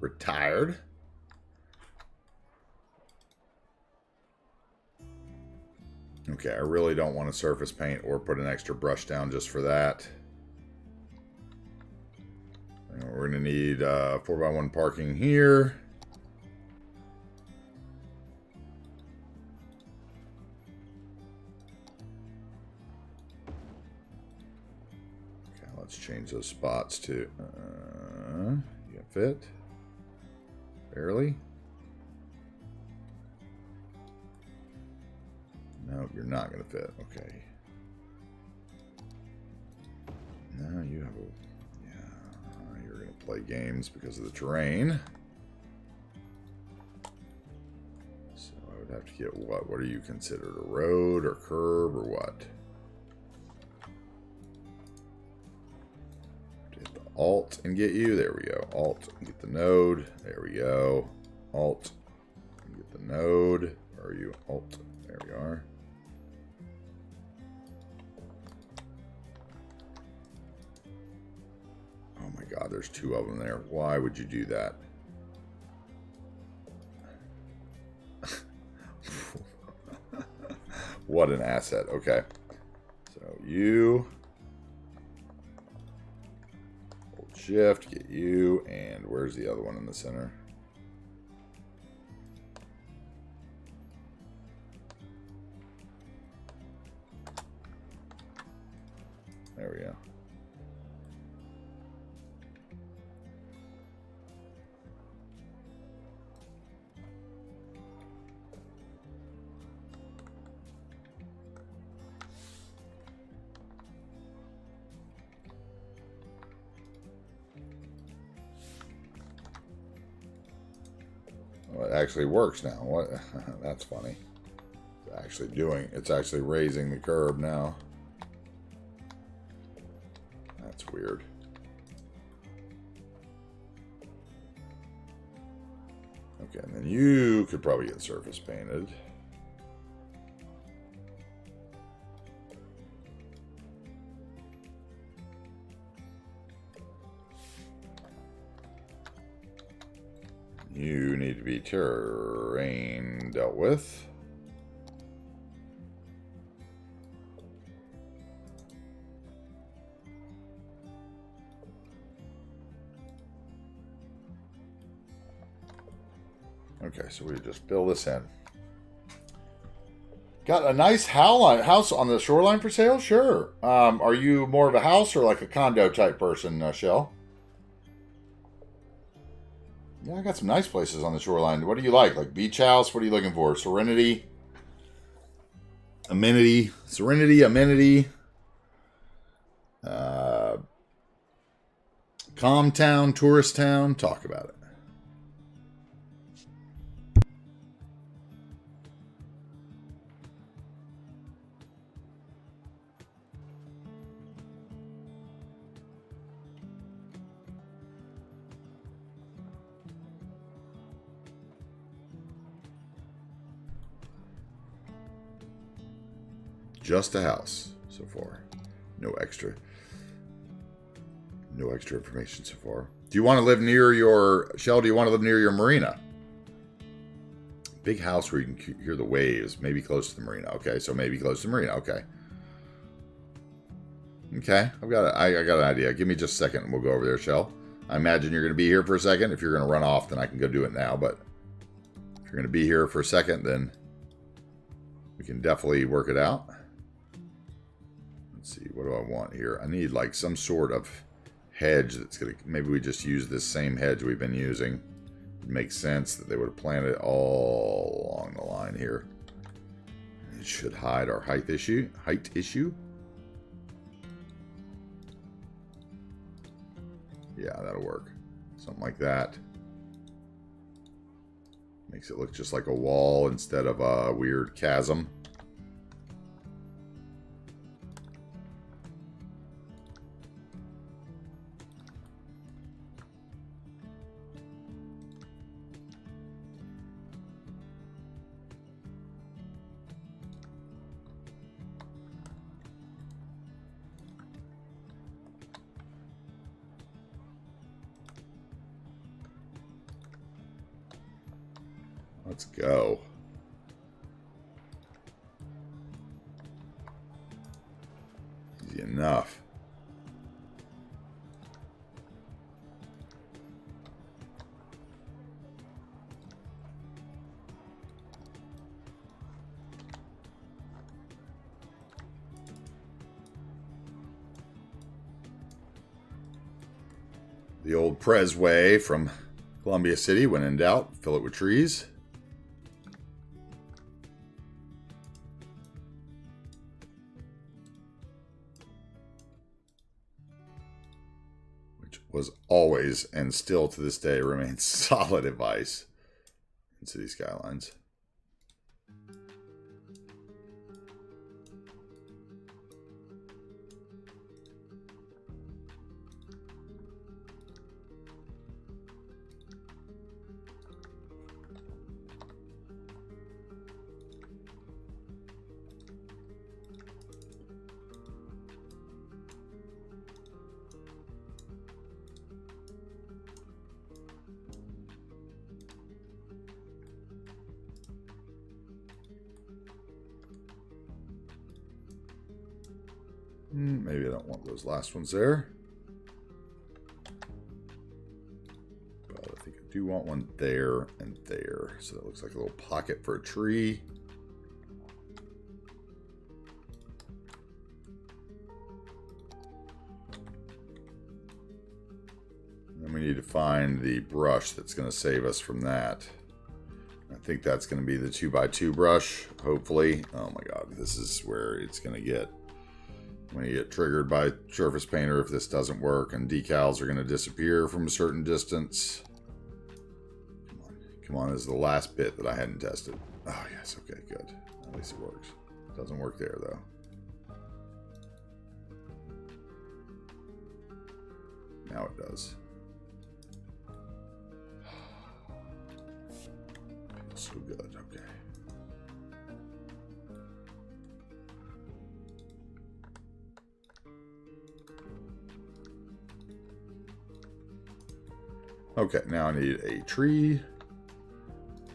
Retired. Okay, I really don't want to surface paint or put an extra brush down just for that. And we're going to need 4x1 parking here. Okay, let's change those spots to... you fit? Barely? No, you're not going to fit. Okay. Now you have a... Yeah, you're going to play games because of the terrain. So I would have to get what? What are you considered? A road or curb or what? Hit the Alt and get you. There we go. Alt and get the node. There we go. Alt and get the node. Where are you? Alt. There we are. Oh my God, there's two of them there. Why would you do that? What an asset. Okay. So you hold shift, get you, and where's the other one in the center? There we go. Well, it actually works now. What? That's funny. It's actually raising the curb now. That's weird. Okay, and then you could probably get surface painted. You need to be terrain dealt with. Okay, so we just fill this in. Got a nice house on the shoreline for sale? Sure. Are you more of a house or like a condo type person, Shell? Yeah, I got some nice places on the shoreline. What do you like? Like beach house? What are you looking for? Serenity? Amenity? Serenity, amenity? Calm town, tourist town? Talk about it. Just a house so far. No extra information so far. Do you want to live near your... Shell, do you want to live near your marina? Big house where you can hear the waves. Maybe close to the marina. Okay, so maybe close to the marina. Okay. Okay, I got an idea. Give me just a second and we'll go over there, Shell. I imagine you're going to be here for a second. If you're going to run off, then I can go do it now. But if you're going to be here for a second, then we can definitely work it out. Let's see, what do I want here? I need like some sort of hedge that's going to... Maybe we just use this same hedge we've been using. It makes sense that they would have planted it all along the line here. It should hide our height issue. Yeah, that'll work. Something like that. Makes it look just like a wall instead of a weird chasm. Let's go. Easy enough. The old Prez way from Columbia City. When in doubt, fill it with trees. Which was always and still to this day remains solid advice in City Skylines. Maybe I don't want those last ones there. But I think I do want one there and there. So that looks like a little pocket for a tree. Then we need to find the brush that's going to save us from that. I think that's going to be the 2x2 brush, hopefully. Oh my god, this is where it's going to get... When you get triggered by Surface Painter, if this doesn't work, and decals are going to disappear from a certain distance. Come on, this is the last bit that I hadn't tested. Oh, yes, okay, good. At least it works. Doesn't work there, though. Now it does. Feels so good, okay. Okay, now I need a tree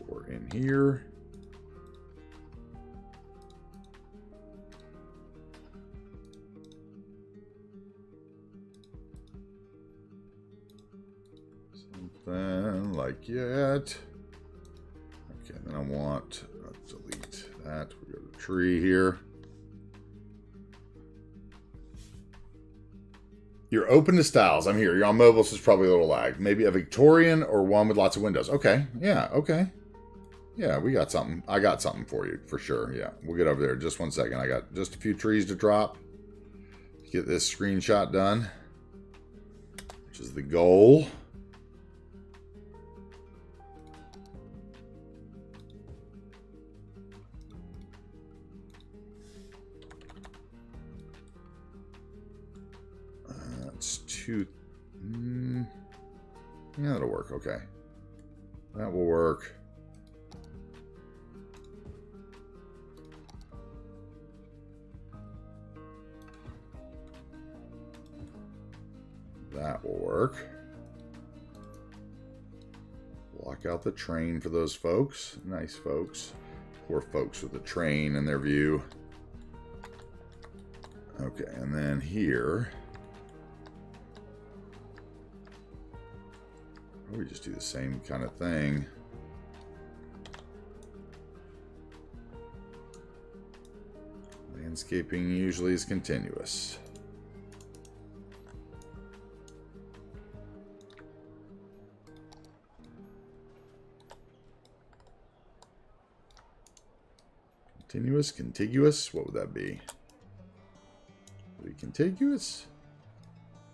or in here. Something like that. Okay, then I want, let's delete that. We go to tree here. You're open to styles. I'm here. You're on mobile, so it's probably a little lag. Maybe a Victorian or one with lots of windows. Okay. Yeah, okay. Yeah, we got something. I got something for you, for sure. Yeah, we'll get over there. Just 1 second. I got just a few trees to drop. Get this screenshot done, which is the goal. Yeah, that'll work. Okay. That will work. That will work. Block out the train for those folks. Nice folks. Poor folks with the train in their view. Okay, and then here... we just do the same kind of thing. Landscaping usually is continuous. Continuous, contiguous, what would that be? Would it be contiguous?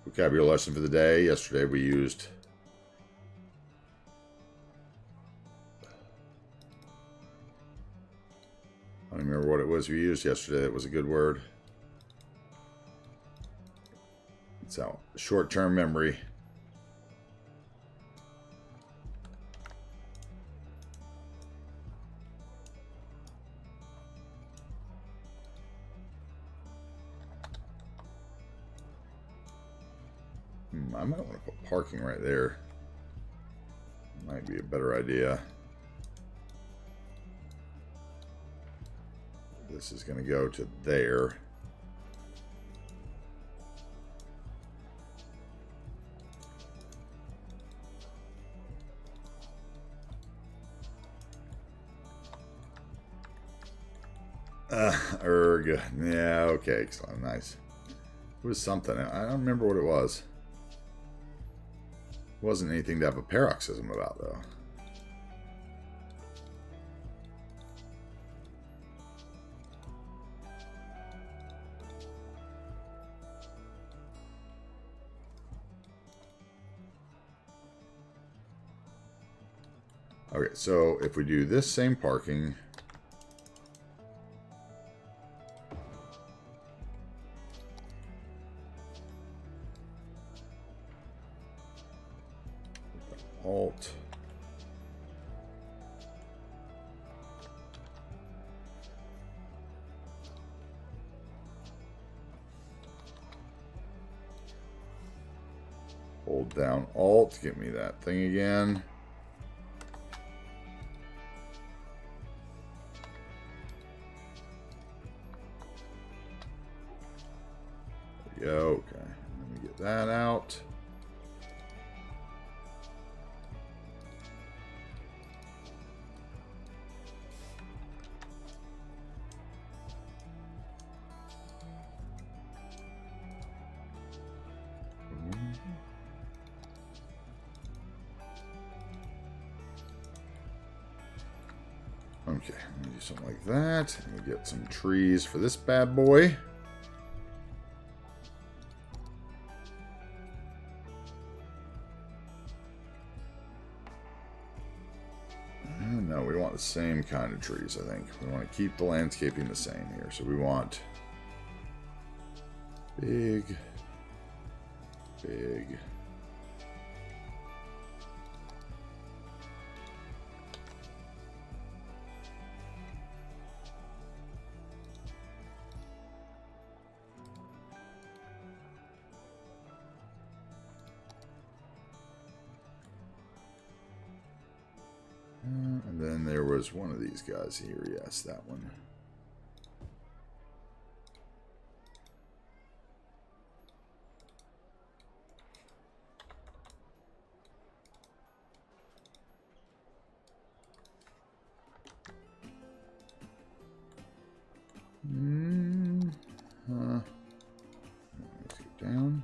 Vocabulary lesson for the day. Yesterday we used... I don't remember what it was we used yesterday. That was a good word. It's out. Short-term memory. I might want to put parking right there. Might be a better idea. this is going to go to there. Erg. Yeah, okay. Excellent. Nice. It was something. I don't remember what it was. It wasn't anything to have a paroxysm about, though. Okay, so if we do this same parking... Alt. Hold down Alt, give me that thing again. There we go, okay. Let me get that out. Okay, let me do something like that. Let me get some trees for this bad boy. No, we want the same kind of trees, I think. We want to keep the landscaping the same here. So we want big, big. And then there was one of these guys here. Yes, that one. Let's go down.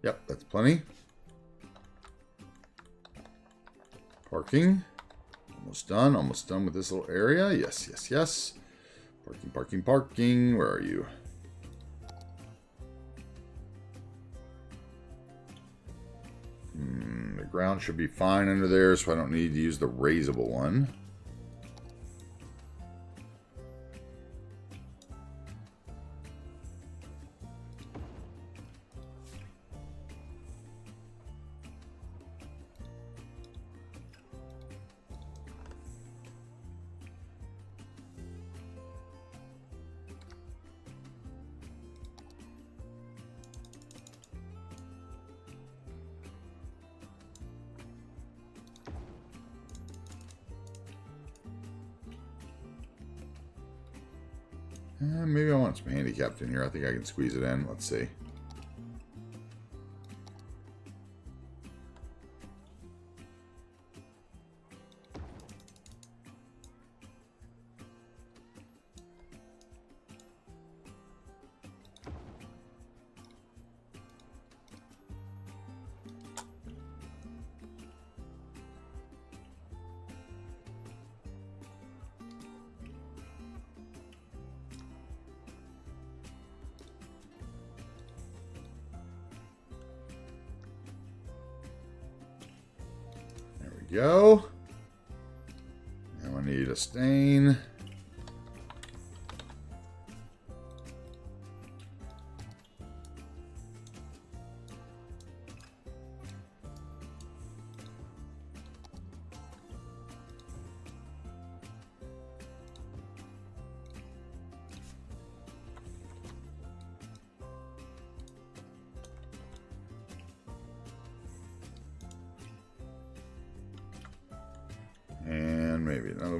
Yep, that's plenty. Parking. Almost done. Almost done with this little area. Yes, yes, yes. Parking, parking, parking. Where are you? The ground should be fine under there, so I don't need to use the raisable one. Maybe I want some handicapped in here. I think I can squeeze it in. Let's see. Go. Now I need a stain.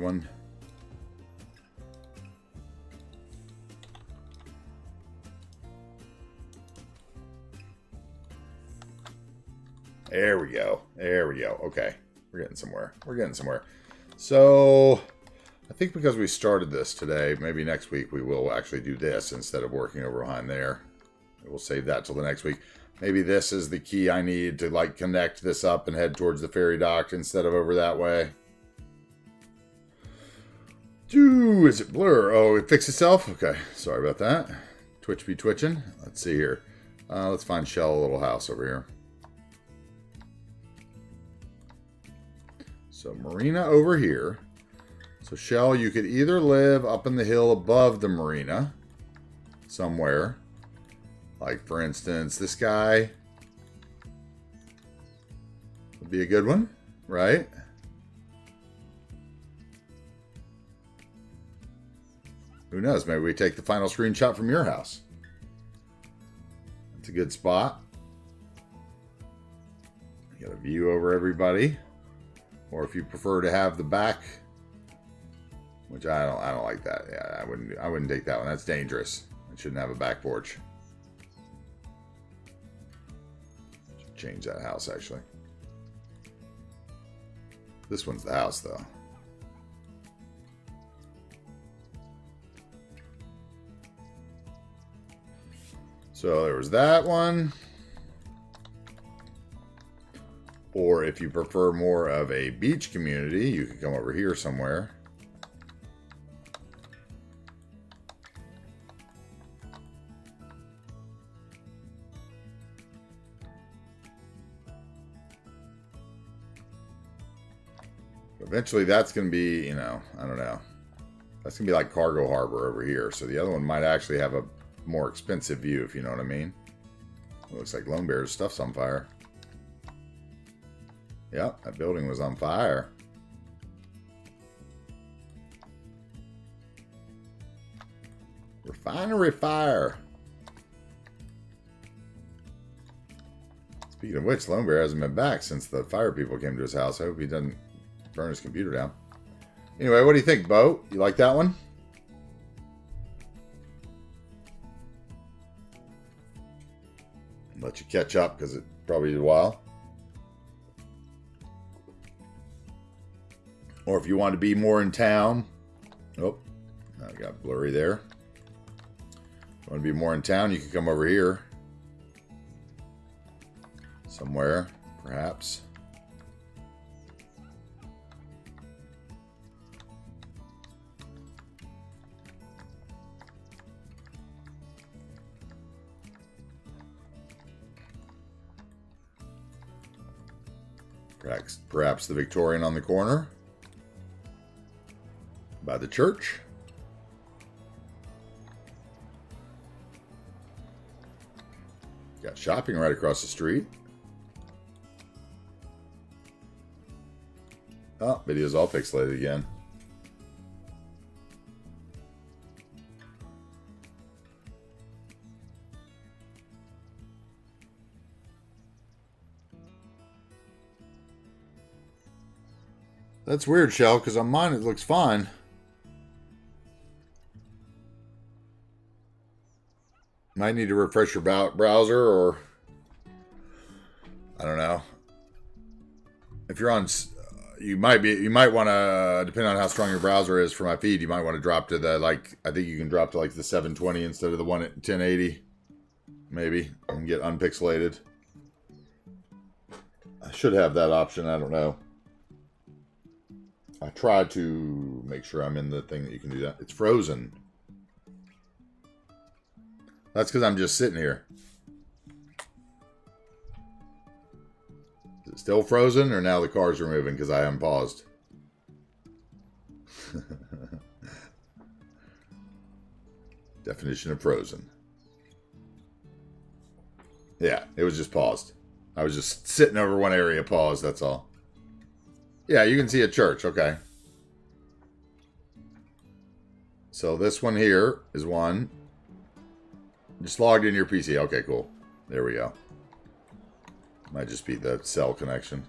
one. There we go. There we go. Okay. We're getting somewhere. We're getting somewhere. So, I think because we started this today, maybe next week we will actually do this instead of working over behind there. We'll save that till the next week. Maybe this is the key I need to, like, connect this up and head towards the ferry dock instead of over that way. Is it blur? Oh, it fixed itself? Okay. Sorry about that. Twitch be twitching. Let's see here. Let's find Shell Little House over here. So, marina over here. So, Shell, you could either live up in the hill above the marina somewhere. Like, for instance, this guy would be a good one, right? Who knows? Maybe we take the final screenshot from your house. That's a good spot. You got a view over everybody. Or if you prefer to have the back, which I don't like that. Yeah, I wouldn't take that one. That's dangerous. I shouldn't have a back porch. Should change that house actually. This one's the house though. So there was that one. Or if you prefer more of a beach community, you can come over here somewhere. Eventually that's going to be, I don't know. That's going to be like Cargo Harbor over here. So the other one might actually have a more expensive view, if you know what I mean. It looks like Lone Bear's stuff's on fire. Yep, that building was on fire. Refinery fire. Speaking of which, Lone Bear hasn't been back since the fire people came to his house. I hope he doesn't burn his computer down. Anyway, what do you think, Bo? You like that one? Let you catch up because it probably did a while. Or if you want to be more in town. Oh, I got blurry there. If you want to be more in town, you can come over here. Somewhere, perhaps. Perhaps the Victorian on the corner. By the church. Got shopping right across the street. Oh, video's all pixelated again. That's weird, Shell, because on mine it looks fine. Might need to refresh your browser, or I don't know. If you're on, you might want to, depending on how strong your browser is for my feed, you might want to drop to the, like, I think you can drop to like the 720 instead of the 1080. Maybe and get unpixelated. I should have that option. I don't know. I tried to make sure I'm in the thing that you can do that. It's frozen. That's because I'm just sitting here. Is it still frozen, or now the cars are moving because I unpaused? Definition of frozen. Yeah, it was just paused. I was just sitting over one area paused, that's all. Yeah, you can see a church, okay. So this one here is one. Just logged in your PC. Okay, cool. There we go. Might just be the cell connection.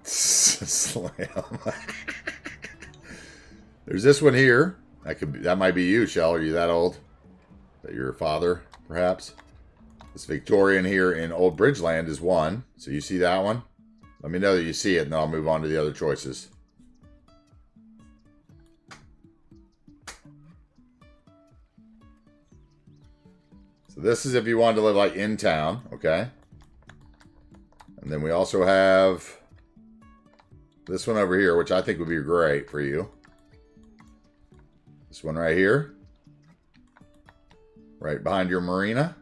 Slam. There's this one here. That might be you, Shell. Are you that old? Is that your father, perhaps? This Victorian here in Old Bridgeland is one. So you see that one? Let me know that you see it, and then I'll move on to the other choices. So this is if you wanted to live like in town, okay? And then we also have this one over here, which I think would be great for you. This one right here. Right behind your marina.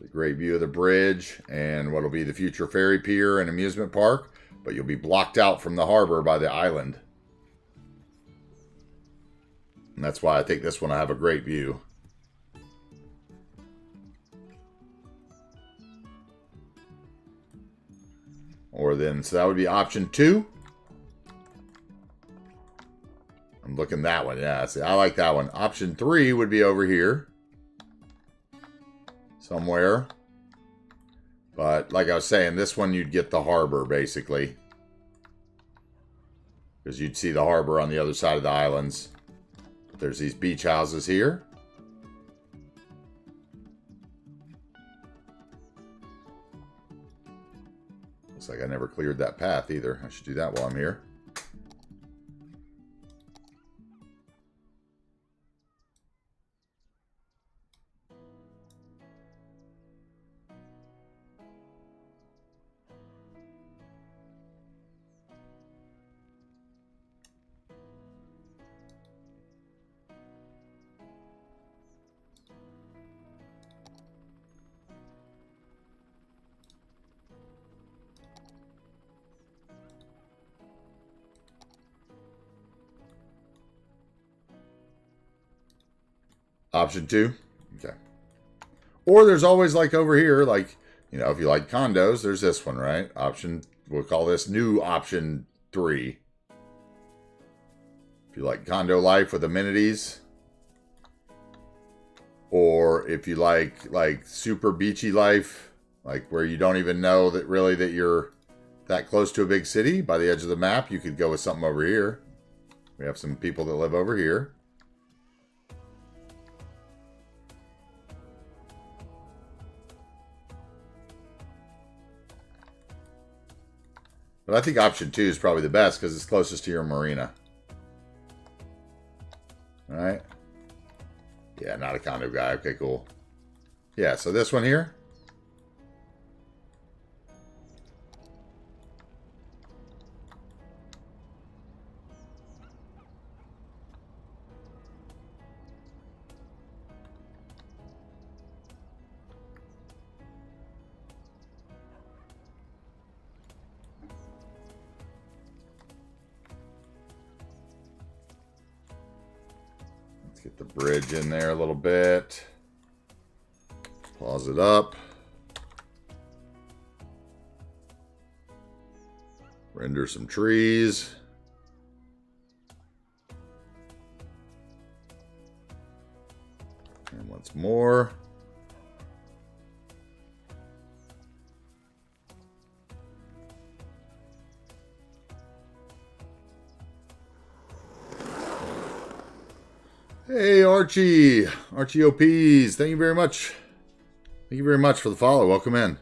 A great view of the bridge and what'll be the future ferry pier and amusement park. But you'll be blocked out from the harbor by the island. And that's why I think this one will have a great view. Or then, so that would be option 2. I'm looking that one. Yeah, see, I like that one. Option 3 would be over here. Somewhere. But like I was saying, this one you'd get the harbor, basically. Because you'd see the harbor on the other side of the islands. There's these beach houses here. Looks like I never cleared that path either. I should do that while I'm here. Option 2. Okay. Or there's always like over here, like, you know, if you like condos, there's this one, right? Option, we'll call this new option 3. If you like condo life with amenities. Or if you like super beachy life, like where you don't even know that really that you're that close to a big city by the edge of the map, you could go with something over here. We have some people that live over here. But I think option 2 is probably the best because it's closest to your marina. All right. Yeah, not a condo guy. Okay, cool. Yeah, so this one here. Get the bridge in there a little bit. Pause it up. Render some trees. And once more. Hey, Archie. Archie OPs. Thank you very much. Thank you very much for the follow. Welcome in.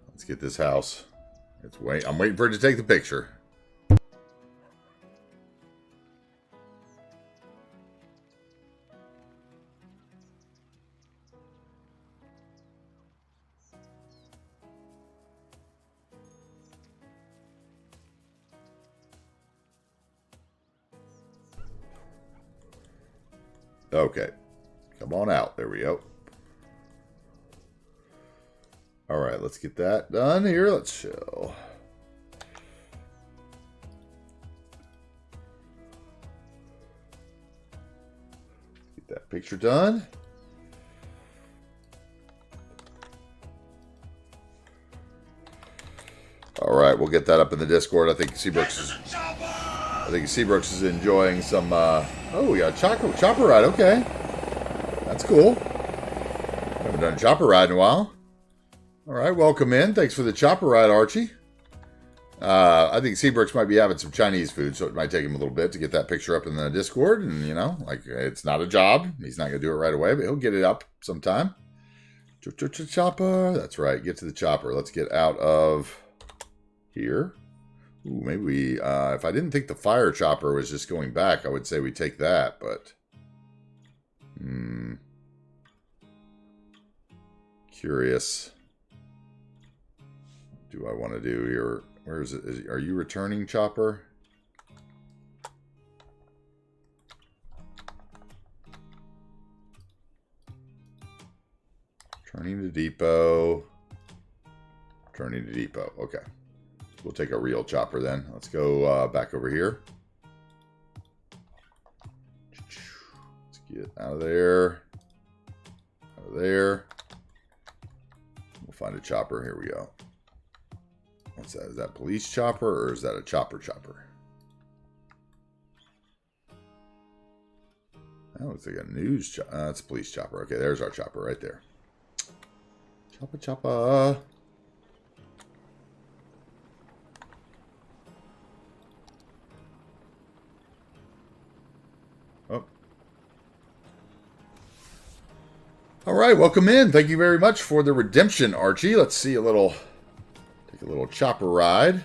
Let's get this house. I'm waiting for it to take the picture. Okay. Come on out. There we go. All right, let's get that done here. Let's show. Get that picture done. All right, we'll get that up in the Discord. I think Seabrooks is enjoying some. Oh, we got a chopper ride. Okay, that's cool. Haven't done a chopper ride in a while. All right, welcome in. Thanks for the chopper ride, Archie. I think Seabrooks might be having some Chinese food, so it might take him a little bit to get that picture up in the Discord. And, you know, like, it's not a job. He's not going to do it right away, but he'll get it up sometime. Chopper. That's right. Get to the chopper. Let's get out of here. Ooh, maybe we, if I didn't think the fire chopper was just going back, I would say we take that, but... Curious. What do I want to do here? Where is it? Are you returning, chopper? Turning to depot. Turning to depot. Okay. We'll take a real chopper then. Let's go back over here. Let's get out of there. Out of there. We'll find a chopper. Here we go. What's that? Is that police chopper or is that a chopper chopper? That looks like a news chopper. That's a police chopper. Okay, there's our chopper right there. Chopper chopper. Oh. All right, welcome in. Thank you very much for the redemption, Archie. Let's see a little chopper ride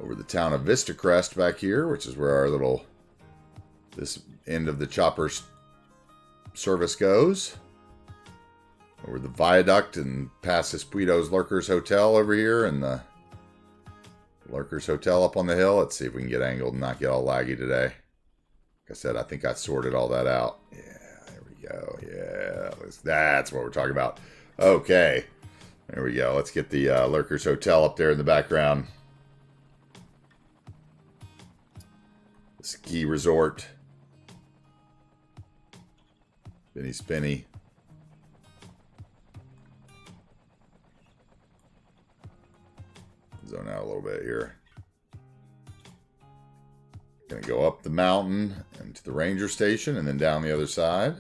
over the town of Vistacrest back here, which is where our this end of the chopper service goes. Over the viaduct and past Espuito's Lurkers Hotel over here and the Lurkers Hotel up on the hill. Let's see if we can get angled and not get all laggy today. Like I said, I think I sorted all that out. Yeah, there we go. Yeah, that's what we're talking about. Okay. There we go. Let's get the Lurkers Hotel up there in the background. The ski resort. Spinny Spinny. Zone out a little bit here. Gonna go up the mountain and to the ranger station and then down the other side.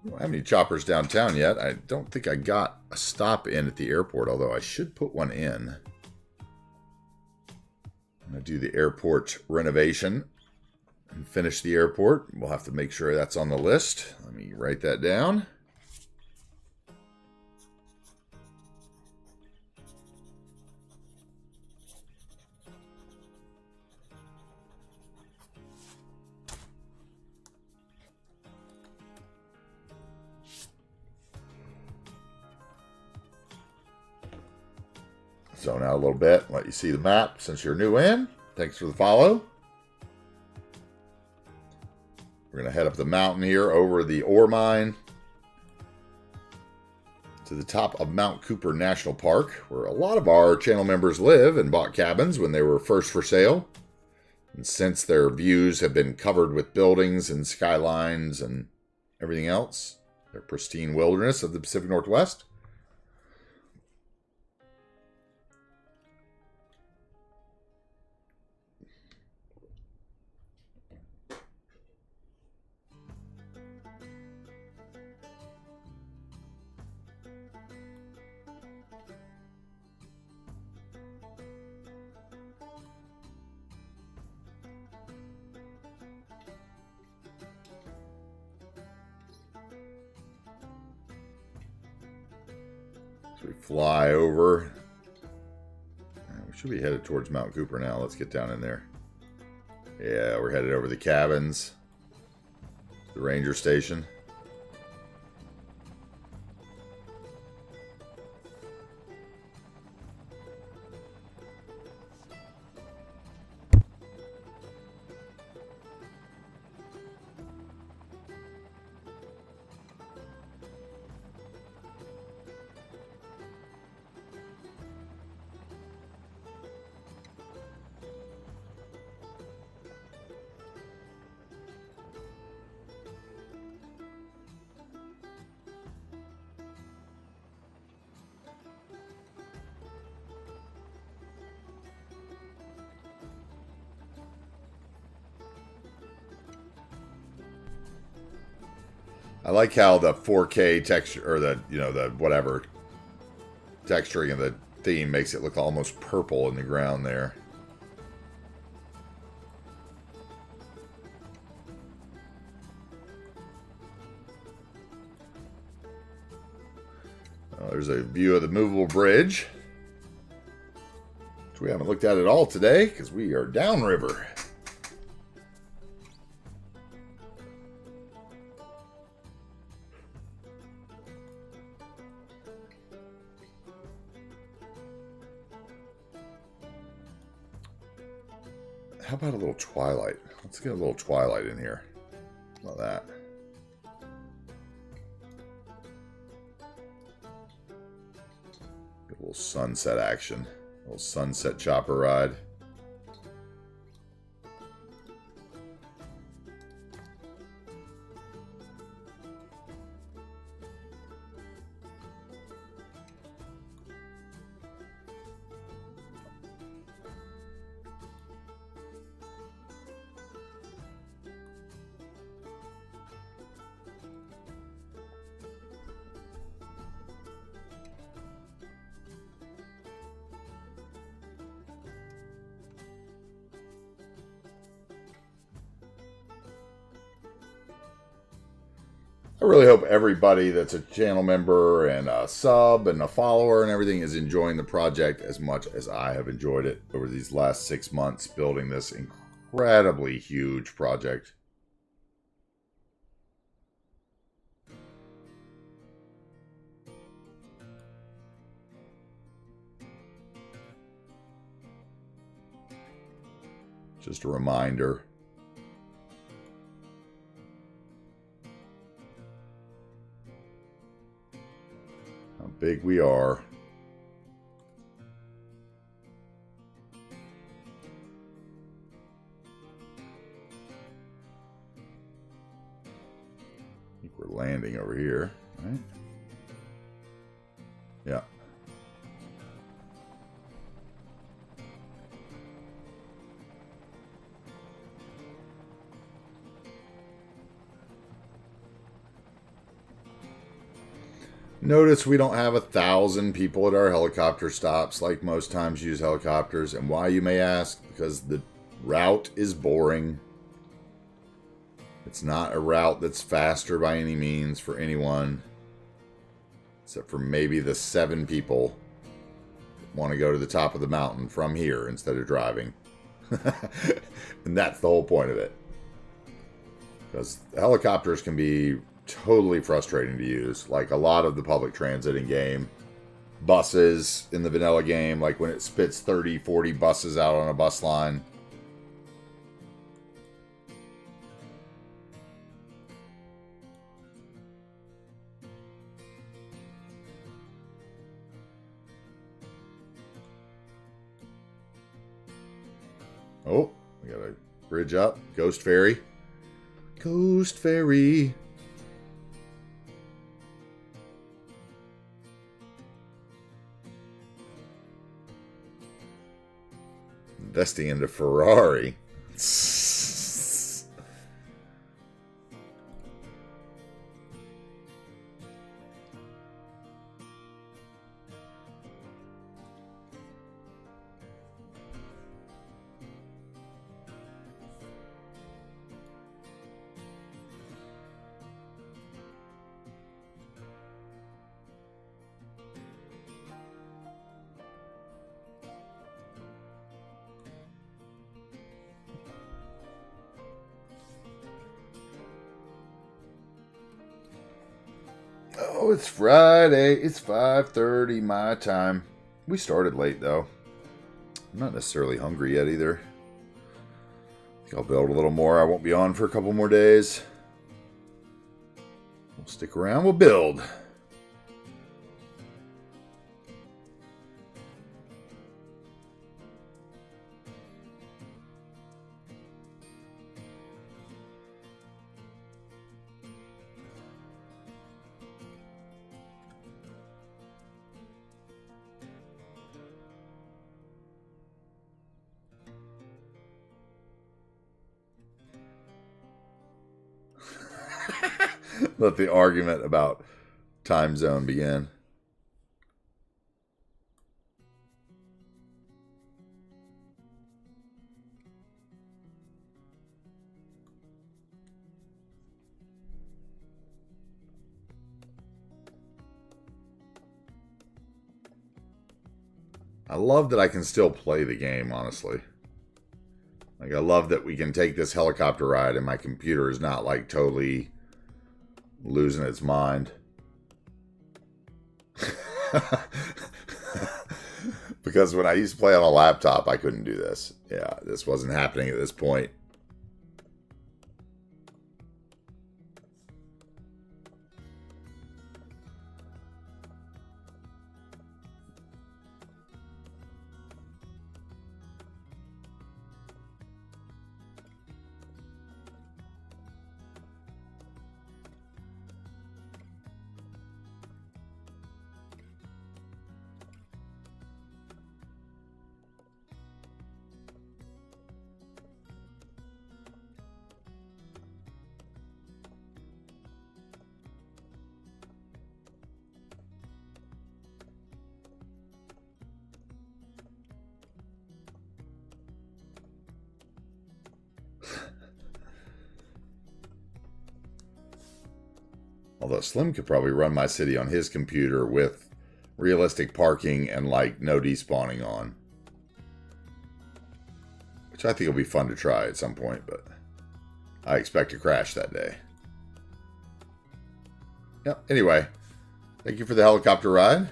We don't have any choppers downtown yet. I don't think I got a stop in at the airport, although I should put one in. I'm going to do the airport renovation and finish the airport. We'll have to make sure that's on the list. Let me write that down. Zone out a little bit, let you see the map since you're new in. Thanks for the follow. We're going to head up the mountain here over the ore mine to the top of Mount Cooper National Park, where a lot of our channel members live and bought cabins when they were first for sale. And since their views have been covered with buildings and skylines and everything else, their pristine wilderness of the Pacific Northwest. So we fly over. We should be headed towards Mount Cooper now. Let's get down in there. Yeah, we're headed over the cabins. The ranger station. I like how the 4K texture, or the, you know, the whatever texturing of the theme makes it look almost purple in the ground there. There's a view of the movable bridge, which we haven't looked at all today because we are downriver. How about a little twilight? Let's get a little twilight in here. How about that? Get a little sunset action. A little sunset chopper ride. I really hope everybody that's a channel member and a sub and a follower and everything is enjoying the project as much as I have enjoyed it over these last 6 months building this incredibly huge project. Just a reminder. Big we are. I think we're landing over here, right? Yeah. Notice we don't have 1,000 people at our helicopter stops like most times use helicopters. And why, you may ask? Because the route is boring. It's not a route that's faster by any means for anyone. Except for maybe the 7 people that want to go to the top of the mountain from here instead of driving. And that's the whole point of it. Because helicopters can be totally frustrating to use, like a lot of the public transit in game. Buses in the vanilla game, like when it spits 30, 40 buses out on a bus line. Oh, we got a bridge up. Ghost Ferry. Ghost Ferry. Investing into Ferrari. Oh, it's Friday. It's 5:30 my time. We started late, though. I'm not necessarily hungry yet, either. I think I'll build a little more. I won't be on for a couple more days. We'll stick around. We'll build. Let the argument about time zone begin. I love that I can still play the game, honestly. Like, I love that we can take this helicopter ride and my computer is not, like, totally losing its mind. Because when I used to play on a laptop, I couldn't do this. Yeah, this wasn't happening at this point. Although Slim could probably run my city on his computer with realistic parking and like no despawning on. Which I think will be fun to try at some point, but I expect to crash that day. Yep, anyway. Thank you for the helicopter ride.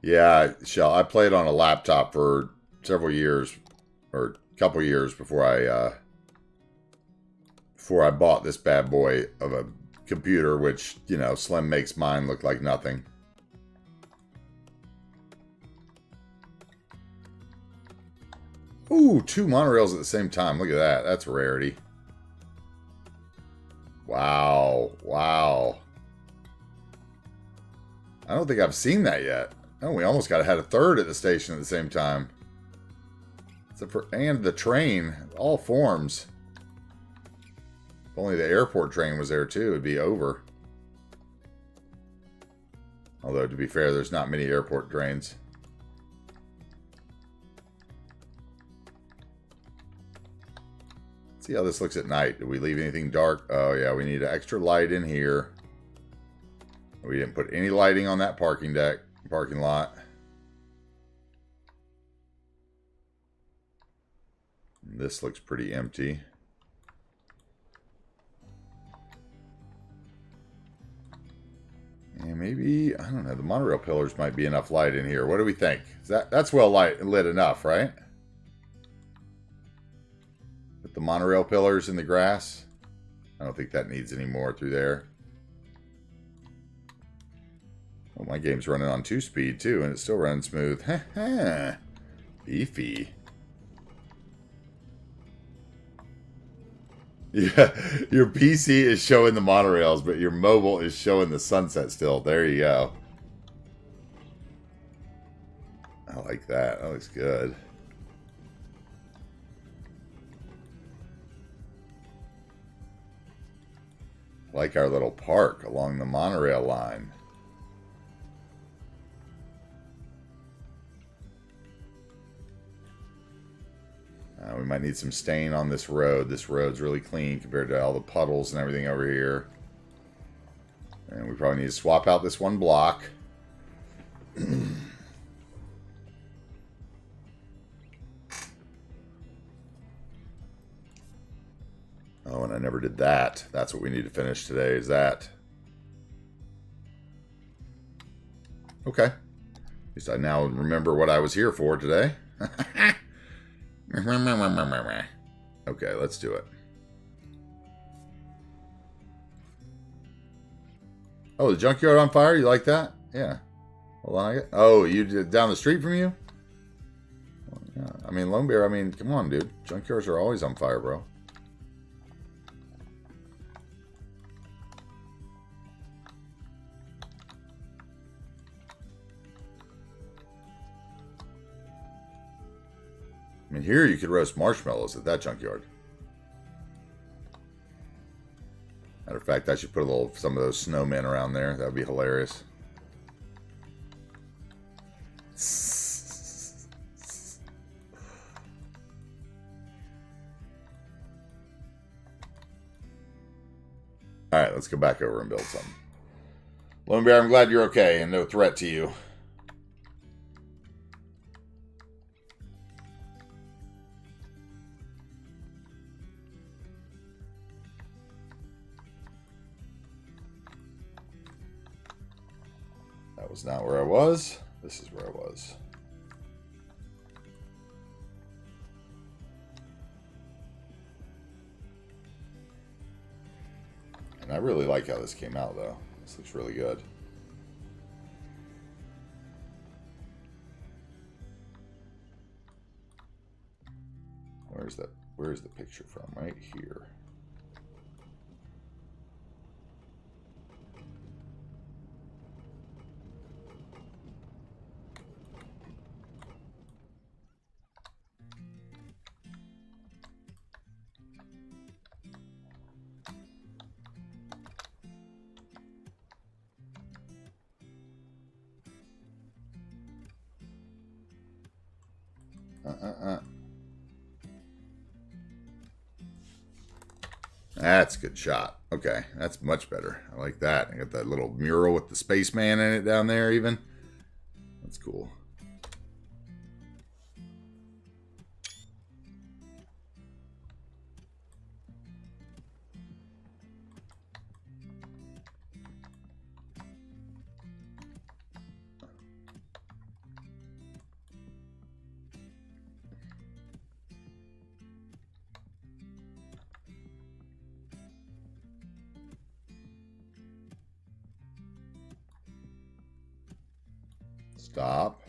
Yeah, Shell. I played on a laptop for several years, or a couple years before I bought this bad boy of a computer, which, you know, Slim makes mine look like nothing. Ooh, 2 monorails at the same time. Look at that. That's a rarity. Wow. Wow. I don't think I've seen that yet. Oh, we almost had a third at the station at the same time. And the train, all forms. If only the airport train was there too, it'd be over. Although, to be fair, there's not many airport trains. Let's see how this looks at night. Did we leave anything dark? Oh yeah, we need an extra light in here. We didn't put any lighting on that parking lot. This looks pretty empty. And maybe, I don't know, the monorail pillars might be enough light in here. What do we think? That's well lit enough, right? With the monorail pillars in the grass. I don't think that needs any more through there. Oh, my game's running on 2-speed too, and it's still running smooth. Beefy. Yeah, your PC is showing the monorails, but your mobile is showing the sunset still. There you go. I like that. That looks good. I like our little park along the monorail line. We might need some stain on this road. This road's really clean compared to all the puddles and everything over here. And we probably need to swap out this one block. Oh, and I never did that. That's what we need to finish today, is that. Okay. At least I now remember what I was here for today. Okay, let's do it. Oh, the junkyard on fire? You like that? Yeah. Hold on. Oh, you did down the street from you? Well, yeah. I mean, Lone Bear, I mean, come on, dude. Junkyards are always on fire, bro. I mean, here you could roast marshmallows at that junkyard. Matter of fact, I should put some of those snowmen around there. That would be hilarious. Alright, let's go back over and build something. Lone Bear, I'm glad you're okay and no threat to you. That was not where I was. This is where I was. And I really like how this came out, though. This looks really good. Where's that? Where's the picture from? Right here. That's a good shot. Okay, that's much better. I like that. I got that little mural with the spaceman in it down there even. That's cool. Stop.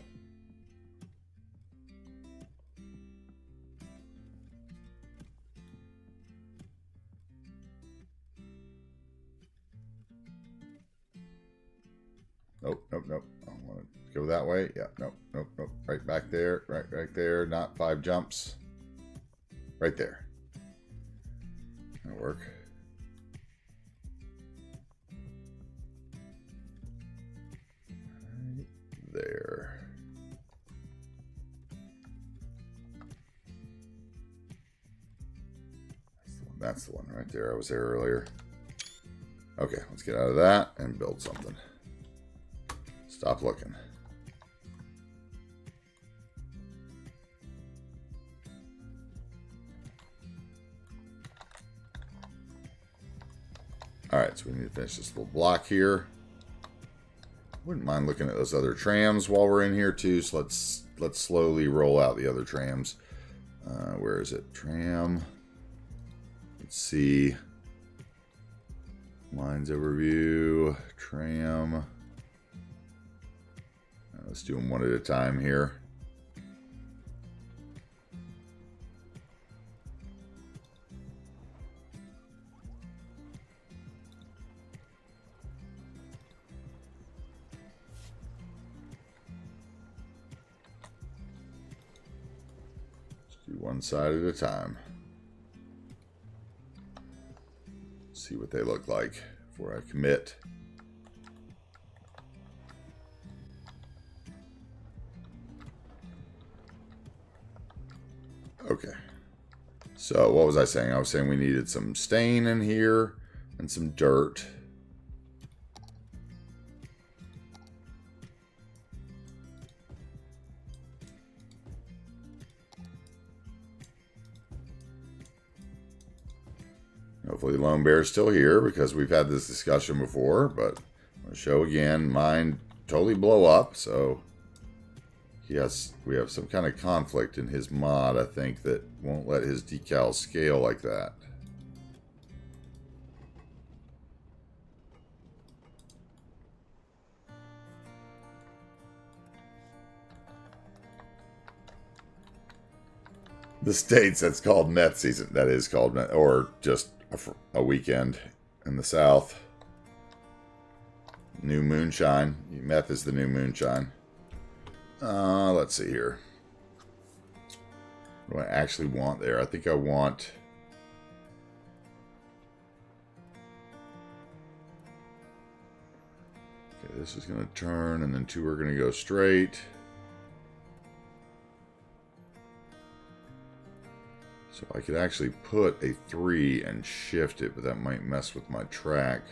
Nope, nope, nope. I don't want to go that way. Yeah, nope, nope, nope. Right back there. Right there. Not 5 jumps. Right there. That'll work. There. That's the one right there. I was there earlier. Okay, let's get out of that and build something. Stop looking. Alright, so we need to finish this little block here. Wouldn't mind looking at those other trams while we're in here too, so let's slowly roll out the other trams. Where is it? Tram. Let's see. Lines overview. Tram. Let's do them one at a time here. Do one side at a time. See what they look like before I commit. Okay. So what was I saying? I was saying we needed some stain in here and some dirt. Hopefully Lone Bear is still here because we've had this discussion before, but I'm going to show again. Mine totally blow up, so we have some kind of conflict in his mod, I think, that won't let his decals scale like that. The States, that's called meth season. That is called meth, or just a weekend in the South. New moonshine. Meth is the new moonshine. Let's see here. What do I actually want there? I think I want... Okay, this is going to turn, and then 2 are going to go straight. So I could actually put a 3 and shift it, but that might mess with my track.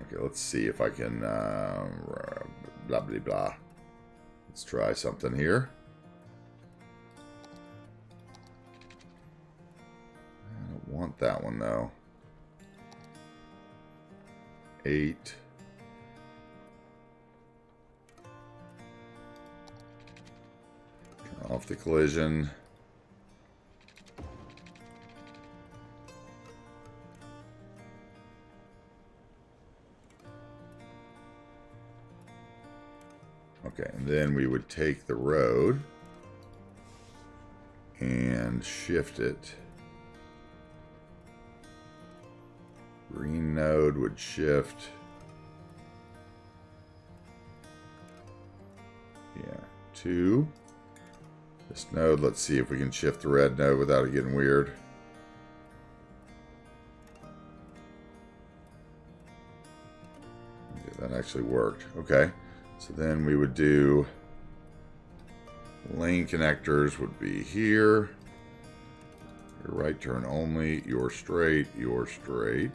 Okay, let's see if I can blah blah blah. Let's try something here. I don't want that one though. 8. Off the collision. Okay, and then we would take the road and shift it. Green node would shift. Yeah, 2. This node, let's see if we can shift the red node without it getting weird. Okay, that actually worked. Okay, so then we would do lane connectors would be here. Your right turn only, your straight, your straight.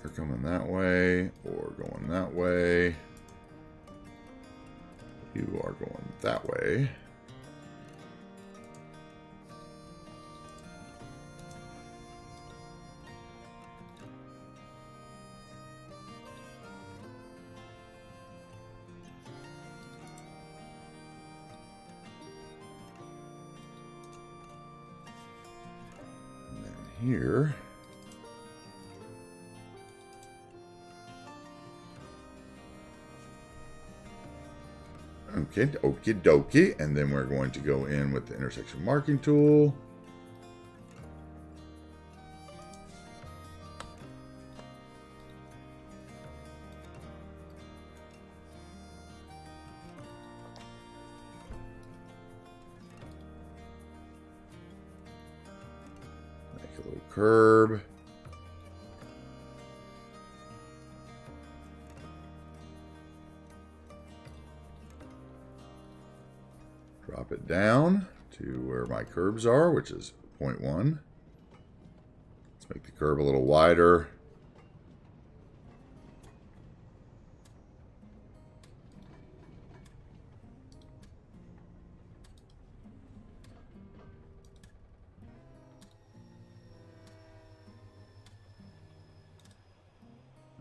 You're coming that way or going that way. You are going that way. And then here. Okay, okie dokie. And then we're going to go in with the intersection marking tool. Make a little curb. Drop it down to where my curbs are, which is 0.1. Let's make the curb a little wider.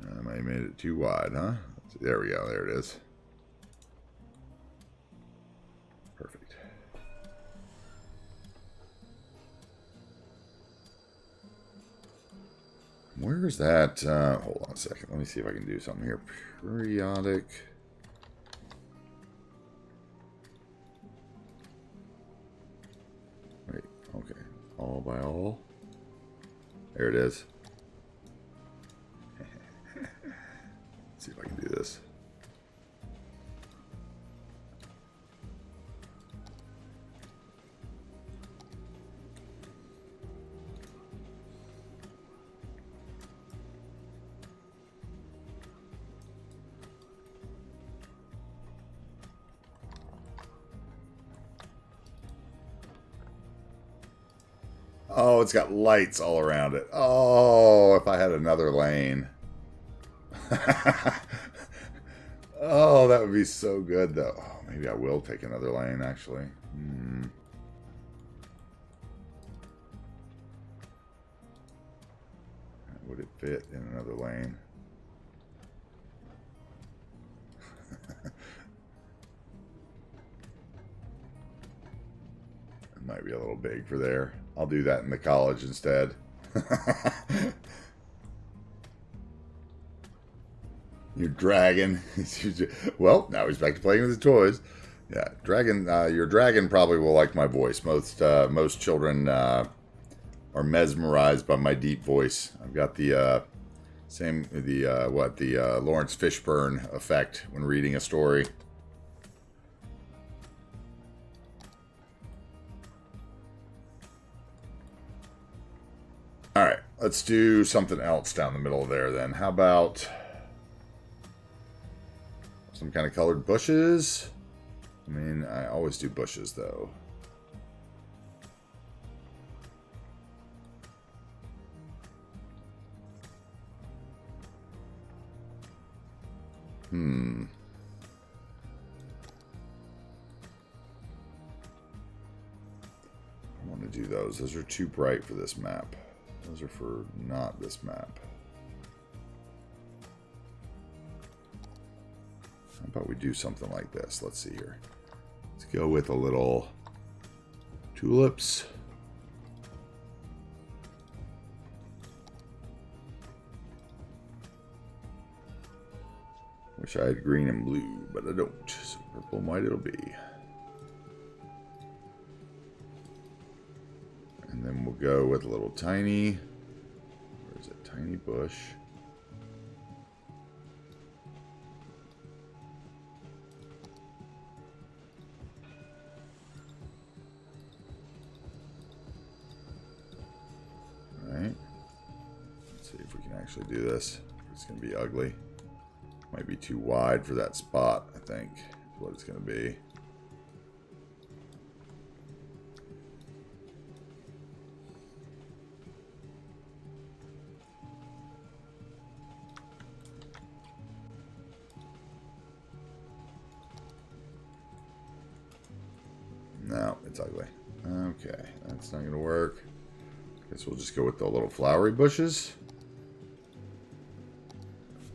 I might have made it too wide, huh? There we go. There it is. Perfect. Where's that? Hold on a second. Let me see if I can do something here. Periodic. Wait, okay. All by all. There it is. Let's see if I can do this. Oh, it's got lights all around it. Oh, if I had another lane. Oh, that would be so good, though. Oh, maybe I will take another lane, actually. Would it fit in another lane? It might be a little big for there. I'll do that in the college instead. Your dragon. Well, now he's back to playing with his toys. Yeah, dragon. Your dragon probably will like my voice. Most children are mesmerized by my deep voice. I've got the Lawrence Fishburne effect when reading a story. All right, let's do something else down the middle there then. How about Some kind of colored bushes. I mean, I always do bushes, though. I want to do those. Those are too bright for this map. Those are for not this map. How about we do something like this? Let's see here. Let's go with a little tulips. Wish I had green and blue, but I don't. So purple and white it'll be. And then we'll go with a little tiny, where is it? Tiny bush. Alright. Let's see if we can actually do this. It's going to be ugly. Might be too wide for that spot, I think, is what it's going to be. No, it's ugly. Okay, that's not going to work. Guess we'll just go with the little flowery bushes.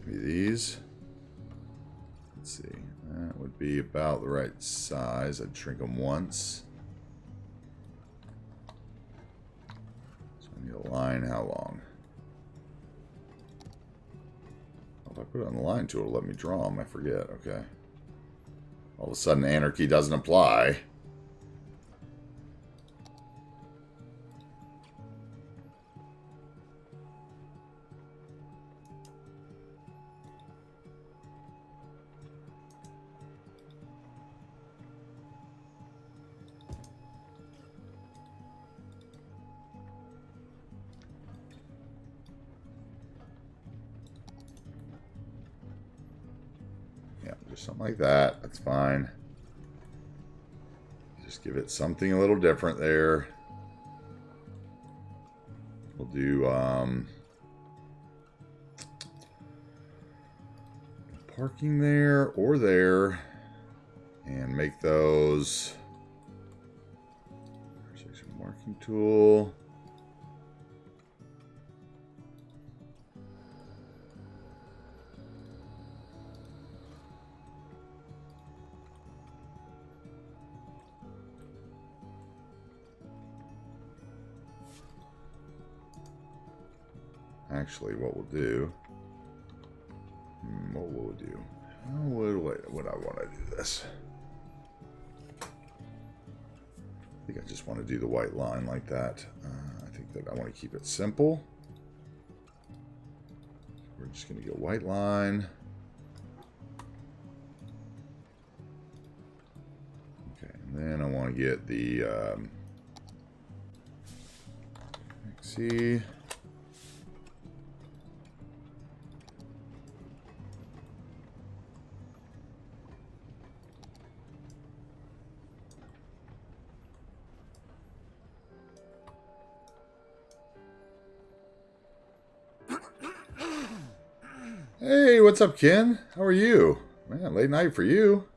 Maybe these. Let's see. That would be about the right size. I'd shrink them once. So I need a line. How long? Oh, if I put it on the line tool, it'll let me draw them. I forget. Okay. All of a sudden, anarchy doesn't apply. Just something like that. That's fine. Just give it something a little different there. We'll do parking there or there, and make those intersection marking tool. Actually, what we'll do... What will we do? How would I want to do this? I think I just want to do the white line like that. I think that I want to keep it simple. We're just going to go white line. Okay, and then I want to get the... see... Hey, what's up, Ken? How are you? Man, late night for you.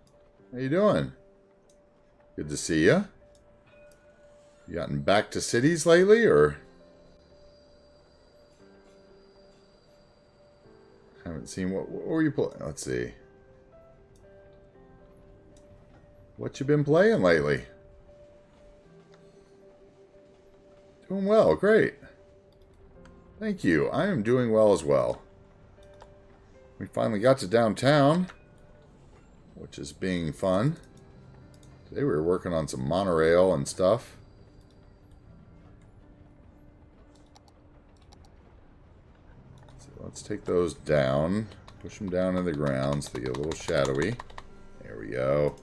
How you doing? Good to see you. You gotten back to cities lately, or? Haven't seen what were you playing? Let's see. What you been playing lately? Doing well, great. Thank you. I am doing well as well. We finally got to downtown, which is being fun. Today we were working on some monorail and stuff. So let's take those down. Push them down in the ground so they get a little shadowy. There we go.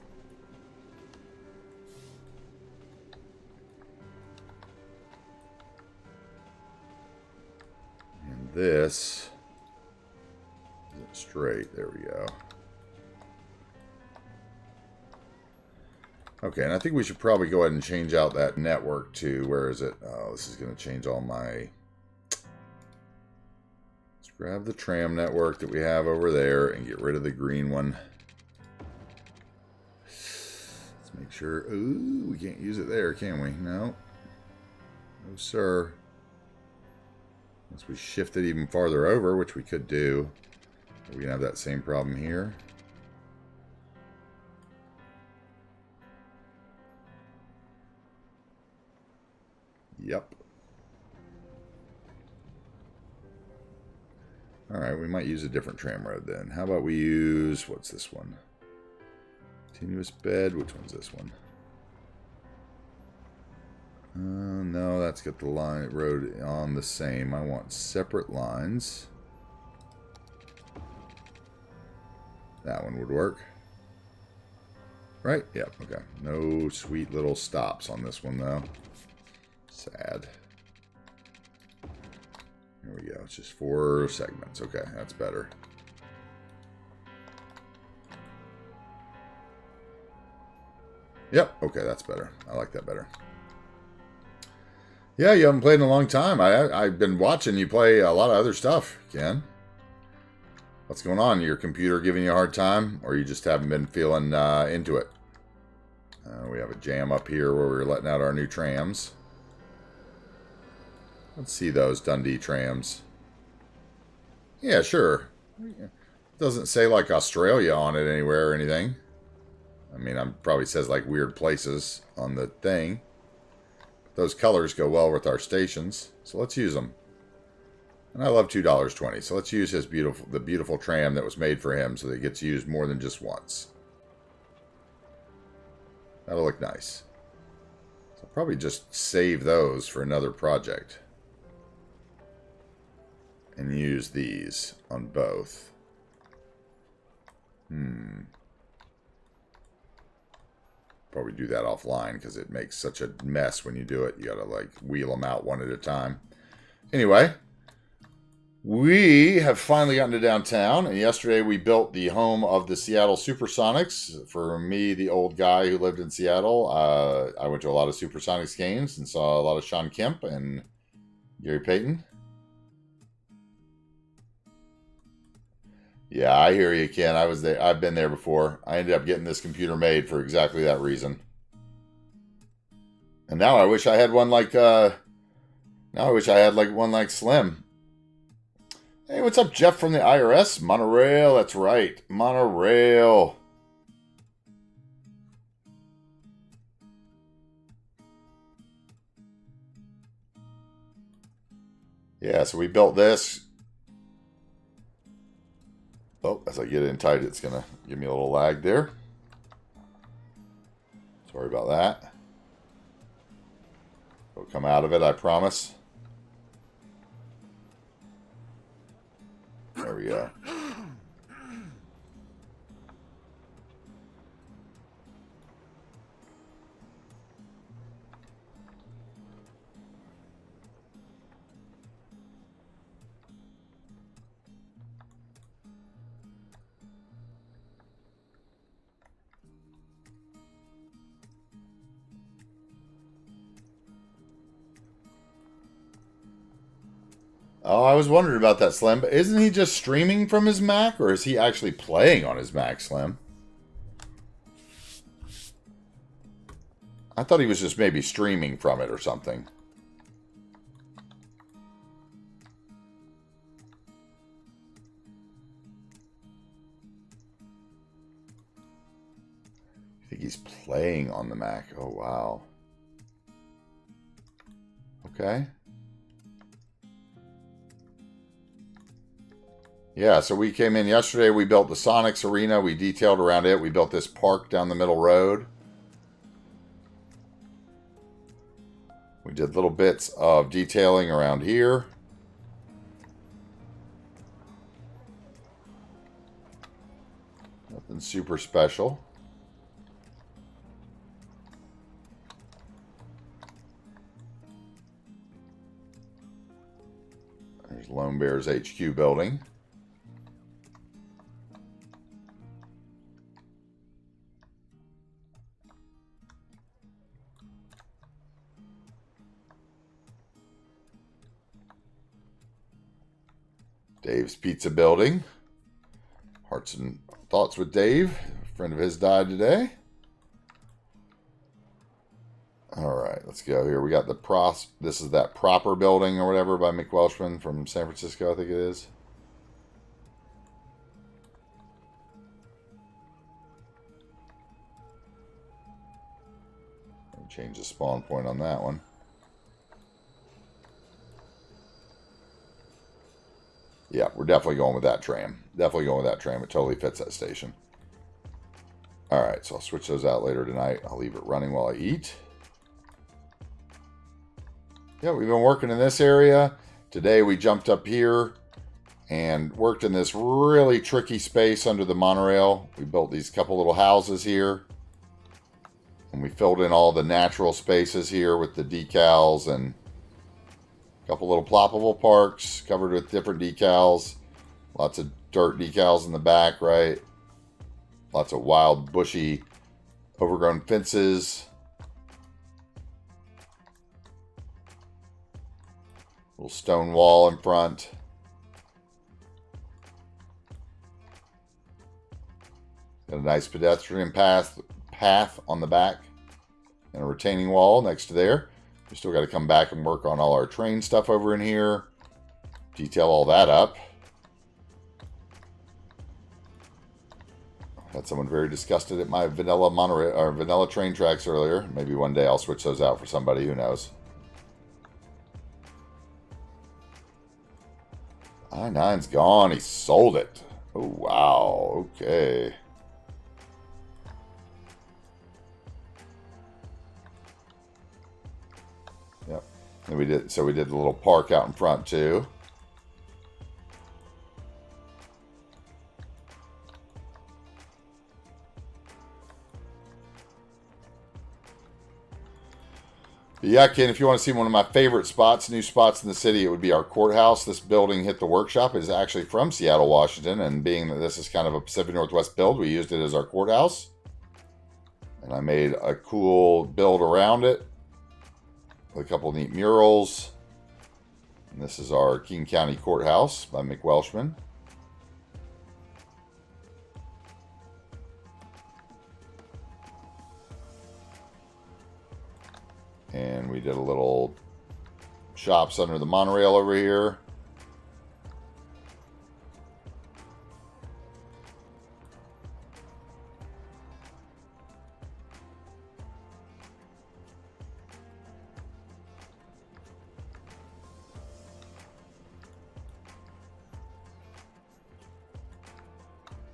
And this... straight. There we go. Okay, and I think we should probably go ahead and change out that network to, where is it? Oh, this is going to change all my... Let's grab the tram network that we have over there and get rid of the green one. Let's make sure... Ooh, we can't use it there, can we? No. No, sir. Unless we shift it even farther over, which we could do. We can have that same problem here. Yep. Alright, we might use a different tram road then. How about we use... What's this one? Continuous bed. Which one's this one? No, that's got the line road on the same. I want separate lines. That one would work. Right? Yep, okay. No sweet little stops on this one, though. Sad. Here we go. It's just 4 segments. Okay, that's better. Yep, okay, that's better. I like that better. Yeah, you haven't played in a long time. I've been watching you play a lot of other stuff, Ken. What's going on? Your computer giving you a hard time? Or you just haven't been feeling into it? We have a jam up here where we're letting out our new trams. Let's see those Dundee trams. Yeah, sure. It doesn't say like Australia on it anywhere or anything. I mean, it probably says like weird places on the thing. Those colors go well with our stations, so let's use them. And I love $2.20, so let's use the beautiful tram that was made for him so that it gets used more than just once. That'll look nice. So I'll probably just save those for another project. And use these on both. Probably do that offline because it makes such a mess when you do it. You gotta like wheel them out one at a time. Anyway, we have finally gotten to downtown, and yesterday we built the home of the Seattle Supersonics. For me, the old guy who lived in Seattle, I went to a lot of Supersonics games and saw a lot of Sean Kemp and Gary Payton. Yeah, I hear you, Ken. I was there. I've been there before. I ended up getting this computer made for exactly that reason. And now I wish I had one like one like Slim. Hey, what's up, Jeff from the IRS? Monorail, that's right. Monorail. Yeah, so we built this. Oh, as I get in tight, it's going to give me a little lag there. Sorry about that. We'll come out of it, I promise. There we go. Oh, I was wondering about that, Slim. But isn't he just streaming from his Mac, or is he actually playing on his Mac, Slim? I thought he was just maybe streaming from it or something. I think he's playing on the Mac. Oh, wow. Okay. Yeah, so we came in yesterday. We built the Sonics Arena. We detailed around it. We built this park down the middle road. We did little bits of detailing around here. Nothing super special. There's Lone Bear's HQ building. Dave's Pizza Building. Hearts and Thoughts with Dave. A friend of his died today. All right, let's go here. We got the this is that Proper Building or whatever by Mick Welshman from San Francisco, I think it is. Change the spawn point on that one. Yeah, we're definitely going with that tram. Definitely going with that tram. It totally fits that station. All right, so I'll switch those out later tonight. I'll leave it running while I eat. Yeah, we've been working in this area. Today we jumped up here and worked in this really tricky space under the monorail. We built these couple little houses here. And we filled in all the natural spaces here with the decals and a couple little ploppable parks covered with different decals. Lots of dirt decals in the back, right? Lots of wild, bushy, overgrown fences. Little stone wall in front. Got a nice pedestrian path on the back and a retaining wall next to there. We still got to come back and work on all our train stuff over in here. Detail all that up. Had someone very disgusted at my vanilla monorail or vanilla train tracks earlier. Maybe one day I'll switch those out for somebody, who knows. I-9's gone. He sold it. Oh wow. Okay. Yep. And we did the little park out in front too. But yeah, Ken, if you want to see one of my favorite spots, new spots in the city, it would be our courthouse. This building, Hit the Workshop, is actually from Seattle, Washington. And being that this is kind of a Pacific Northwest build, we used it as our courthouse. And I made a cool build around it with a couple of neat murals. And this is our King County Courthouse by Mick Welshman. And we did a little shops under the monorail over here.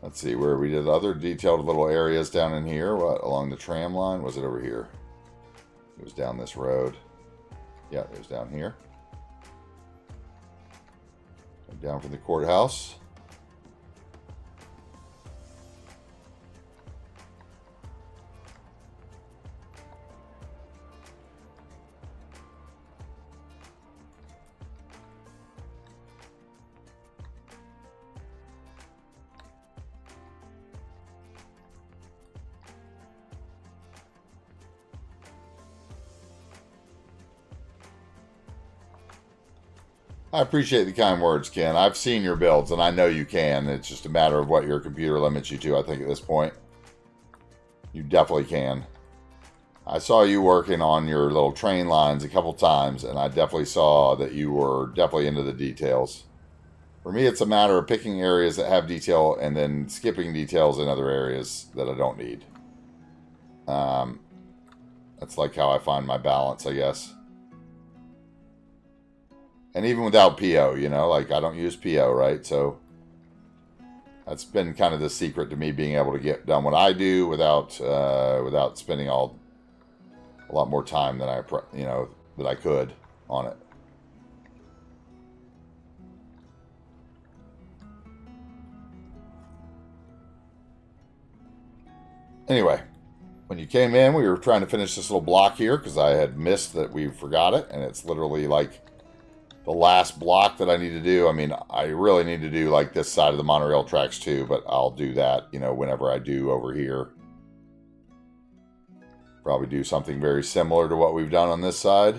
Let's see where we did other detailed little areas down in here. What, along the tram line? Was it over here? It was down this road. Yeah, it was down here. Down from the courthouse. I appreciate the kind words, Ken. I've seen your builds, and I know you can. It's just a matter of what your computer limits you to, I think, at this point. You definitely can. I saw you working on your little train lines a couple times, and I definitely saw that you were definitely into the details. For me, it's a matter of picking areas that have detail and then skipping details in other areas that I don't need. That's like how I find my balance, I guess. And even without PO, you know, like I don't use PO, right? So that's been kind of the secret to me being able to get done what I do without spending a lot more time than I could on it. Anyway, when you came in, we were trying to finish this little block here because I had missed that we forgot it, and it's literally like the last block that I need to do. I mean, I really need to do like this side of the monorail tracks too, but I'll do that, you know, whenever I do over here. Probably do something very similar to what we've done on this side.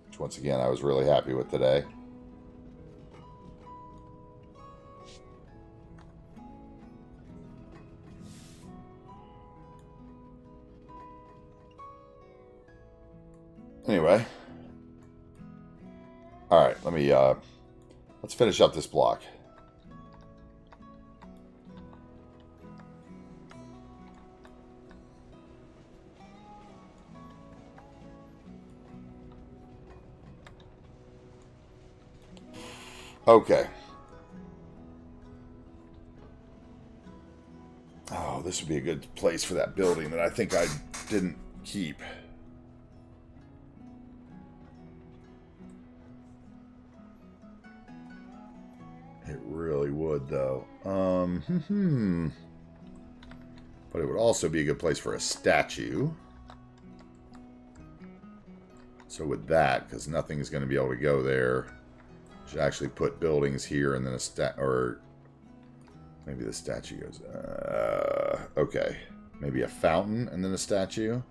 Which once again, I was really happy with today. Anyway. Alright, let's finish up this block. Okay. Oh, this would be a good place for that building that I think I didn't keep. It really would, though. But it would also be a good place for a statue. So with that, because nothing's going to be able to go there, should actually put buildings here and then a or maybe the statue goes. Okay, maybe a fountain and then a statue.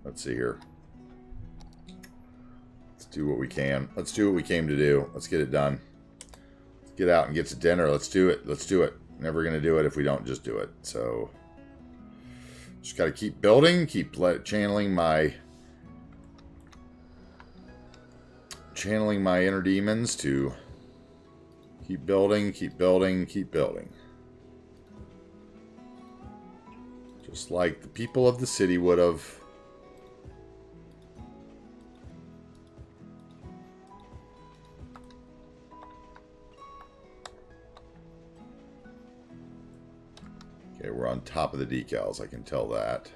Let's see here. Let's do what we can. Let's do what we came to do. Let's get it done. Let's get out and get to dinner. Let's do it. Let's do it. Never gonna do it if we don't just do it. So just got to keep building. Keep channeling my inner demons to keep building, keep building, keep building. Just like the people of the city would have. Okay, we're on top of the decals, I can tell that.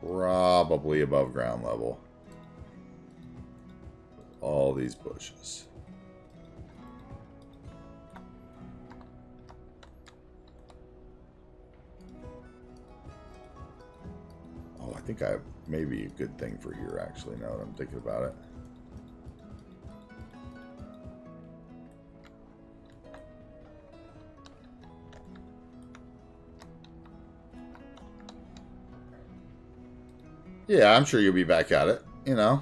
Probably above ground level. All these bushes. Oh, I think I have maybe a good thing for here, actually, now that I'm thinking about it. Yeah, I'm sure you'll be back at it, you know.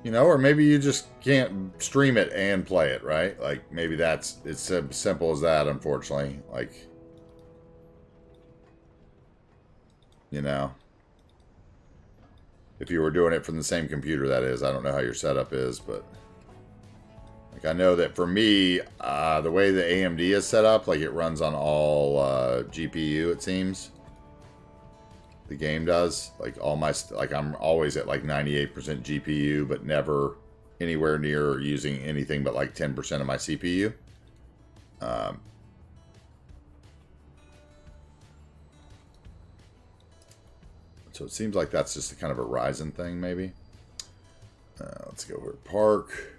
You know, or maybe you just can't stream it and play it, right? Like, maybe it's as simple as that, unfortunately. Like, you know. If you were doing it from the same computer, that is. I don't know how your setup is, but... Like, I know that for me, the way the AMD is set up, like, it runs on all GPU, it seems. The game does. Like, all my... Like, I'm always at, like, 98% GPU, but never anywhere near using anything but, like, 10% of my CPU. So it seems like that's just a kind of a Ryzen thing, maybe. Let's go over to Park.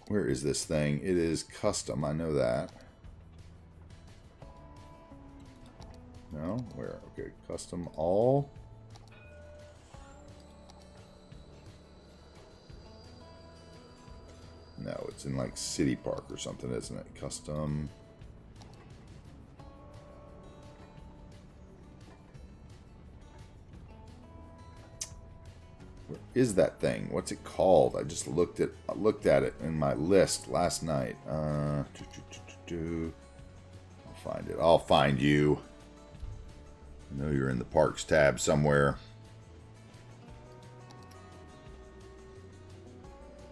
Where is this thing? It is custom, I know that. No? Where? Okay, custom all. No, it's in like City Park or something, isn't it? Custom. Where is that thing? What's it called? I just looked at it in my list last night. I'll find it. I'll find you. I know you're in the Parks tab somewhere.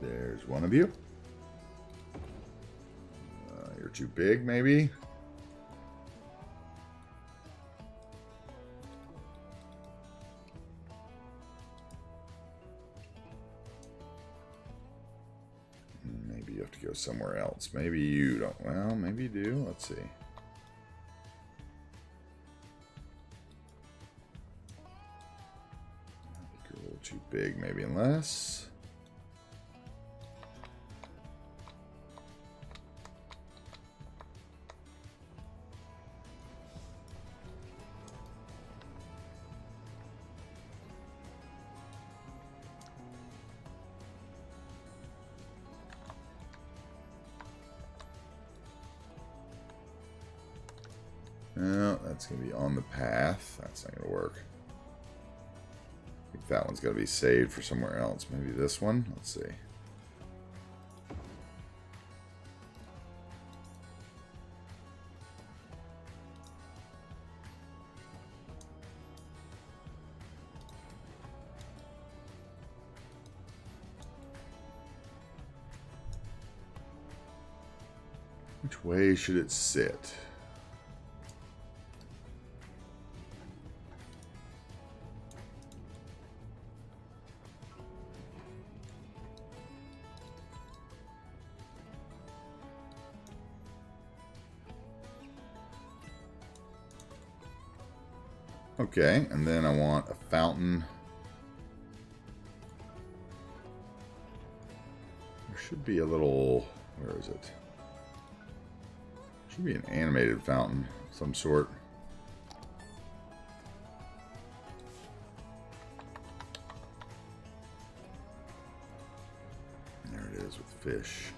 There's one of you. You're too big, maybe? Maybe you have to go somewhere else. Maybe you don't. Well, maybe you do. Let's see. Too big, maybe, unless... No, that's going to be on the path. That's not going to work. that one's going to be saved for somewhere else. Maybe this one? Let's see. Which way should it sit? Okay, and then I want a fountain. There should be a little... Where is it? Should be an animated fountain of some sort. There it is with fish.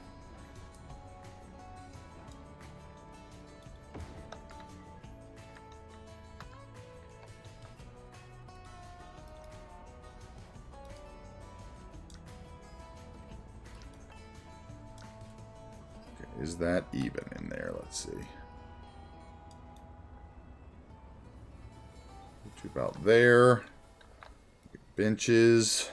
Is that even in there? Let's see. To about there. Benches.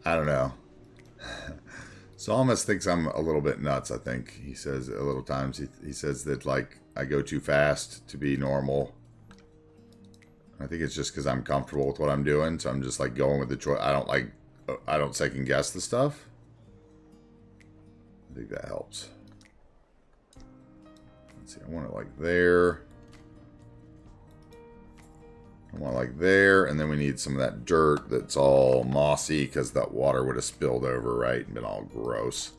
I don't know. Psalmist thinks I'm a little bit nuts, I think. He says a little times. He says that, like, I go too fast to be normal. I think it's just because I'm comfortable with what I'm doing. So I'm just, like, going with the choice. I don't second guess the stuff. I think that helps. Let's see. I want it like there. I want like there, and then we need some of that dirt that's all mossy because that water would have spilled over, right, and been all gross.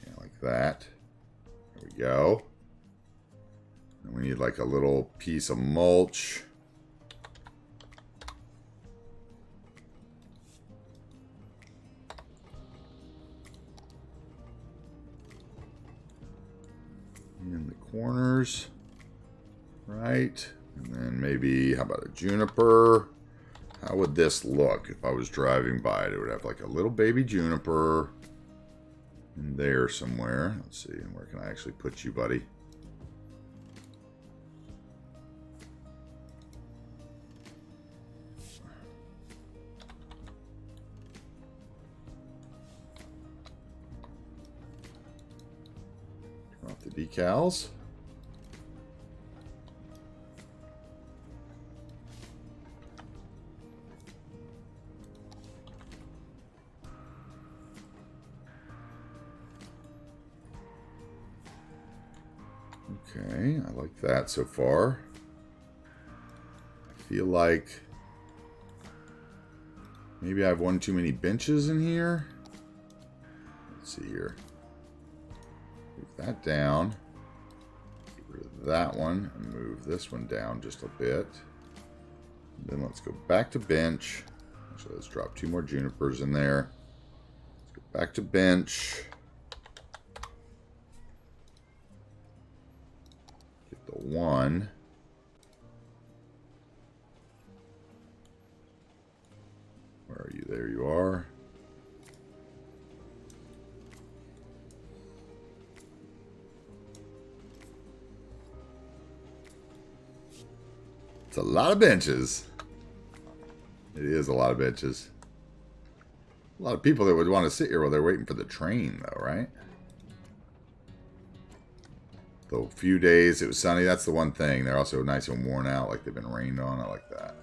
Yeah, like that. There we go. And we need like a little piece of mulch. In the corners, right? And then maybe, how about a juniper? How would this look if I was driving by it? It would have like a little baby juniper in there somewhere. Let's see, where can I actually put you, buddy? Turn off the decals. Okay, I like that so far. I feel like maybe I have one too many benches in here. Let's see here. Move that down. Get rid of that one and move this one down just a bit. And then let's go back to bench. Actually, let's drop 2 more junipers in there. Let's go back to bench. The 1. Where are you? There you are. It's a lot of benches. It is a lot of benches. A lot of people that would want to sit here while they're waiting for the train, though, right? The few days it was sunny, that's the one thing. They're also nice and worn out, like they've been rained on. I like that.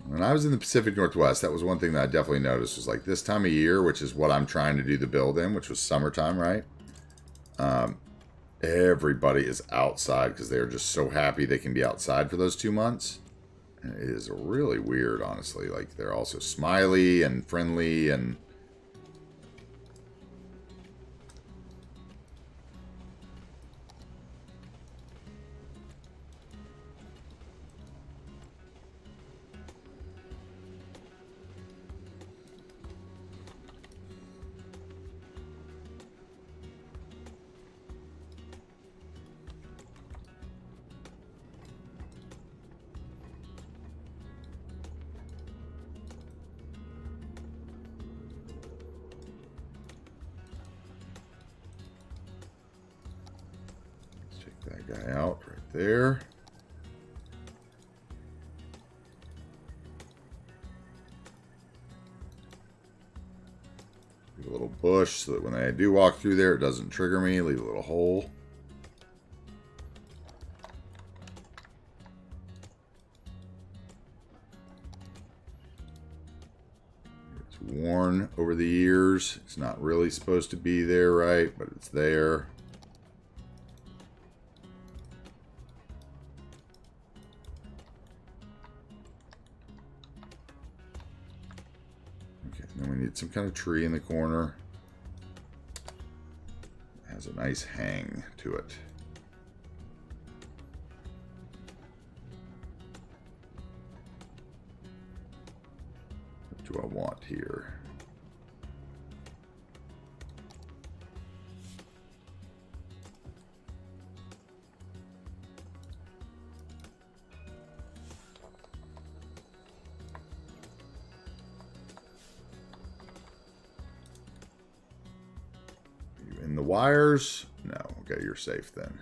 When I was in the Pacific Northwest, that was one thing that I definitely noticed, was like this time of year, which is what I'm trying to do the build in, which was summertime, right? Everybody is outside because they're just so happy they can be outside for those 2 months. And it is really weird, honestly. Like, they're also smiley and friendly and... That guy out right there. Leave a little bush so that when I do walk through there, it doesn't trigger me. Leave a little hole. It's worn over the years. It's not really supposed to be there, right? But it's there. Then we need some kind of tree in the corner. It has a nice hang to it. What do I want here? In the wires? No. Okay, you're safe then.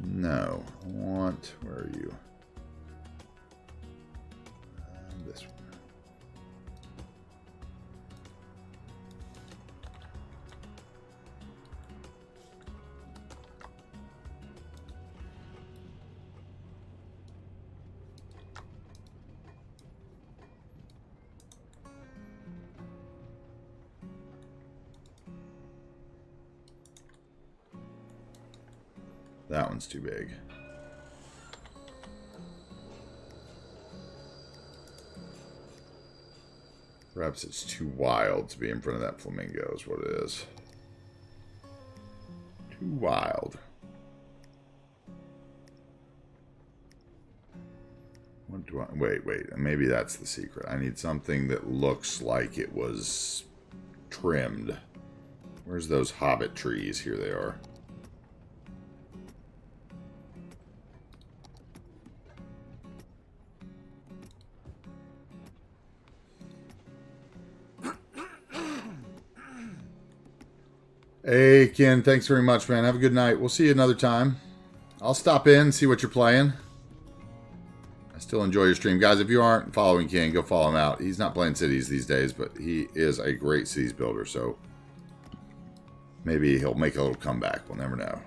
No. I want... Where are you? This one. That one's too big. Perhaps it's too wild to be in front of that flamingo is what it is. Too wild. What do I... Wait. Maybe that's the secret. I need something that looks like it was trimmed. Where's those hobbit trees? Here they are. Hey, Ken, thanks very much, man. Have a good night. We'll see you another time. I'll stop in, see what you're playing. I still enjoy your stream. Guys, if you aren't following Ken, go follow him out. He's not playing cities these days, but he is a great cities builder, so maybe he'll make a little comeback. We'll never know.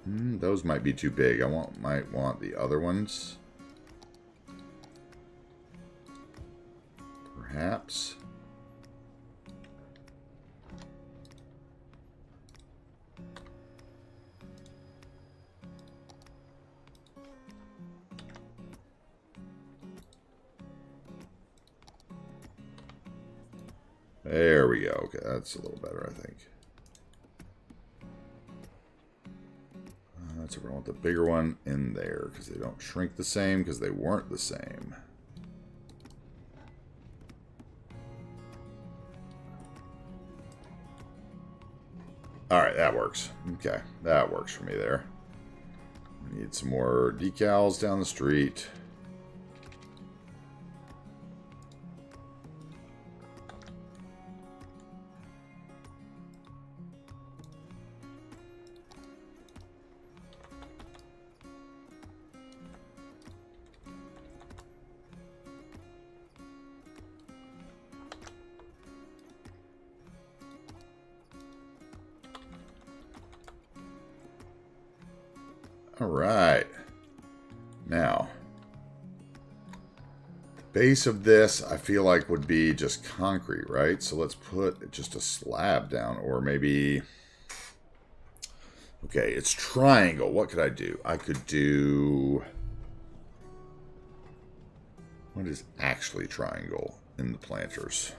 Those might be too big. Might want the other ones. Perhaps. There we go. Okay, that's a little better, I think. So we're going to want the bigger one in there because they don't shrink the same because they weren't the same. All right, that works. Okay, that works for me there. Need some more decals down the street. All right. Now, the base of this, I feel like would be just concrete, right? So let's put just a slab down, or maybe... Okay, it's triangle. What could I do? I could do... What is actually triangle in the planters?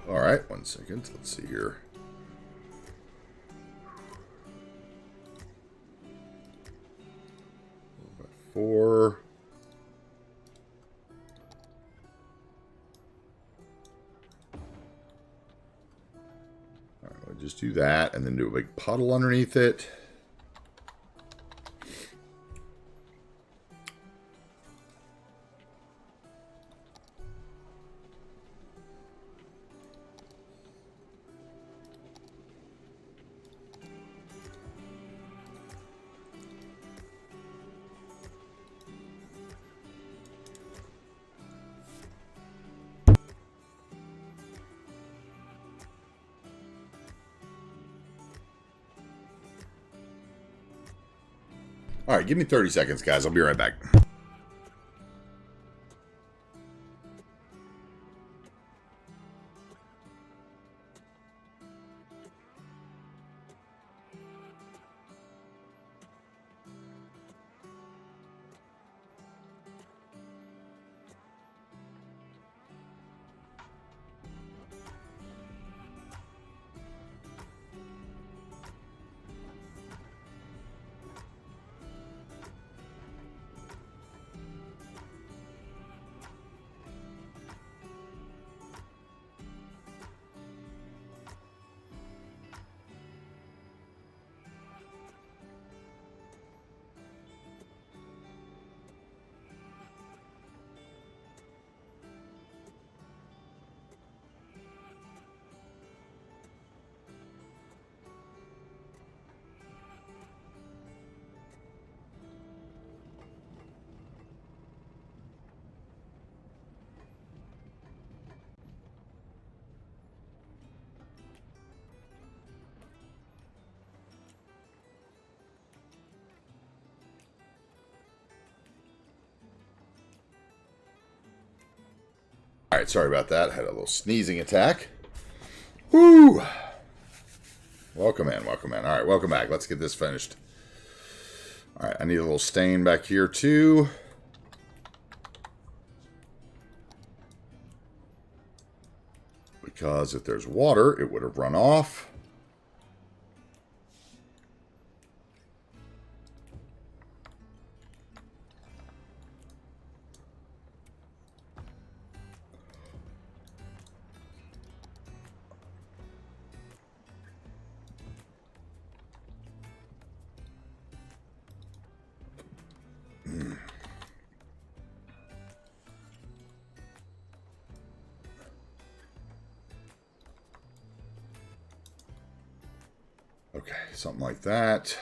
All right, 1 second. Let's see here. Four. All right, we'll just do that and then do a big puddle underneath it. All right, give me 30 seconds, guys. I'll be right back. All right, sorry about that. I had a little sneezing attack. Woo! Welcome in, welcome in. All right, welcome back. Let's get this finished. All right, I need a little stain back here too. Because if there's water, it would have run off. Okay, something like that.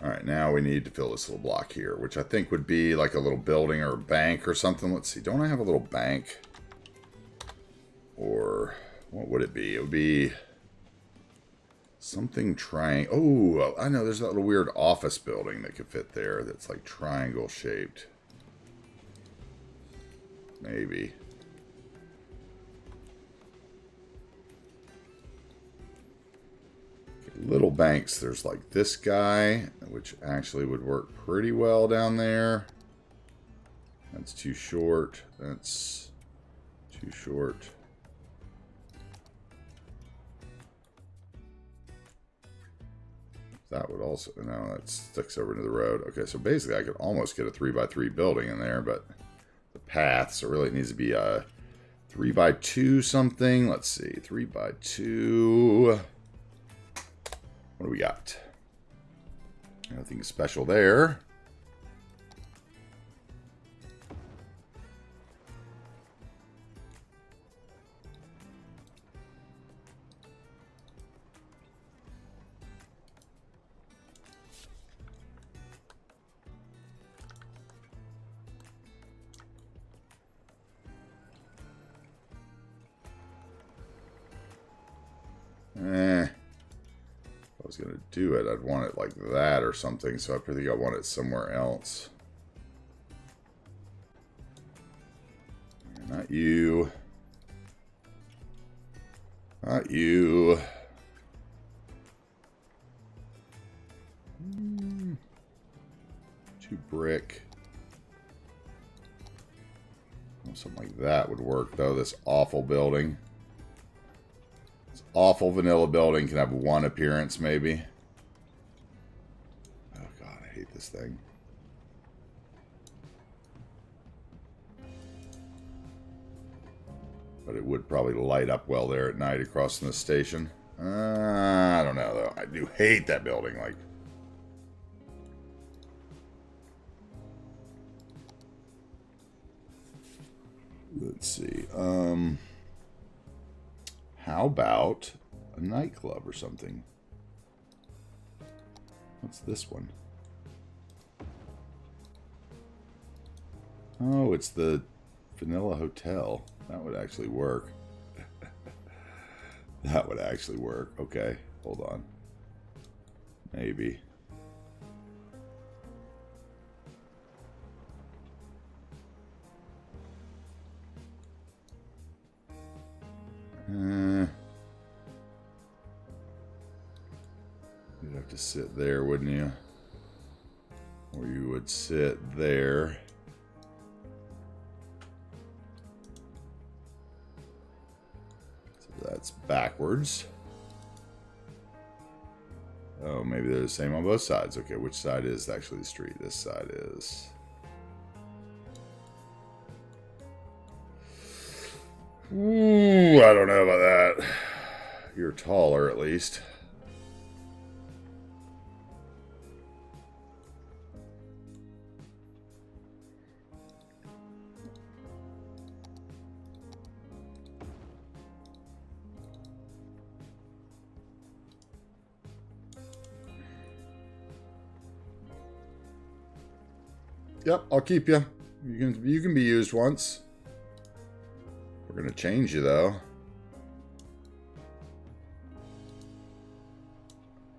Alright, now we need to fill this little block here, which I think would be like a little building or a bank or something. Let's see, don't I have a little bank? Or what would it be? It would be something triangle. Oh, I know, there's that little weird office building that could fit there that's like triangle shaped. Maybe. Little banks, there's like this guy, which actually would work pretty well down there. That's too short. That's too short. That would also, no, that sticks over into the road. Okay, so basically I could almost get a 3x3 building in there, but the path, so really it needs to be a 3x2 something. Let's see, 3x2. What do we got? Nothing special there. I was going to do it, I'd want it like that or something, so I think I want it somewhere else. Not you. Not you. Two brick. Something like that would work, though. This awful building. Awful vanilla building can have one appearance, maybe. Oh god, I hate this thing. But it would probably light up well there at night across from the station. I don't know, though. I do hate that building. Like, let's see. How about a nightclub or something? What's this one? Oh, it's the Vanilla Hotel. That would actually work. That would actually work. Okay, hold on. Maybe. You'd have to sit there, wouldn't you? Or you would sit there. So that's backwards. Oh, maybe they're the same on both sides. Okay, which side is actually the street? This side is. Ooh, I don't know about that. You're taller, at least. Yep, I'll keep you. You can be used once. We're gonna change you though.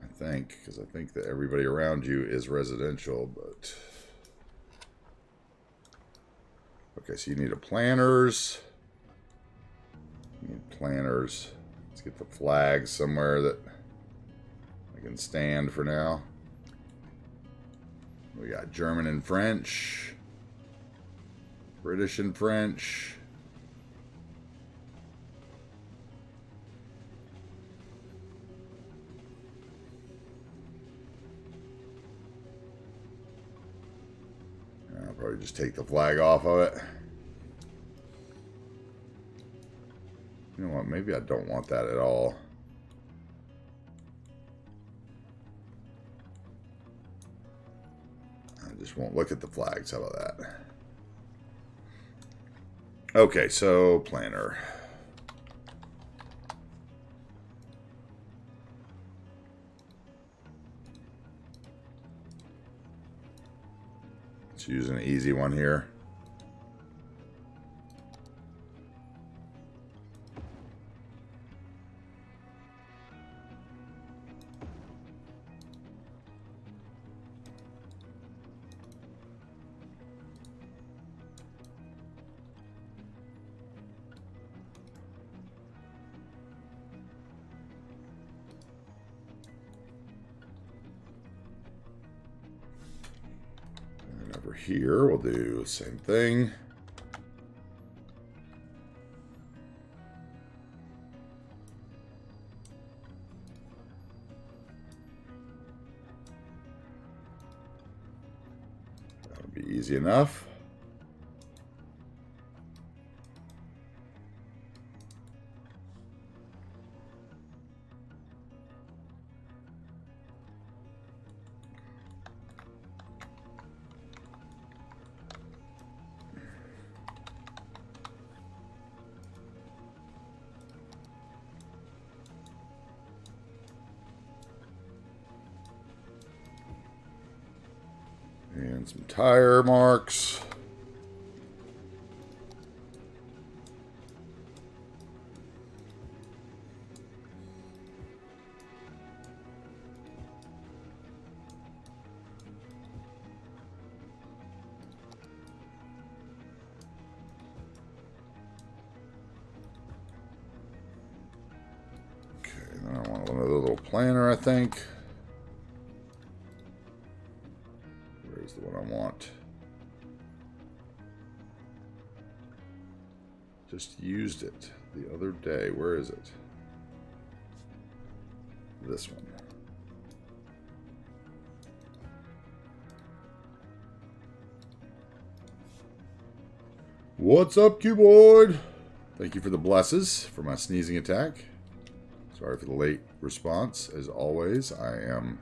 I think, because I think that everybody around you is residential, but okay, so you need a planners. You need planners. Let's get the flags somewhere that I can stand for now. We got German and French, British and French. I'll probably just take the flag off of it. You know what? Maybe I don't want that at all. I just won't look at the flags. How about that? Okay, so planner. Let's use an easy one here. Over here, we'll do the same thing. That'll be easy enough. And some tire marks. Okay, then I want another little planter, I think. The one I want. Just used it the other day. Where is it? This one. What's up, Cuboid? Thank you for the blesses for my sneezing attack. Sorry for the late response. As always, I am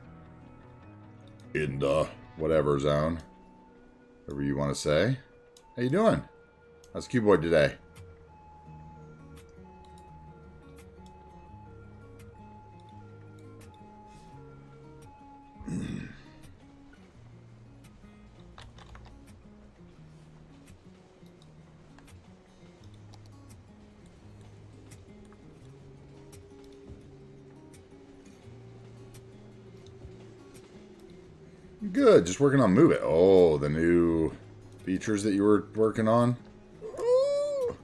in the whatever zone. Whatever you want to say. How you doing? How's Cuboid today? Good, just working on Move It. Oh, the new features that you were working on. Ooh.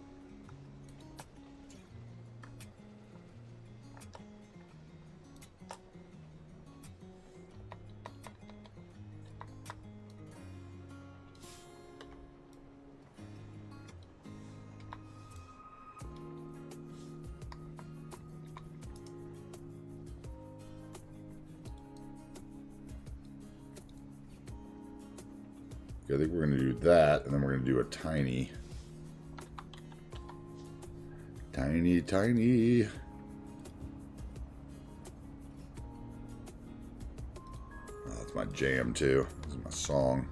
I think we're going to do that, and then we're going to do a tiny. Oh, that's my jam, too. This is my song.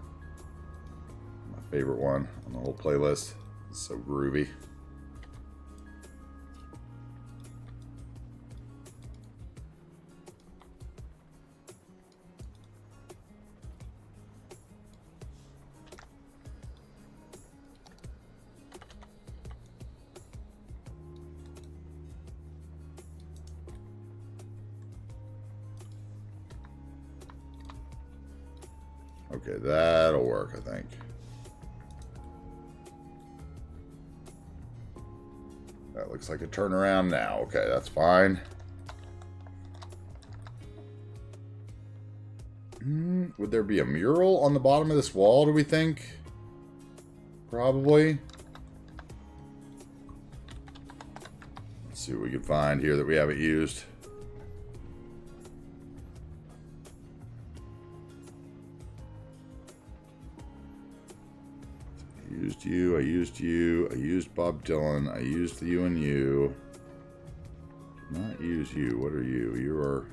My favorite one on the whole playlist. It's so groovy. Okay, that'll work, I think. That looks like a turnaround now. Okay, that's fine. Would there be a mural on the bottom of this wall, do we think? Probably. Let's see what we can find here that we haven't used. I used you, I used Bob Dylan, I used the you and you. Did not use you. What are you? You are...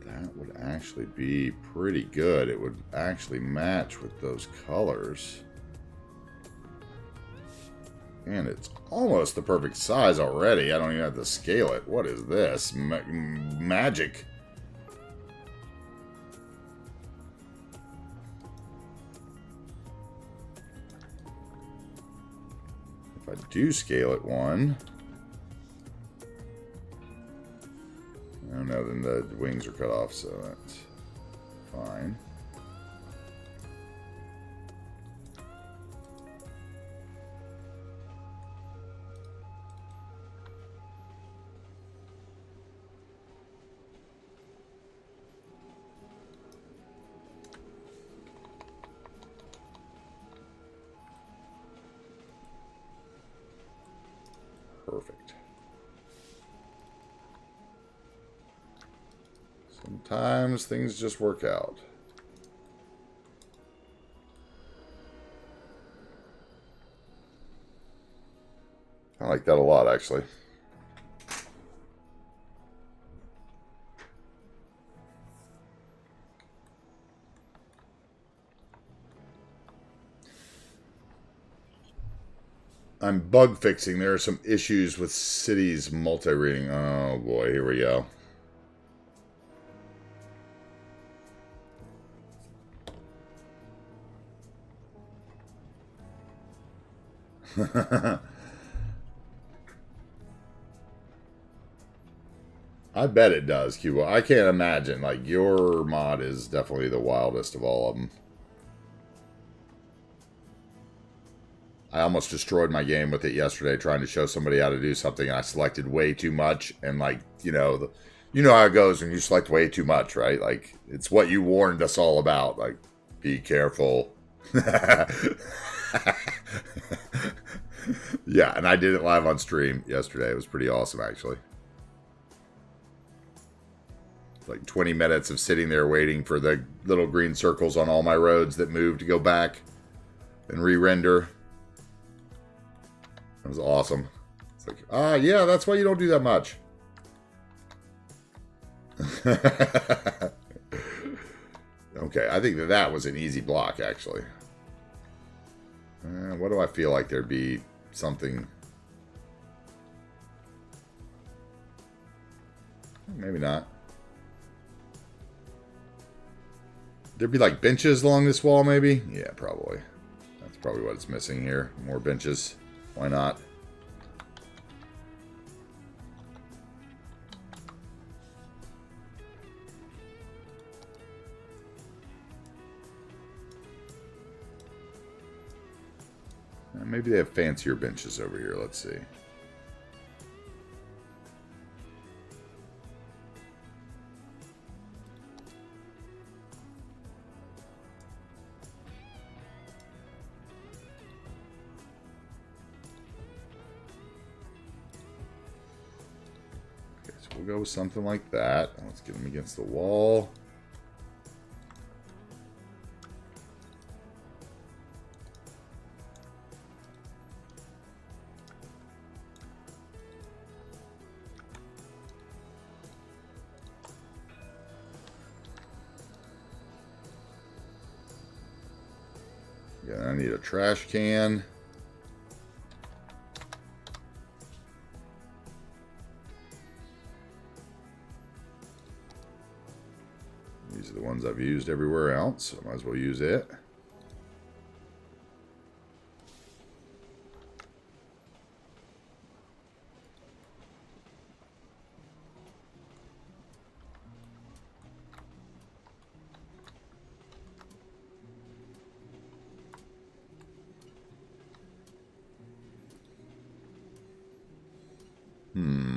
That would actually be pretty good. It would actually match with those colors. And it's almost the perfect size already. I don't even have to scale it. What is this? Magic. If I do scale it 1... Oh no, then the wings are cut off, so that's fine. Perfect. Sometimes things just work out. I like that a lot, actually. I'm bug fixing. There are some issues with City's multi-reading. Oh boy, here we go. I bet it does, Cuba. I can't imagine. Like, your mod is definitely the wildest of all of them. I almost destroyed my game with it yesterday trying to show somebody how to do something, and I selected way too much, and like, you know how it goes when you select way too much, right? Like, it's what you warned us all about. Like, be careful. Yeah, and I did it live on stream yesterday. It was pretty awesome, actually. Like 20 minutes of sitting there waiting for the little green circles on all my roads that move to go back and re-render. It was awesome. It's like, yeah, that's why you don't do that much. Okay, I think that was an easy block, actually. What do I feel like there'd be something? Maybe not. There'd be like benches along this wall, maybe? Yeah, probably. That's probably what it's missing here. More benches. Why not? Maybe they have fancier benches over here. Let's see. Okay, so we'll go with something like that. Let's get them against the wall. Yeah, I need a trash can. These are the ones I've used everywhere else, so I might as well use it.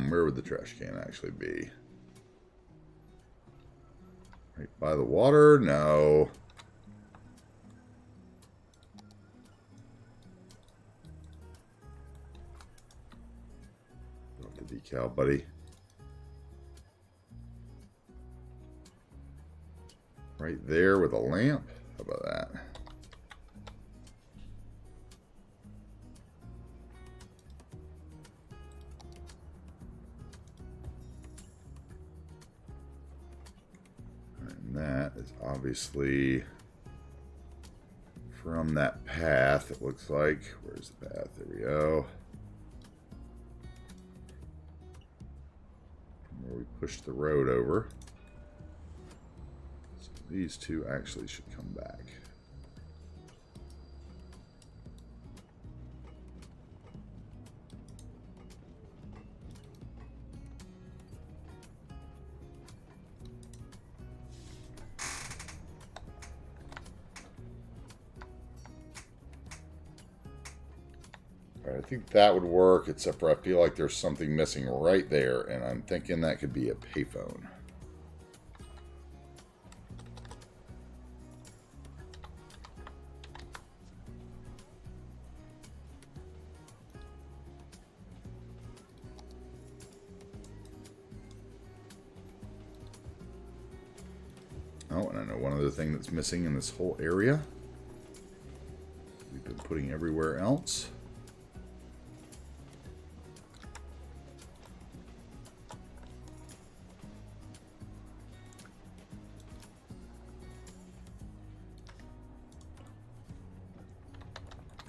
Where would the trash can actually be? Right by the water? No. Off the decal, buddy. Right there with a lamp. How about that? That is obviously from that path, it looks like. Where's the path? There we go. From where we pushed the road over. So these two actually should come back. I think that would work, except for I feel like there's something missing right there, and I'm thinking that could be a payphone. Oh, and I know one other thing that's missing in this whole area. We've been putting everywhere else.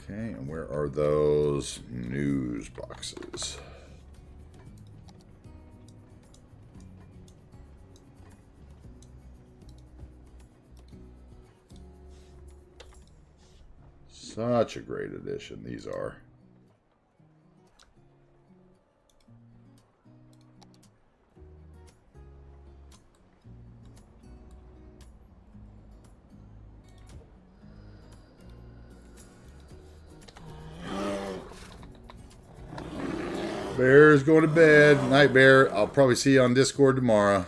Okay, and where are those news boxes? Such a great addition these are. Bear's going to bed. Night, Bear. I'll probably see you on Discord tomorrow.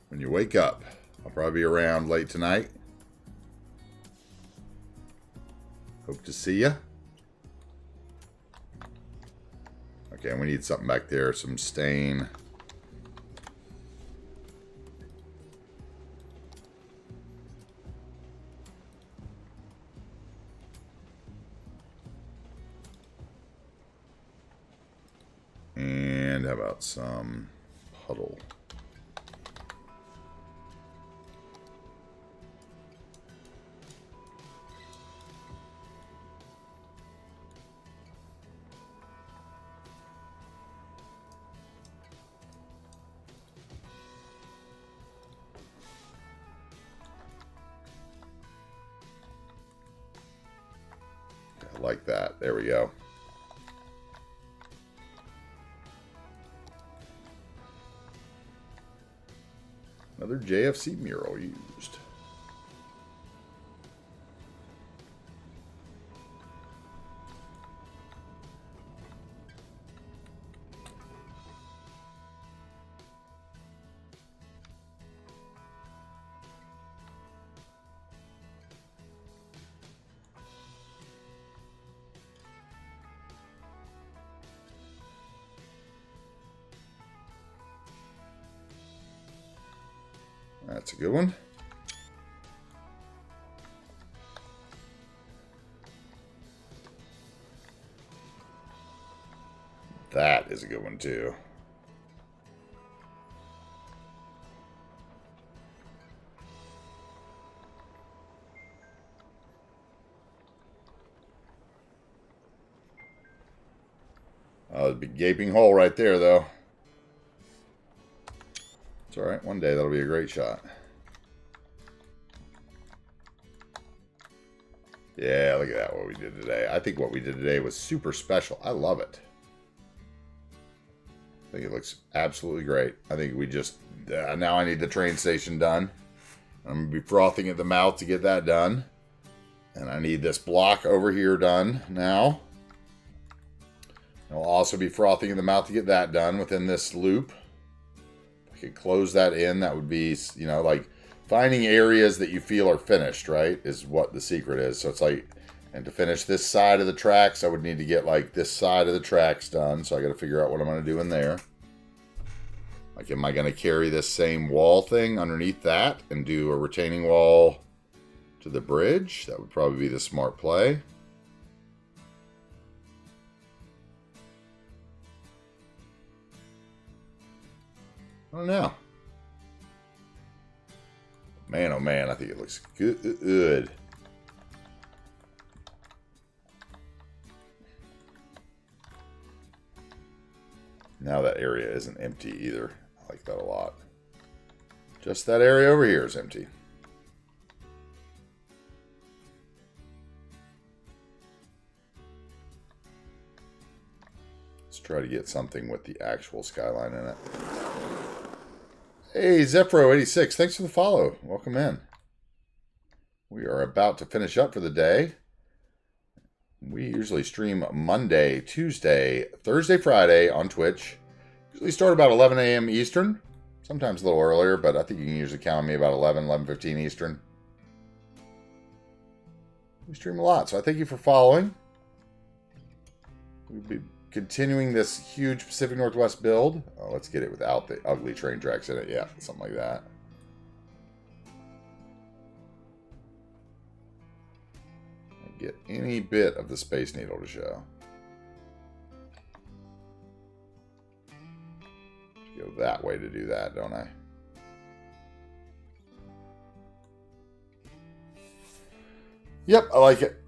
When you wake up. I'll probably be around late tonight. Hope to see you. Okay, we need something back there. Some stain. And how about some puddle? I like that. There we go. Another JFC mural used. That's a good one. That is a good one too. Oh, the big gaping hole right there, though. It's alright, one day that'll be a great shot. Yeah, look at that, what we did today. I think what we did today was super special. I love it. I think it looks absolutely great. I think we just... now I need the train station done. I'm going to be frothing at the mouth to get that done. And I need this block over here done now. I'll also be frothing in the mouth to get that done within this loop. If I could close that in, that would be, you know, like finding areas that you feel are finished, right? Is what the secret is. So it's like, and to finish this side of the tracks, I would need to get like this side of the tracks done. So I got to figure out what I'm going to do in there. Like, am I going to carry this same wall thing underneath that and do a retaining wall to the bridge? That would probably be the smart play. I don't know. Man, oh man, I think it looks good. Now that area isn't empty either. I like that a lot. Just that area over here is empty. Let's try to get something with the actual skyline in it. Hey, Zephyro86, thanks for the follow. Welcome in. We are about to finish up for the day. We usually stream Monday, Tuesday, Thursday, Friday on Twitch. Usually start about 11 a.m. Eastern. Sometimes a little earlier, but I think you can usually count on me about 11:15 Eastern. We stream a lot, so I thank you for following. We'll be continuing this huge Pacific Northwest build. Oh, let's get it without the ugly train tracks in it. Yeah, something like that. Get any bit of the Space Needle to show. Go that way to do that, don't I? Yep, I like it.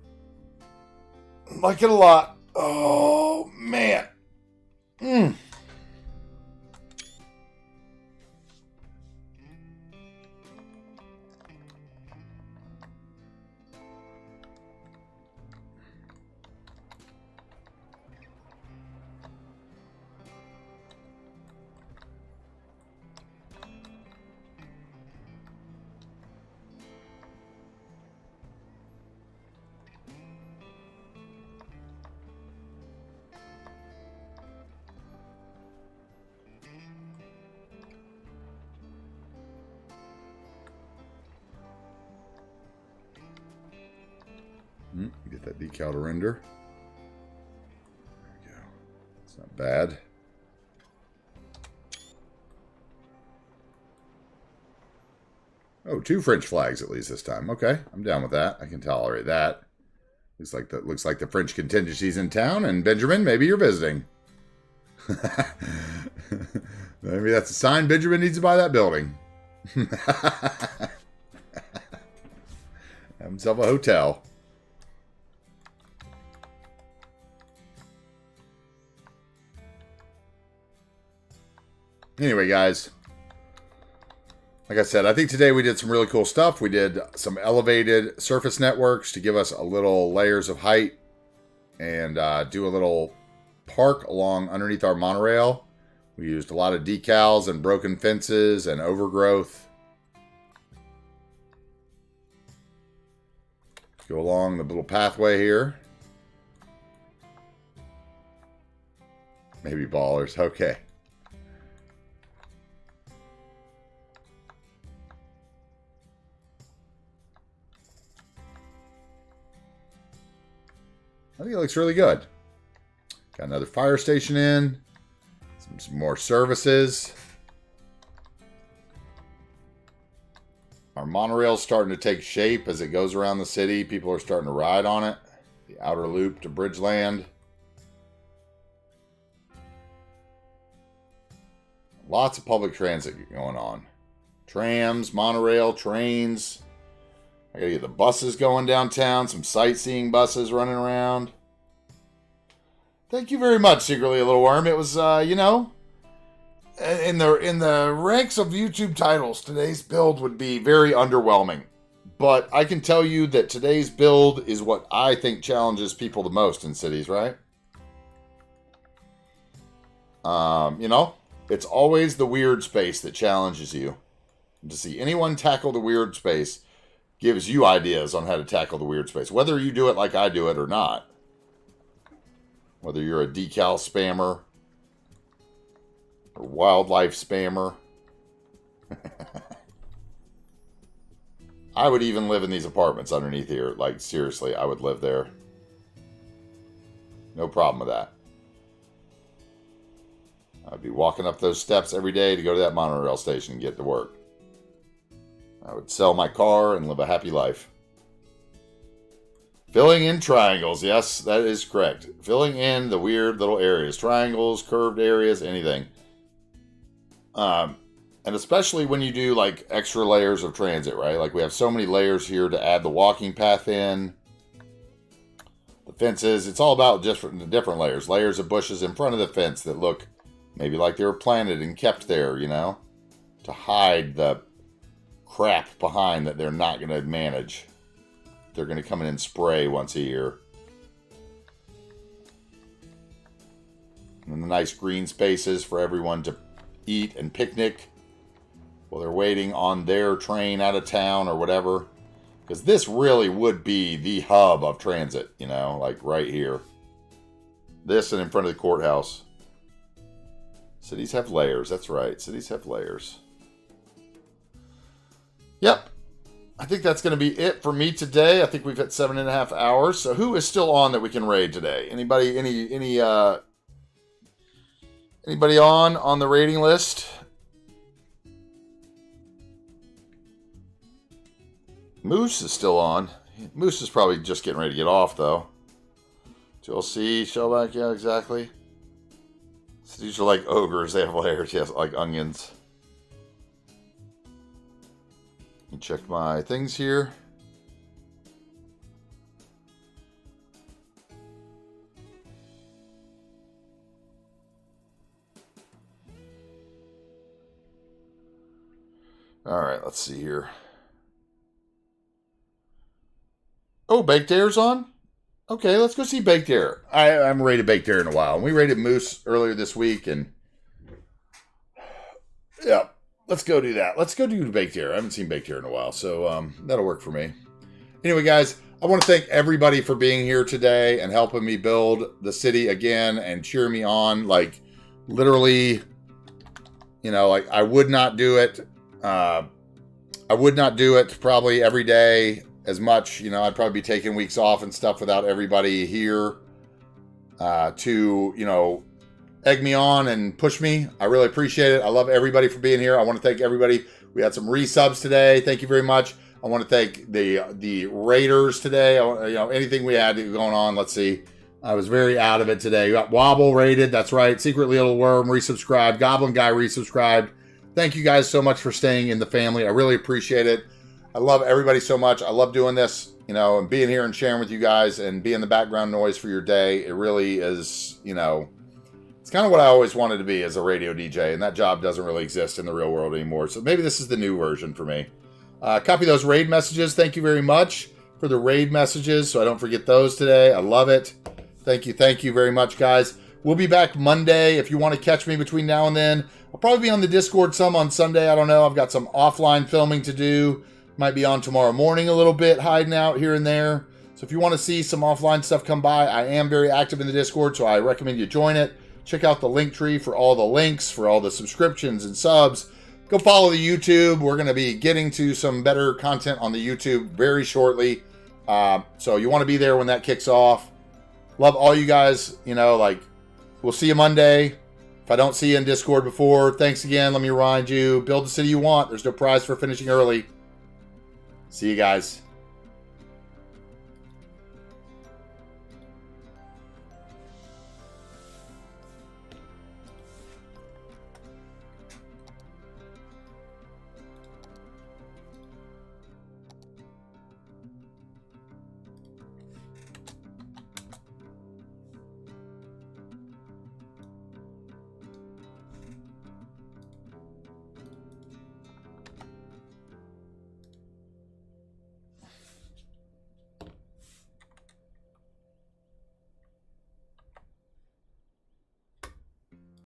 I like it a lot. Oh, man. Get that decal to render. There we go. It's not bad. Oh, 2 French flags at least this time. Okay, I'm down with that. I can tolerate that. Looks like the French contingency's in town, and Benjamin, maybe you're visiting. Maybe that's a sign Benjamin needs to buy that building. Have himself a hotel. Anyway, guys, like I said, I think today we did some really cool stuff. We did some elevated surface networks to give us a little layers of height and do a little park along underneath our monorail. We used a lot of decals and broken fences and overgrowth. Go along the little pathway here. Maybe ballers. Okay. I think it looks really good. Got another fire station in. Some more services. Our monorail's starting to take shape as it goes around the city. People are starting to ride on it. The outer loop to Bridgeland. Lots of public transit going on. Trams, monorail, trains. I gotta get the buses going downtown. Some sightseeing buses running around. Thank you very much, Secretly a Little Worm. It was, you know, in the ranks of YouTube titles, today's build would be very underwhelming. But I can tell you that today's build is what I think challenges people the most in cities, right? You know, it's always the weird space that challenges you. To see anyone tackle the weird space gives you ideas on how to tackle the weird space. Whether you do it like I do it or not. Whether you're a decal spammer or wildlife spammer. I would even live in these apartments underneath here. Like, seriously, I would live there. No problem with that. I'd be walking up those steps every day to go to that monorail station and get to work. I would sell my car and live a happy life. Filling in triangles. Yes, that is correct. Filling in the weird little areas. Triangles, curved areas, anything. And especially when you do like extra layers of transit, right? Like we have so many layers here to add the walking path in. The fences. It's all about different layers. Layers of bushes in front of the fence that look maybe like they were planted and kept there, you know? To hide the crap behind that they're not going to manage. They're going to come in and spray once a year. And then the nice green spaces for everyone to eat and picnic while they're waiting on their train out of town or whatever. Because this really would be the hub of transit, you know, like right here. This and in front of the courthouse. Cities have layers. That's right. Cities have layers. Yep. I think that's going to be it for me today. I think we've hit 7.5 hours. So who is still on that we can raid today? Anybody? Anybody on the raiding list? Moose is still on. Moose is probably just getting ready to get off though. Joel C. Shellback. Yeah, exactly. So these are like ogres. They have layers. Yes, like onions. Let me check my things here. All right, let's see here. Oh, Baked Air's on? Okay, let's go see Baked Air. I haven't rated Baked Air in a while. We rated Moose earlier this week, and yeah. Let's go do that. Let's go do Baked Air. I haven't seen Baked Air in a while, so that'll work for me. Anyway, guys, I want to thank everybody for being here today and helping me build the city again and cheer me on. Like, literally, you know, like I would not do it. I would not do it probably every day as much. You know, I'd probably be taking weeks off and stuff without everybody here to, you know, egg me on and push me. I really appreciate it. I love everybody for being here. I want to thank everybody. We had some resubs today. Thank you very much. I want to thank the raiders today. You know, anything we had going on. Let's see. I was very out of it today. We got Wobble rated. That's right. Secret Little Worm resubscribed. Goblin Guy resubscribed. Thank you guys so much for staying in the family. I really appreciate it. I love everybody so much. I love doing this, you know, and being here and sharing with you guys and being the background noise for your day. It really is, you know, it's kind of what I always wanted to be as a radio DJ, and that job doesn't really exist in the real world anymore. So maybe this is the new version for me. Copy those raid messages. Thank you very much for the raid messages, so I don't forget those today. I love it. Thank you very much, guys. We'll be back Monday. If you want to catch me between now and then, I'll probably be on the Discord some on Sunday. I don't know. I've got some offline filming to do. Might be on tomorrow morning a little bit, hiding out here and there. So if you want to see some offline stuff come by, I am very active in the Discord, so I recommend you join it. Check out the link tree for all the links, for all the subscriptions and subs. Go follow the YouTube. We're going to be getting to some better content on the YouTube very shortly. So you want to be there when that kicks off. Love all you guys. You know, like, we'll see you Monday. If I don't see you in Discord before, thanks again. Let me remind you, build the city you want. There's no prize for finishing early. See you guys.